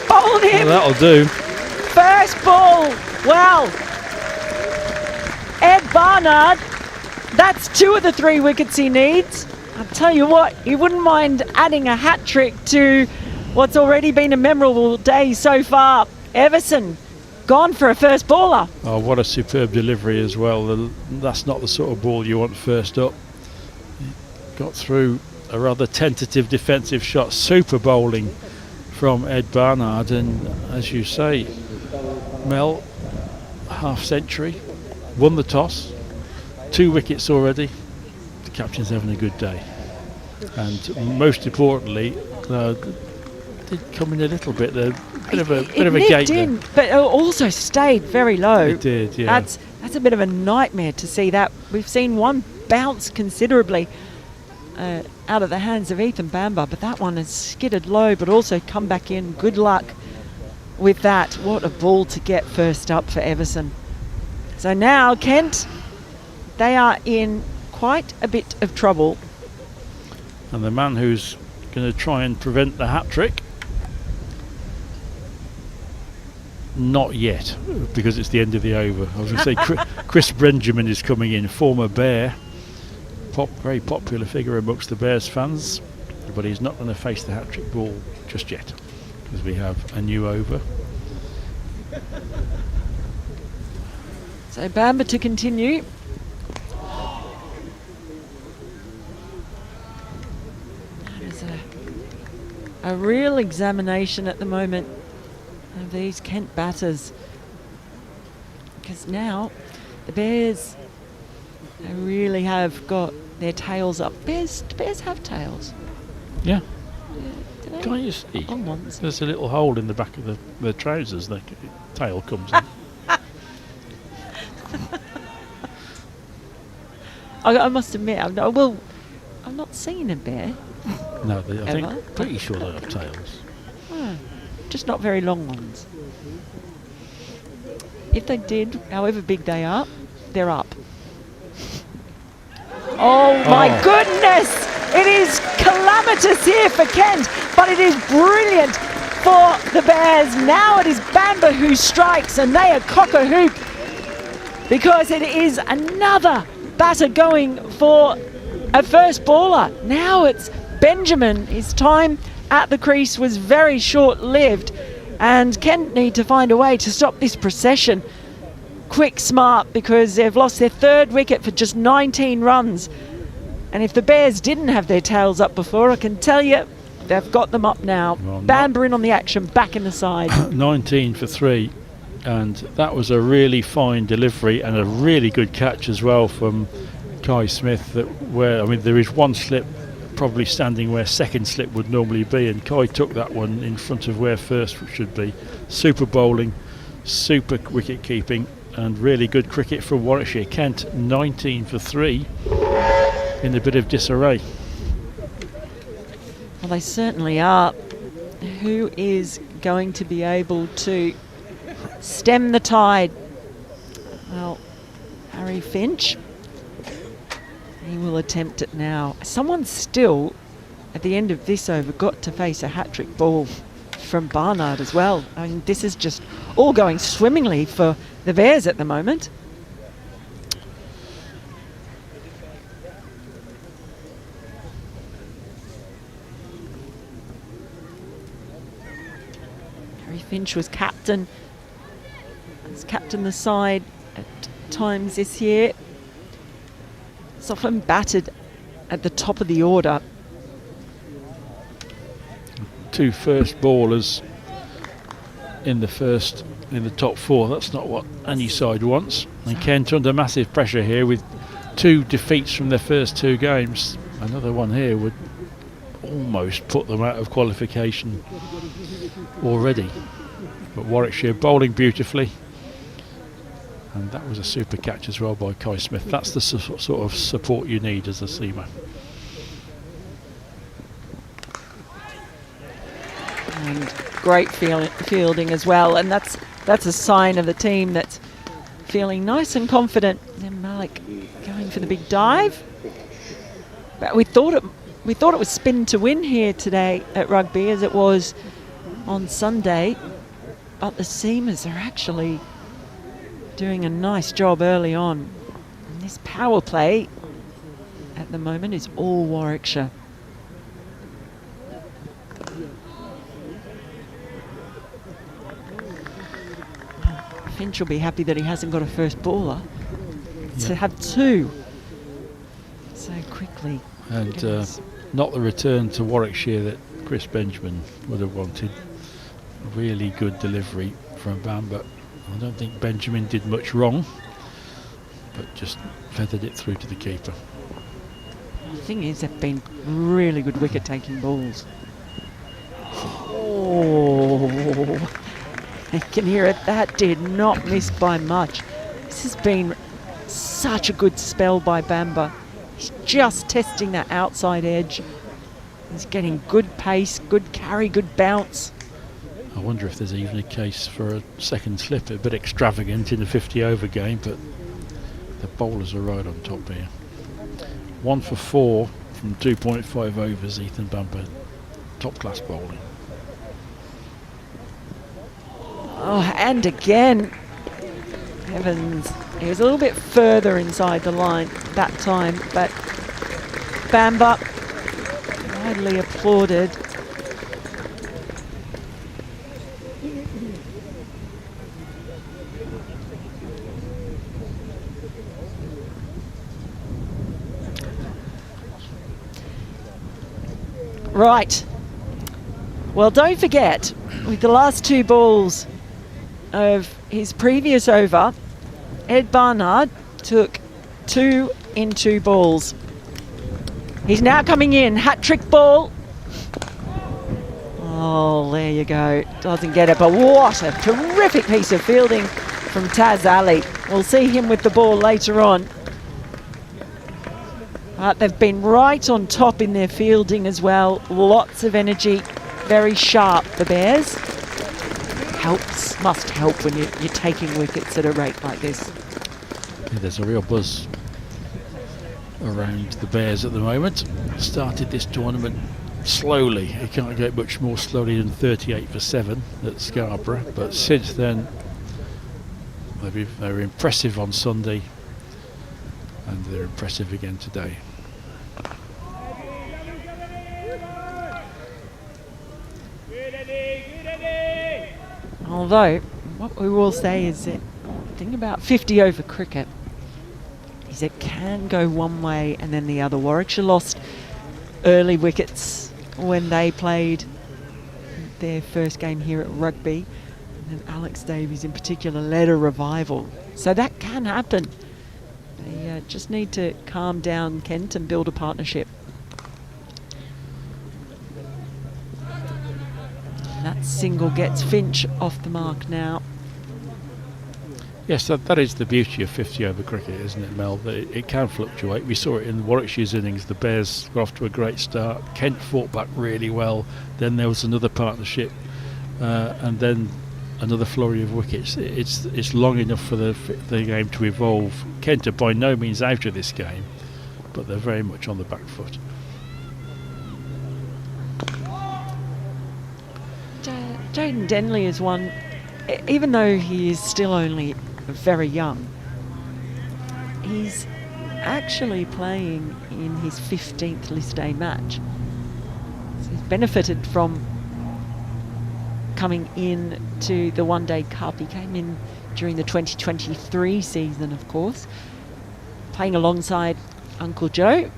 Bowled him. Well, that'll do. First ball. Well, Ed Barnard, that's 2 of the 3 wickets he needs. I'll tell you what, he wouldn't mind adding a hat trick to what's already been a memorable day so far. Everson gone for a first baller. Oh, what a superb delivery as well. That's not the sort of ball you want first up. Got through a rather tentative defensive shot. Super bowling from Ed Barnard, and as you say, Mel, half century, won the toss, 2 wickets already. The captain's having a good day, and most importantly, did come in a little bit. The Bit of a nipped gate there. in, but also stayed very low. It did, yeah. That's a bit of a nightmare to see that. We've seen one bounce considerably out of the hands of Ethan Bamber, but that one has skidded low, but also come back in. Good luck with that. What a ball to get first up for Everson. So now Kent, they are in quite a bit of trouble. And the man who's going to try and prevent the hat trick, not yet, because it's the end of the over. I was going to say Chris Benjamin is coming in, former Bear, very popular figure amongst the Bears fans, but he's not going to face the hat trick ball just yet, because we have a new over. So Bamber to continue. That is a real examination at the moment of these Kent batters, because now the Bears really have got their tails up. Do Bears have tails? Yeah. Do they? Can't you see? Long ones. There's a little hole in the back of the trousers. The tail comes in. I must admit, I've not seen a bear. No, I Ever? think pretty sure they have tails. Oh, just not very long ones. If they did, however big they are, they're up. Oh my goodness! It is calamitous here for Kent, but it is brilliant for the Bears. Now it is Bamber who strikes, and they are cock-a-hoop, because it is another batter going for a first baller. Now it's Benjamin. His time at the crease was very short-lived, and Kent need to find a way to stop this procession. Quick, smart, because they've lost their third wicket for just 19 runs. And if the Bears didn't have their tails up before, I can tell you they've got them up now. Well, Bamber in on the action, back in the side. 19 for 3, and that was a really fine delivery and a really good catch as well from Kai Smith. There is one slip probably standing where second slip would normally be, and Kai took that one in front of where first should be. Super bowling, super wicket keeping, and really good cricket from Warwickshire. Kent 19 for 3 in a bit of disarray. Well, they certainly are. Who is going to be able to stem the tide? Well, Harry Finch. He will attempt it now. Someone still, at the end of this over, got to face a hat-trick ball from Barnard as well. I mean, this is just all going swimmingly for the Bears at the moment. Harry Finch was captain. Has captained the side at times this year. It's often batted at the top of the order. Two first ballers in the top 4. That's not what any side wants. And Kent under massive pressure here with 2 defeats from their first 2 games. Another one here would almost put them out of qualification already. But Warwickshire bowling beautifully, and that was a super catch as well by Kai Smith. That's the sort of support you need as a seamer. And great fielding as well, and that's a sign of the team that's feeling nice and confident. And Malik going for the big dive, but we thought it was spin to win here today at Rugby, as it was on Sunday. But the seamers are actually doing a nice job early on. And this power play at the moment is all Warwickshire. Finch will be happy that he hasn't got a first baller to have 2 so quickly. And not the return to Warwickshire that Chris Benjamin would have wanted. Really good delivery from Bamber. I don't think Benjamin did much wrong, but just feathered it through to the keeper. The thing is, they've been really good wicket-taking balls. Oh, Oh, you can hear it. That did not miss by much. This has been such a good spell by Bamba. He's just testing that outside edge. He's getting good pace, good carry, good bounce. I wonder if there's even a case for a second slip. A bit extravagant in the 50 over game, but the bowlers are right on top here. 1 for 4 from 2.5 overs, Ethan Bamber. Top class bowling. Oh, and again, Evans, he was a little bit further inside the line that time, but Bamba, widely applauded. Right. Well, don't forget, with the last 2 balls of his previous over, Ed Barnard took 2 in 2 balls. He's now coming in, hat-trick ball. Oh, there you go. Doesn't get it, but what a terrific piece of fielding from Taz Ali. We'll see him with the ball later on. They've been right on top in their fielding as well. Lots of energy, very sharp, the Bears. Must help when you're taking wickets at a rate like this. Yeah, there's a real buzz around the Bears at the moment. Started this tournament slowly. You can't get much more slowly than 38 for 7 at Scarborough, but since then they were impressive on Sunday and they're impressive again today. Although, what we will say is that the thing about 50 over cricket is it can go one way and then the other. Warwickshire lost early wickets when they played their first game here at Rugby, and then Alex Davies in particular led a revival. So that can happen. They just need to calm down, Kent, and build a partnership. That single gets Finch off the mark now. Yes, that is the beauty of 50 over cricket, isn't it, Mel? That it can fluctuate. We saw it in Warwickshire's innings. The Bears got off to a great start. Kent fought back really well. Then there was another partnership, and then another flurry of wickets. It's long enough for the game to evolve. Kent are by no means out of this game, but they're very much on the back foot. Jaden Denley is one, even though he is still only very young, he's actually playing in his 15th List A match. So he's benefited from coming in to the One Day Cup. He came in during the 2023 season, of course, playing alongside Uncle Joe.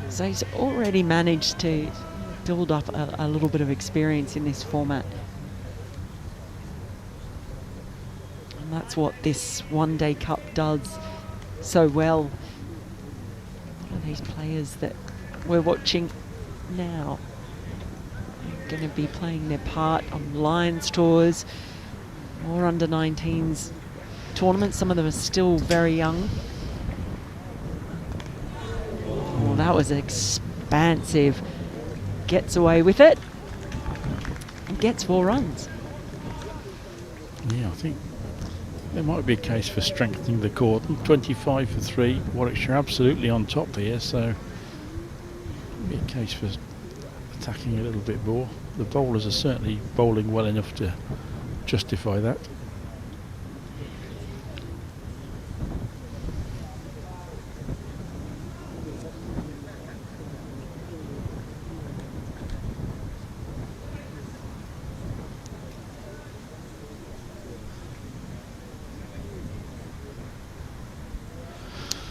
So he's already managed to build up a little bit of experience in this format. And that's what this One Day Cup does so well. A lot of these players that we're watching now are going to be playing their part on Lions tours or under 19s tournaments. Some of them are still very young. Oh, that was expansive. Gets away with it and gets 4 runs. Yeah, I think there might be a case for strengthening the cordon. 25 for 3. Warwickshire absolutely on top here, so be a case for attacking a little bit more. The bowlers are certainly bowling well enough to justify that.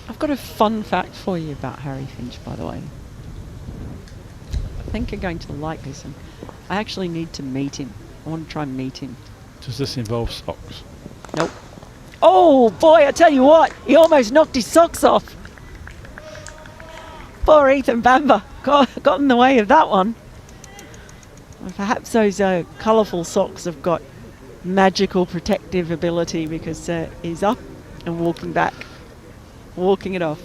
I've got a fun fact for you about Harry Finch, by the way. I think you're going to like this, and I actually need to meet him. I want to try and meet him. Does this involve socks? Nope. Oh boy, I tell you what, he almost knocked his socks off. Poor Ethan Bamber got in the way of that one. And perhaps those colourful socks have got magical protective ability because he's up and walking back, walking it off.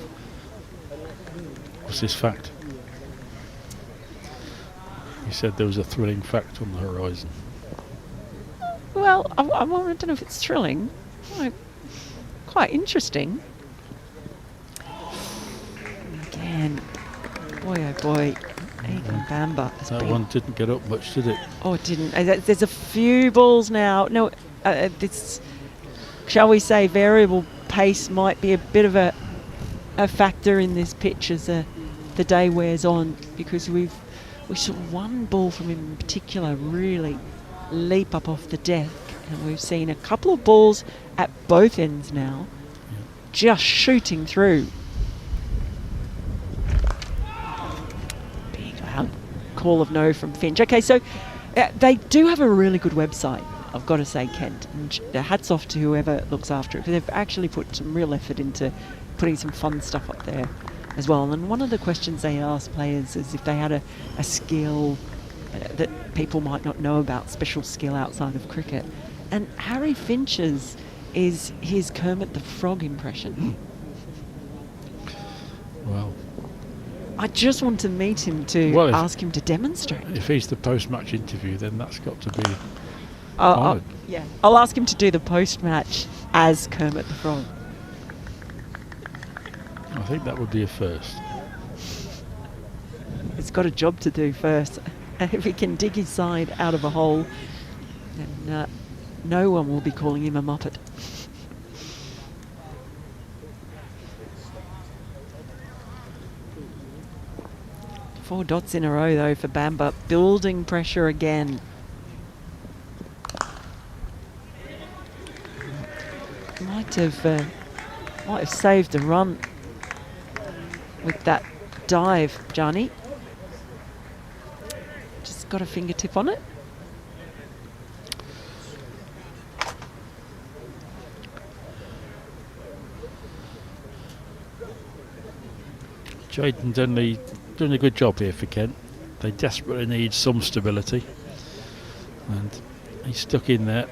What's this fact? You said there was a thrilling fact on the horizon. Well, I don't know if it's thrilling. Quite interesting. Again, boy oh boy, Ethan Bamber. That one didn't get up much, did it? Oh, it didn't. There's a few balls now. No, this, shall we say, variable pace might be a bit of a factor in this pitch as the day wears on, because we saw one ball from him in particular really leap up off the deck, and we've seen a couple of balls at both ends now just shooting through. Big loud call of no from Finch. Okay, so they do have a really good website, I've got to say, Kent, and hats off to whoever looks after it, because they've actually put some real effort into putting some fun stuff up there as well. And one of the questions they ask players is if they had a skill that people might not know about, special skill outside of cricket. And Harry Finch's is his Kermit the Frog impression. Well, I just want to meet him to ask him to demonstrate. If he's the post-match interview, then that's got to be honoured. Yeah, I'll ask him to do the post-match as Kermit the Frog. I think that would be a first. He's got a job to do first. If he can dig his side out of a hole, then no one will be calling him a muppet. Four dots in a row though for Bamber, building pressure again. Might have saved a run with that dive, Johnny. Just got a fingertip on it. Jaden Denley doing a good job here for Kent. They desperately need some stability, and he's stuck in there.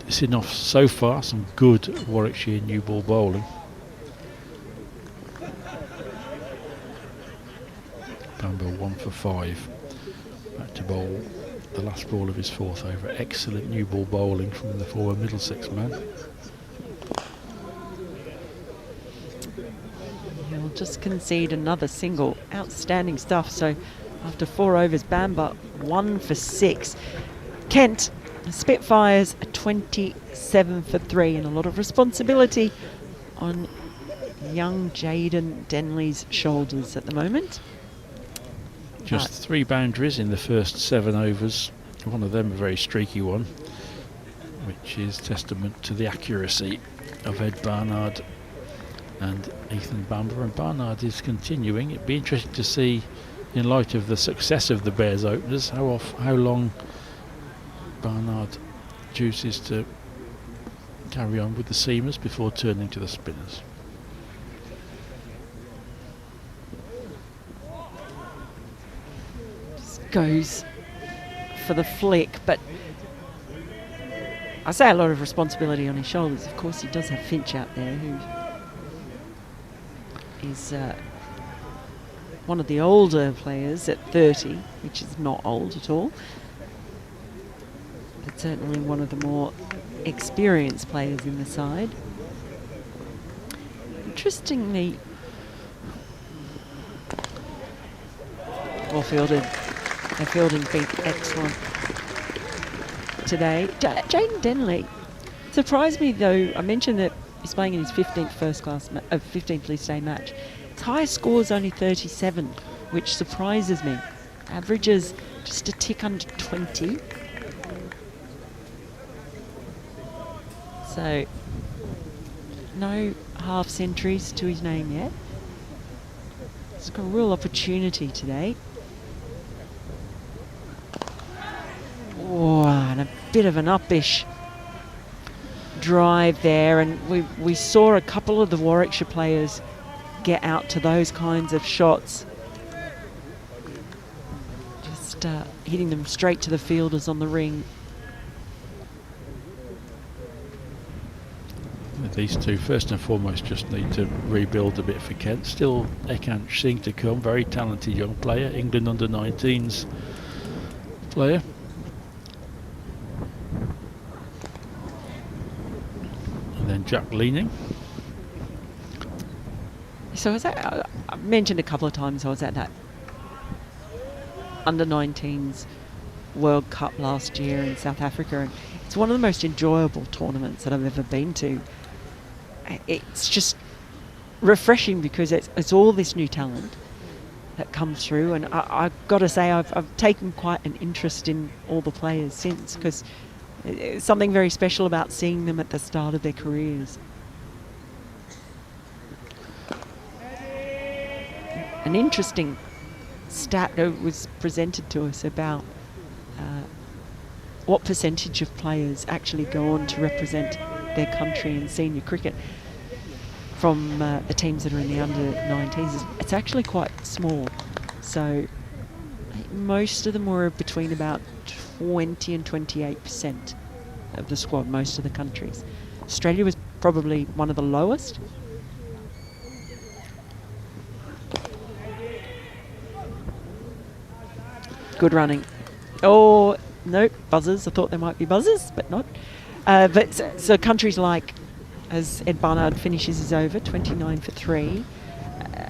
Seen off so far some good Warwickshire new ball bowling. Bamber 1 for 5. Back to bowl the last ball of his fourth over. Excellent new ball bowling from the former Middlesex man. He'll just concede another single. Outstanding stuff. So after 4 overs, Bamber 1 for 6. Kent, the Spitfires, are 27 for 3, and a lot of responsibility on young Jaden Denley's shoulders at the moment. Just 3 boundaries in the first 7 overs. One of them a very streaky one, which is testament to the accuracy of Ed Barnard and Ethan Bamber. And Barnard is continuing. It'd be interesting to see, in light of the success of the Bears openers, how long Barnard chooses to carry on with the seamers before turning to the spinners. Just goes for the flick, but I say a lot of responsibility on his shoulders. Of course, he does have Finch out there, who is one of the older players at 30, which is not old at all, but certainly one of the more experienced players in the side. Interestingly, well fielded. Their fielding beat excellent today. Jaden Denley surprised me though. I mentioned that he's playing in his 15th 15th List Day match. His highest score is only 37, which surprises me. Averages just a tick under 20. So no half centuries to his name yet. He's got a real opportunity today. Oh, and a bit of an uppish drive there, and we saw a couple of the Warwickshire players get out to those kinds of shots just hitting them straight to the fielders on the ring. These two, first and foremost, just need to rebuild a bit for Kent. Still, Ekant Singh to come, very talented young player, England under-19s player. And then Jack Leaning. So I mentioned a couple of times I was at that under-19s World Cup last year in South Africa, and it's one of the most enjoyable tournaments that I've ever been to. It's just refreshing because it's all this new talent that comes through, and I've got to say I've taken quite an interest in all the players since, because it's something very special about seeing them at the start of their careers. An interesting stat was presented to us about what percentage of players actually go on to represent their country in senior cricket from the teams that are in the under-19s. It's actually quite small. So most of them were between about 20 and 28% of the squad, most of the countries. Australia was probably one of the lowest. Good running. Oh, no, buzzers. I thought there might be buzzers, but not. So countries like, as Ed Barnard finishes his over, 29 for 3.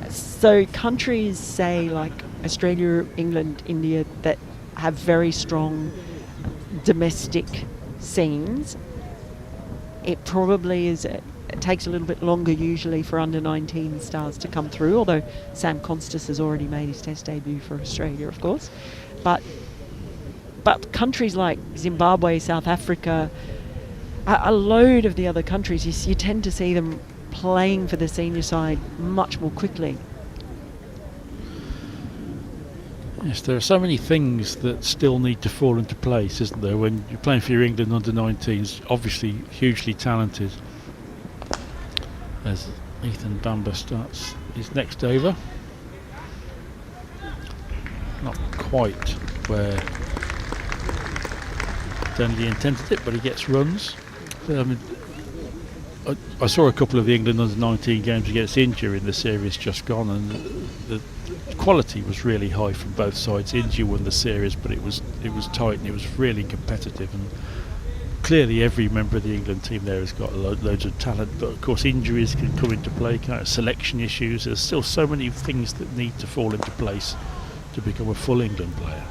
So countries, say, like Australia, England, India, that have very strong domestic scenes, it probably is... It takes a little bit longer usually for under-19 stars to come through, although Sam Constas has already made his Test debut for Australia, of course. But countries like Zimbabwe, South Africa, a load of the other countries, you tend to see them playing for the senior side much more quickly. Yes, there are so many things that still need to fall into place, isn't there? When you're playing for your England under-19s, obviously hugely talented. As Ethan Bamber starts his next over. Not quite where Denley intended it, but he gets runs. I saw a couple of the England under-19 games against India in the series just gone, and the quality was really high from both sides. India won the series, but it was tight and it was really competitive, and clearly every member of the England team there has got loads of talent, but of course injuries can come into play, kind of selection issues. There's still so many things that need to fall into place to become a full England player.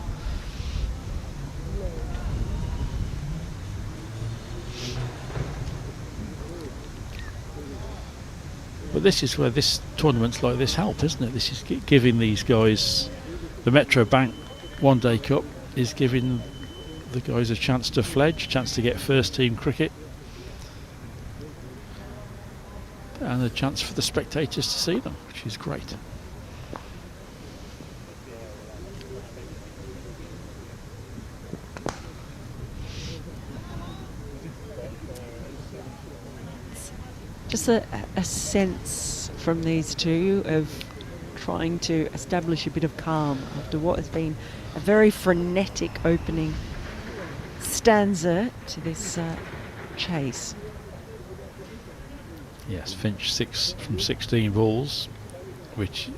But this is where tournaments like this help, isn't it? This is giving these guys, the Metro Bank One Day Cup is giving the guys a chance to fledge, chance to get first team cricket, and a chance for the spectators to see them, which is great. Just a sense from these two of trying to establish a bit of calm after what has been a very frenetic opening stanza to this chase. Yes, Finch 6 from 16 balls, which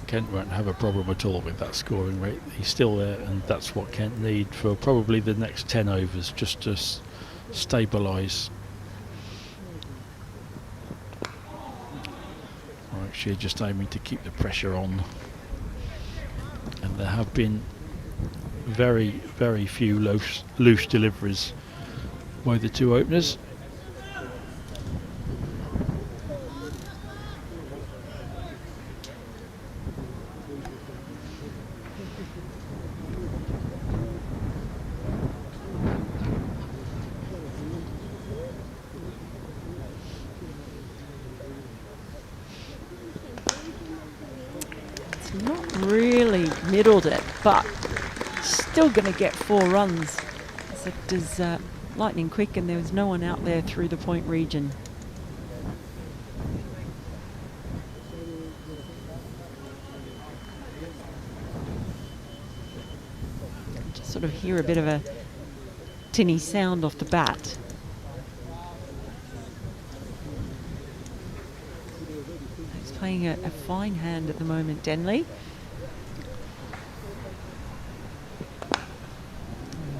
Kent won't have a problem at all with that scoring rate. He's still there, and that's what Kent need for probably the next 10 overs, just to stabilise. Warwickshire just aiming to keep the pressure on, and there have been very, very few loose deliveries by the two openers. It's not really middled it, but still going to get 4 runs. So it is lightning quick, and there was no one out there through the point region. sort of hear a bit of a tinny sound off the bat. He's playing a fine hand at the moment, Denley.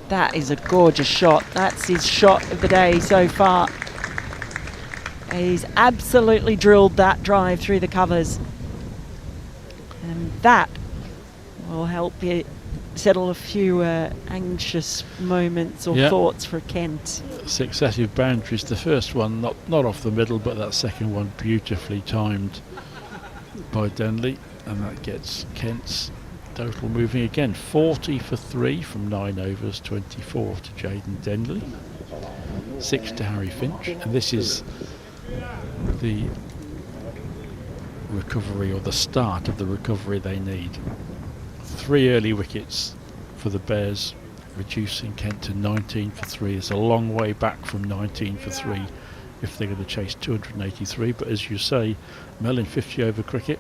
That is a gorgeous shot. That's his shot of the day so far. He's absolutely drilled that drive through the covers. And that will help you settle a few anxious moments or thoughts for Kent. Successive boundaries. The first one not off the middle, but that second one beautifully timed by Denley, and that gets Kent's total moving again. 40 for 3 from 9 overs, 24 to Jaden Denley, 6 to Harry Finch, and this is the recovery, or the start of the recovery they need. 3 early wickets for the Bears, reducing Kent to 19 for 3. It's a long way back from 19 for 3 if they're going to chase 283, but as you say, Mel, in 50 over cricket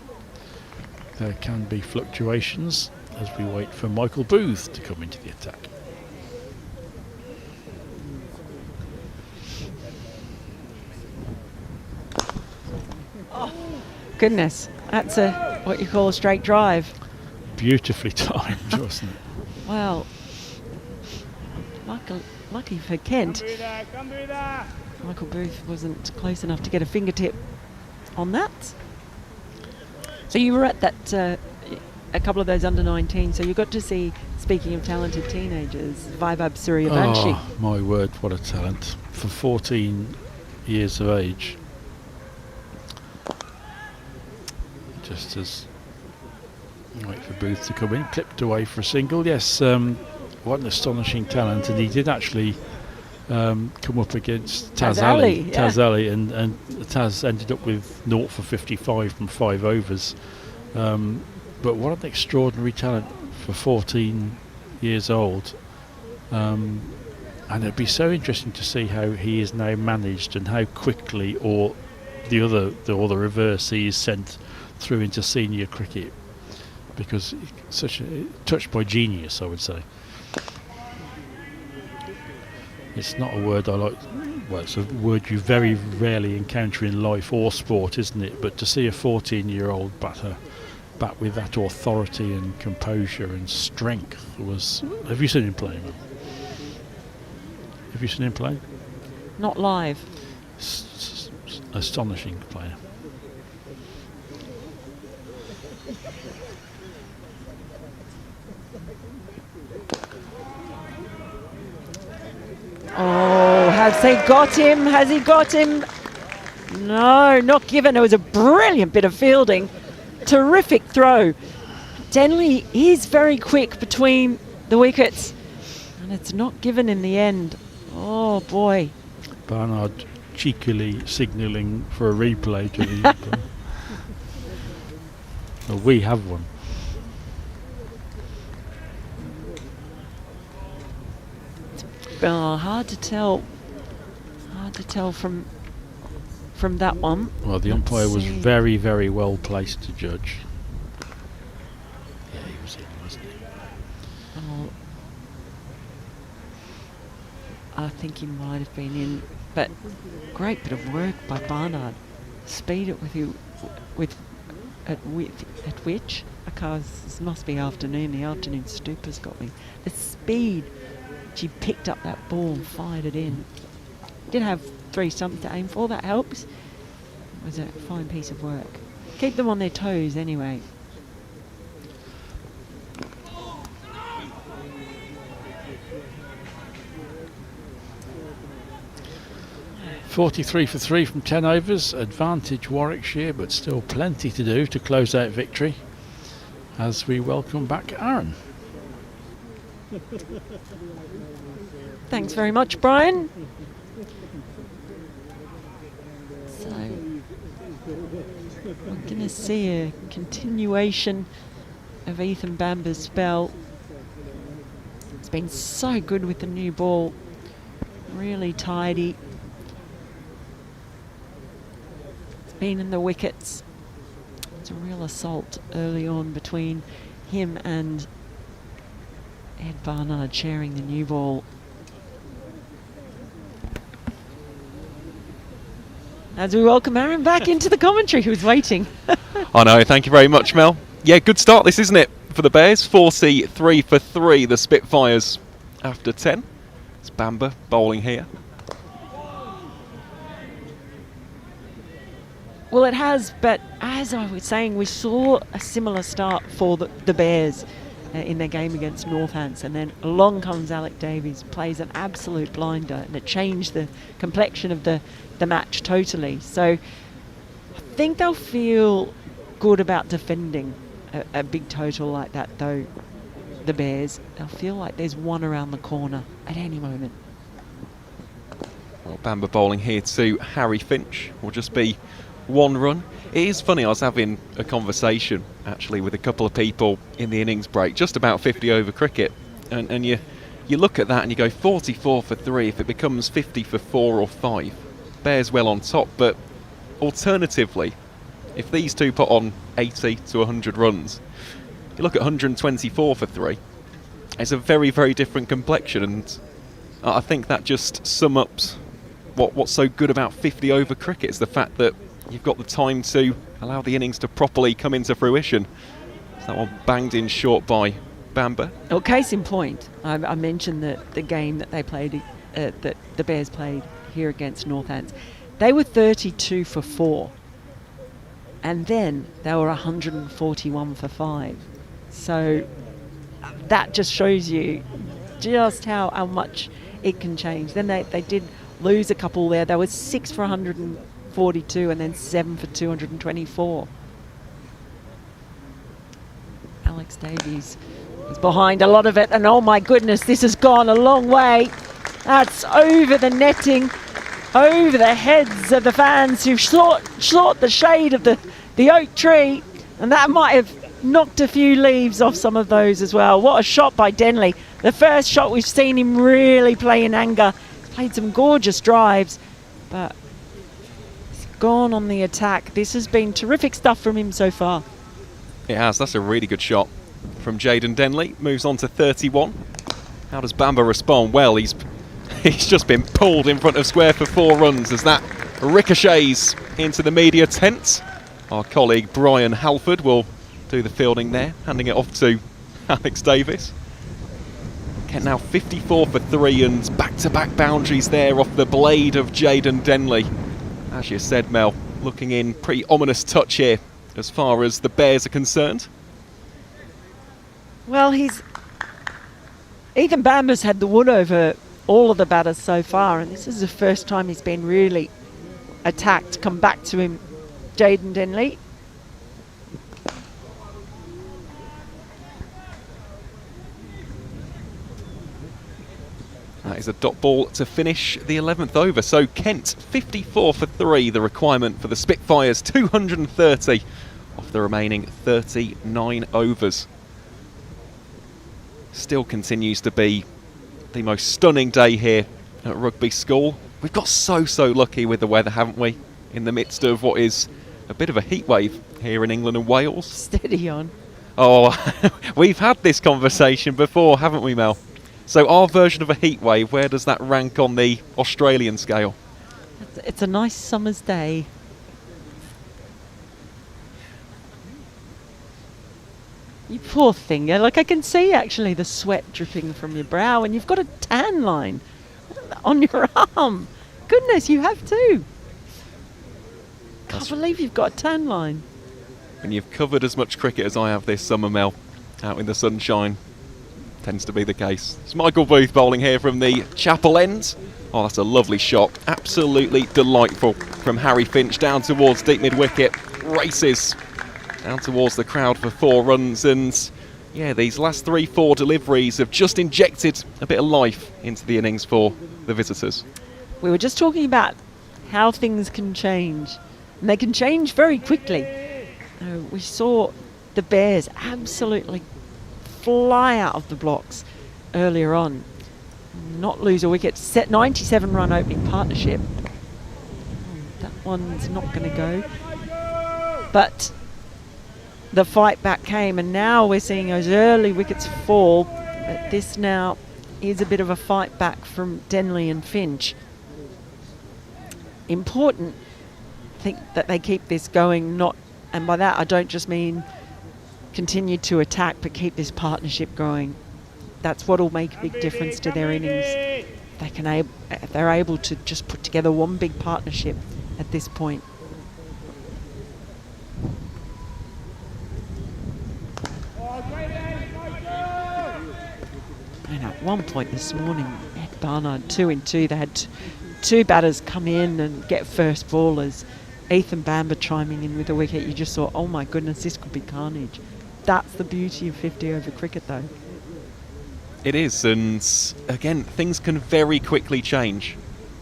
there can be fluctuations as we wait for Michael Booth to come into the attack. Goodness, that's what you call a straight drive. Beautifully timed, wasn't it? Well, lucky for Kent, Michael Booth wasn't close enough to get a fingertip on that. So you were at that, a couple of those under-19, so you got to see, speaking of talented teenagers, Vaibhav Suryavanshi. Oh, my word, what a talent. For 14 years of age. Just as wait for Booth to come in, clipped away for a single. Yes, what an astonishing talent, and he did actually come up against Taz Ali. Taz Ali, and Taz ended up with 0 for 55 from 5 overs. But what an extraordinary talent for 14 years old. And it'd be so interesting to see how he is now managed and how quickly, or the reverse, he is sent through into senior cricket, because such a touched by genius, I would say. It's not a word I like. Well, it's a word you very rarely encounter in life or sport, isn't it? But to see a 14-year-old bat with that authority and composure and strength was. Have you seen him play, man? Have you seen him play? Not live. Astonishing player. Oh, has they got him? Has he got him? No, not given. It was a brilliant bit of fielding. Terrific throw. Denley is very quick between the wickets, and it's not given in the end. Oh boy. Barnard cheekily signalling for a replay to the well, we have one. Hard to tell. Hard to tell from that one. Well, the umpire was very, very well placed to judge. Yeah, he was in, wasn't he? Oh, I think he might have been in, but great bit of work by Barnard. Speed it at which? Because this must be afternoon. The afternoon stuper's got me. The speed. She picked up that ball and fired it in. Did have 3 stumps to aim for, that helps. It was a fine piece of work. Keep them on their toes anyway. .43 for 3 from 10 overs. Advantage Warwickshire, but still plenty to do to close out victory as we welcome back Aaron. Thanks very much, Brian. So we're going to see a continuation of Ethan Bamber's spell. It's been so good with the new ball. Really tidy. It's been in the wickets. It's a real assault early on between him and Ed Barnard sharing the new ball. As we welcome Aaron back into the commentary, who's waiting. I know, thank you very much, Mel. Yeah, good start this, isn't it, for the Bears? 43 for 3, the Spitfires after 10. It's Bamber bowling here. Well, it has, but as I was saying, we saw a similar start for the Bears in their game against Northants, and then along comes Alec Davies, plays an absolute blinder, and it changed the complexion of the match totally. So I think they'll feel good about defending a big total like that, though. The Bears, they'll feel like there's one around the corner at any moment. Well, Bamber bowling here to Harry Finch. Will just be 1 run. It is funny, I was having a conversation actually with a couple of people in the innings break just about 50 over cricket, and you look at that and you go 44 for 3. If it becomes 50 for 4 or 5, Bears well on top. But alternatively, if these two put on 80 to 100 runs, you look at 124 for 3, it's a very, very different complexion, and I think that just sums up what's so good about 50 over cricket. It's the fact that you've got the time to allow the innings to properly come into fruition. So that one banged in short by Bamber. Well, case in point, I mentioned that the game that they played, that the Bears played here against Northants, they were 32 for 4, and then they were 141 for 5. So that just shows you just how much it can change. Then they did lose a couple there. They were 6 for 142 and then 7 for 224. Alex Davies is behind a lot of it, and oh my goodness, this has gone a long way. That's over the netting, over the heads of the fans who sought the shade of the oak tree, and that might have knocked a few leaves off some of those as well. What a shot by Denley. The first shot we've seen him really play in anger. He's played some gorgeous drives, but he's gone on the attack. This has been terrific stuff from him so far. It has. That's a really good shot from Jaden Denley. Moves on to 31. How does Bamber respond? Well, he's just been pulled in front of square for 4 runs as that ricochets into the media tent. Our colleague Brian Halford will do the fielding there, handing it off to Alex Davis. Kent now 54 for 3 and back-to-back boundaries there off the blade of Jaden Denley. As you said, Mel, looking in pretty ominous touch here as far as the Bears are concerned. Well, Ethan Bamber's had the wood over all of the batters so far, and this is the first time he's been really attacked. Come back to him, Jaden Denley. That is a dot ball to finish the 11th over. So Kent 54 for 3, the requirement for the Spitfires, 230 off the remaining 39 overs. Still continues to be the most stunning day here at Rugby School. We've got so lucky with the weather, haven't we? In the midst of what is a bit of a heat wave here in England and Wales. Steady on. Oh, we've had this conversation before, haven't we, Mel? So our version of a heat wave, where does that rank on the Australian scale? It's a nice summer's day. You poor thing. Like, I can see actually the sweat dripping from your brow, and you've got a tan line on your arm. Goodness, you have too. Can't believe you've got a tan line. And you've covered as much cricket as I have this summer, Mel, out in the sunshine. Tends to be the case. It's Michael Booth bowling here from the Chapel End. Oh, that's a lovely shot. Absolutely delightful from Harry Finch down towards deep mid-wicket. Races down towards the crowd for 4 runs. And yeah, these last 3-4 deliveries have just injected a bit of life into the innings for the visitors. We were just talking about how things can change. And they can change very quickly. We saw the Bears absolutely fly out of the blocks earlier on, not lose a wicket, set 97 run opening partnership. That one's not going to go, but the fight back came, and now we're seeing those early wickets fall. But this now is a bit of a fight back from Denley and Finch. Important, I think, that they keep this going, and by that I don't just mean continue to attack, but keep this partnership growing. That's what will make a big difference to their innings. If they're able to just put together one big partnership at this point. And at one point this morning, at Barnard 2 in 2, they had two batters come in and get first ballers. Ethan Bamber chiming in with a wicket. You just thought, oh my goodness, this could be carnage. That's the beauty of 50 over cricket, though. It is, and again, things can very quickly change.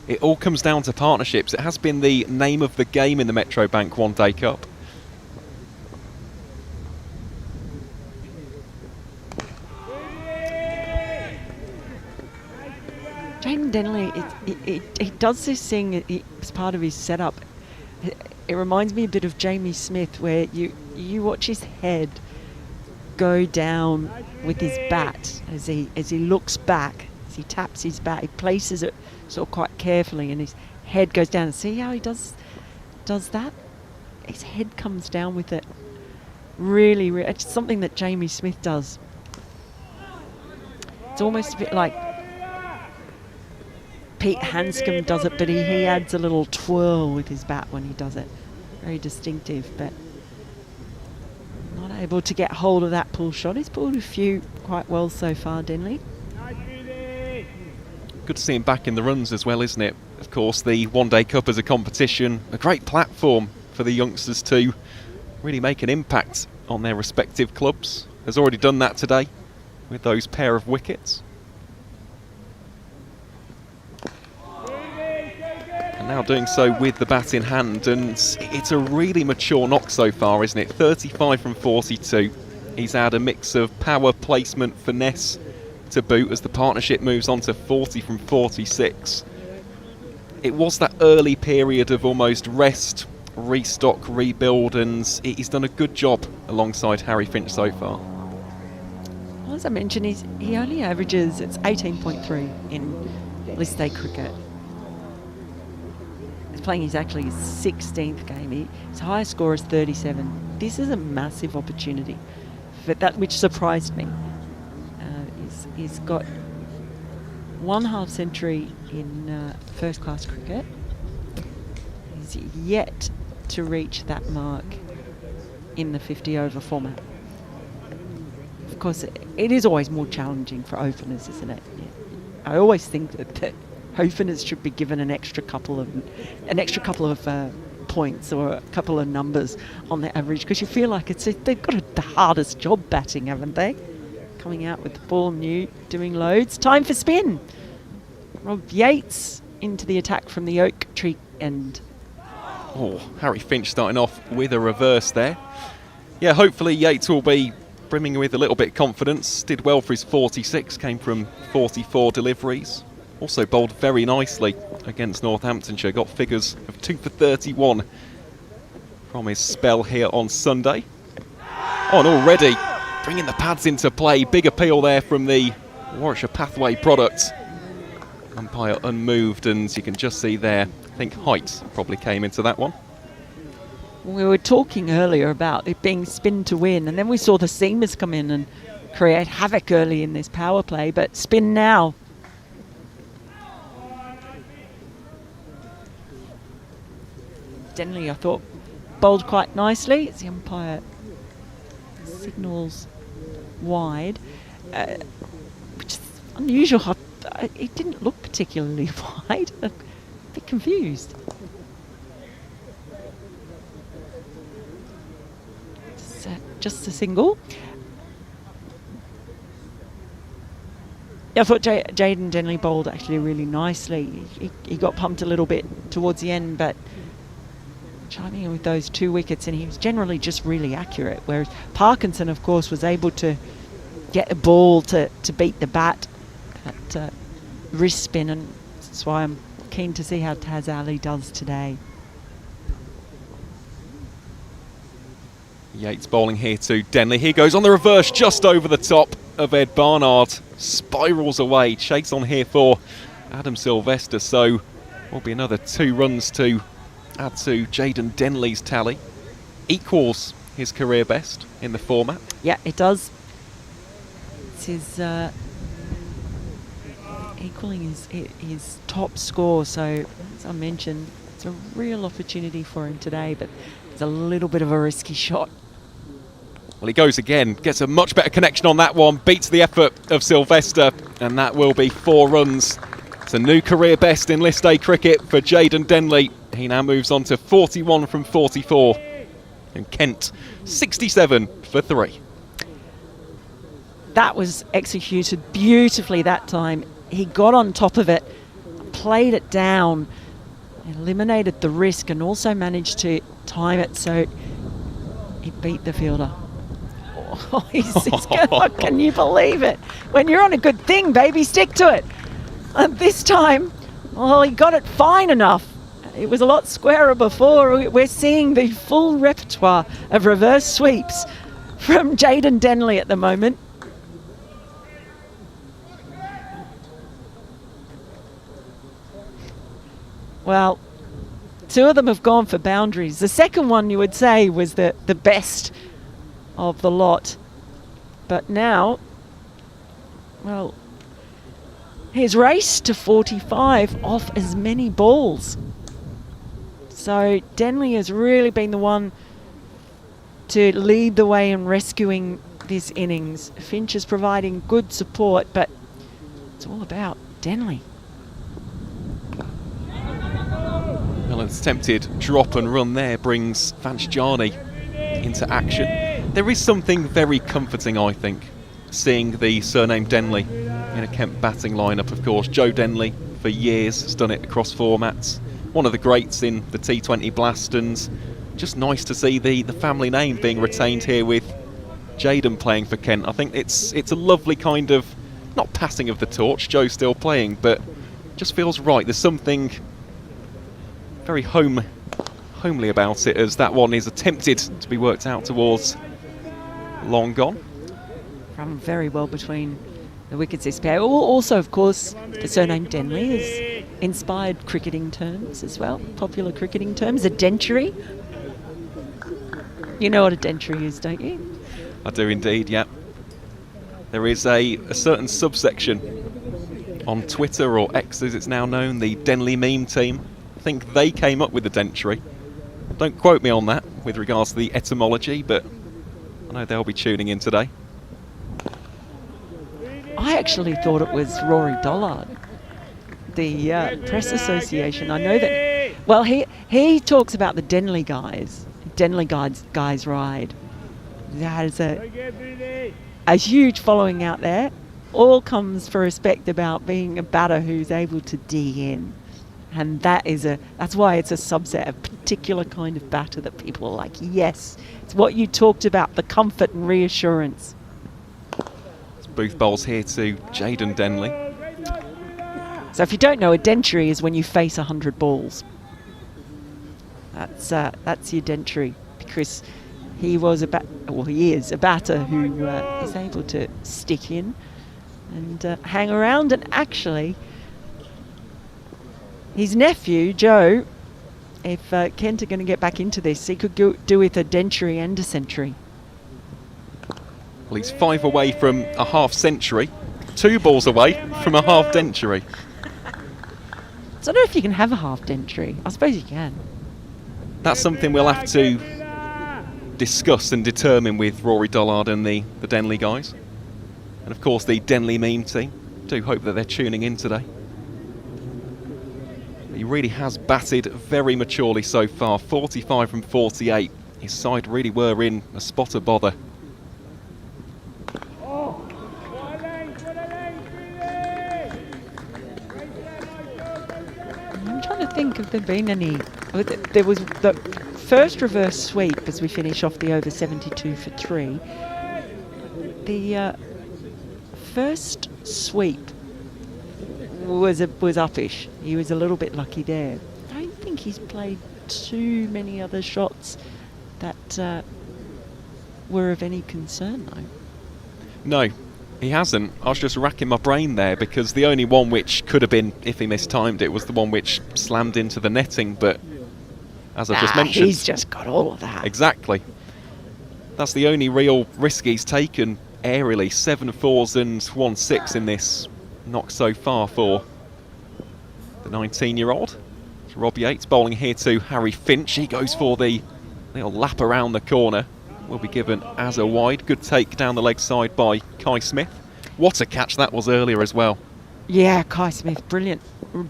It all comes down to partnerships. It has been the name of the game in the Metro Bank One Day Cup. Jaden Denley, he does this thing as part of his setup. It reminds me a bit of Jamie Smith, where you watch his head go down with his bat as he looks back, as he taps his bat. He places it sort of quite carefully, and his head goes down. And see how he does that? His head comes down with it. Really, it's something that Jamie Smith does. It's almost a bit like Pete Hanscom does it, but he adds a little twirl with his bat when he does it. Very distinctive, but not able to get hold of that pull shot. He's pulled a few quite well so far, Denley. Good to see him back in the runs as well, isn't it? Of course, the One Day Cup as a competition, a great platform for the youngsters to really make an impact on their respective clubs. Has already done that today with those pair of wickets. And now doing so with the bat in hand, and it's a really mature knock so far, isn't it? 35 from 42. He's had a mix of power, placement, finesse to boot as the partnership moves on to 40 from 46. It was that early period of almost rest, restock, rebuild, and he's done a good job alongside Harry Finch so far. Well, as I mentioned, he only averages, it's 18.3 in list A cricket. He's playing his 16th game. His highest score is 37. This is a massive opportunity. For that, which surprised me. He's got one half century in first class cricket. He's yet to reach that mark in the 50 over format. Of course, it is always more challenging for openers, isn't it? Yeah. I always think that openers should be given an extra couple of points or a couple of numbers on the average, because you feel like they've got the hardest job batting, haven't they? Coming out with the ball new, doing loads. Time for spin. Rob Yates into the attack from the oak tree end. Oh, Harry Finch starting off with a reverse there. Yeah, hopefully Yates will be brimming with a little bit of confidence. Did well for his 46, came from 44 deliveries. Also bowled very nicely against Northamptonshire. Got figures of 2 for 31 from his spell here on Sunday. Oh, and already bringing the pads into play. Big appeal there from the Warwickshire Pathway product. Umpire unmoved, and you can just see there, I think height probably came into that one. We were talking earlier about it being spin to win, and then we saw the seamers come in and create havoc early in this power play, but spin now. Denley, I thought, bowled quite nicely as the umpire signals wide, which is unusual. It didn't look particularly wide. A bit confused. Just a single. I thought Jaden Denley bowled actually really nicely. He got pumped a little bit towards the end, but chiming in with those 2 wickets, and he was generally just really accurate, whereas Parkinson, of course, was able to get the ball to beat the bat at wrist spin, and that's why I'm keen to see how Taz Ali does today. Yates bowling here to Denley. He goes on the reverse just over the top of Ed Barnard spirals away. Chase on here for Adam Sylvester, so will be another 2 runs to add to Jaden Denley's tally. Equals his career best in the format. Yeah, it does. It's his equaling his top score. So, as I mentioned, it's a real opportunity for him today, but it's a little bit of a risky shot. Well, he goes again, gets a much better connection on that one, beats the effort of Sylvester, and that will be 4 runs. It's a new career best in List A cricket for Jaden Denley. He now moves on to 41 from 44. And Kent, 67 for 3. That was executed beautifully that time. He got on top of it, played it down, eliminated the risk, and also managed to time it so he beat the fielder. Oh, can you believe it? When you're on a good thing, baby, stick to it. And this time, well, he got it fine enough. It was a lot squarer before. We're seeing the full repertoire of reverse sweeps from Jaden Denley at the moment. Well, 2 of them have gone for boundaries. The second one, you would say, was the best of the lot. But now, well, he's raced to 45 off as many balls. So Denley has really been the one to lead the way in rescuing this innings. Finch is providing good support, but it's all about Denley. Well, an attempted drop and run there brings Vanchjani into action. There is something very comforting, I think, seeing the surname Denley in a Kent batting lineup. Of course, Joe Denley for years has done it across formats. One of the greats in the T20 Blast, and just nice to see the family name being retained here with Jaden playing for Kent. I think it's a lovely kind of, not passing of the torch, Joe's still playing, but just feels right. There's something very homely about it, as that one is attempted to be worked out towards long gone. Run very well between the wickets this pair. Also, of course, the surname Denley is inspired cricketing terms as well, popular cricketing terms. A dentary. You know what a dentary is, don't you? I do indeed, yeah. There is a certain subsection on Twitter, or X as it's now known, the Denley meme team. I think they came up with the dentary. Don't quote me on that with regards to the etymology, but I know they'll be tuning in today. I actually thought it was Rory Dollard, the press association. I know that. Well, he talks about the Denley guys ride. That is a huge following out there. All comes for respect about being a batter who's able to D in, and that's why it's a subset, a particular kind of batter that people are like, yes, it's what you talked about, the comfort and reassurance. Booth bowls here to Jaden Denley. So if you don't know, a dentary is when you face 100 balls. That's your dentary, because he is a batter who is able to stick in and hang around. And actually, his nephew Joe, if Kent are going to get back into this, he could do with a dentary and a century. Well, he's 5 away from a half century, 2 balls away from a half dentary. So I don't know if you can have a half dentary. I suppose you can. That's something we'll have to discuss and determine with Rory Dollard and the Denley guys. And of course the Denley meme team. Do hope that they're tuning in today. He really has batted very maturely so far, 45 from 48. His side really were in a spot of bother. I'm trying to think if there been any. There was the first reverse sweep as we finish off the over 72 for 3. The first sweep was uppish. He was a little bit lucky there. I don't think he's played too many other shots that were of any concern, though. No, He hasn't. I was just racking my brain there because the only one which could have been, if he mistimed it, was the one which slammed into the netting. But as I just mentioned, he's just got all of that. Exactly. That's the only real risk he's taken aerially. 7 fours and 1 6 in this knock so far for the 19-year-old. It's Rob Yates bowling here to Harry Finch. He goes for the little lap around the corner. Will be given as a wide. Good take down the leg side by Kai Smith. What a catch that was earlier as well. Yeah, Kai Smith, brilliant.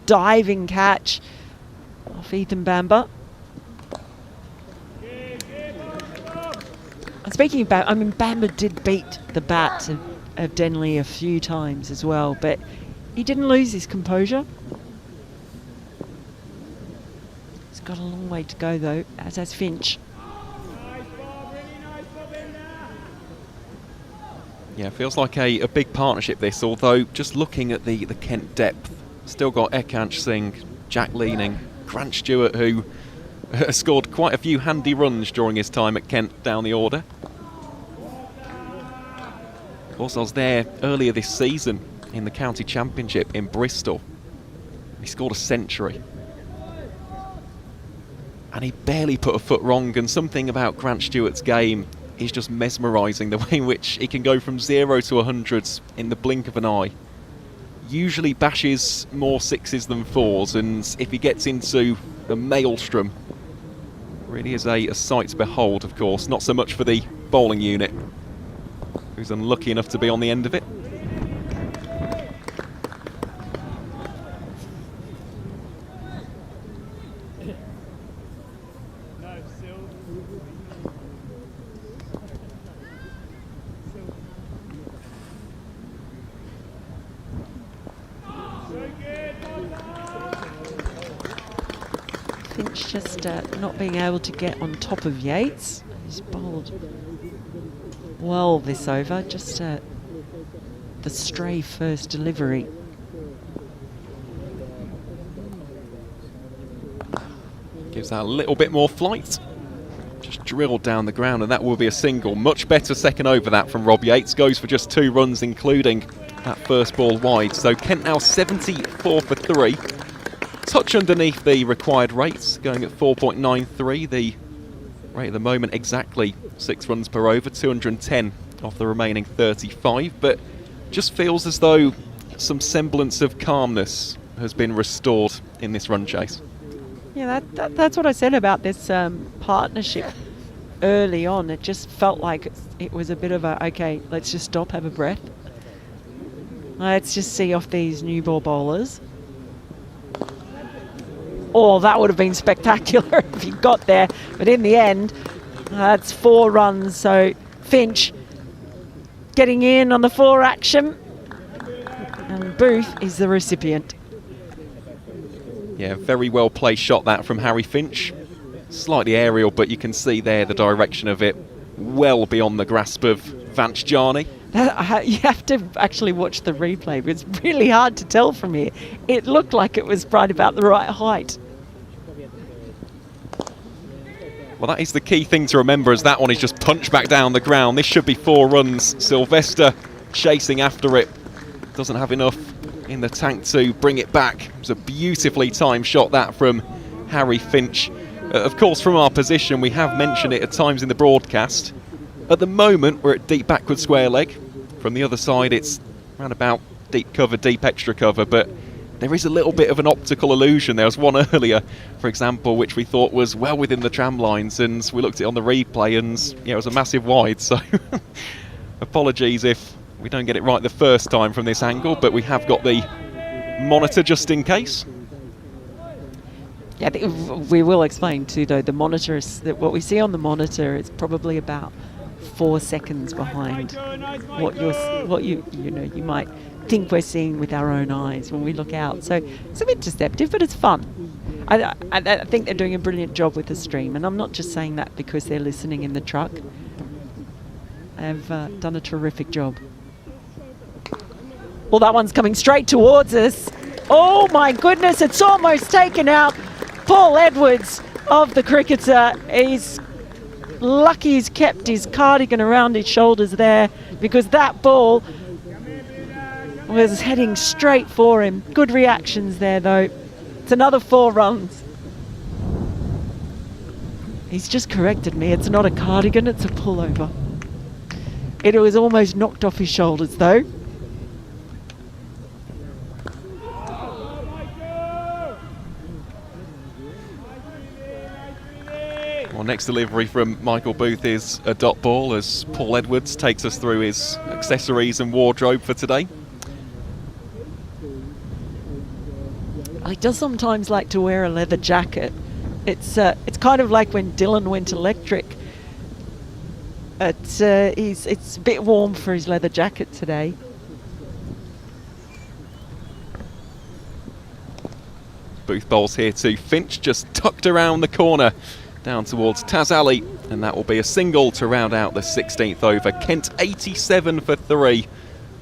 Diving catch off Ethan Bamber. And speaking about, I mean, Bamber did beat the bat of Denley a few times as well, but he didn't lose his composure. He's got a long way to go though, as has Finch. Yeah, feels like a big partnership this, although just looking at the Kent depth, still got Ekansh Singh, Jack Leaning, Grant Stewart, who scored quite a few handy runs during his time at Kent down the order. Of course, I was there earlier this season in the county championship in Bristol. He scored a century. And he barely put a foot wrong, and something about Grant Stewart's game is just mesmerising, the way in which he can go from 0 to 100s in the blink of an eye. Usually bashes more 6s than 4s, and if he gets into the maelstrom, really is a sight to behold, of course. Not so much for the bowling unit, who's unlucky enough to be on the end of it. Finch just not being able to get on top of Yates. He's bowled well this over, just the stray first delivery. Gives that a little bit more flight. Just drilled down the ground, and that will be a single. Much better second over that from Rob Yates. Goes for just 2 runs, including that first ball wide. So Kent now 74 for 3. Touch underneath the required rates, going at 4.93. The rate at the moment exactly 6 runs per over, 210 off the remaining 35. But just feels as though some semblance of calmness has been restored in this run chase. Yeah, that's what I said about this partnership early on. It just felt like it was a bit of a, okay, let's just stop, have a breath. Let's just see off these new ball bowlers. Oh, that would have been spectacular if he got there. But in the end, that's 4 runs. So Finch getting in on the 4 action. And Booth is the recipient. Yeah, very well placed shot that from Harry Finch. Slightly aerial, but you can see there the direction of it well beyond the grasp of Vance Jarney. You have to actually watch the replay, but it's really hard to tell from here. It looked like it was right about the right height. Well, that is the key thing to remember, as that one is just punched back down the ground. This should be 4 runs. Sylvester chasing after it. Doesn't have enough in the tank to bring it back. It was a beautifully timed shot, that from Harry Finch. Of course, from our position, we have mentioned it at times in the broadcast. At the moment, we're at deep backward square leg. From the other side, it's around about deep cover, deep extra cover, but there is a little bit of an optical illusion. There was one earlier, for example, which we thought was well within the tram lines, and we looked at it on the replay, and it was a massive wide. So apologies if we don't get it right the first time from this angle, but we have got the monitor just in case. Yeah, we will explain too, though. The monitor is that what we see on the monitor is probably about 4 seconds behind what you might think we're seeing with our own eyes when we look out. So it's a bit deceptive, but it's fun. I think they're doing a brilliant job with the stream, and I'm not just saying that because they're listening in the truck. They've done a terrific job. Well, that one's coming straight towards us. Oh my goodness, it's almost taken out Paul Edwards of the cricketer. He's lucky he's kept his cardigan around his shoulders there, because that ball was heading straight for him. Good reactions there, though. It's another 4 runs. He's just corrected me. It's not a cardigan, it's a pullover. It was almost knocked off his shoulders, though. Well, next delivery from Michael Booth is a dot ball as Paul Edwards takes us through his accessories and wardrobe for today. He does sometimes like to wear a leather jacket. It's kind of like when Dylan went electric. It's a bit warm for his leather jacket today. Booth bowls here to Finch, just tucked around the corner down towards Taz Ali, and that will be a single to round out the 16th over. Kent 87 for 3.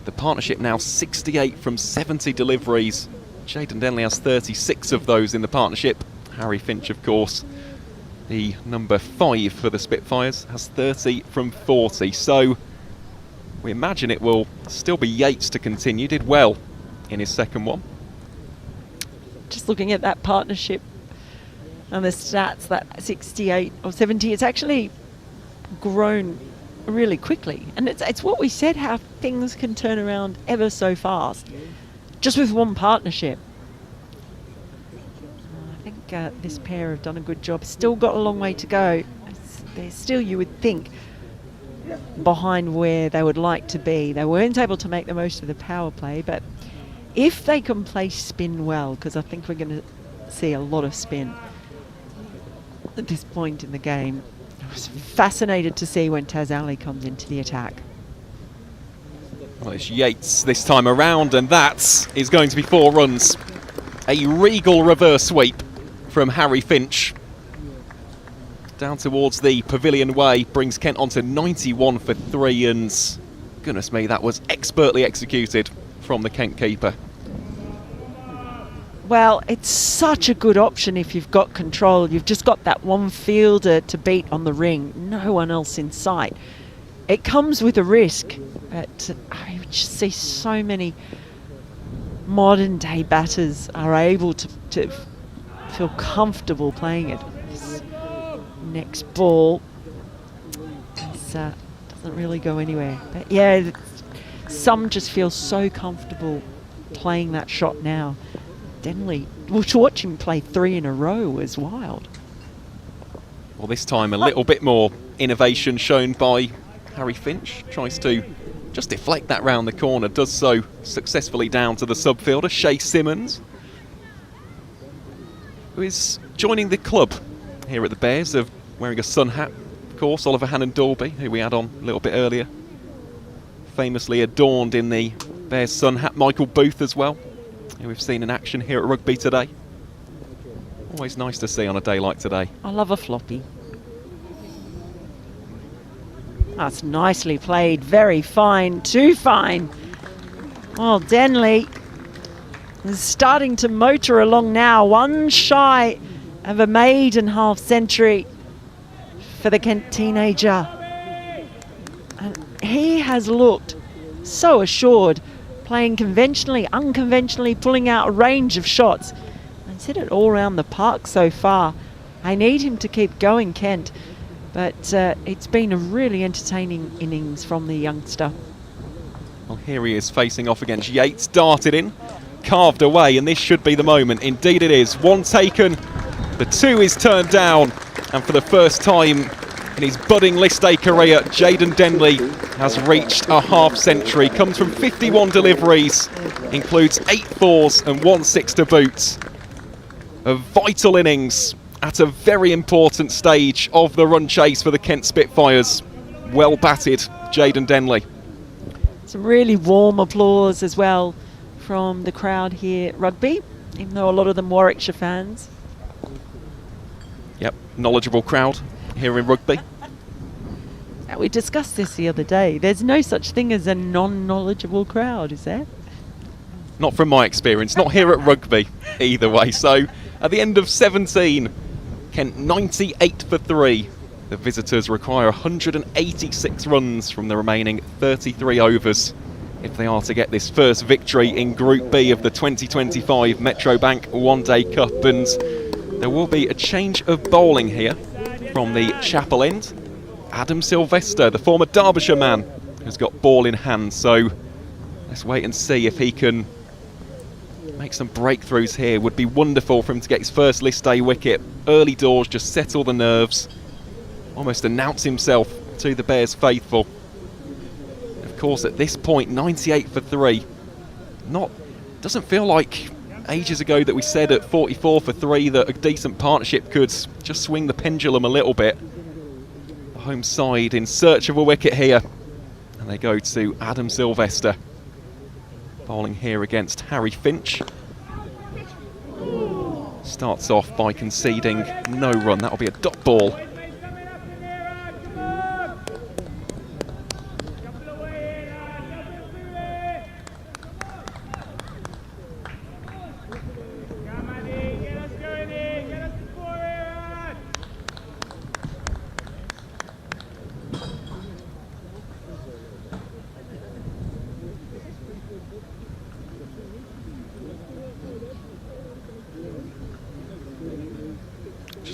The partnership now 68 from 70 deliveries. Jayden Denley has 36 of those in the partnership. Harry Finch, of course, the number 5 for the Spitfires, has 30 from 40. So we imagine it will still be Yates to continue. Did well in his second one. Just looking at that partnership and the stats, that 68 or 70, it's actually grown really quickly. And it's what we said, how things can turn around ever so fast, just with one partnership. I think this pair have done a good job. Still got a long way to go. They're still, you would think, behind where they would like to be. They weren't able to make the most of the power play, but if they can play spin well, because I think we're going to see a lot of spin at this point in the game. I was fascinated to see when Taz Ali comes into the attack. Well, it's Yates this time around, and that is going to be 4 runs. A regal reverse sweep from Harry Finch. Down towards the Pavilion Way, brings Kent on to 91 for 3, and goodness me, that was expertly executed from the Kent keeper. Well, it's such a good option if you've got control. You've just got that one fielder to beat on the ring, no one else in sight. It comes with a risk, but I just see so many modern day batters are able to feel comfortable playing it. This next ball doesn't really go anywhere. But yeah, some just feel so comfortable playing that shot now. Denley, well, to watch him play 3 in a row was wild. Well, this time a little bit more innovation shown by Harry Finch. Tries to just deflect that round the corner, does so successfully down to the subfielder, Shay Simmons, who is joining the club here at the Bears of wearing a sun hat. Of course, Oliver Hannon-Dalby, who we had on a little bit earlier, famously adorned in the Bears sun hat. Michael Booth as well, who we've seen in action here at Rugby today. Always nice to see on a day like today. I love a floppy. That's nicely played, very fine, too fine. Well, Denley is starting to motor along now, one shy of a maiden half century for the Kent teenager. And he has looked so assured, playing conventionally, unconventionally, pulling out a range of shots. He's hit it all around the park so far. I need him to keep going, Kent. But it's been a really entertaining innings from the youngster. Well, here he is facing off against Yates, darted in, carved away, and this should be the moment. Indeed it is. 1 taken, the 2 is turned down, and for the first time in his budding List A career, Jayden Denley has reached a half century. Comes from 51 deliveries, includes 8 4s and 1 6 to boot. A vital innings at a very important stage of the run chase for the Kent Spitfires. Well batted, Jayden Denley. Some really warm applause as well from the crowd here at Rugby, even though a lot of them Warwickshire fans. Yep, knowledgeable crowd here in Rugby. Now, we discussed this the other day. There's no such thing as a non-knowledgeable crowd, is there? Not from my experience, not here at Rugby either way. So at the end of 17, Kent 98 for 3. The visitors require 186 runs from the remaining 33 overs. if they are to get this first victory in Group B of the 2025 Metrobank One Day Cup. And there will be a change of bowling here from the Chapel end. Adam Sylvester, the former Derbyshire man, has got ball in hand, so let's wait and see if he can make some breakthroughs here. Would be wonderful for him to get his first list day wicket early doors, just settle the nerves, almost announce himself to the Bears faithful. Of course, at this point, 98 for 3. Doesn't feel like ages ago that we said at 44 for 3 that a decent partnership could just swing the pendulum a little bit. The home side in search of a wicket here, and they go to Adam Sylvester, bowling here against Harry Finch. Starts off by conceding no run. That'll be a dot ball.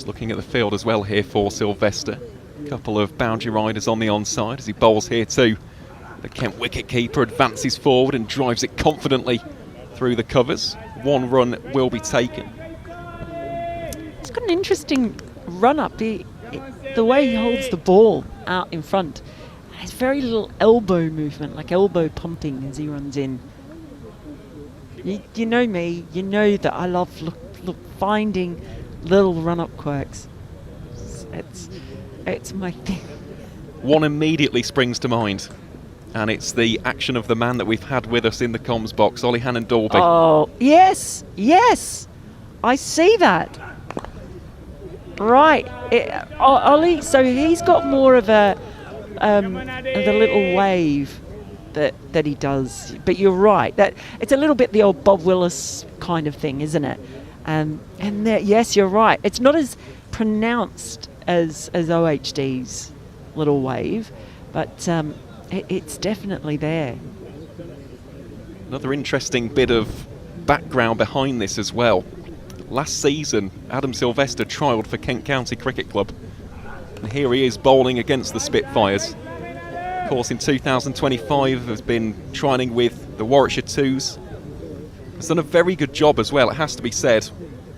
Looking at the field as well here for Sylvester. A couple of boundary riders on the onside as he bowls here too. The Kent wicket-keeper advances forward and drives it confidently through the covers. 1 run will be taken. It's got an interesting run-up. The way he holds the ball out in front, has very little elbow movement, like elbow pumping as he runs in. You know me, you know that I love finding little run-up quirks. It's my thing. One immediately springs to mind, and it's the action of the man that we've had with us in the comms box, Ollie Hannon-Dalby. Oh, yes, I see that. Right, Ollie, so he's got more of the little wave that he does, but you're right, that it's a little bit the old Bob Willis kind of thing, isn't it? And yes, you're right. It's not as pronounced as OHD's little wave, but it's definitely there. Another interesting bit of background behind this as well. Last season, Adam Sylvester trialled for Kent County Cricket Club, and here he is bowling against the Spitfires. Of course, in 2025 has been trialling with the Warwickshire Twos. He's done a very good job as well, it has to be said.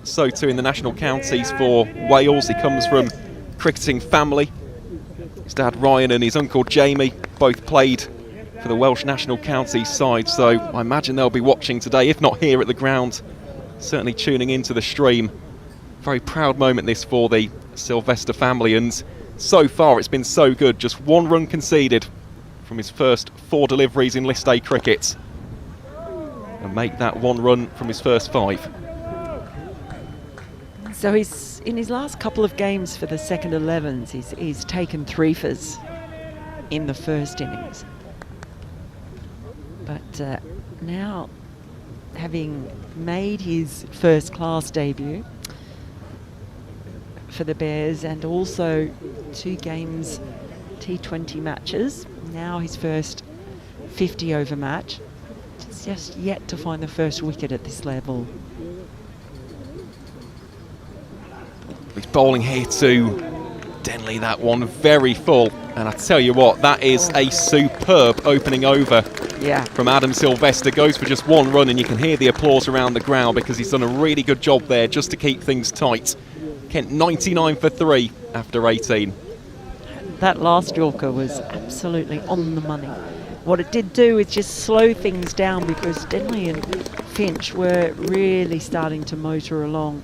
So too in the national counties for Wales. He comes from cricketing family. His dad Ryan and his uncle Jamie both played for the Welsh national counties side, so I imagine they'll be watching today, if not here at the ground, certainly tuning into the stream. Very proud moment this for the Sylvester family, and so far it's been so good. Just 1 run conceded from his first 4 deliveries in list A cricket, and make that 1 run from his first 5. So he's in his last couple of games for the second 11s, he's taken 3-fers in the first innings. But now, having made his first class debut for the Bears, and also 2 games T20 matches, now his first 50 over match, just yet to find the first wicket at this level. He's bowling here to Denley, that one very full, and I tell you what, that is a superb opening over from Adam Sylvester. Goes for just 1 run, and you can hear the applause around the ground because he's done a really good job there just to keep things tight. Kent 99 for 3 after 18. That last Yorker was absolutely on the money. What it did do is just slow things down because Denley and Finch were really starting to motor along.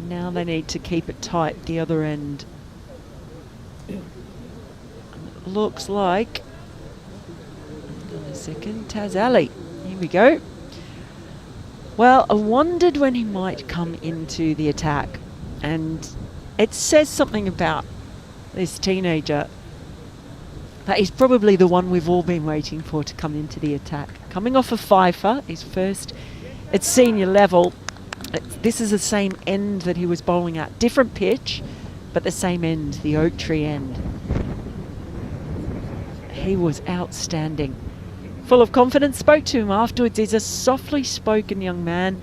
Now they need to keep it tight the other end. Looks like, hold on a second, Taz Ali. Here we go. Well, I wondered when he might come into the attack, and it says something about this teenager that he's probably the one we've all been waiting for to come into the attack. Coming off a 5-fer, his first at senior level. This is the same end that he was bowling at. Different pitch, but the same end, the oak tree end. He was outstanding. Full of confidence, spoke to him afterwards. He's a softly spoken young man,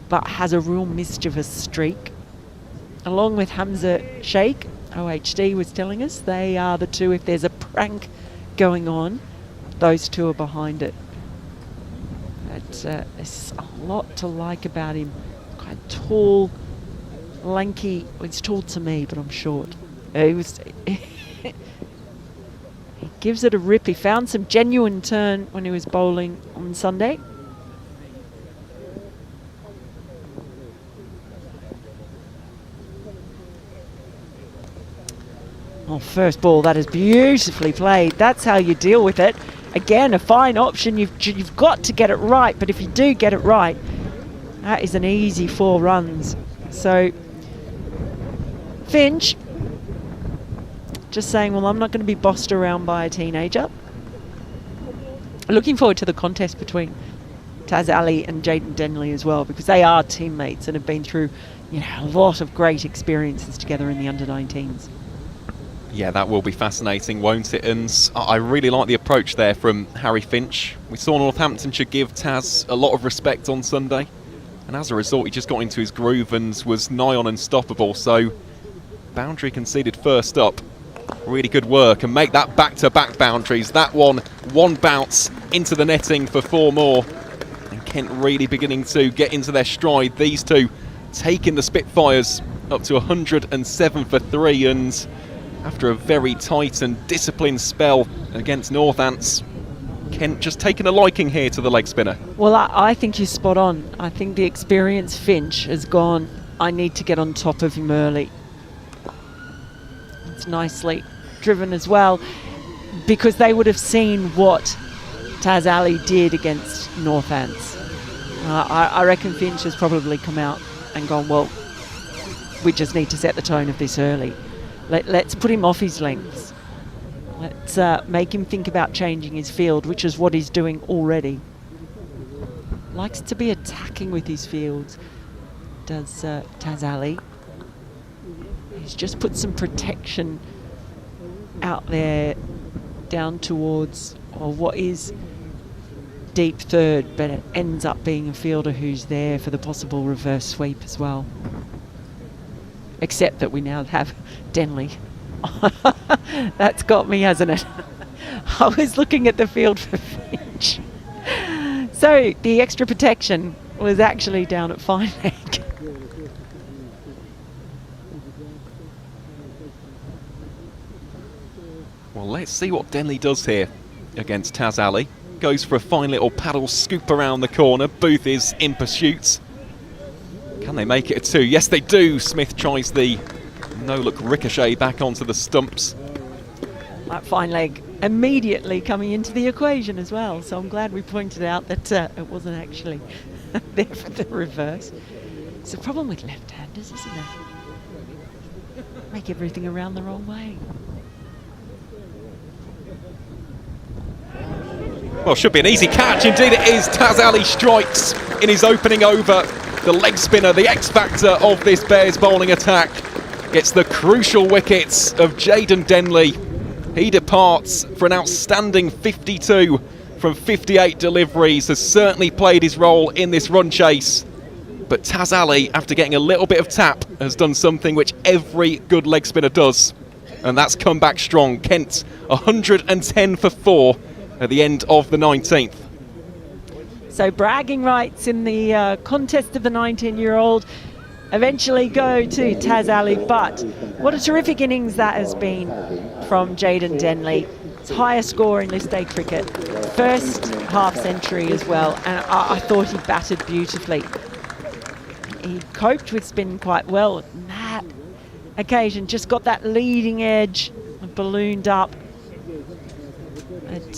but has a real mischievous streak. Along with Hamza Sheikh, OHD was telling us, they are the two, if there's a prank going on, those two are behind it. There's a lot to like about him. Quite tall, lanky. Well, he's tall to me, but I'm short. He gives it a rip. He found some genuine turn when he was bowling on Sunday. Oh, first ball, that is beautifully played. That's how you deal with it. Again, a fine option. You've got to get it right, but if you do get it right, that is an easy 4 runs. So Finch just saying, well, I'm not going to be bossed around by a teenager. Looking forward to the contest between Taz Ali and Jayden Denley as well, because they are teammates and have been through, you know, a lot of great experiences together in the under-19s. Yeah, that will be fascinating, won't it? And I really like the approach there from Harry Finch. We saw Northamptonshire give Taz a lot of respect on Sunday, and as a result he just got into his groove and was nigh on unstoppable. So boundary conceded first up. Really good work, and make that back-to-back boundaries. That one bounce into the netting for 4 more. And Kent really beginning to get into their stride. These two taking the Spitfires up to 107 for 3, and after a very tight and disciplined spell against Northants, Kent just taking a liking here to the leg spinner. Well, I think you're spot on. I think the experienced Finch has gone, I need to get on top of him early. It's nicely driven as well, because they would have seen what Taz Ali did against Northants. I reckon Finch has probably come out and gone, well, we just need to set the tone of this early. Let's put him off his lengths. Let's make him think about changing his field, which is what he's doing already. Likes to be attacking with his fields, does Taz Ali. He's just put some protection out there down towards what is deep third, but it ends up being a fielder who's there for the possible reverse sweep as well. Except that we now have Denley. That's got me, hasn't it? I was looking at the field for Finch. So the extra protection was actually down at fine leg. Well, let's see what Denley does here against Taz Ali. Goes for a fine little paddle scoop around the corner. Booth is in pursuit. Can they make it a 2? Yes, they do. Smith tries the no-look ricochet back onto the stumps. That fine leg immediately coming into the equation as well. So I'm glad we pointed out that it wasn't actually there for the reverse. It's a problem with left-handers, isn't it? Make everything around the wrong way. Well, should be an easy catch. Indeed it is. Taz Ali strikes in his opening over. The leg spinner, the X-factor of this Bears bowling attack, gets the crucial wickets of Jayden Denley. He departs for an outstanding 52 from 58 deliveries, has certainly played his role in this run chase. But Taz Ali, after getting a little bit of tap, has done something which every good leg spinner does, and that's come back strong. Kent 110 for 4 at the end of the 19th. So bragging rights in the contest of the 19-year-old eventually go to Taz Ali, but what a terrific innings that has been from Jayden Denley. His highest score in list A cricket, first half century as well, and I thought he batted beautifully. He coped with spin quite well on that occasion, just got that leading edge and ballooned up.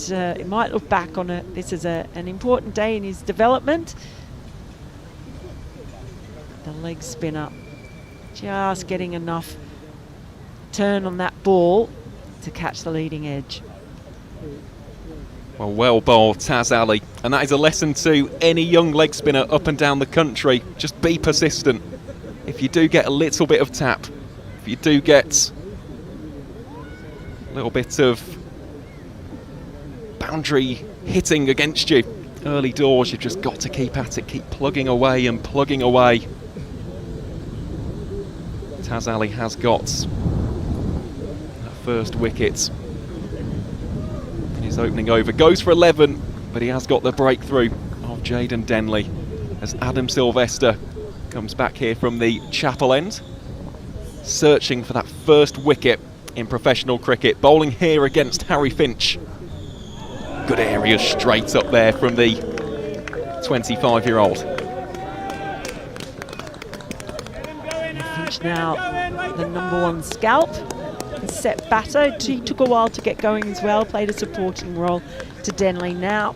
It might look back on it. This is an important day in his development. The leg spinner just getting enough turn on that ball to catch the leading edge. Well bowled, Taz Ali, and that is a lesson to any young leg spinner up and down the country. Just be persistent. If you do get a little bit of tap, if you do get a little bit of boundary hitting against you early doors, you've just got to keep at it, keep plugging away and plugging away. Taz Ali has got that first wicket in his opening over. Goes for 11, but he has got the breakthrough of Jaden Denley as Adam Sylvester comes back here from the chapel end, searching for that first wicket in professional cricket. Bowling here against Harry Finch. Good area straight up there from the 25-year-old. Finch now the #1 scalp, set batter. He took a while to get going as well, played a supporting role to Denley. Now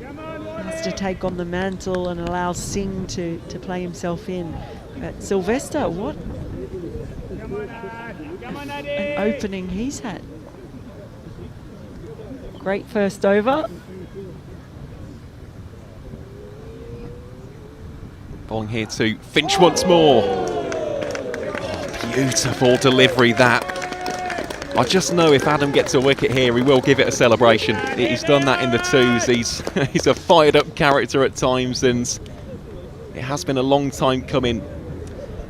has to take on the mantle and allow Singh to play himself in. But Sylvester, what an opening he's had. Great first over. Bowling here to Finch once more. Oh, beautiful delivery that. I just know if Adam gets a wicket here, he will give it a celebration. He's done that in the twos. He's a fired up character at times, and it has been a long time coming.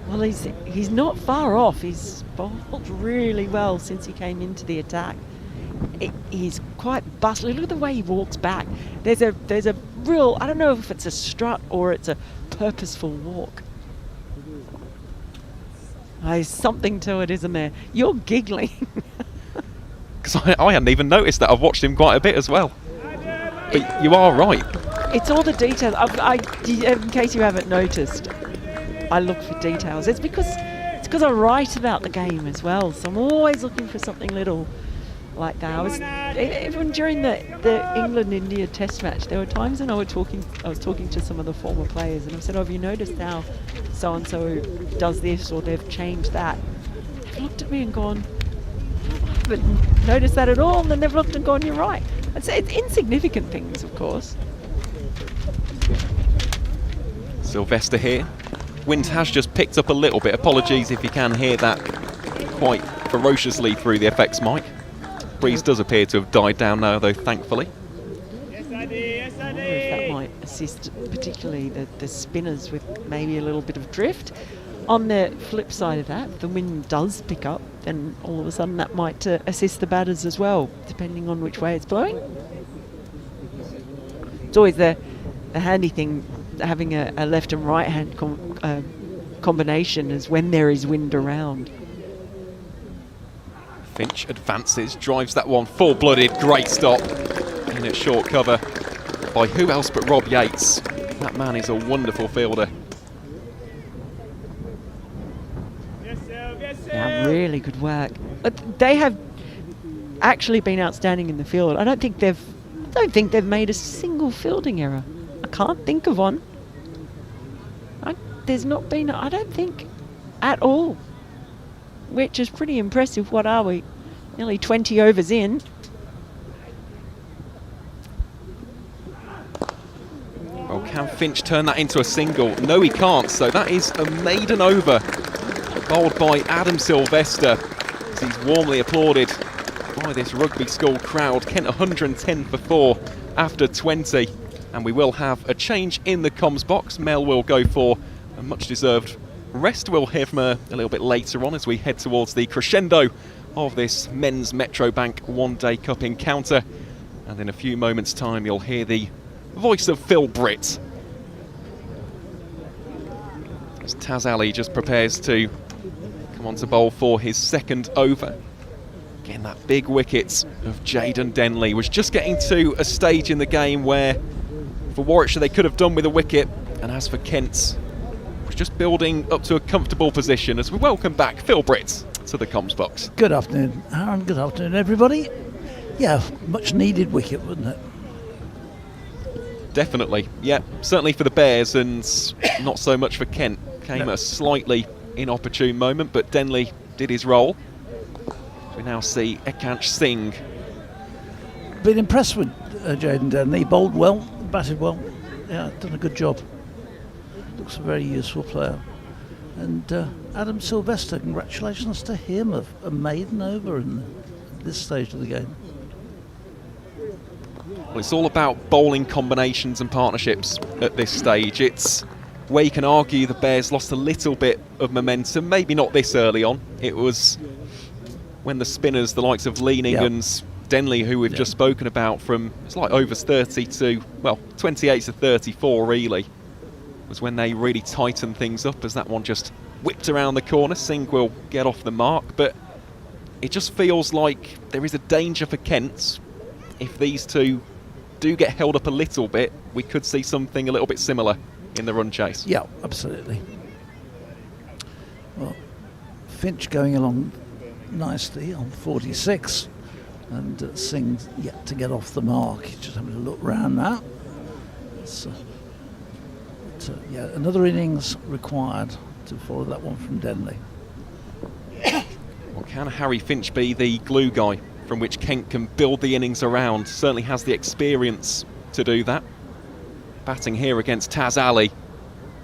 Well, he's not far off. He's bowled really well since he came into the attack. He's quite bustling. Look at the way he walks back. There's a real, I don't know if it's a strut or it's a purposeful walk. There's something to it, isn't there? You're giggling. Because I hadn't even noticed that. I've watched him quite a bit as well. But you are right. It's all the details. In case you haven't noticed, I look for details. It's because I write about the game as well. So I'm always looking for something little like that. Even during the England-India Test match, there were times when I was talking to some of the former players, and I said, "Oh, have you noticed how so-and-so does this or they've changed that?" They've looked at me and gone, "I haven't noticed that at all," and then they've looked and gone, "You're right." It's insignificant things, of course. Sylvester here. Wind has just picked up a little bit. Apologies if you can hear that quite ferociously through the FX mic. Breeze does appear to have died down now, though, thankfully. I wonder if that might assist, particularly the spinners, with maybe a little bit of drift. On the flip side of that, if the wind does pick up, then all of a sudden that might assist the batters as well, depending on which way it's blowing. It's always the handy thing, having a left and right hand combination, is when there is wind around. Finch advances, drives that one full-blooded, great stop in at short cover by who else but Rob Yates. That man is a wonderful fielder. Yeah, really good work. But they have actually been outstanding in the field. I don't think they've made a single fielding error. I can't think of one. There's not been, I don't think, at all. Which is pretty impressive. What are we? Nearly 20 overs in. Well, can Finch turn that into a single? No, he can't. So that is a maiden over, bowled by Adam Sylvester, as he's warmly applauded by this Rugby School crowd. Kent 110 for 4 after 20. And we will have a change in the comms box. Mel will go for a much-deserved rest. We'll hear from her a little bit later on as we head towards the crescendo of this men's Metro Bank one-day cup encounter. And in a few moments' time, you'll hear the voice of Phil Britt as Taz Ali just prepares to come on to bowl for his second over. Again, that big wicket of Jaden Denley was just getting to a stage in the game where for Warwickshire they could have done with a wicket, and as for Kent, just building up to a comfortable position as we welcome back Phil Britt to the comms box. Good afternoon, Aaron. Good afternoon, everybody. Yeah, much needed wicket, wasn't it? Definitely, yeah. Certainly for the Bears, and not so much for Kent. Came at a slightly inopportune moment, but Denley did his role. We now see Ekansh Singh. Been impressed with Jaden Denley. He bowled well, batted well. Yeah, done a good job. Looks a very useful player. And Adam Sylvester, congratulations to him, a maiden over in this stage of the game. Well, it's all about bowling combinations and partnerships at this stage. It's where you can argue the Bears lost a little bit of momentum, maybe not this early on. It was when the spinners, the likes of Leaning and Denley, who we've just spoken about, from it's like overs 30 to, well, 28 to 34 really, was when they really tightened things up, as that one just whipped around the corner. Singh will get off the mark, but it just feels like there is a danger for Kent. If these two do get held up a little bit, we could see something a little bit similar in the run chase. Yeah, absolutely. Well, Finch going along nicely on 46, and Singh's yet to get off the mark. He's just having a look round now. It's, yeah, another innings required to follow that one from Denley. Well, can Harry Finch be the glue guy from which Kent can build the innings around? Certainly has the experience to do that. Batting here against Taz Ali.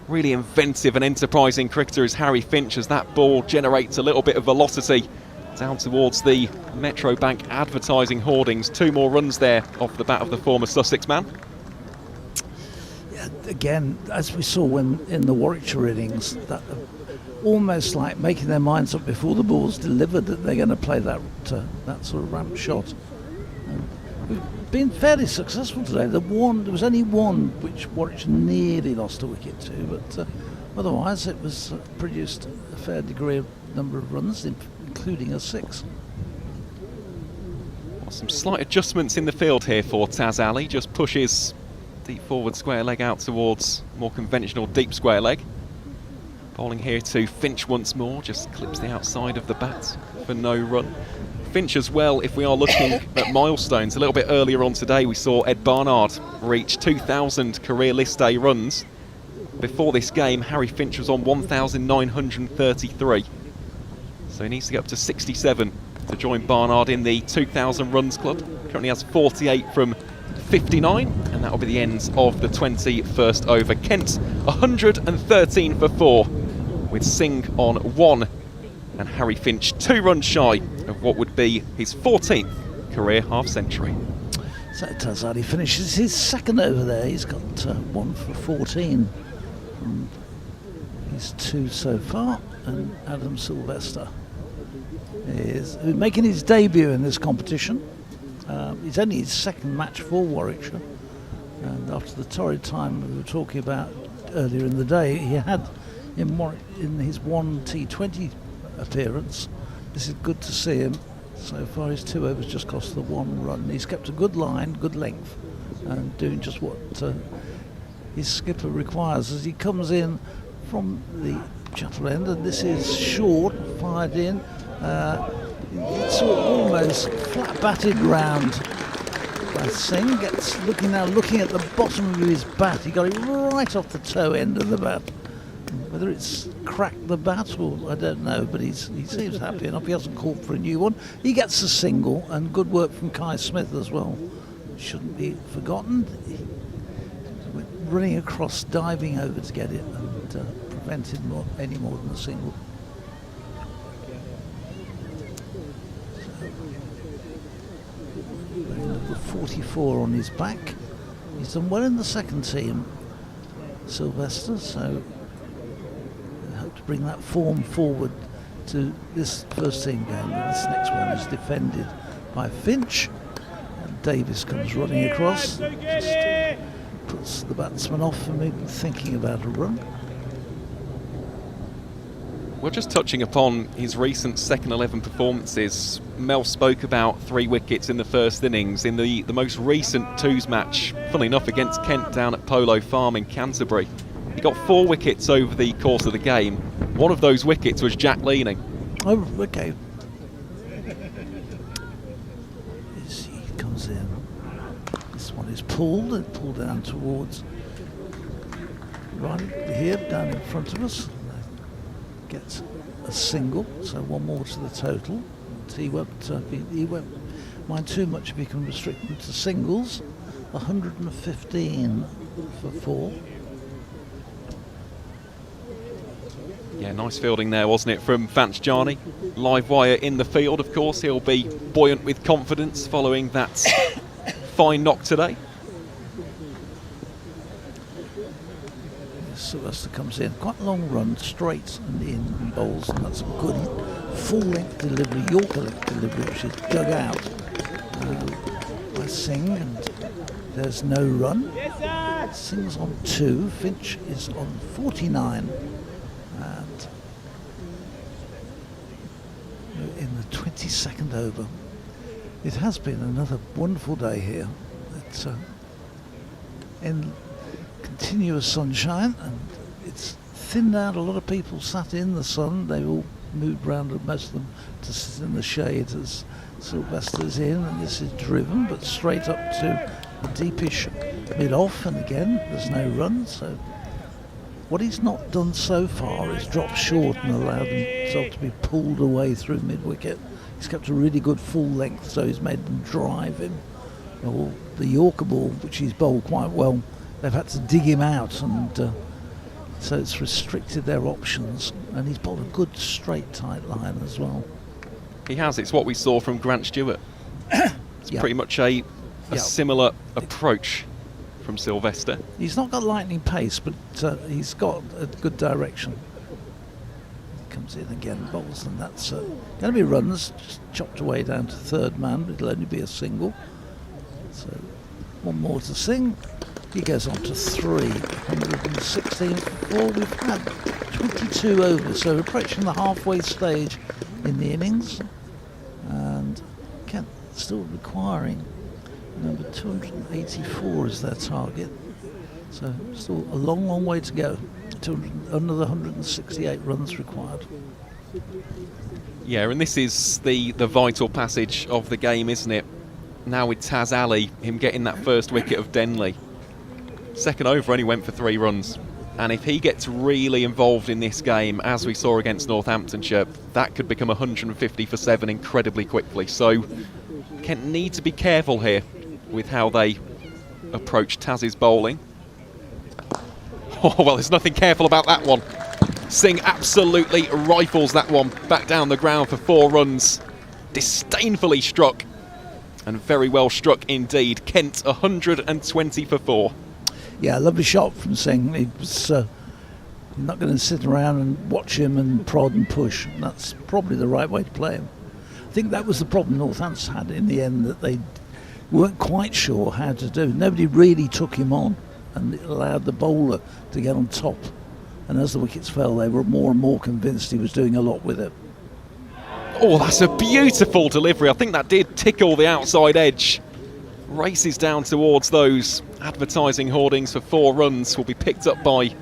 Really inventive and enterprising cricketer is Harry Finch, as that ball generates a little bit of velocity down towards the Metro Bank advertising hoardings. 2 more runs there off the bat of the former Sussex man. Yeah, again, as we saw when in the Warwickshire innings, that almost like making their minds up before the ball's delivered that they're going to play that sort of ramp shot. We've been fairly successful today. There was only one which Warwickshire nearly lost a wicket to, but otherwise it was produced a fair degree of number of runs, including a 6. Well, some slight adjustments in the field here for Taz Ali. Just pushes deep forward square leg out towards more conventional deep square leg. Bowling here to Finch once more, just clips the outside of the bat for no run. Finch as well, if we are looking at milestones, a little bit earlier on today we saw Ed Barnard reach 2,000 career list day runs. Before this game, Harry Finch was on 1,933. So he needs to get up to 67 to join Barnard in the 2,000 runs club. Currently has 48 from 59, and that will be the end of the 21st over. Kent 113 for 4, with Singh on 1 and Harry Finch 2 runs shy of what would be his 14th career half-century. So Taz Ali finishes his second over there. He's got 1 for 14 from his 2 so far, and Adam Sylvester is making his debut in this competition. It's only his second match for Warwickshire, and after the torrid time we were talking about earlier in the day, he had in his 1 T20 appearance. This is good to see him. So far his 2 overs just cost the 1 run. He's kept a good line, good length, and doing just what his skipper requires as he comes in from the shuttle end, and this is short, fired in. It's sort of almost flat batted round by Singh. Looking at the bottom of his bat. He got it right off the toe end of the bat. Whether it's cracked the bat or I don't know, but he seems happy enough. He hasn't called for a new one. He gets a single, and good work from Kai Smith as well. Shouldn't be forgotten. He went running across, diving over to get it, and prevented any more than a single. Number 44 on his back. He's done well in the second team, Sylvester, so I hope to bring that form forward to this first team game. This next one is defended by Finch, and Davis comes running across, just puts the batsman off from even thinking about a run. Well, just touching upon his recent second 11 performances, Mel spoke about 3 wickets in the first innings in the most recent 2s match, funnily enough against Kent down at Polo Farm in Canterbury. He got 4 wickets over the course of the game. One of those wickets was Jack Leaning. Oh, okay. He comes in. This one is pulled down towards right here, down in front of us. Gets a single, so 1 more to the total. He won't mind too much if he can restrict them to singles. 115 for 4. Yeah, nice fielding there, wasn't it, from Vance Jarney? Live wire in the field, of course. He'll be buoyant with confidence following that fine knock today. Sylvester comes in, quite a long run, straight and in bowls, and that's a good full-length delivery, Yorker-length delivery, which is dug out by Singh, and there's no run. Singh's on 2, Finch is on 49, and in the 22nd over. It has been another wonderful day here. It's in continuous sunshine, and it's thinned out. A lot of people sat in the sun. They've all moved round, and most of them to sit in the shade as Sylvester's in, and this is driven, but straight up to a deepish mid-off, and again there's no run. So what he's not done so far is drop short and allowed himself to be pulled away through mid-wicket. He's kept a really good full length, so he's made them drive him. Well, the Yorker ball, which he's bowled quite well, they've had to dig him out, and so it's restricted their options, and he's bowled a good straight tight line as well. He has. It's what we saw from Grant Stewart. It's pretty much a similar approach from Sylvester. He's not got lightning pace, but he's got a good direction. He comes in again, bowls, and that's going to be runs, just chopped away down to third man, but it'll only be a single. So one more to Singh. He goes on to 316 4. We've had 22 overs, so approaching the halfway stage in the innings, and Kent still requiring number 284 is their target, so still a long way to go. Another 168 runs required. Yeah, and this is the vital passage of the game, isn't it? Now with Taz Ali, him getting that first wicket of Denley. Second over only went for 3 runs, and if he gets really involved in this game, as we saw against Northamptonshire, that could become 150 for 7 incredibly quickly. So Kent need to be careful here with how they approach Taz's bowling. Oh, well, there's nothing careful about that one. Singh absolutely rifles that one back down the ground for 4 runs. Disdainfully struck, and very well struck indeed. Kent 120 for 4. Yeah, lovely shot from Singh. He was not going to sit around and watch him and prod and push. That's probably the right way to play him. I think that was the problem Northampton had in the end, that they weren't quite sure how to do. Nobody really took him on, and it allowed the bowler to get on top. And as the wickets fell, they were more and more convinced he was doing a lot with it. Oh, that's a beautiful delivery. I think that did tickle the outside edge. Races down towards those advertising hoardings for 4 runs. Will be picked up by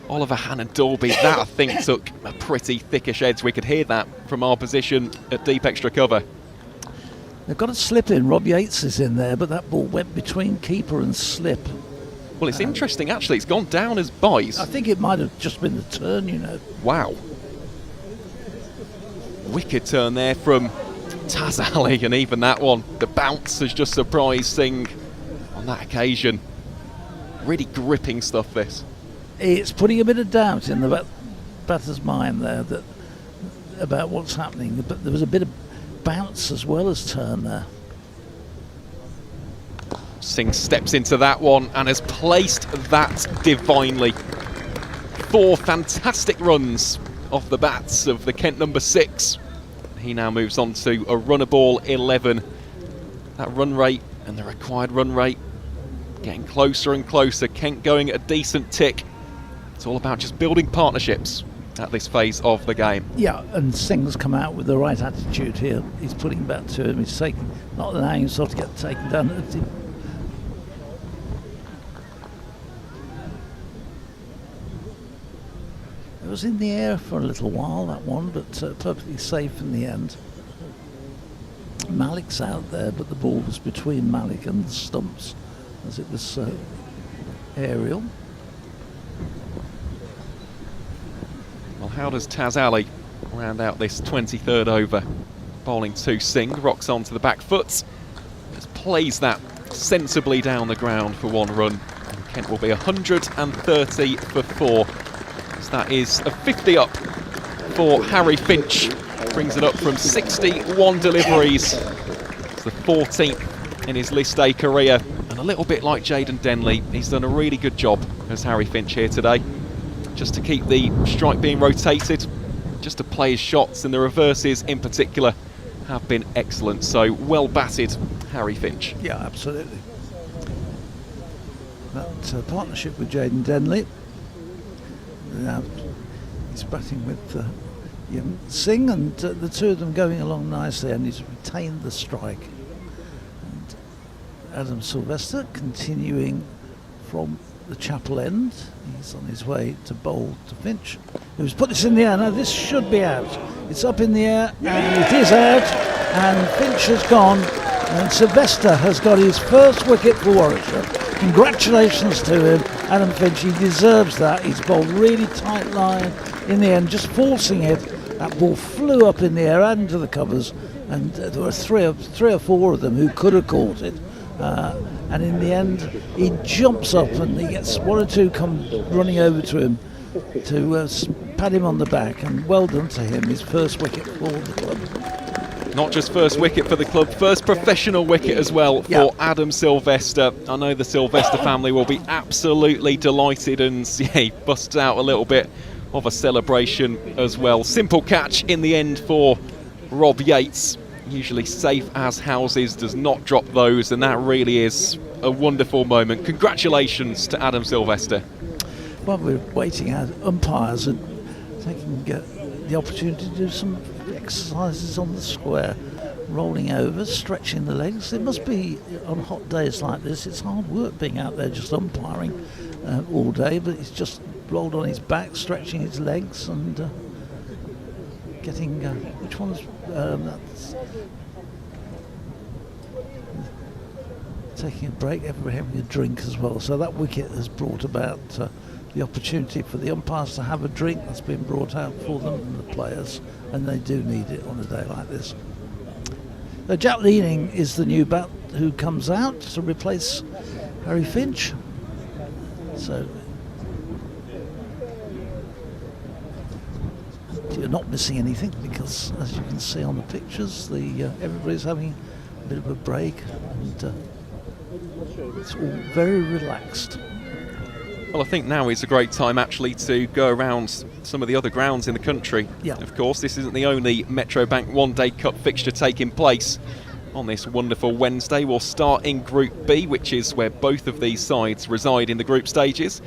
Oliver Hannon-Dolby. That, I think, took a pretty thickish edge. We could hear that from our position at deep extra cover. They've got a slip in. Rob Yates is in there, but that ball went between keeper and slip. Well, it's interesting, actually. It's gone down as buys. I think it might have just been the turn, you know. Wow. Wicked turn there from Taz Ali, and even that one, the bounce has just surprised Singh on that occasion. Really gripping stuff, this. It's putting a bit of doubt in the batter's mind there about what's happening, but there was a bit of bounce as well as turn there. Singh steps into that one and has placed that divinely. 4 fantastic runs off the bats of the Kent number 6. He now moves on to a runner ball 11. That run rate and the required run rate getting closer and closer. Kent going at a decent tick. It's all about just building partnerships at this phase of the game. Yeah, and Singh's come out with the right attitude here. He's putting back to him. He's taking, not allowing himself to get taken down. It was in the air for a little while, that one, but perfectly safe in the end. Malik's out there, but the ball was between Malik and the stumps as it was aerial. Well, how does Taz Ali round out this 23rd over? Bowling to Singh, rocks onto the back foot. Just plays that sensibly down the ground for 1 run. And Kent will be 130 for 4. that is a 50 up for Harry Finch. Brings it up from 61 deliveries. It's the 14th in his List A career. And a little bit like Jaden Denley, he's done a really good job as Harry Finch here today. Just to keep the strike being rotated, just to play his shots, and the reverses in particular have been excellent. So well batted, Harry Finch. Yeah, absolutely. That partnership with Jaden Denley. Now he's batting with Singh, and the two of them going along nicely, and he's retained the strike. And Adam Sylvester continuing from the chapel end. He's on his way to bowl to Finch, who's put this in the air. Now this should be out. It's up in the air, and it is out, and Finch has gone, and Sylvester has got his first wicket for Warwickshire. Congratulations to him, Adam Finch. He deserves that. He's bowled really tight line in the end, just forcing it. That ball flew up in the air and into the covers, and there were three or four of them who could have caught it. And in the end, he jumps up and he gets one or two come running over to him to pat him on the back, and well done to him, his first wicket for the club. Not just first wicket for the club, first professional wicket as well for Adam Sylvester. I know the Sylvester family will be absolutely delighted, and he busts out a little bit of a celebration as well. Simple catch in the end for Rob Yates. Usually safe as houses, does not drop those, and that really is a wonderful moment. Congratulations to Adam Sylvester. Well, we're waiting out umpires and taking the opportunity to do some exercises on the square, rolling over, stretching the legs. It must be on hot days like this. It's hard work being out there just umpiring all day, but he's just rolled on his back, stretching his legs, and getting which one's that's taking a break, everybody having a drink as well. So that wicket has brought about the opportunity for the umpires to have a drink. That's been brought out for them and the players, and they do need it on a day like this. Jack Leaning is the new bat who comes out to replace Harry Finch. So you're not missing anything, because as you can see on the pictures, everybody's having a bit of a break, and it's all very relaxed. Well, I think now is a great time actually to go around some of the other grounds in the country. Yeah. Of course, this isn't the only Metro Bank One Day Cup fixture taking place on this wonderful Wednesday. We'll start in Group B, which is where both of these sides reside in the group stages.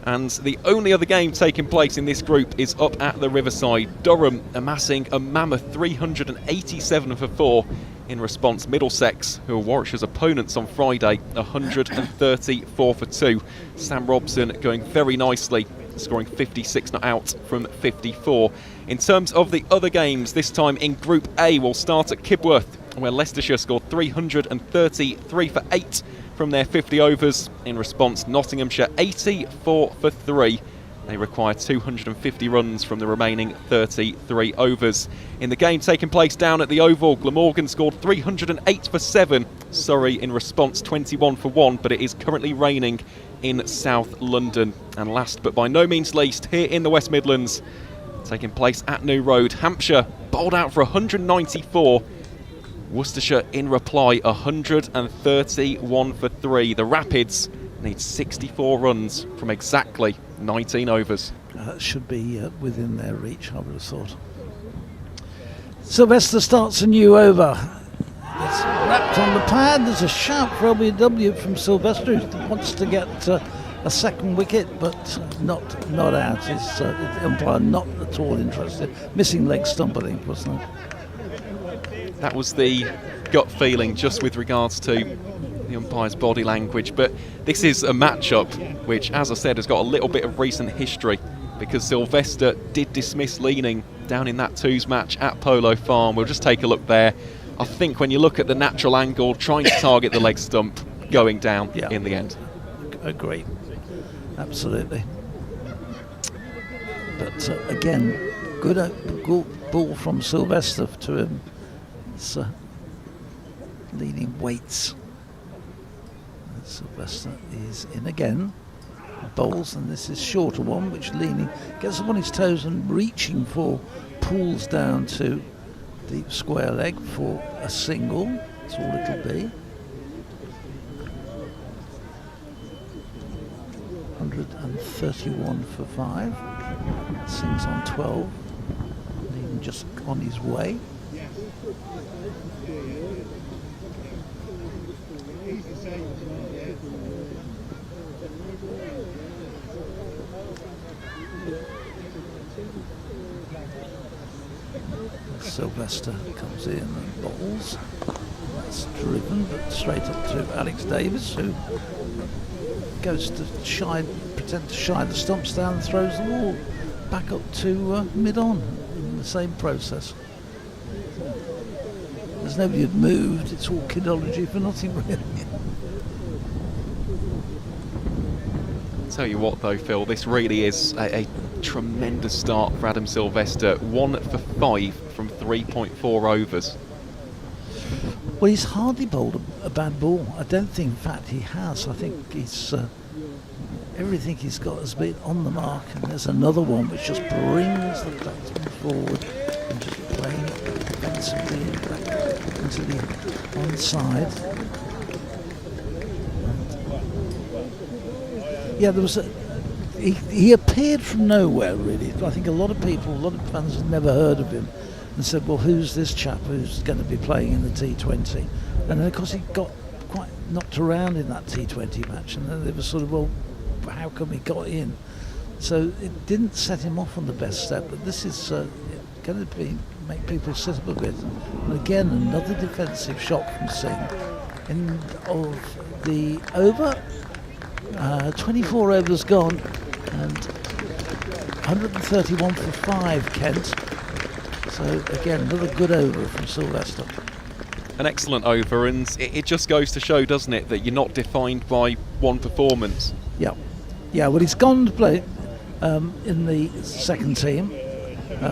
And the only other game taking place in this group is up at the Riverside. Durham amassing a mammoth 387 for 4 in response. Middlesex, who are Warwickshire's opponents on Friday, 134 for 2. Sam Robson going very nicely, scoring 56 not out from 54. In terms of the other games, this time in Group A, we'll start at Kibworth, where Leicestershire scored 333 for 8 from their 50 overs. In response, Nottinghamshire 84 for 3. They require 250 runs from the remaining 33 overs. In the game taking place down at the Oval, Glamorgan scored 308 for 7. Surrey in response 21 for 1, but it is currently raining in South London. And last but by no means least, here in the West Midlands, taking place at New Road, Hampshire bowled out for 194. Worcestershire in reply 131 for 3. The Rapids need 64 runs from exactly 19 overs. That should be within their reach, I would have thought. Sylvester starts a new over. It's wrapped on the pad. There's a shout for LBW from Sylvester, who wants to get a second wicket, but not out. It's the umpire not at all interested. Missing leg stump, I think, wasn't it? That was the gut feeling just with regards to the umpire's body language, but this is a matchup which, as I said, has got a little bit of recent history, because Sylvester did dismiss Leaning down in that twos match at Polo Farm. We'll just take a look there. I think when you look at the natural angle, trying to target the leg stump, going down in the end. Agree, absolutely. But again, good ball from Sylvester to him. It's Leaning waits. Sylvester is in again. bowls, and this is shorter one, which Leaning gets up on his toes and reaching for, pulls down to deep square leg for a single. That's all it'll be. 131 for 5. Sings on 12. Leaning just on his way. Sylvester comes in and bowls. That's driven, but straight up to Alex Davis, who goes to pretend to shy the stumps down and throws the ball back up to mid-on in the same process. There's nobody who'd moved. It's all kidology for nothing, really. Tell you what though, Phil, this really is a tremendous start for Adam Sylvester. 1 for 5 from 3.4 overs. Well, he's hardly bowled a bad ball. I don't think, in fact, he has. I think he's everything he's got has been on the mark, and there's another one which just brings the batsman forward and just playing it defensively back into the onside. Yeah, there was he appeared from nowhere, really. I think a lot of fans had never heard of him and said, well, who's this chap who's going to be playing in the T20? And then, of course, he got quite knocked around in that T20 match, and then they were sort of, well, how come he got in? So it didn't set him off on the best step, but this is going to make people sit up a bit. And again, another defensive shot from Singh. End of the over. 24 overs gone, and 131 for 5, Kent. So again, another good over from Sylvester. An excellent over, and it just goes to show, doesn't it, that you're not defined by one performance. Yeah, well, he's gone to play in the second team.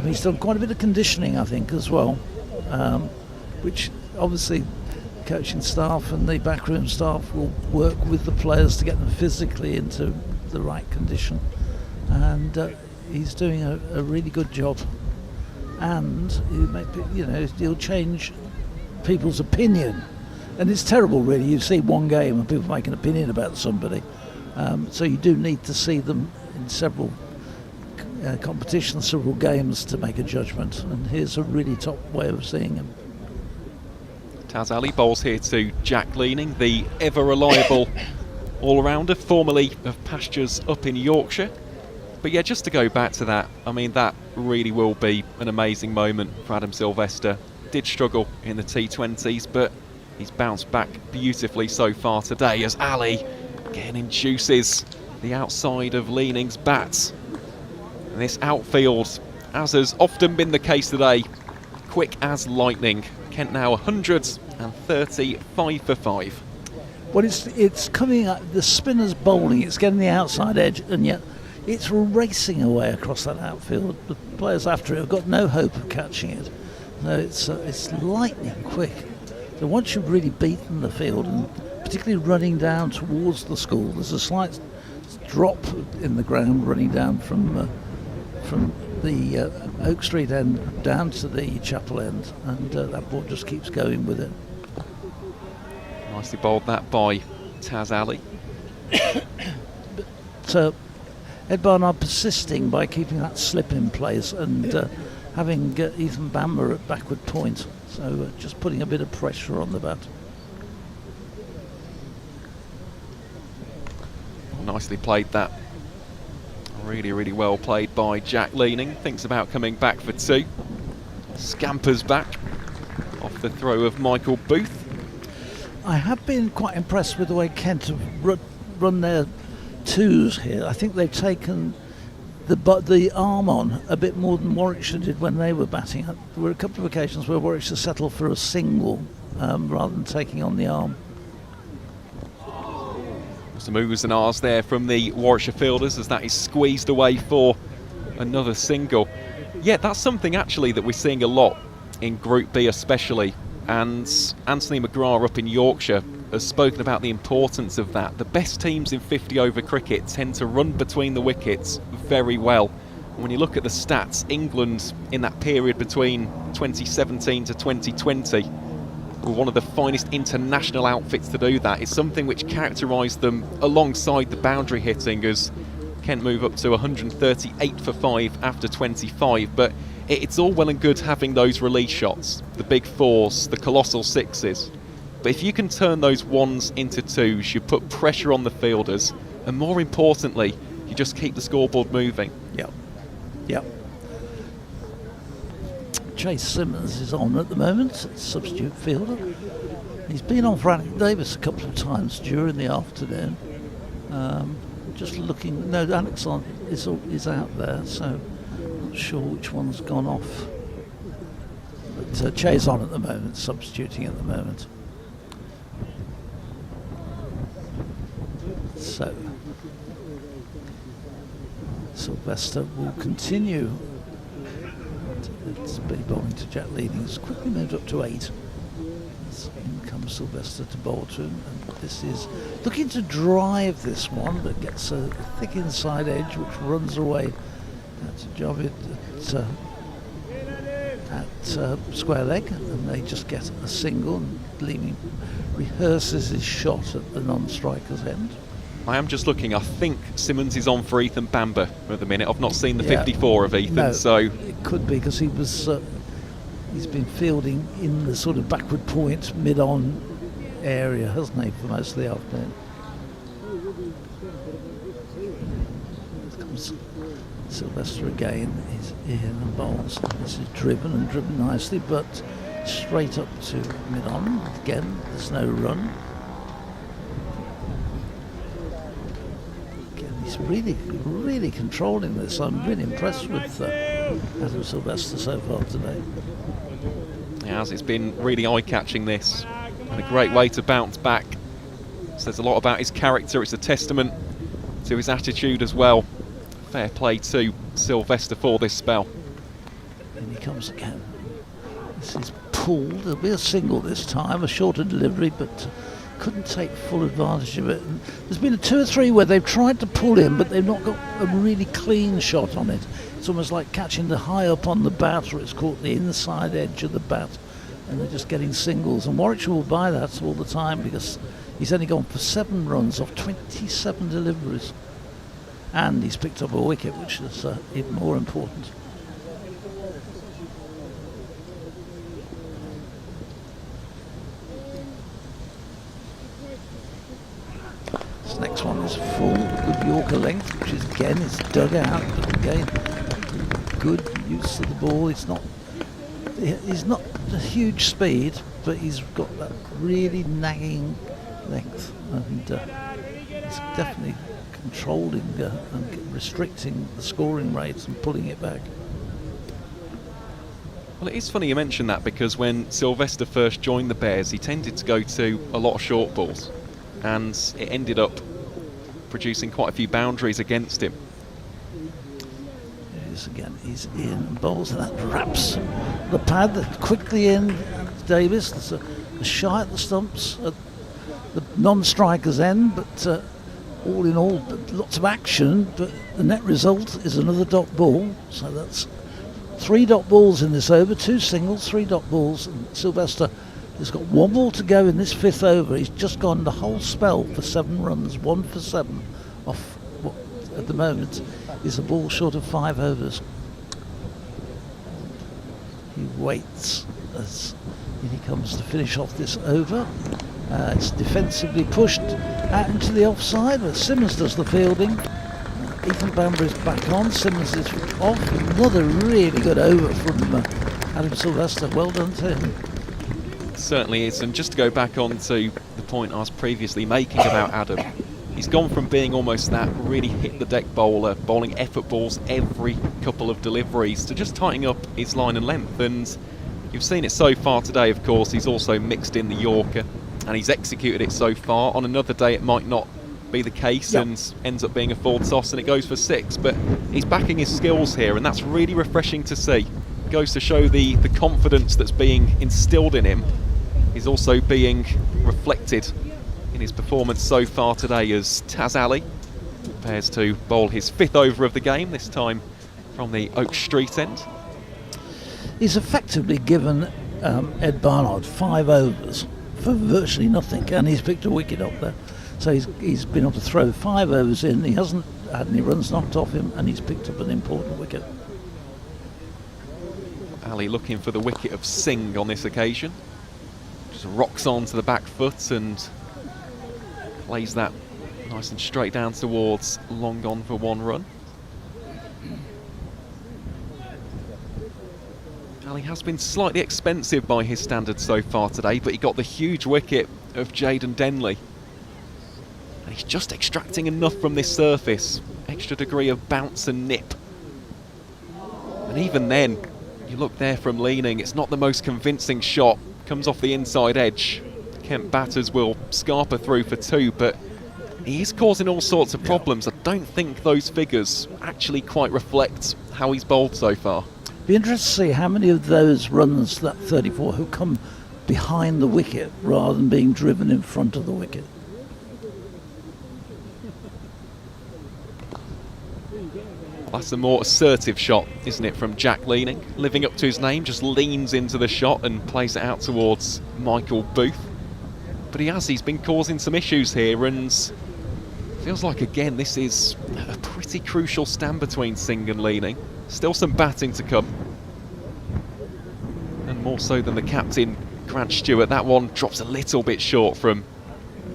He's done quite a bit of conditioning, I think, as well, which obviously coaching staff and the backroom staff will work with the players to get them physically into the right condition, and he's doing a really good job, and he'll change people's opinion. And it's terrible, really. You see one game and people make an opinion about somebody, so you do need to see them in several competitions, several games to make a judgment, and here's a really top way of seeing him. Taz Ali bowls here to Jack Leaning, the ever-reliable all-rounder, formerly of pastures up in Yorkshire. But yeah, just to go back to that, I mean, that really will be an amazing moment for Adam Sylvester. Did struggle in the T20s, but he's bounced back beautifully so far today as Ali again induces the outside of Leaning's bat. And this outfield, as has often been the case today, quick as lightning. Kent now 135 for 5. Well, it's coming up, the spinner's bowling, it's getting the outside edge, and yet it's racing away across that outfield. The players after it have got no hope of catching it. So it's lightning quick. So once you've really beaten the field, and particularly running down towards the school, there's a slight drop in the ground running down from the Oak Street end down to the Chapel end, and that ball just keeps going with it. Nicely bowled that by Taz Ali. So Ed Barnard persisting by keeping that slip in place and having Ethan Bamber at backward point, so just putting a bit of pressure on the bat. Nicely played that. Really, really well played by Jack Leaning. Thinks about coming back for 2. Scampers back off the throw of Michael Booth. I have been quite impressed with the way Kent have run their twos here. I think they've taken the arm on a bit more than Warwickshire did when they were batting. There were a couple of occasions where Warwickshire settled for a single rather than taking on the arm. Some oohs and ahs there from the Warwickshire fielders as that is squeezed away for another single. Yeah, that's something actually that we're seeing a lot in Group B especially, and Anthony McGrath up in Yorkshire has spoken about the importance of that. The best teams in 50 over cricket tend to run between the wickets very well. And when you look at the stats, England in that period between 2017 to 2020 were one of the finest international outfits to do that. It's something which characterised them alongside the boundary hitting, as Kent move up to 138 for 5 after 25. But it's all well and good having those release shots, the big fours, the colossal sixes. But if you can turn those ones into twos, you put pressure on the fielders, and more importantly, you just keep the scoreboard moving. Yep. Yep. Chase Simmons is on at the moment, substitute fielder. He's been on for Alec Davis a couple of times during the afternoon. Just looking, no, Alex is out there, so not sure which one's gone off. But Chase on at the moment, substituting at the moment. So Sylvester will continue. It's Billy bowling to Jack leading. It's quickly moved up to 8. In comes Sylvester to bowl to him, and this is looking to drive this one, but gets a thick inside edge which runs away to Javid at square leg, and they just get a single, and Leeming rehearses his shot at the non-striker's end. I am just looking. I think Simmons is on for Ethan Bamber at the minute. I've not seen the 54 of Ethan, no, so it could be because he was. He's been fielding in the sort of backward point, mid-on area, hasn't he, for most of the afternoon? Here comes Sylvester again. He's in and bowls. This is driven nicely, but straight up to mid-on. Again, there's no run. He's really controlling this. I'm really impressed with Adam Sylvester so far today. As it's been really eye-catching, this, and a great way to bounce back. Says a lot about his character. It's a testament to his attitude as well. Fair play to Sylvester for this spell. And he comes again. This is pulled. There'll be a single this time, a shorter delivery, but couldn't take full advantage of it. And there's been 2 or 3 where they've tried to pull him, but they've not got a really clean shot on it. It's almost like catching the high up on the bat, or it's caught the inside edge of the bat, and they're just getting singles. And Warwickshire will buy that all the time because he's only gone for 7 runs off 27 deliveries, and he's picked up a wicket, which is even more important. This next one is full, good Yorker length, which is again is dug out, but again good use of the ball. He's not a huge speed, but he's got that really nagging length, and he's definitely controlling and restricting the scoring rates and pulling it back. Well, it is funny you mention that, because when Sylvester first joined the Bears, he tended to go to a lot of short balls, and it ended up producing quite a few boundaries against him. Again, he's in and bowls, and that wraps the pad quickly in. Davis, there's a shy at the stumps at the non-striker's end, but all in all, lots of action. But the net result is another dot ball, so that's 3 dot balls in this over, 2 singles, 3 dot balls, and Sylvester has got 1 ball to go in this 5th over. He's just gone the whole spell for 7 runs, 1 for 7 off what at the moment is a ball short of 5 overs. He waits as he comes to finish off this over. It's defensively pushed out into the offside, but Simmons does the fielding. Ethan Bamber is back on, Simmons is off. Another really good over from Adam Sylvester. Well done to him. It certainly is, and just to go back on to the point I was previously making about Adam, he's gone from being almost that really hit-the-deck bowler, bowling effort balls every couple of deliveries, to just tightening up his line and length. And you've seen it so far today, of course. He's also mixed in the Yorker, and he's executed it so far. On another day, it might not be the case, and ends up being a 4 toss, and it goes for 6. But he's backing his skills here, and that's really refreshing to see. It goes to show the confidence that's being instilled in him is also being reflected in his performance so far today as Taz Ali prepares to bowl his 5th over of the game, this time from the Oak Street end. He's effectively given Ed Barnard 5 overs for virtually nothing, and he's picked a wicket up there. So he's been able to throw 5 overs in. He hasn't had any runs knocked off him, and he's picked up an important wicket. Ali looking for the wicket of Singh on this occasion. Just rocks on to the back foot and plays that nice and straight down towards long on for 1 run. Ali has been slightly expensive by his standards so far today, but he got the huge wicket of Jaden Denley. And he's just extracting enough from this surface, extra degree of bounce and nip. And even then, you look there from leaning, it's not the most convincing shot, comes off the inside edge. Kent batters will scarper through for 2, but he is causing all sorts of problems. I don't think those figures actually quite reflect how he's bowled so far. Be interested to see how many of those runs, that 34, who come behind the wicket rather than being driven in front of the wicket. That's a more assertive shot, isn't it, from Jack Leaning? Living up to his name, just leans into the shot and plays it out towards Michael Booth. But he's been causing some issues here, and feels like, again, this is a pretty crucial stand between Singh and Leaning. Still some batting to come. And more so than the captain, Grant Stewart. That one drops a little bit short from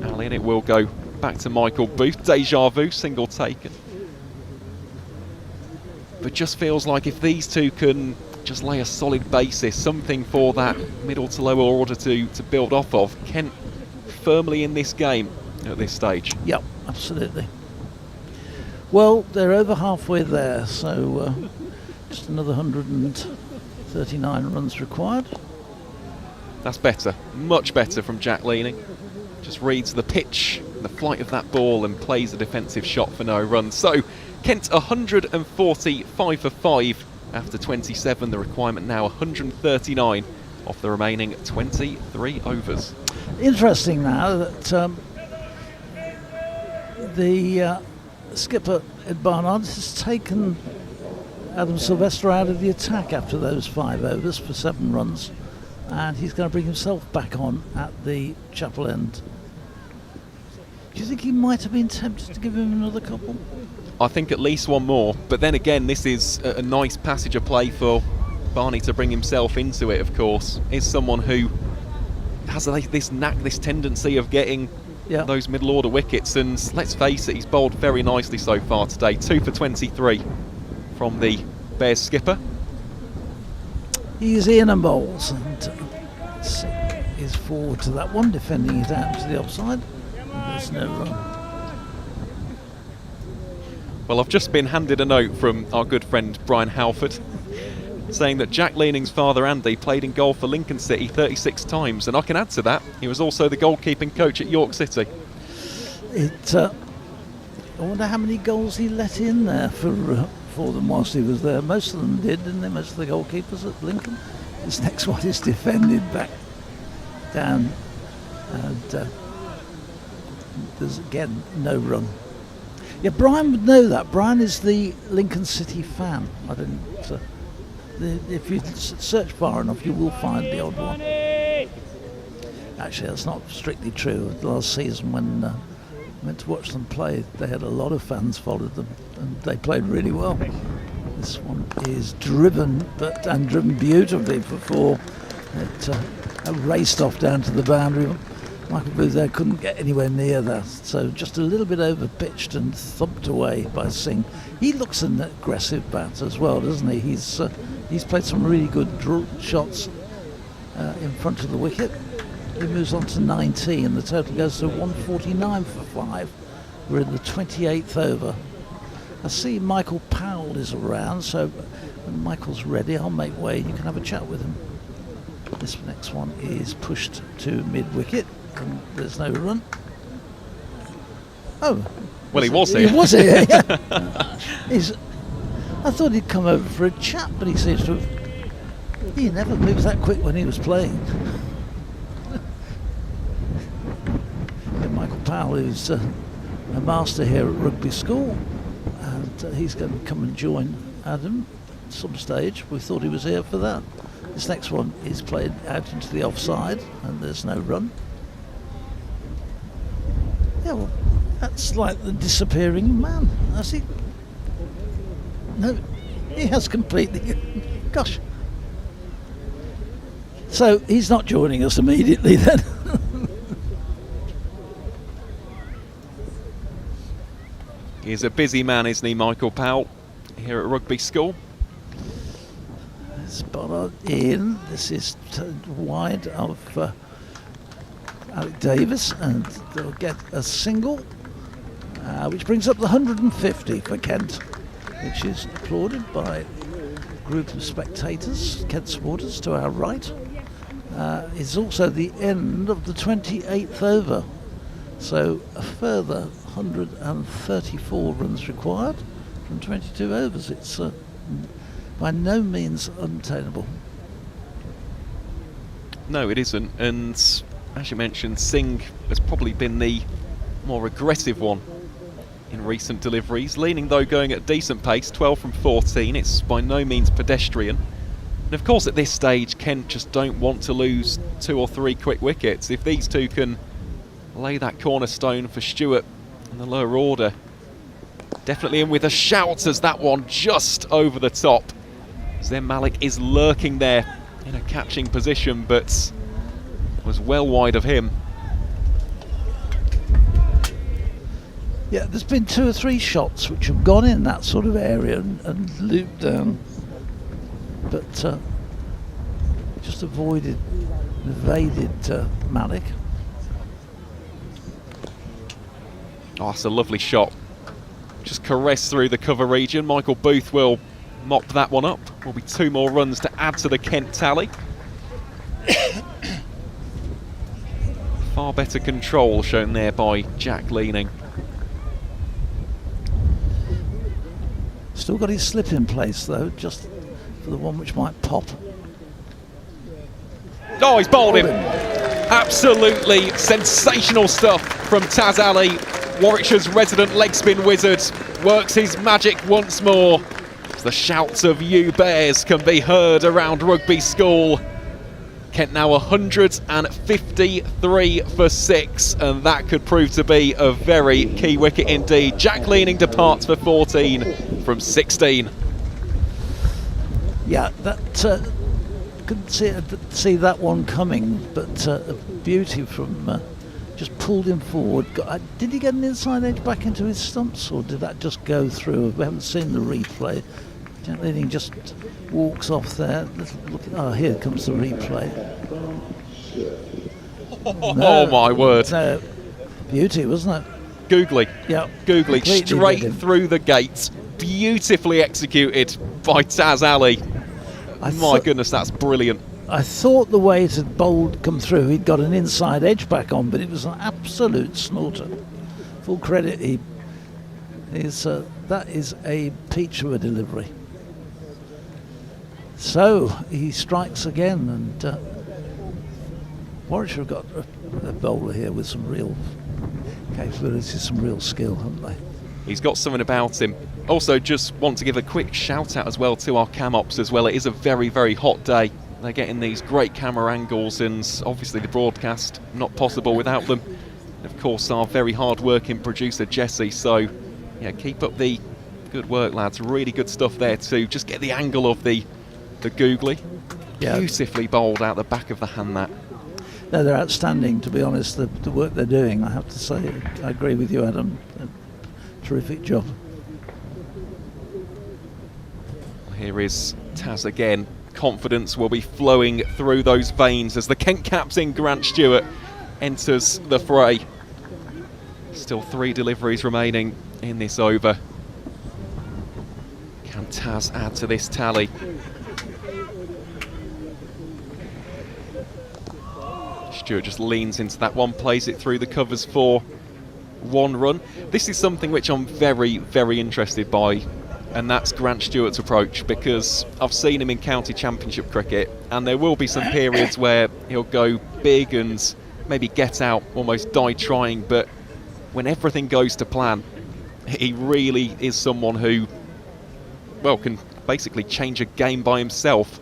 Ali, and it will go back to Michael Booth. Deja vu, single taken. But just feels like if these two can just lay a solid basis, something for that middle to lower order to build off of, Kent firmly in this game at this stage. Yep, absolutely. Well, they're over halfway there, so just another 139 runs required. That's better, much better from Jack Leaning. Just reads the pitch, the flight of that ball, and plays a defensive shot for no runs. So Kent 145 for 5 after 27. The requirement now 139 off the remaining 23 overs. Interesting now that the skipper Ed Barnard has taken Adam Sylvester out of the attack after those 5 overs for 7 runs, and he's going to bring himself back on at the Chapel end. Do you think he might have been tempted to give him another couple? I think at least 1 more, but then again, this is a nice passage of play for Barney to bring himself into it, of course. Is someone who has this knack, this tendency of getting those middle order wickets, and let's face it, he's bowled very nicely so far today. 2 for 23 from the Bears skipper. He's in and bowls, and Singh is forward to that one, defending it out to the offside. There's no run. Well, I've just been handed a note from our good friend Brian Halford saying that Jack Leaning's father Andy played in goal for Lincoln City 36 times, and I can add to that, he was also the goalkeeping coach at York City. I wonder how many goals he let in there for them whilst he was there. Most of them did, didn't they? Most of the goalkeepers at Lincoln. This next one is defended back down, and there's again no run. Yeah, Brian would know that. Brian is the Lincoln City fan. I didn't. If you search far enough, you will find the odd one. Actually, that's not strictly true. Last season, when I went to watch them play, they had a lot of fans followed them, and they played really well. This one is driven, and driven beautifully for 4. It raced off down to the boundary. Michael Booth there couldn't get anywhere near that, so just a little bit over pitched and thumped away by Singh. He looks an aggressive bat as well, doesn't he? He's played some really good shots in front of the wicket. He moves on to 19, and the total goes to 149 for 5. We're in the 28th over. I see Michael Powell is around, so when Michael's ready, I'll make way and you can have a chat with him. This next one is pushed to mid-wicket, and there's no run. Oh. Well, he was here. He was here, yeah. I thought he'd come over for a chat, but he seems to have... He never moved that quick when he was playing. Yeah, Michael Powell, who's a master here at Rugby School, and he's going to come and join Adam at some stage. We thought he was here for that. This next one is played out into the offside, and there's no run. Yeah, well, that's like the disappearing man, has he? No, he has completely. Gosh. So he's not joining us immediately then. He's a busy man, isn't he, Michael Powell, here at Rugby School? It's Barnard in. This is wide of Alec Davis, and they'll get a single, which brings up the 150 for Kent, which is applauded by a group of spectators, Kent supporters to our right. It's also the end of the 28th over, so a further 134 runs required from 22 overs. It's by no means unattainable. No, it isn't, and as you mentioned, Singh has probably been the more aggressive one in recent deliveries, leaning though going at a decent pace, 12 from 14. It's by no means pedestrian. And of course at this stage Kent just don't want to lose 2 or 3 quick wickets. If these two can lay that cornerstone for Stewart in the lower order, definitely in with a shout as that one just over the top. Then Malik is lurking there in a catching position, but was well wide of him. Yeah, there's been 2 or 3 shots which have gone in that sort of area and looped down, but just evaded Malik. Oh, that's a lovely shot. Just caressed through the cover region. Michael Booth will mop that one up. Will be 2 more runs to add to the Kent tally. Far better control shown there by Jack Leaning. Still got his slip in place though, just for the one which might pop. Oh, he's bowled him. Absolutely sensational stuff from Taz Ali. Warwickshire's resident leg spin wizard works his magic once more. The shouts of "You Bears" can be heard around Rugby School. Kent now 153 for 6, and that could prove to be a very key wicket indeed. Jack Leaning departs for 14 from 16. Yeah, that couldn't see that one coming, but a beauty from just pulled him forward. Did he get an inside edge back into his stumps, or did that just go through? We haven't seen the replay. Jack Leaning just walks off there. Oh, here comes the replay. Oh my word. No, beauty, wasn't it? Googly. Yeah. Googly, straight through the gates. Beautifully executed by Taz Ali. My goodness, that's brilliant. I thought the way it had bowled come through, he'd got an inside edge back on, but it was an absolute snorter. Full credit, that is a peach of a delivery. So he strikes again, and Warwickshire have got a bowler here with some real capabilities, some real skill, haven't they? He's got something about him. Also, just want to give a quick shout out as well to our cam ops as well. It is a very, very hot day. They're getting these great camera angles, and obviously the broadcast not possible without them. And of course, our very hard-working producer Jesse. So, yeah, keep up the good work, lads. Really good stuff there too. Just get the angle of the googly. Yeah. Beautifully bowled out the back of the hand. That. No, they're outstanding, to be honest. The work they're doing, I have to say. I agree with you, Adam. Terrific job. Here is Taz again. Confidence will be flowing through those veins as the Kent captain Grant Stewart enters the fray. Still 3 deliveries remaining in this over. Can Taz add to this tally? Stewart just leans into that one, plays it through the covers for 1 run. This is something which I'm very, very interested by, and that's Grant Stewart's approach, because I've seen him in county championship cricket, and there will be some periods where he'll go big and maybe get out, almost die trying, but when everything goes to plan, he really is someone who, well, can basically change a game by himself.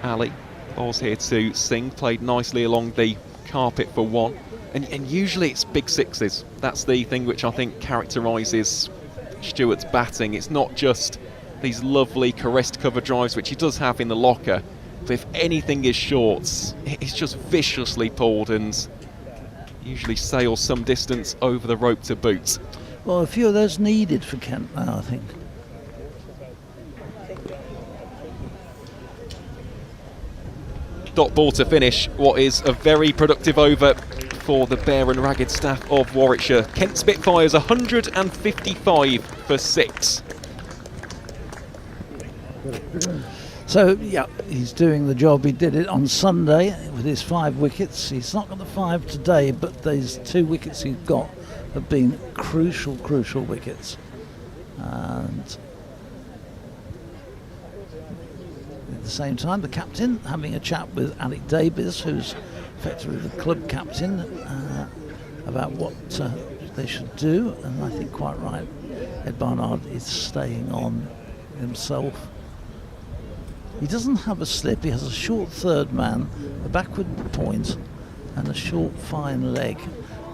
Ali, ball's here to Singh, played nicely along the carpet for one. And usually it's big sixes. That's the thing which I think characterises Stewart's batting. It's not just these lovely caressed cover drives, which he does have in the locker. But if anything is shorts, it's just viciously pulled and usually sails some distance over the rope to boot. Well, a few of those needed for Kent now, I think. Dot ball to finish what is a very productive over for the bare and ragged staff of Warwickshire. Kent Spitfires 155 for 6. So, yeah, he's doing the job. He did it on Sunday with his 5 wickets. He's not got the 5 today, but these 2 wickets he's got have been crucial wickets. And at the same time, the captain having a chat with Alec Davies, who's effectively the club captain, about what they should do. And I think quite right, Ed Barnard is staying on himself. He doesn't have a slip. He has a short third man, a backward point, and a short fine leg.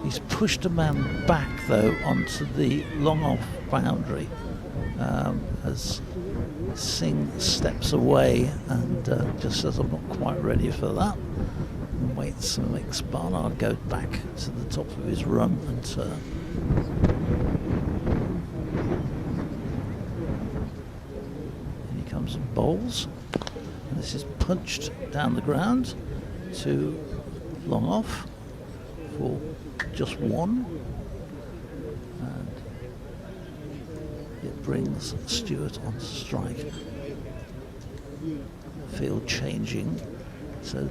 He's pushed a man back though onto the long off boundary as Singh steps away and just says, I'm not quite ready for that, and waits and makes Barnard go back to the top of his run and turn. And he comes and bowls. And this is punched down the ground to long off for just 1. And it brings Stewart on strike. Field changing, so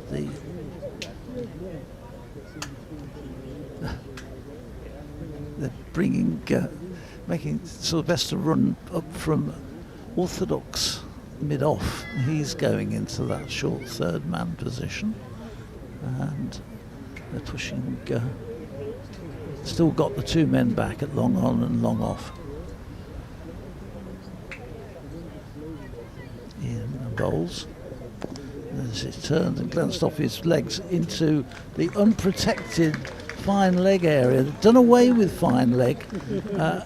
they're bringing, making Sylvester run up from orthodox mid-off. He's going into that short third man position, and they're pushing, still got the 2 men back at long on and long off. Ian bowls. As it turned and glanced off his legs into the unprotected fine leg area, done away with fine leg,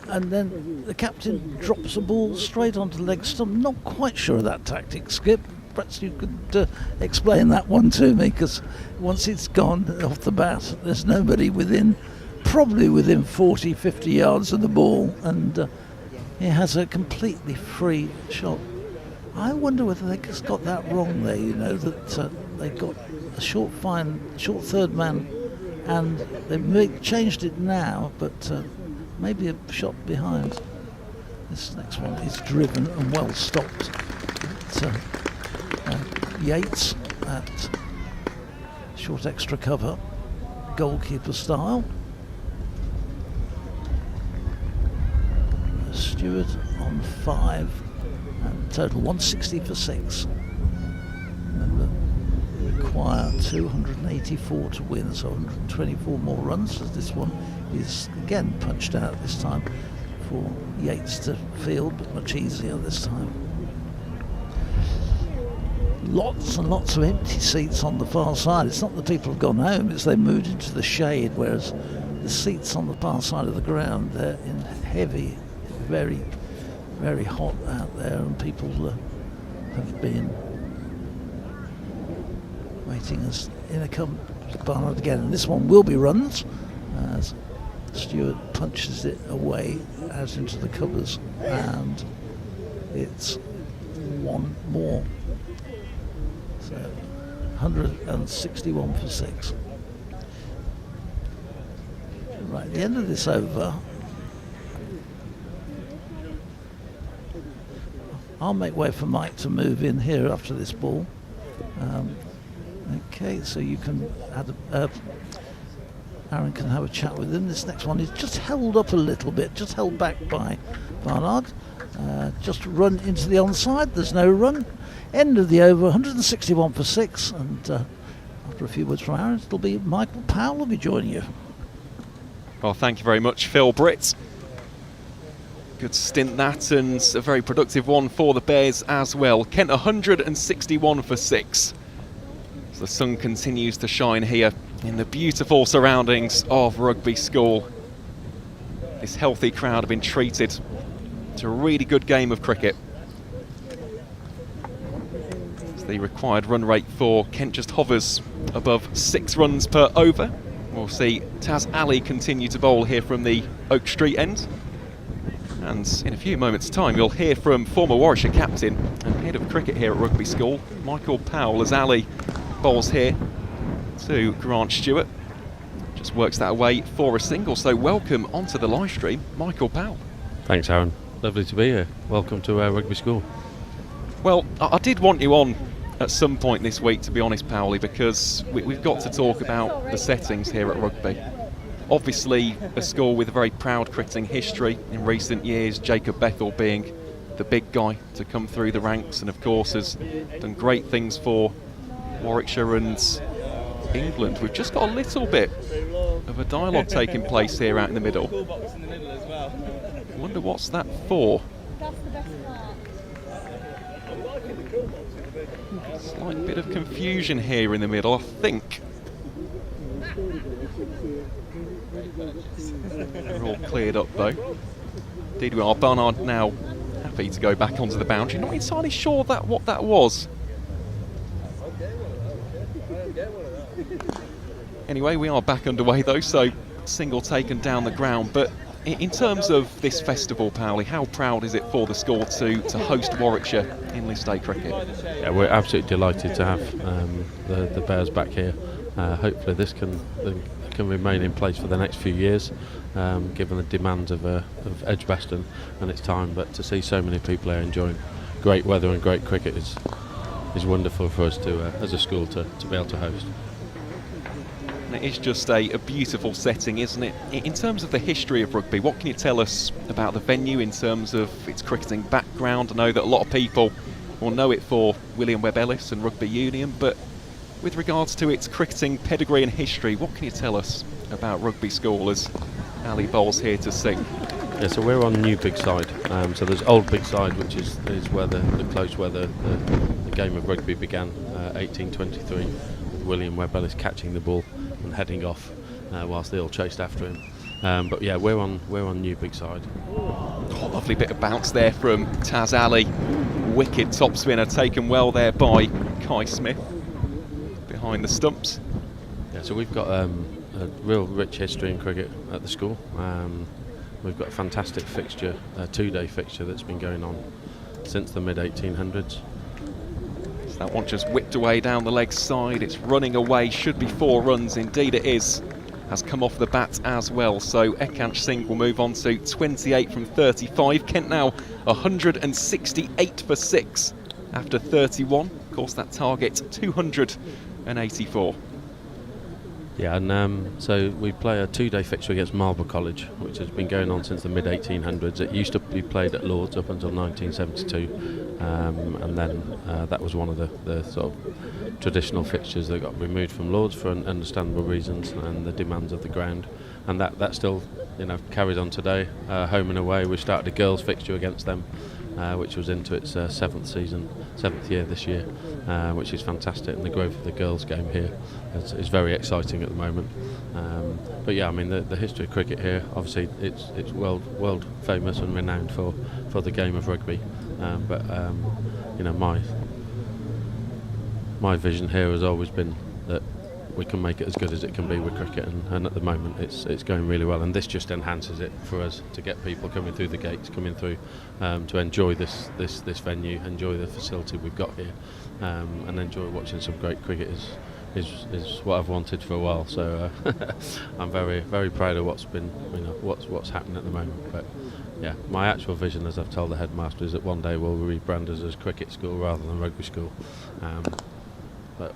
and then the captain drops a ball straight onto the leg stump. Not quite sure of that tactic, Skip. Perhaps you could explain that one to me, because once it's gone off the bat, there's nobody probably within 40, 50 yards of the ball, and he has a completely free shot. I wonder whether they just got that wrong there, you know, that they got a short third man, and they've changed it now, but maybe a shot behind. This next one is driven and well stopped. Yates at short extra cover, goalkeeper style. Stewart on 5, and total 160 for 6. Remember, require 284 to win, so 124 more runs, as this one is again punched out this time for Yates to field, but much easier this time. Lots and lots of empty seats on the far side. It's not that people have gone home, it's they moved into the shade, whereas the seats on the far side of the ground, they're in heavy, very, very hot out there, and people have been waiting as in a come Barnard again. And this one will be runs as Stewart punches it away out into the covers, and it's 1 more. So 161 for 6. Right, at the end of this over, I'll make way for Mike to move in here after this ball. Okay, so you can Aaron can have a chat with him. This next one is just held up a little bit, just held back by Barnard. Just run into the onside, there's no run. End of the over, 161 for 6, and after a few words from Aaron, it'll be Michael Powell will be joining you. Well, thank you very much, Phil Britt. Good stint that, and a very productive one for the Bears as well. Kent 161 for 6. So the sun continues to shine here in the beautiful surroundings of Rugby School. This healthy crowd have been treated to a really good game of cricket. So the required run rate for Kent just hovers above 6 runs per over. We'll see Taz Ali continue to bowl here from the Oak Street end. And in a few moments' time, you'll hear from former Warwickshire captain and head of cricket here at Rugby School, Michael Powell, as Ali bowls here to Grant Stewart. Just works that away for a single. So welcome onto the live stream, Michael Powell. Thanks, Aaron. Lovely to be here. Welcome to Rugby School. Well, I did want you on at some point this week, to be honest, Powley, because we've got to talk about the settings here at Rugby. Obviously, a school with a very proud cricketing history in recent years, Jacob Bethel being the big guy to come through the ranks, and of course has done great things for Warwickshire and England. We've just got a little bit of a dialogue taking place here out in the middle. I wonder what's that for? Slight bit of confusion here in the middle, I think. We're all cleared up though. Indeed we are. Barnard now happy to go back onto the boundary. Not entirely sure what that was. Anyway, we are back underway though, so single taken down the ground. But in terms of this festival, Powley, how proud is it for the school to host Warwickshire in List A cricket? Yeah, we're absolutely delighted to have the Bears back here. Hopefully this can remain in place for the next few years, given the demands of Edgbaston and its time. But to see so many people here enjoying great weather and great cricket is wonderful for us to, as a school, to be able to host. And it is just a beautiful setting, isn't it? In terms of the history of rugby, what can you tell us about the venue in terms of its cricketing background? I know that a lot of people will know it for William Webb Ellis and Rugby Union, but with regards to its cricketing pedigree and history, what can you tell us about Rugby School as Ali bowls here to sing? Yeah, so we're on New Big Side. So there's Old Big Side, which is where the close where the game of rugby began, 1823, with William Webb Ellis catching the ball and heading off whilst they all chased after him. But yeah, we're on New Big Side. Oh, lovely bit of bounce there from Taz Ali. Wicked top spinner taken well there by Kai Smith behind the stumps. Yeah, so we've got a real rich history in cricket at the school. We've got a fantastic fixture, a 2-day fixture that's been going on since the mid-1800s. So that one just whipped away down the leg side. It's running away, should be 4 runs. Indeed it is. Has come off the bat as well. So Ekansh Singh will move on to 28 from 35. Kent now 168 for 6 after 31. Of course, that target 284. Yeah, and so we play a 2-day fixture against Marlborough College, which has been going on since the mid-1800s. It used to be played at Lord's up until 1972, and then that was one of the sort of traditional fixtures that got removed from Lord's for understandable reasons and the demands of the ground, and that still carries on today. Home and away, we started a girls fixture against them, which was into its 7th year this year, which is fantastic, and the growth of the girls game here is very exciting at the moment. But yeah, I mean the history of cricket here, obviously it's world famous and renowned for the game of rugby, but my vision here has always been that we can make it as good as it can be with cricket, and at the moment it's going really well, and this just enhances it for us to get people coming through the gates, coming through to enjoy this venue, enjoy the facility we've got here, and enjoy watching some great cricket is what I've wanted for a while. So I'm very, very proud of what's been, what's happening at the moment. But yeah, my actual vision, as I've told the headmaster, is that one day we'll rebrand us as cricket school rather than rugby school. But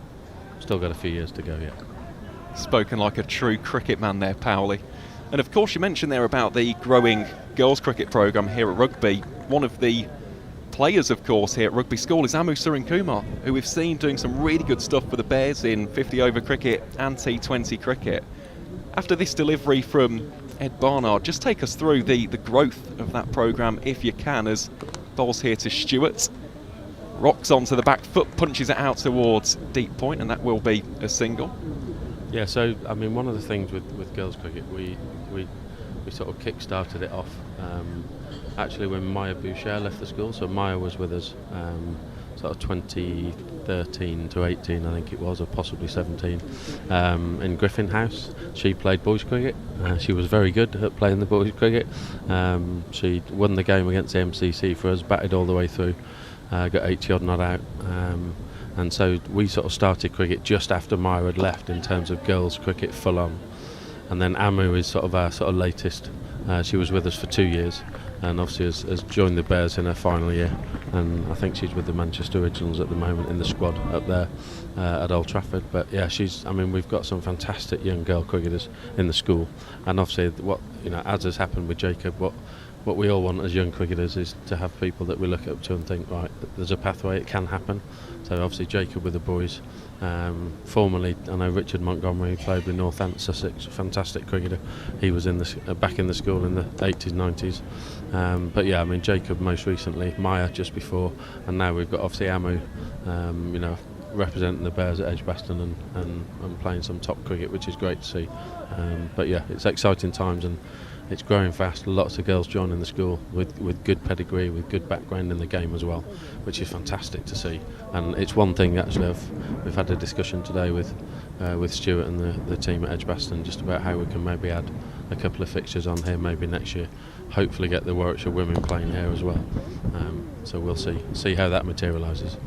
still got a few years to go yet. Spoken like a true cricket man there, Powley. And of course you mentioned there about the growing girls cricket programme here at Rugby. One of the players, of course, here at Rugby School is Amu Surinkumar, who we've seen doing some really good stuff for the Bears in 50 over cricket and T20 cricket. After this delivery from Ed Barnard, just take us through the growth of that programme if you can, as ball's here to Stewart. Rocks onto the back foot, punches it out towards deep point, and that will be a single. Yeah, so I mean, one of the things with girls cricket, we sort of kick-started it off actually when Maya Boucher left the school. So Maya was with us sort of 2013 to 18, I think it was, or possibly 17, in Griffin House. She played boys cricket. She was very good at playing the boys cricket. She won the game against the MCC for us, batted all the way through, got 80 odd not out. And so we sort of started cricket just after Maya had left in terms of girls cricket full on. And then Amu is sort of our sort of latest. She was with us for 2 years, and obviously has joined the Bears in her final year, and I think she's with the Manchester Originals at the moment in the squad up there at Old Trafford. But yeah, we've got some fantastic young girl cricketers in the school, and obviously as has happened with Jacob, what we all want as young cricketers is to have people that we look up to and think, right, there's a pathway, it can happen. So obviously Jacob with the boys. Formerly, I know Richard Montgomery, who played with Northants, Sussex, fantastic cricketer. He was back in the school in the 80s, 90s. But yeah, I mean, Jacob most recently, Maya just before, and now we've got obviously Amu, representing the Bears at Edgbaston and playing some top cricket, which is great to see. But yeah, it's exciting times, and it's growing fast. Lots of girls joining the school with good pedigree, with good background in the game as well, which is fantastic to see. And it's one thing actually we've had a discussion today with Stuart and the team at Edgbaston just about how we can maybe add a couple of fixtures on here maybe next year. Hopefully get the Warwickshire women playing here as well. So we'll see how that materialises.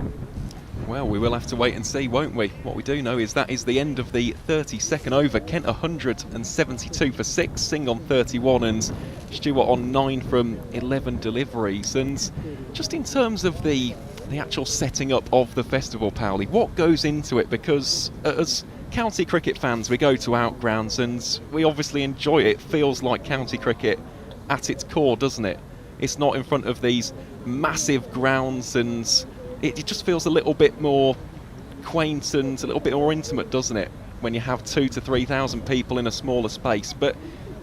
Well, we will have to wait and see, won't we? What we do know is that is the end of the 32nd over. Kent 172 for 6, Singh on 31, and Stewart on 9 from 11 deliveries. And just in terms of the actual setting up of the festival, Powley, what goes into it? Because as county cricket fans, we go to outgrounds and we obviously enjoy it. It feels like county cricket at its core, doesn't it? It's not in front of these massive grounds, and it just feels a little bit more quaint and a little bit more intimate, doesn't it, when you have 2,000 to 3,000 people in a smaller space. But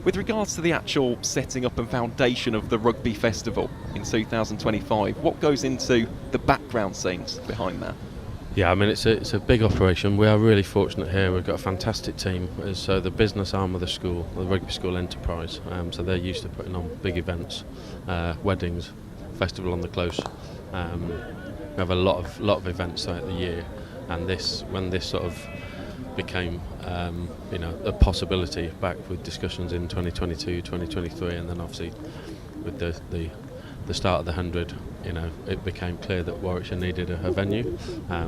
with regards to the actual setting up and foundation of the Rugby Festival in 2025, what goes into the background scenes behind that? Yeah, I mean, it's a big operation. We are really fortunate here. We've got a fantastic team. So the business arm of the school, the Rugby School Enterprise, so they're used to putting on big events, weddings, festival on the close. We have a lot of events throughout the year, and when this sort of became a possibility back with discussions in 2022, 2023, and then obviously with the start of the 100, it became clear that Warwickshire needed a venue.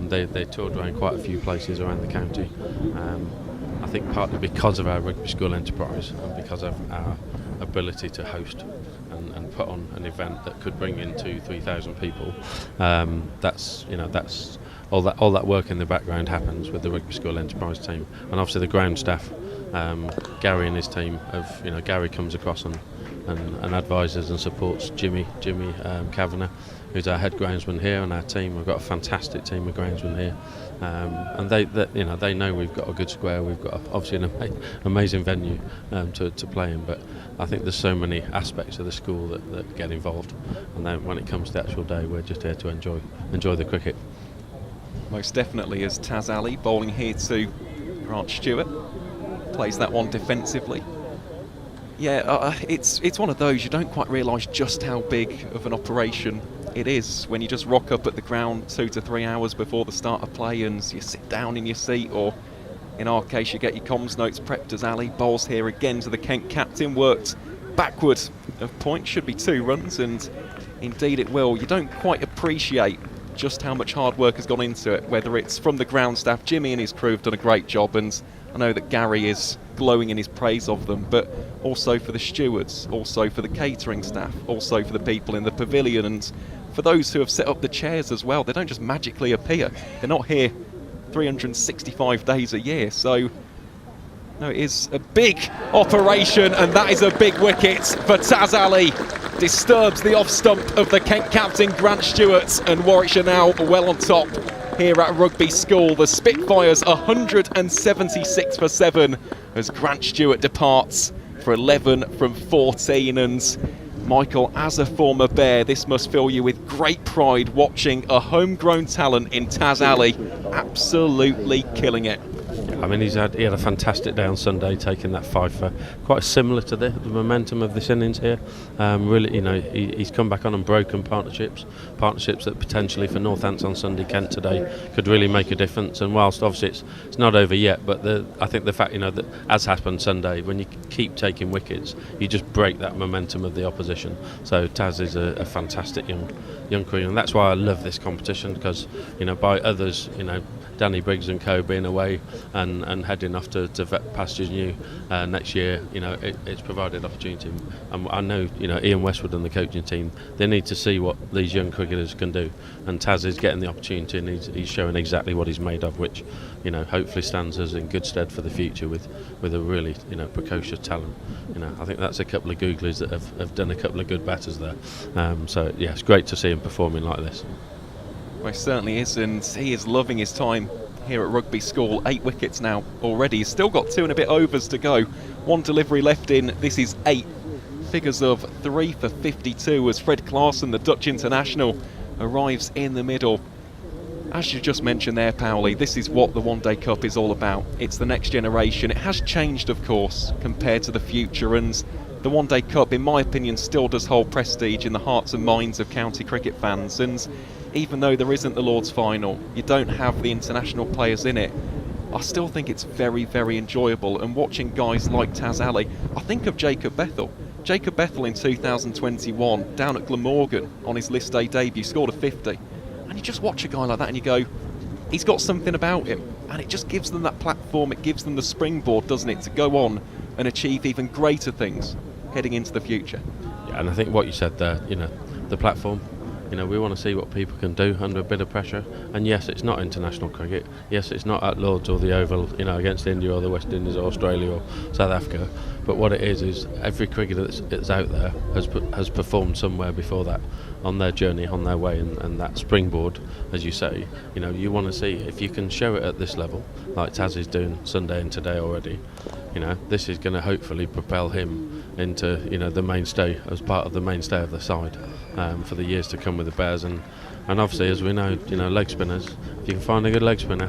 They toured around quite a few places around the county. I think partly because of our Rugby School Enterprise and because of our ability to host and put on an event that could bring in 2,000-3,000 people. That's all that work in the background happens with the Rugby School Enterprise team, and obviously the ground staff. Gary and his team Gary comes across and advises and supports Jimmy Kavanagh, who's our head groundsman here on our team. We've got a fantastic team of groundsmen here, and they know we've got a good square. We've got obviously an amazing venue to play in, but I think there's so many aspects of the school that get involved, and then when it comes to the actual day, we're just here to enjoy the cricket. Most definitely, as Taz Ali bowling here to Grant Stewart, plays that one defensively. Yeah, it's one of those, you don't quite realise just how big of an operation it is when you just rock up at the ground 2 to 3 hours before the start of play, and you sit down in your seat, or in our case you get your comms notes prepped as Ali bowls here again to the Kent captain, worked backward of point, should be 2 runs, and indeed it will. You don't quite appreciate just how much hard work has gone into it, whether it's from the ground staff. Jimmy and his crew have done a great job, and I know that Gary is glowing in his praise of them, but also for the stewards, also for the catering staff, also for the people in the pavilion, and for those who have set up the chairs as well. They don't just magically appear. They're not here 365 days a year, so no, it is a big operation, and that is a big wicket for Taz Ali. Disturbs the off stump of the Kent captain Grant Stewart, and Warwickshire now well on top here at Rugby School. The Spitfires 176 for 7 as Grant Stewart departs for 11 from 14. And Michael, as a former Bear, this must fill you with great pride watching a homegrown talent in Taz Ali absolutely killing it. I mean, he had a fantastic day on Sunday, taking that fifer. Quite similar to the momentum of this innings here. Really, you know, he's come back on and broken partnerships that potentially for Northants on Sunday, Kent today, could really make a difference. And whilst obviously it's not over yet, but I think the fact, you know, that as happened Sunday, when you keep taking wickets, you just break that momentum of the opposition. So Taz is a fantastic young queen, and that's why I love this competition, because, you know, by others, you know, Danny Briggs and co being away and heading off to Vet Pastures New next year, you know, it's provided opportunity. And I know, you know, Ian Westwood and the coaching team, they need to see what these young cricketers can do, and Taz is getting the opportunity, and he's showing exactly what he's made of, which, you know, hopefully stands us in good stead for the future with a really, you know, precocious talent. You know, I think that's a couple of googlies that have done a couple of good batters there. So yeah, it's great to see him performing like this. Well, he certainly is, and he is loving his time here at Rugby School. 8 wickets now already. He's still got 2 and a bit overs to go. 1 delivery left in. This is 8. Figures of 3 for 52 as Fred Clarkson, the Dutch international, arrives in the middle. As you just mentioned there, Powley, this is what the One Day Cup is all about. It's the next generation. It has changed, of course, compared to the future, and the One Day Cup, in my opinion, still does hold prestige in the hearts and minds of county cricket fans. And even though there isn't the Lord's Final, you don't have the international players in it, I still think it's very, very enjoyable. And watching guys like Taz Ali, I think of Jacob Bethel. Jacob Bethel in 2021, down at Glamorgan on his list day debut, scored a 50. And you just watch a guy like that and you go, he's got something about him. And it just gives them that platform, it gives them the springboard, doesn't it, to go on and achieve even greater things heading into the future. Yeah, and I think what you said there, you know, the platform, you know, we want to see what people can do under a bit of pressure. And yes, it's not international cricket. Yes, it's not at Lords or the Oval, you know, against India or the West Indies or Australia or South Africa. But what it is every cricketer that's out there has performed somewhere before that on their journey, on their way, and that springboard, as you say, you know, you want to see if you can show it at this level, like Taz is doing Sunday and today already. You know, this is going to hopefully propel him into, you know, the mainstay, as part of the mainstay of the side for the years to come with the Bears. And obviously, as we know, you know, leg spinners, if you can find a good leg spinner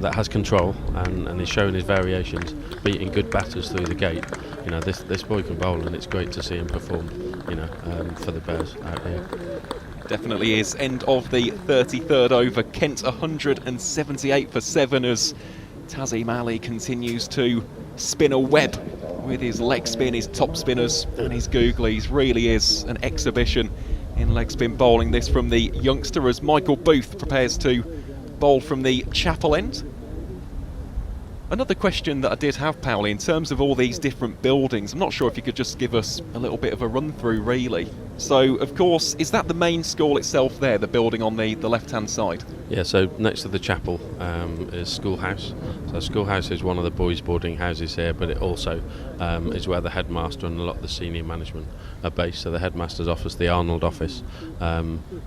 that has control and is showing his variations, beating good batters through the gate, you know, this boy can bowl, and it's great to see him perform, you know, for the Bears out here. Definitely is. End of the 33rd over. Kent 178 for 7 as Tazim Ali continues to spin a web with his leg spin, his top spinners and his googlies. Really is an exhibition in leg spin bowling, this from the youngster, as Michael Booth prepares to bowl from the chapel end. Another question that I did have, Powley, in terms of all these different buildings, I'm not sure if you could just give us a little bit of a run through, really. So, of course, is that the main school itself there, the building on the left-hand side? Yeah, so next to the chapel is Schoolhouse. So Schoolhouse is one of the boys' boarding houses here, but it also is where the headmaster and a lot of the senior management are based. So the headmaster's office, the Arnold office,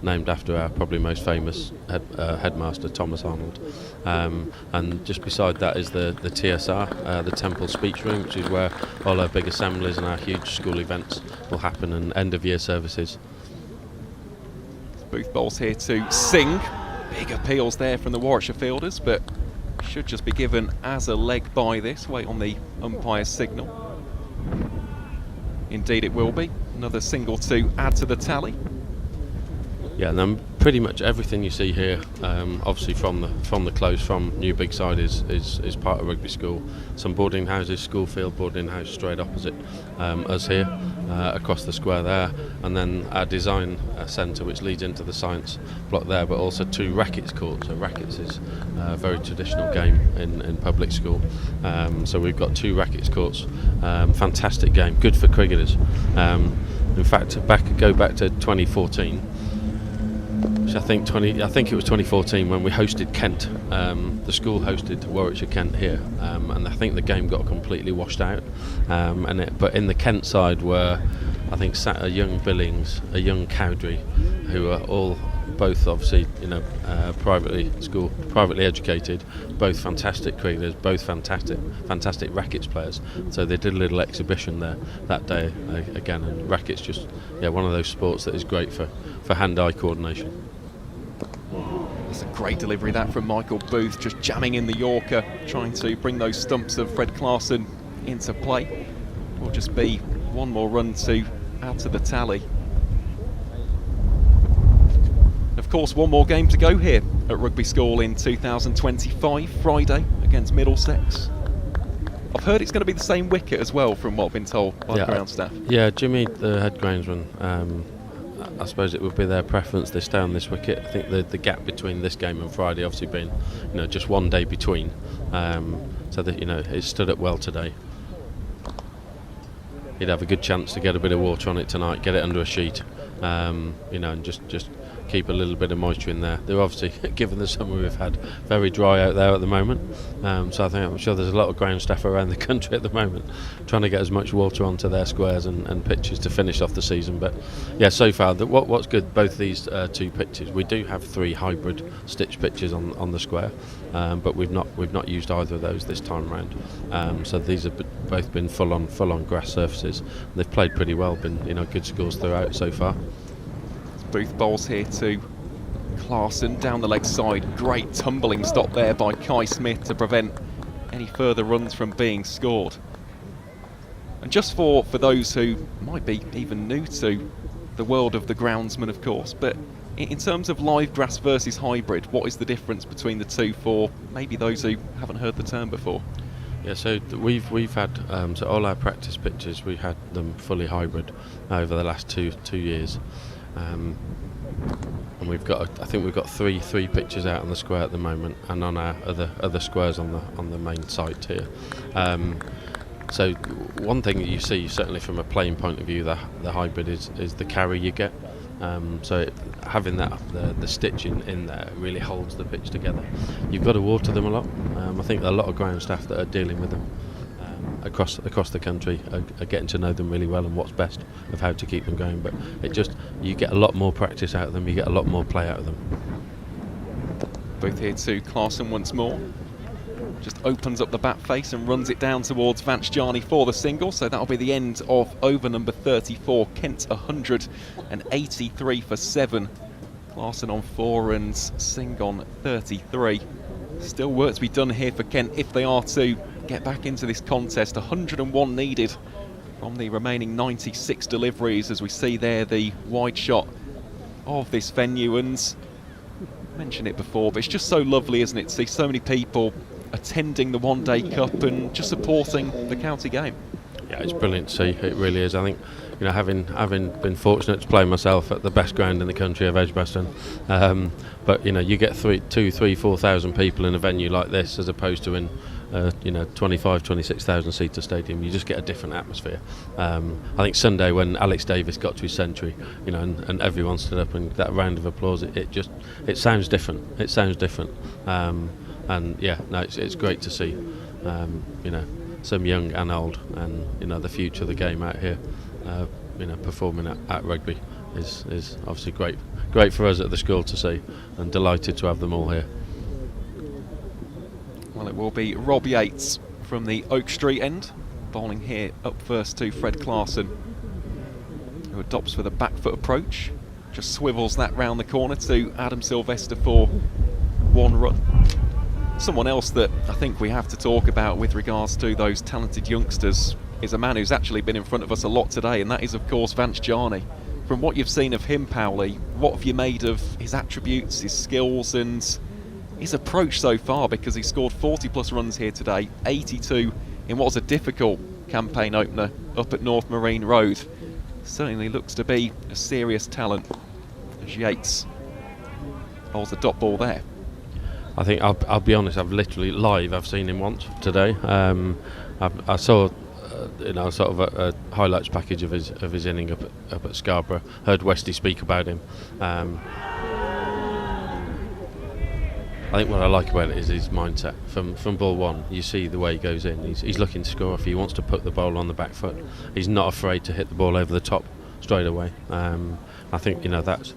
named after our probably most famous headmaster, Thomas Arnold. And just beside that is the TSR, the Temple Speech Room, which is where all our big assemblies and our huge school events will happen, and end-of-year services. Booth bowls here to Singh. Big appeals there from the Warwickshire fielders, but should just be given as a leg by this. Wait on the umpire's signal. Indeed it will be. Another single to add to the tally. Yeah, and then pretty much everything you see here, obviously from the close, from New Big Side, is part of Rugby School. Some boarding houses, Schoolfield boarding house straight opposite us here, across the square there, and then our design centre, which leads into the science block there, but also 2 rackets courts. So rackets is a very traditional game in public school. So we've got 2 rackets courts. Fantastic game, good for cricketers. In fact, go back to 2014. I think it was 2014 when we hosted Kent. The school hosted Warwickshire Kent here, and I think the game got completely washed out. But in the Kent side were, I think, sat a young Billings, a young Cowdrey, who are all both obviously privately educated, both fantastic cricketers, both fantastic rackets players. So they did a little exhibition there that day again, and rackets just one of those sports that is great for hand-eye coordination. It's a great delivery that from Michael Booth, just jamming in the Yorker, trying to bring those stumps of Fred Clarkson into play. Will just be one more run to add to the tally. Of course, one more game to go here at Rugby School in 2025, Friday against Middlesex. I've heard it's going to be the same wicket as well, from what I've been told by the ground staff. Yeah, Jimmy, the head groundsman, I suppose it would be their preference they stay on this wicket. I think the gap between this game and Friday obviously being just one day between, so that it stood up well today. He'd have a good chance to get a bit of water on it tonight, get it under a sheet, and just keep a little bit of moisture in there. They're obviously, given the summer we've had, very dry out there at the moment, so I'm sure there's a lot of ground staff around the country at the moment trying to get as much water onto their squares and pitches to finish off the season. But yeah, so far what's good, both these two pitches, we do have 3 hybrid stitch pitches on the square, but we've not used either of those this time round, so these have both been full on grass surfaces. They've played pretty well, been good scores throughout so far. Booth bowls here to Clarkson down the leg side. Great tumbling stop there by Kai Smith to prevent any further runs from being scored. And just for those who might be even new to the world of the groundsman, of course, but in terms of live grass versus hybrid, what is the difference between the two for maybe those who haven't heard the term before? Yeah, so we've had so all our practice pitches, we had them fully hybrid over the last two years. And we've got, I think we've got three pitches out on the square at the moment, and on our other squares on the main site here. So one thing that you see certainly from a playing point of view, the hybrid is the carry you get. So having the stitch in there really holds the pitch together. You've got to water them a lot. I think a lot of ground staff that are dealing with them across the country are getting to know them really well and what's best of how to keep them going. But you get a lot more practice out of them, you get a lot more play out of them. Both here to Clarkson once more. Just opens up the bat face and runs it down towards Vanchjani for the single. So that'll be the end of over number 34. Kent 183 for 7. Clarkson on 4 and Singh on 33. Still work to be done here for Kent if they are to get back into this contest. 101 needed from the remaining 96 deliveries, as we see there the wide shot of this venue. And I mentioned it before, but it's just so lovely, isn't it, to see so many people attending the One Day Cup and just supporting the county game. Yeah, it's brilliant to see. It really is. I think, having been fortunate to play myself at the best ground in the country of Edgbaston, but you get 4,000 people in a venue like this, as opposed to in 26,000 seater stadium. You just get a different atmosphere. I think Sunday when Alex Davis got to his century, and everyone stood up and that round of applause, it sounds different. It sounds different. And yeah, no, it's great to see, some young and old, and the future of the game out here, performing at rugby is obviously great for us at the school to see, and delighted to have them all here. Well, it will be Rob Yates from the Oak Street end, bowling here up first to Fred Clarkson, who adopts with a back foot approach, just swivels that round the corner to Adam Sylvester for 1 run. Someone else that I think we have to talk about with regards to those talented youngsters is a man who's actually been in front of us a lot today, and that is of course Vanchjani. From what you've seen of him, Powley, what have you made of his attributes, his skills and his approach so far? Because he scored 40 plus runs here today, 82 in what was a difficult campaign opener up at North Marine Road. Certainly looks to be a serious talent as Yates holds the dot ball there. I think I'll be honest. I've seen him once today. I saw, sort of a highlights package of his inning up at Scarborough. Heard Westy speak about him. I think what I like about it is his mindset. From ball one, you see the way he goes in. He's looking to score off. He wants to put the ball on the back foot. He's not afraid to hit the ball over the top straight away. I think that's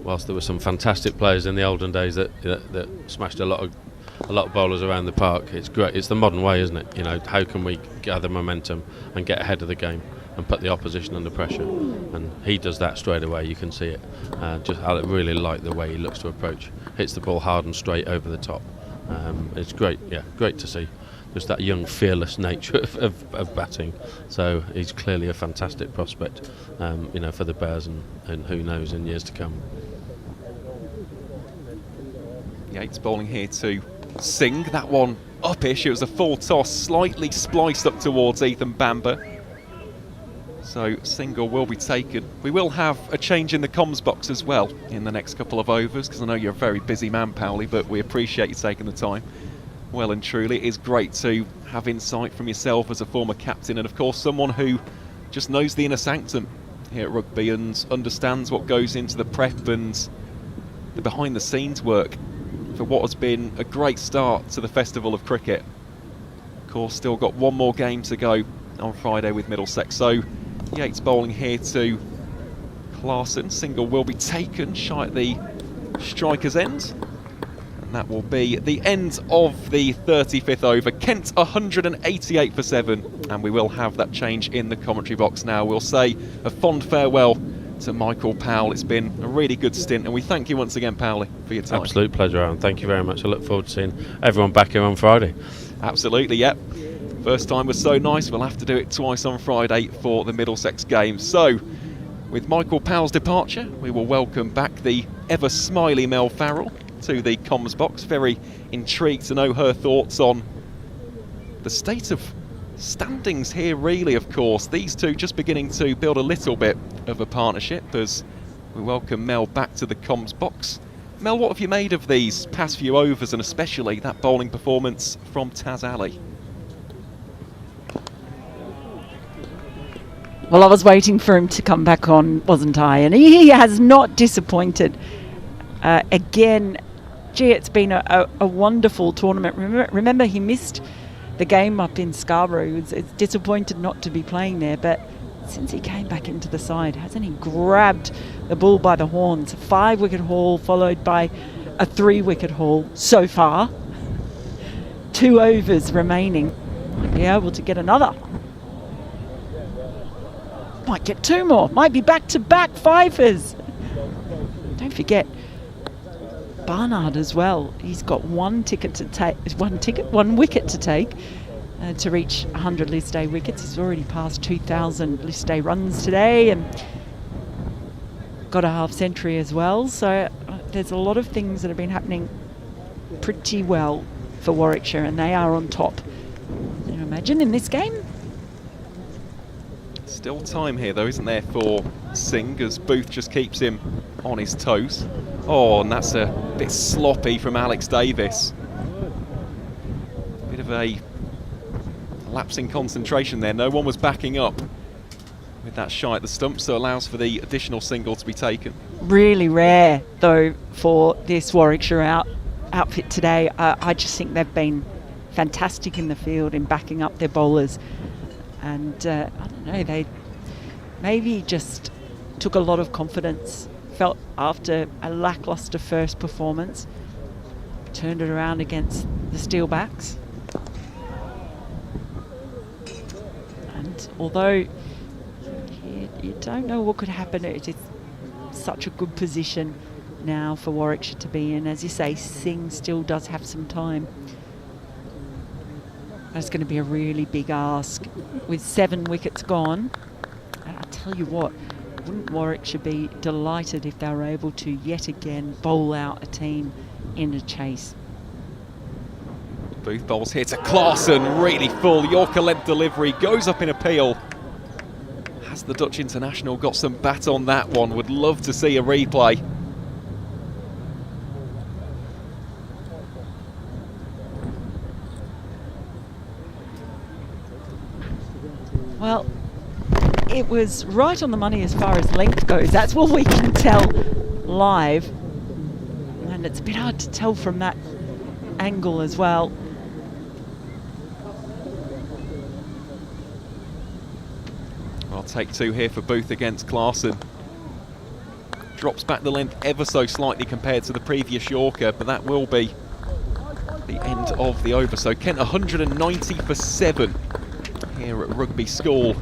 whilst there were some fantastic players in the olden days that smashed a lot of bowlers around the park, it's great. It's the modern way, isn't it? You know, how can we gather momentum and get ahead of the game and put the opposition under pressure? And he does that straight away. You can see it. I really like the way he looks to approach. Hits the ball hard and straight over the top. It's great. Yeah, great to see. Just that young, fearless nature of batting. So he's clearly a fantastic prospect, for the Bears and who knows in years to come. Yates bowling here to Singh. That one up-ish. It was a full toss, slightly spliced up towards Ethan Bamber. So single will be taken. We will have a change in the comms box as well in the next couple of overs, because I know you're a very busy man, Powley, but we appreciate you taking the time. Well and truly, it is great to have insight from yourself as a former captain, and of course someone who just knows the inner sanctum here at rugby and understands what goes into the prep and the behind the scenes work for what has been a great start to the Festival of Cricket. Of course, still got one more game to go on Friday with Middlesex. So Yates bowling here to Clarkson. Single will be taken shy at the striker's end. And that will be the end of the 35th over. Kent 188 for 7. And we will have that change in the commentary box now. We'll say a fond farewell to Michael Powell. It's been a really good stint, and we thank you once again, Powley, for your time. Absolute pleasure, Aaron. Thank you very much. I look forward to seeing everyone back here on Friday. Absolutely, yep. First time was so nice, we'll have to do it twice on Friday for the Middlesex game. So, with Michael Powell's departure, we will welcome back the ever smiley Mel Farrell to the comms box. Very intrigued to know her thoughts on the state of standings here, really. Of course, these two just beginning to build a little bit of a partnership as we welcome Mel back to the comms box. Mel, what have you made of these past few overs, and especially that bowling performance from Taz Ali? Well, I was waiting for him to come back on, wasn't I? And he has not disappointed. Again, gee, it's been a wonderful tournament. Remember, he missed the game up in Scarborough. It's disappointed not to be playing there, but since he came back into the side, hasn't he grabbed the bull by the horns? 5-wicket haul followed by a 3-wicket haul so far. 2 overs remaining. Might be able to get another. Might get 2 more. Might be back-to-back fifers. Don't forget Barnard as well. He's got 1 wicket to take to reach 100 list day wickets. He's already passed 2,000 list day runs today and got a half century as well. So there's a lot of things that have been happening pretty well for Warwickshire, and they are on top. Can you imagine in this game? Still time here though, isn't there, for Singh, as Booth just keeps him on his toes. Oh, and that's a bit sloppy from Alex Davis. Bit of a lapse in concentration there. No one was backing up with that shy at the stump, so allows for the additional single to be taken. Really rare though for this Warwickshire outfit today. I just think they've been fantastic in the field in backing up their bowlers, and I don't know, they maybe just took a lot of confidence, felt after a lacklustre first performance, turned it around against the Steelbacks. And although you don't know what could happen, it is such a good position now for Warwickshire to be in. As you say, Singh still does have some time. That's going to be a really big ask with 7 wickets gone. And I tell you what, wouldn't Warwickshire be delighted if they were able to yet again bowl out a team in a chase? Booth bowls here to Clarkson, really full Yorker length delivery, goes up in appeal. Has the Dutch international got some bat on that one? Would love to see a replay. Well, it was right on the money as far as length goes. That's what we can tell live. And it's a bit hard to tell from that angle as well. I'll take 2 here for Booth against Clarkson. Drops back the length ever so slightly compared to the previous Yorker, but that will be the end of the over. So Kent 190 for 7 here at Rugby School.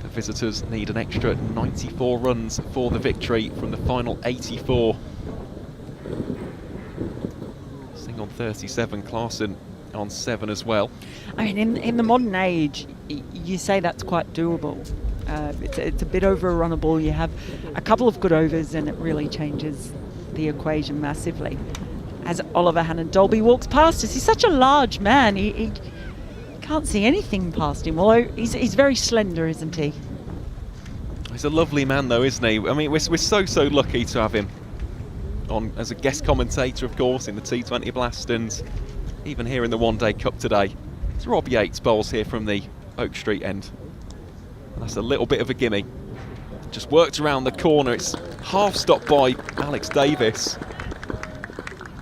The visitors need an extra 94 runs for the victory from the final 84. Singh on 37, Clarkson on 7 as well. I mean, in the modern age, you say that's quite doable. It's a bit over a run of ball. You have a couple of good overs and it really changes the equation massively. As Oliver Hannon-Dolby walks past us, he's such a large man. He can't see anything past him, although he's very slender, isn't he? He's a lovely man though, isn't he? I mean, we're so lucky to have him on as a guest commentator, of course, in the T20 Blast and even here in the One Day Cup today. It's Rob Yates bowls here from the Oak Street end. That's a little bit of a gimme. Just worked around the corner. It's half stopped by Alex Davis.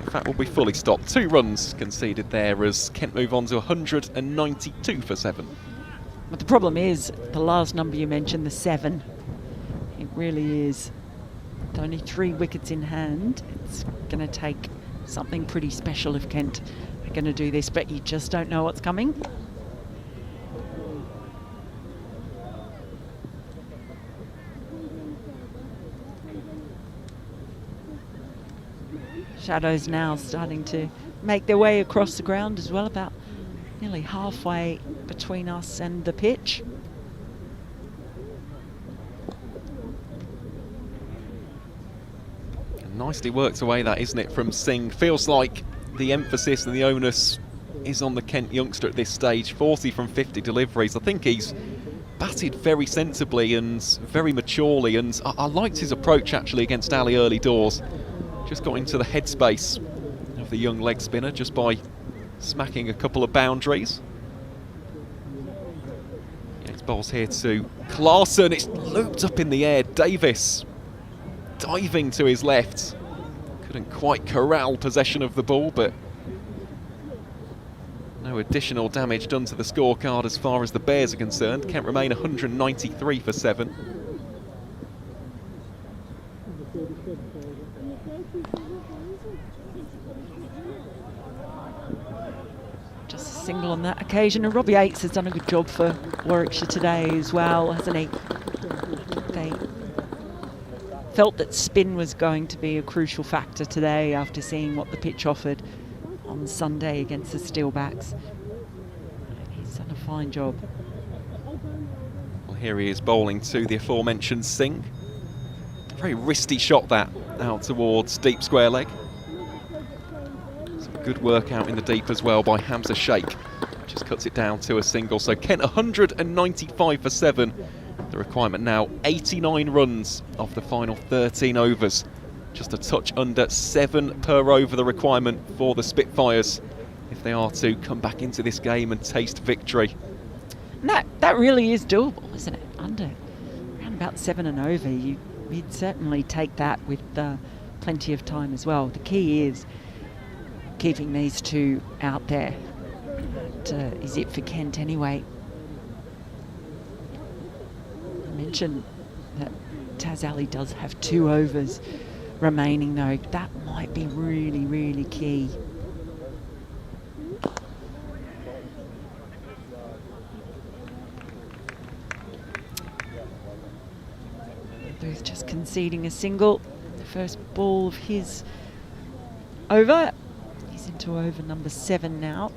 In fact, will be fully stopped. 2 runs conceded there as Kent move on to 192 for 7. But the problem is, the last number you mentioned, the 7, it really is. With only 3 wickets in hand, it's going to take something pretty special if Kent are going to do this, but you just don't know what's coming. Shadows now starting to make their way across the ground as well, about nearly halfway between us and the pitch. And nicely worked away that, isn't it, from Singh? Feels like the emphasis and the onus is on the Kent youngster at this stage. 40 from 50 deliveries. I think he's batted very sensibly and very maturely, and I liked his approach actually against Ali early doors. Just got into the headspace of the young leg spinner just by smacking a couple of boundaries. It's balls here to Clarkson. It's looped up in the air. Davis diving to his left. Couldn't quite corral possession of the ball, but no additional damage done to the scorecard as far as the Bears are concerned. Kent remain 193 for 7. Just a single on that occasion, and Robbie Yates has done a good job for Warwickshire today as well, hasn't he? They felt that spin was going to be a crucial factor today after seeing what the pitch offered on Sunday against the Steelbacks. He's done a fine job. Well, here he is bowling to the aforementioned Singh. A very wristy shot that out towards deep square leg. Some good work out in the deep as well by Hamza Sheikh. Just cuts it down to a single. So Kent 195 for 7. The requirement now 89 runs off the final 13 overs. Just a touch under 7 per over the requirement for the Spitfires if they are to come back into this game and taste victory. And that really is doable, isn't it? Under around about 7 and over, you'd certainly take that with plenty of time as well. The key is keeping these 2 out there. That is it for Kent anyway. I mentioned that Taz Ali does have 2 overs remaining though. That might be really, really key. Booth just conceding a single. The first ball of his over. He's into over number 7 now.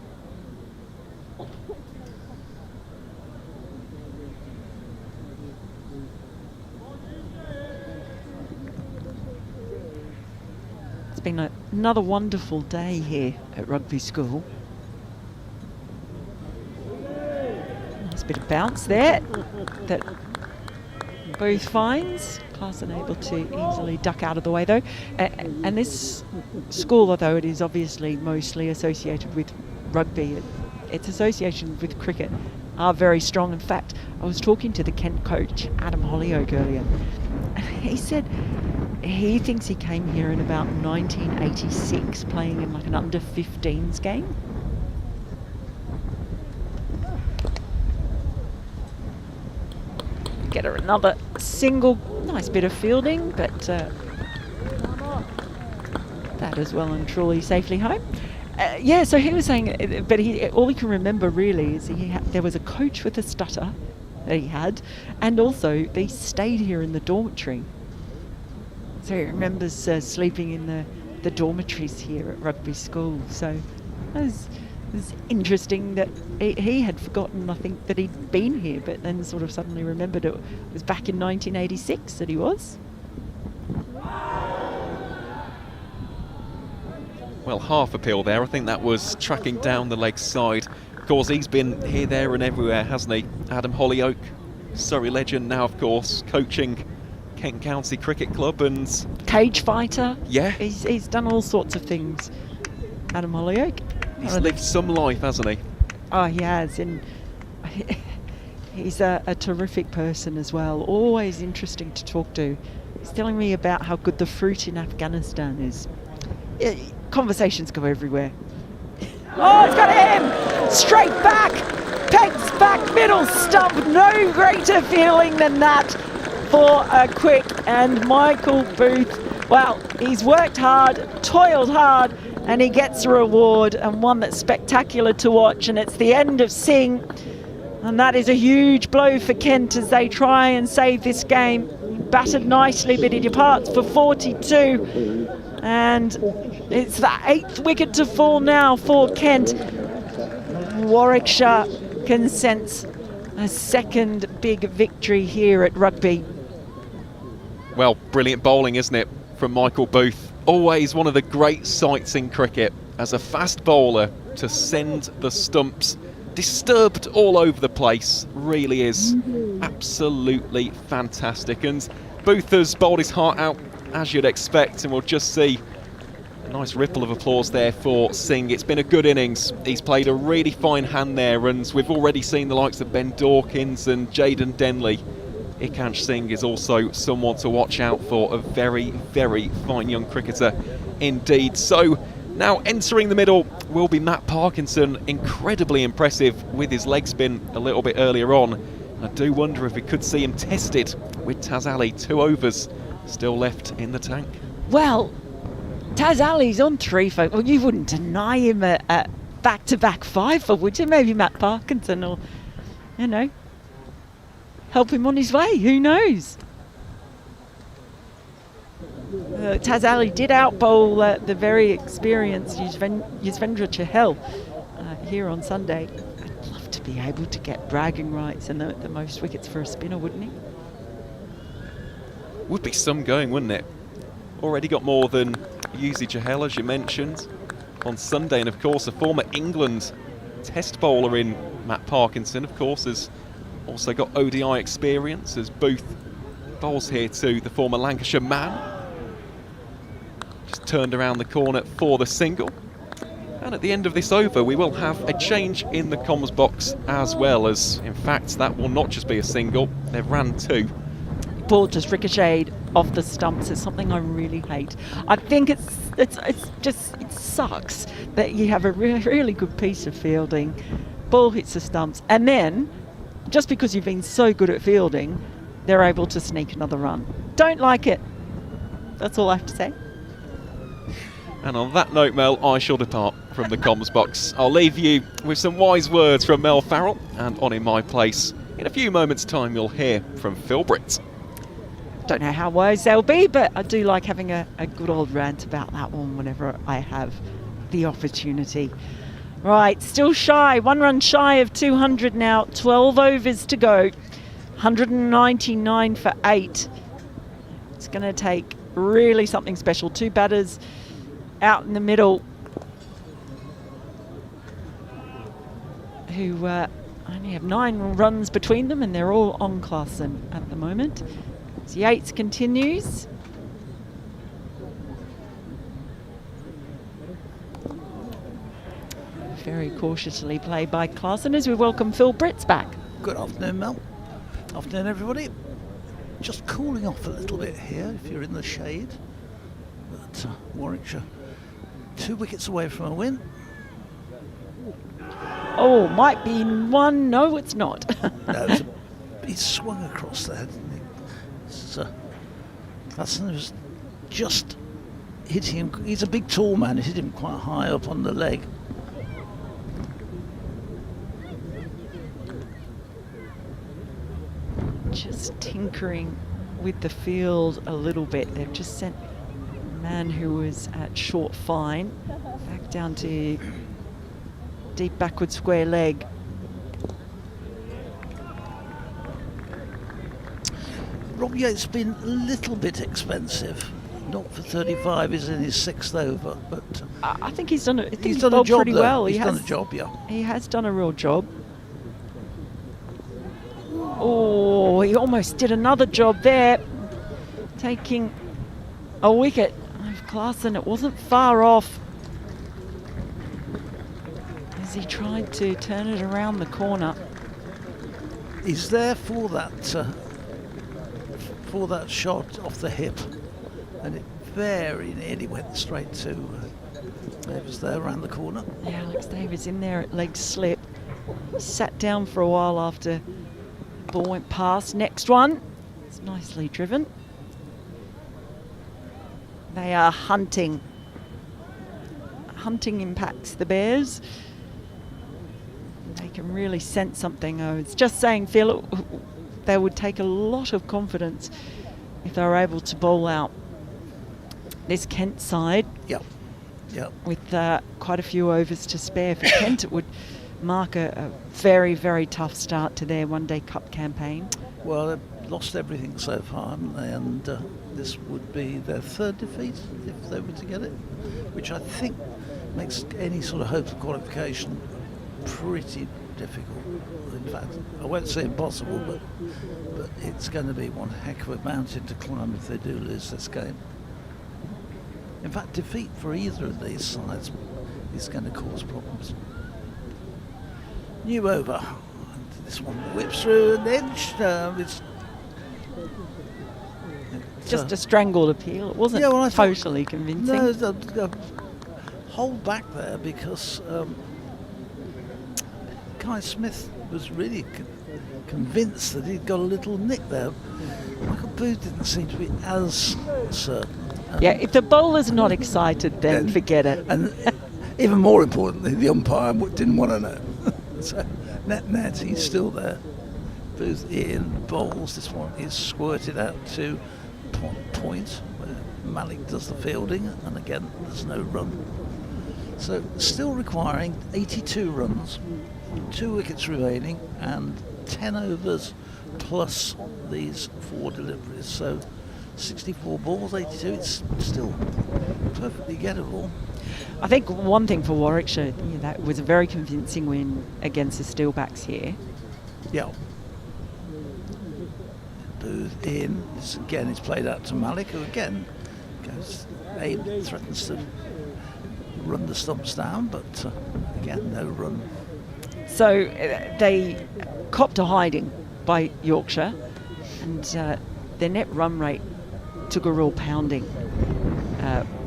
It's been another wonderful day here at Rugby School. Nice bit of bounce there that Booth finds. Clarkson able to easily duck out of the way though. And this school, although it is obviously mostly associated with rugby, its association with cricket are very strong. In fact, I was talking to the Kent coach, Adam Hollyoak, earlier, and he said he thinks he came here in about 1986 playing in like an under-15s game. get her another single. Nice bit of fielding, but that is well and truly safely home. Yeah, so he was saying, but all he can remember really is there was a coach with a stutter that he had, and also they stayed here in the dormitory. So he remembers sleeping in the dormitories here at Rugby School. So it was interesting that he had forgotten, I think, that he'd been here, but then sort of suddenly remembered it was back in 1986 that he was. Well, half appeal there. I think that was tracking down the leg side. Of course, he's been here, there and everywhere, hasn't he? Adam Hollyoake, Surrey legend, now, of course, coaching Kent County Cricket Club and... cage fighter. Yeah. He's done all sorts of things, Adam Hollyoake. He's lived some life, hasn't he? Oh, he has. And he's a terrific person as well. Always interesting to talk to. He's telling me about how good the fruit in Afghanistan is. Conversations go everywhere. Oh, it's got him! Straight back! Pegs back, middle stump. No greater feeling than that for a quick. And Michael Booth, well, he's worked hard, toiled hard, and he gets a reward, and one that's spectacular to watch. And it's the end of Singh. And that is a huge blow for Kent as they try and save this game. He batted nicely, but he departs for 42. And it's the 8th wicket to fall now for Kent. Warwickshire can sense a second big victory here at Rugby. Well, brilliant bowling, isn't it, from Michael Booth. Always one of the great sights in cricket as a fast bowler to send the stumps disturbed all over the place. Really is absolutely fantastic. And Booth has bowled his heart out, as you'd expect, and we'll just see a nice ripple of applause there for Singh. It's been a good innings. He's played a really fine hand there, and we've already seen the likes of Ben Dawkins and Jaden Denley. Ikansh Singh is also someone to watch out for, a very, very fine young cricketer indeed. So now entering the middle will be Matt Parkinson, incredibly impressive with his leg spin a little bit earlier on. I do wonder if we could see him tested with Taz Ali. 2 overs still left in the tank. Well, Taz Ali's on 3 for... Well, you wouldn't deny him a back-to-back 5 for, would you? Maybe Matt Parkinson or, you know, help him on his way. Who knows? Taz Ali did out-bowl the very experienced Yuzvendra Chahal here on Sunday. I'd love to be able to get bragging rights and the most wickets for a spinner, wouldn't he? Would be some going, wouldn't it? Already got more than Yuzi Chahal, as you mentioned, on Sunday. And of course, a former England test bowler in Matt Parkinson, of course, has also got ODI experience as Booth bowls here to the former Lancashire man. Just turned around the corner for the single. And at the end of this over, we will have a change in the comms box as well, as in fact that will not just be a single, they've ran 2. Ball just ricocheted off the stumps. It's something I really hate. I think it sucks that you have a really good piece of fielding, ball hits the stumps, and then just because you've been so good at fielding, they're able to sneak another run. Don't like it. That's all I have to say. And on that note, Mel, I shall depart from the comms box. I'll leave you with some wise words from Mel Farrell, and on in my place, in a few moments' time, you'll hear from Phil Britt. Don't know how wise they'll be, but I do like having a good old rant about that one whenever I have the opportunity. Right, still shy, 1 run shy of 200 now, 12 overs to go, 199 for 8. It's going to take really something special. 2 batters out in the middle who only have 9 runs between them, and they're all on Clarkson at the moment. As Yates continues. Very cautiously played by Clarkson as we welcome Phil Britts back. Good afternoon, Mel. Afternoon, everybody. Just cooling off a little bit here if you're in the shade. But Warwickshire 2 wickets away from a win. Oh, might be 1. No, it's not. No, it's he swung across there, didn't he? So that's just hit him. He's a big, tall man. It hit him quite high up on the leg. Just tinkering with the field a little bit. They've just sent a man who was at short fine back down to deep backward square leg. Rob Yates has been a little bit expensive. Not for 35, he's in his 6th over, but I think he's done. He's done a job pretty there. well. He's done a job, yeah. He has done a real job. Oh, he almost did another job there, taking a wicket of class, and it wasn't far off as he tried to turn it around the corner. He's there for that shot off the hip, and it very nearly went straight to Davis there around the corner. Yeah, Alex Davis in there at leg slip. Sat down for a while after the ball went past. Next one. It's nicely driven. They are hunting. Hunting impacts the Bears. They can really sense something. I was just saying, Phil, they would take a lot of confidence if they were able to bowl out this Kent side. Yep. With quite a few overs to spare for Kent, it would mark a very, very tough start to their one-day cup campaign. Well, they've lost everything so far, haven't they? And this would be their 3rd defeat if they were to get it, which I think makes any sort of hope of qualification pretty difficult. In fact, I won't say impossible, but it's going to be one heck of a mountain to climb if they do lose this game. In fact, defeat for either of these sides is going to cause problems. New over. And this one whips through an edge. It's just a strangled appeal. It wasn't totally convincing. No, hold back there because Kai Smith was really convinced that he'd got a little nick there. Michael Booth didn't seem to be as certain. Yeah, if the bowler's not excited, then forget it. And even more importantly, the umpire didn't want to know. So net, he's still there. Booth in bowls. This one is squirted out to point where Malik does the fielding, and again there's no run. So still requiring 82 runs, 2 wickets remaining, and 10 overs plus these 4 deliveries. So 64 balls, 82. It's still perfectly gettable. I think one thing for Warwickshire, that was a very convincing win against the Steelbacks here. Yeah. Booth in. It's played out to Malik, who again threatens to run the stumps down, but again, no run. So they copped a hiding by Yorkshire, and their net run rate took a real pounding,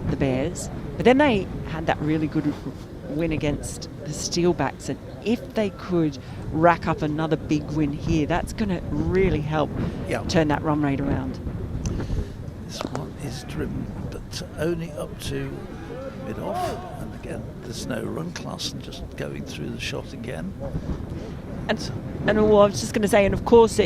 the Bears. But then they had that really good win against the Steelbacks, and if they could rack up another big win here, that's going to really help turn that run rate around. This one is driven, but only up to mid-off, and again, there's no run class, and just going through the shot again. And I was just going to say, and of course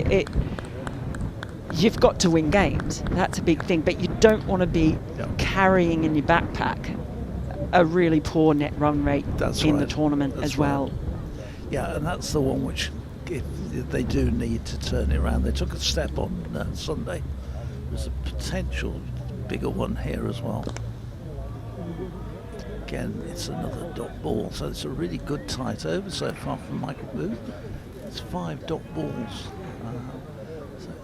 you've got to win games. That's a big thing, but you don't want to be carrying in your backpack a really poor net run rate in the tournament as well. Yeah, and that's the one which, if they do need to turn it around, they took a step on Sunday. There's a potential bigger one here as well. Again, it's another dot ball, so it's a really good tight over so far from Michael Booth. It's 5 dot balls.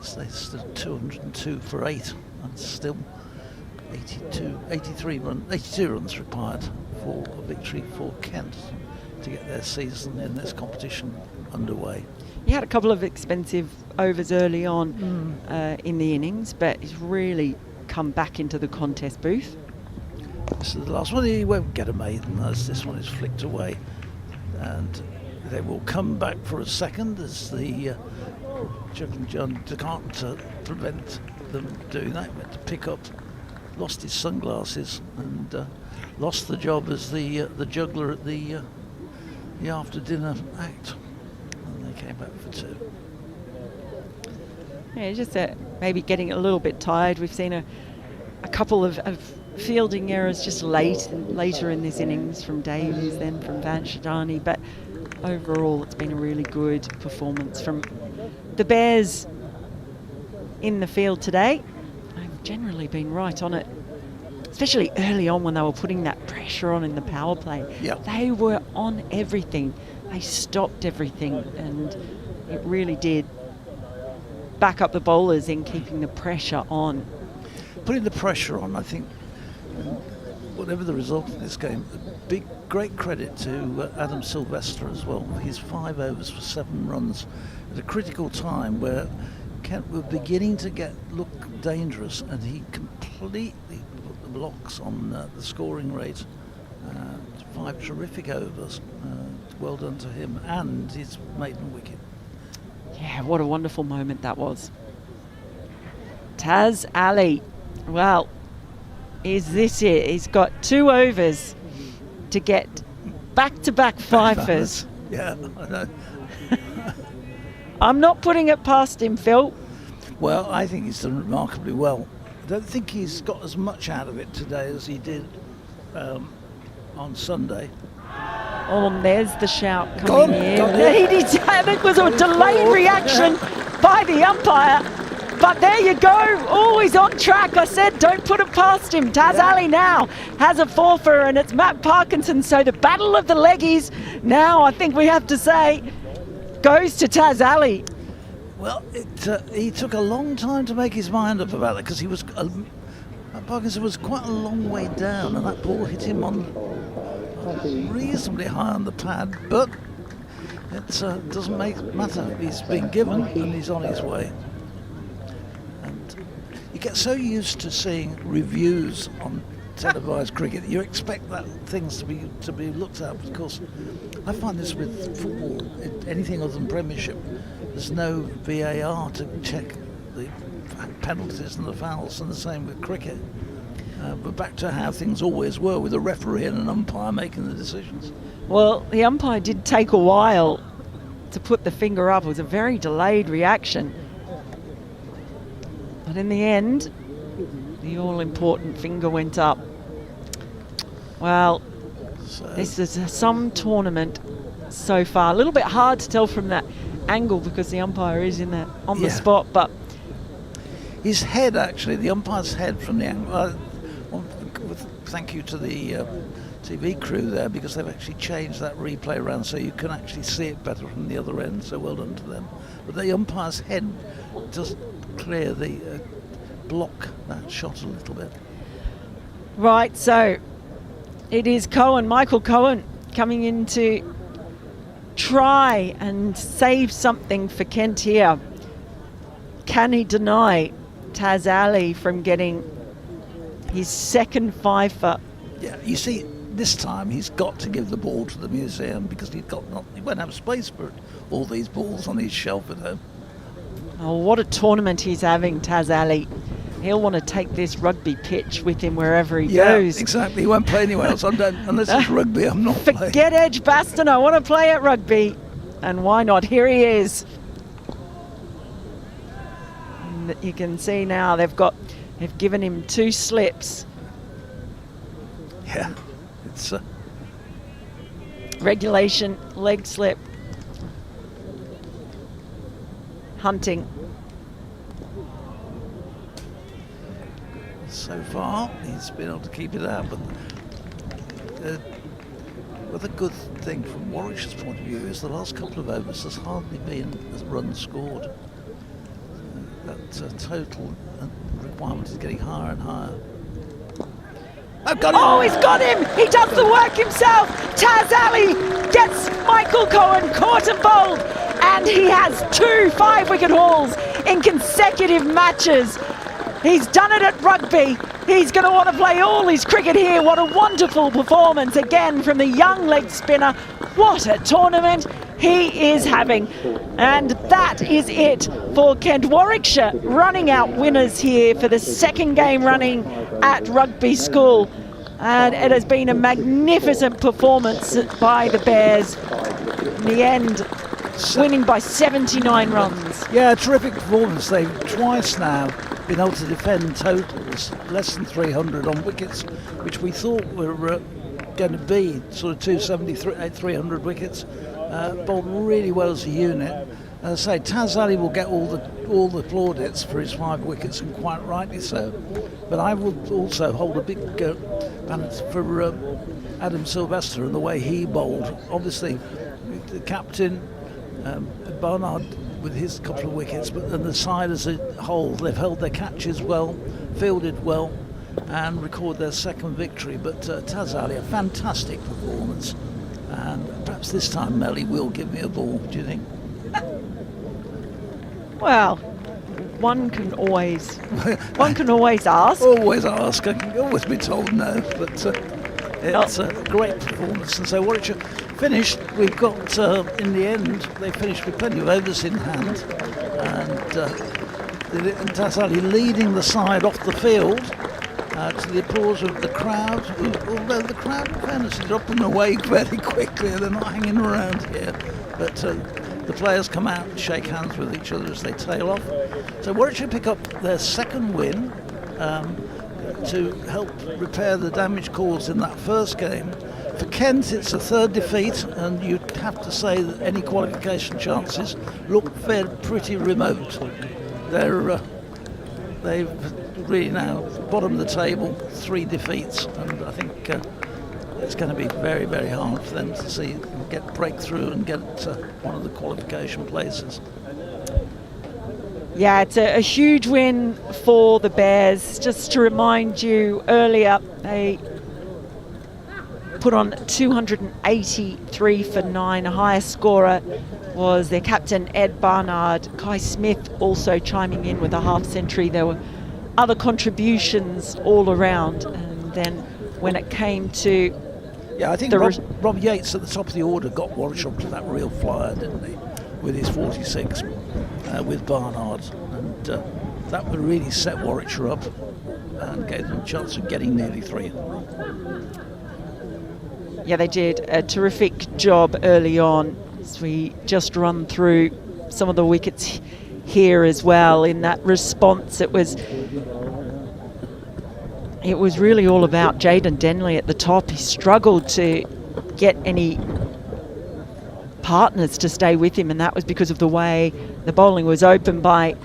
So it's 202 for 8, and still 82 runs required for a victory for Kent to get their season in this competition underway. He had a couple of expensive overs early on in the innings, but he's really come back into the contest, Booth. This is the last one. He won't get a maiden as this one is flicked away, and They will come back for a second as the juggling John can't prevent them doing that. Went to pick up, lost his sunglasses, and lost the job as the juggler at the after dinner act. And they came back for 2. Yeah, just maybe getting a little bit tired. We've seen a couple of fielding errors just later in this innings from Davies, then from Van Shadani, but overall it's been a really good performance from the Bears in the field today. They've generally been right on it, especially early on when they were putting that pressure on in the power play. Yep. They were on everything. They stopped everything, and it really did back up the bowlers in keeping the pressure on. Putting the pressure on, I think, whatever the result of this game, great credit to Adam Sylvester as well. His 5 overs for 7 runs at a critical time where Kent were beginning to look dangerous, and he completely put the blocks on the scoring rate. 5 terrific overs. Well done to him and his maiden wicket. Yeah, what a wonderful moment that was. Taz Ali, well, is this it? He's got 2 overs to get back-to-back fifers. Yeah, I know. I'm not putting it past him, Phil. Well, I think he's done remarkably well. I don't think he's got as much out of it today as he did on Sunday. Oh, and there's the shout coming in. It was a delayed reaction by the umpire. But there you go. Oh, he's on track. I said don't put it past him. Taz Ali now has a 4-fer, and it's Matt Parkinson. So the battle of the leggies now, I think we have to say, goes to Taz Ali. Well, he took a long time to make his mind up about it, because he was Parkinson was quite a long way down, and that ball hit him on reasonably high on the pad, but it doesn't matter. He's been given and he's on his way. And you get so used to seeing reviews on televised cricket, you expect that things to be looked at. But of course, I find this with football, anything other than Premiership, there's no VAR to check the penalties and the fouls, and the same with cricket. But back to how things always were, with a referee and an umpire making the decisions. Well, the umpire did take a while to put the finger up. It was a very delayed reaction. But in the end, the all-important finger went up. Well, this is some tournament so far. A little bit hard to tell from that angle because the umpire is on the spot, but his head, actually, the umpire's head from the angle. Thank you to the TV crew there, because they've actually changed that replay around so you can actually see it better from the other end, so well done to them. But the umpire's head does clear the block that shot a little bit. Right, so it is Michael Cohen, coming in to try and save something for Kent here. Can he deny Taz Ali from getting his second 5-fer? Yeah, you see, this time he's got to give the ball to the museum, because he won't have space for all these balls on his shelf at home. Oh, what a tournament he's having, Taz Ali. He'll want to take this rugby pitch with him wherever he goes. Yeah, exactly. He won't play anywhere else. Unless it's rugby, I'm not playing. Forget Edgbaston, I want to play at rugby. And why not? Here he is. And you can see now they've given him 2 slips. Yeah, it's regulation leg slip. Hunting. So far, he's been able to keep it out, but the good thing from Warwickshire's point of view is the last couple of overs there's hardly been a run scored. That total requirement is getting higher and higher. I've got him. Oh, he's got him! He does the work himself! Taz Ali gets Michael Cohen caught and bowled, and he has 2 5-wicket hauls in consecutive matches. He's done it at rugby. He's going to want to play all his cricket here. What a wonderful performance again from the young leg spinner. What a tournament he is having. And that is it for Kent. Warwickshire running out winners here for the second game running at Rugby School. And it has been a magnificent performance by the Bears. In the end, winning by 79 runs. Yeah, terrific performance. They've twice now been able to defend totals less than 300 on wickets, which we thought were going to be sort of 270, 300 wickets. Bowled really well as a unit. As I say, Taz Ali will get all the plaudits for his 5 wickets, and quite rightly so. But I will also hold a big banner for Adam Sylvester and the way he bowled. Obviously, the captain, Barnard, with his couple of wickets, but then the side as a whole, they've held their catches well, fielded well, and record their second victory. But Taz Ali, a fantastic performance, and perhaps this time Melly will give me a ball. Do you think? Well, one can always ask. Always ask. I can always be told no, but it's a great performance. And so Warwickshire finished. We've got in the end they finished with plenty of overs in hand, and Taz Ali leading the side off the field to the applause of the crowd. Although the crowd, in fairness, is up and away very quickly. They're not hanging around here, but. The players come out and shake hands with each other as they tail off. So Warwickshire pick up their second win to help repair the damage caused in that first game. For Kent, it's a third defeat, and you'd have to say that any qualification chances look pretty remote. They've really now bottom of the table, 3 defeats, and I think it's going to be very, very hard for them to get breakthrough and get one of the qualification places. Yeah, it's a huge win for the Bears. Just to remind you, earlier they put on 283 for 9. A highest scorer was their captain Ed Barnard. Kai Smith also chiming in with a half century. There were other contributions all around, and then when it came to I think Rob Yates at the top of the order got Warwickshire to that real flyer, didn't he? With his 46 with Barnard, and that would really set Warwickshire up and gave them a chance of getting nearly 3. Yeah, they did a terrific job early on. As we just run through some of the wickets here as well. In that response, it was really all about Jaden Denley at the top. He struggled to get any partners to stay with him, and that was because of the way the bowling was opened by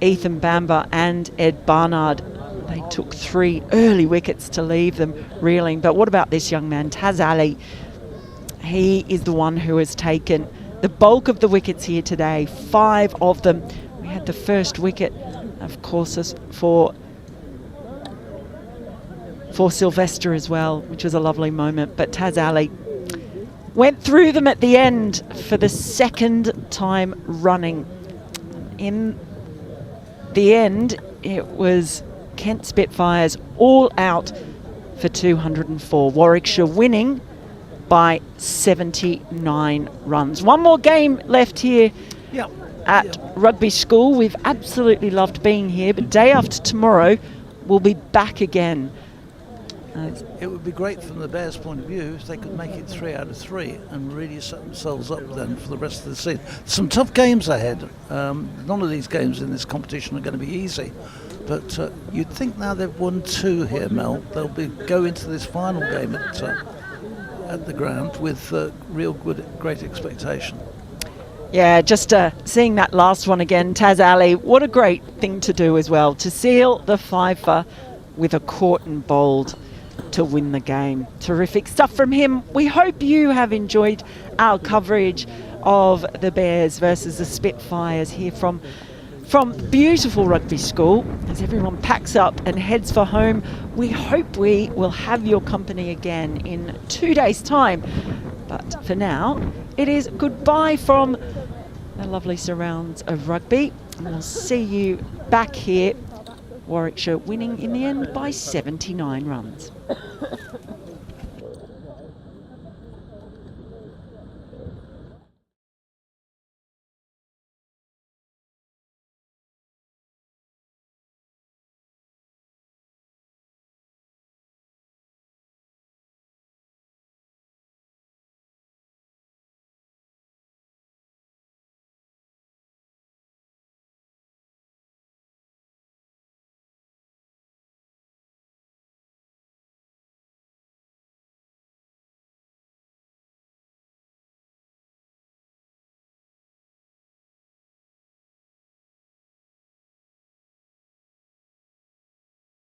Ethan Bamber and Ed Barnard. They took 3 early wickets to leave them reeling. But what about this young man, Taz Ali? He is the one who has taken the bulk of the wickets here today, 5 of them. We had the first wicket, of course, for Sylvester as well, which was a lovely moment. But Taz Ali went through them at the end for the second time running. In the end, it was Kent Spitfires all out for 204. Warwickshire winning by 79 runs. One more game left here at Rugby School. We've absolutely loved being here, but day after tomorrow, we'll be back again. It would be great from the Bears' point of view if they could make it 3 out of 3 and really set themselves up then for the rest of the season. Some tough games ahead. None of these games in this competition are going to be easy, but you'd think now they've won 2 here, Mel, they'll go into this final game at the ground with great expectation. Yeah, just seeing that last one again, Taz Ali, what a great thing to do as well, to seal the fifer with a caught and bowled to win the game. Terrific stuff from him. We hope you have enjoyed our coverage of the Bears versus the Spitfires here from beautiful Rugby School. As everyone packs up and heads for home, we hope we will have your company again in 2 days' time. But for now, it is goodbye from the lovely surrounds of rugby, and we'll see you back here. Warwickshire winning in the end by 79 runs.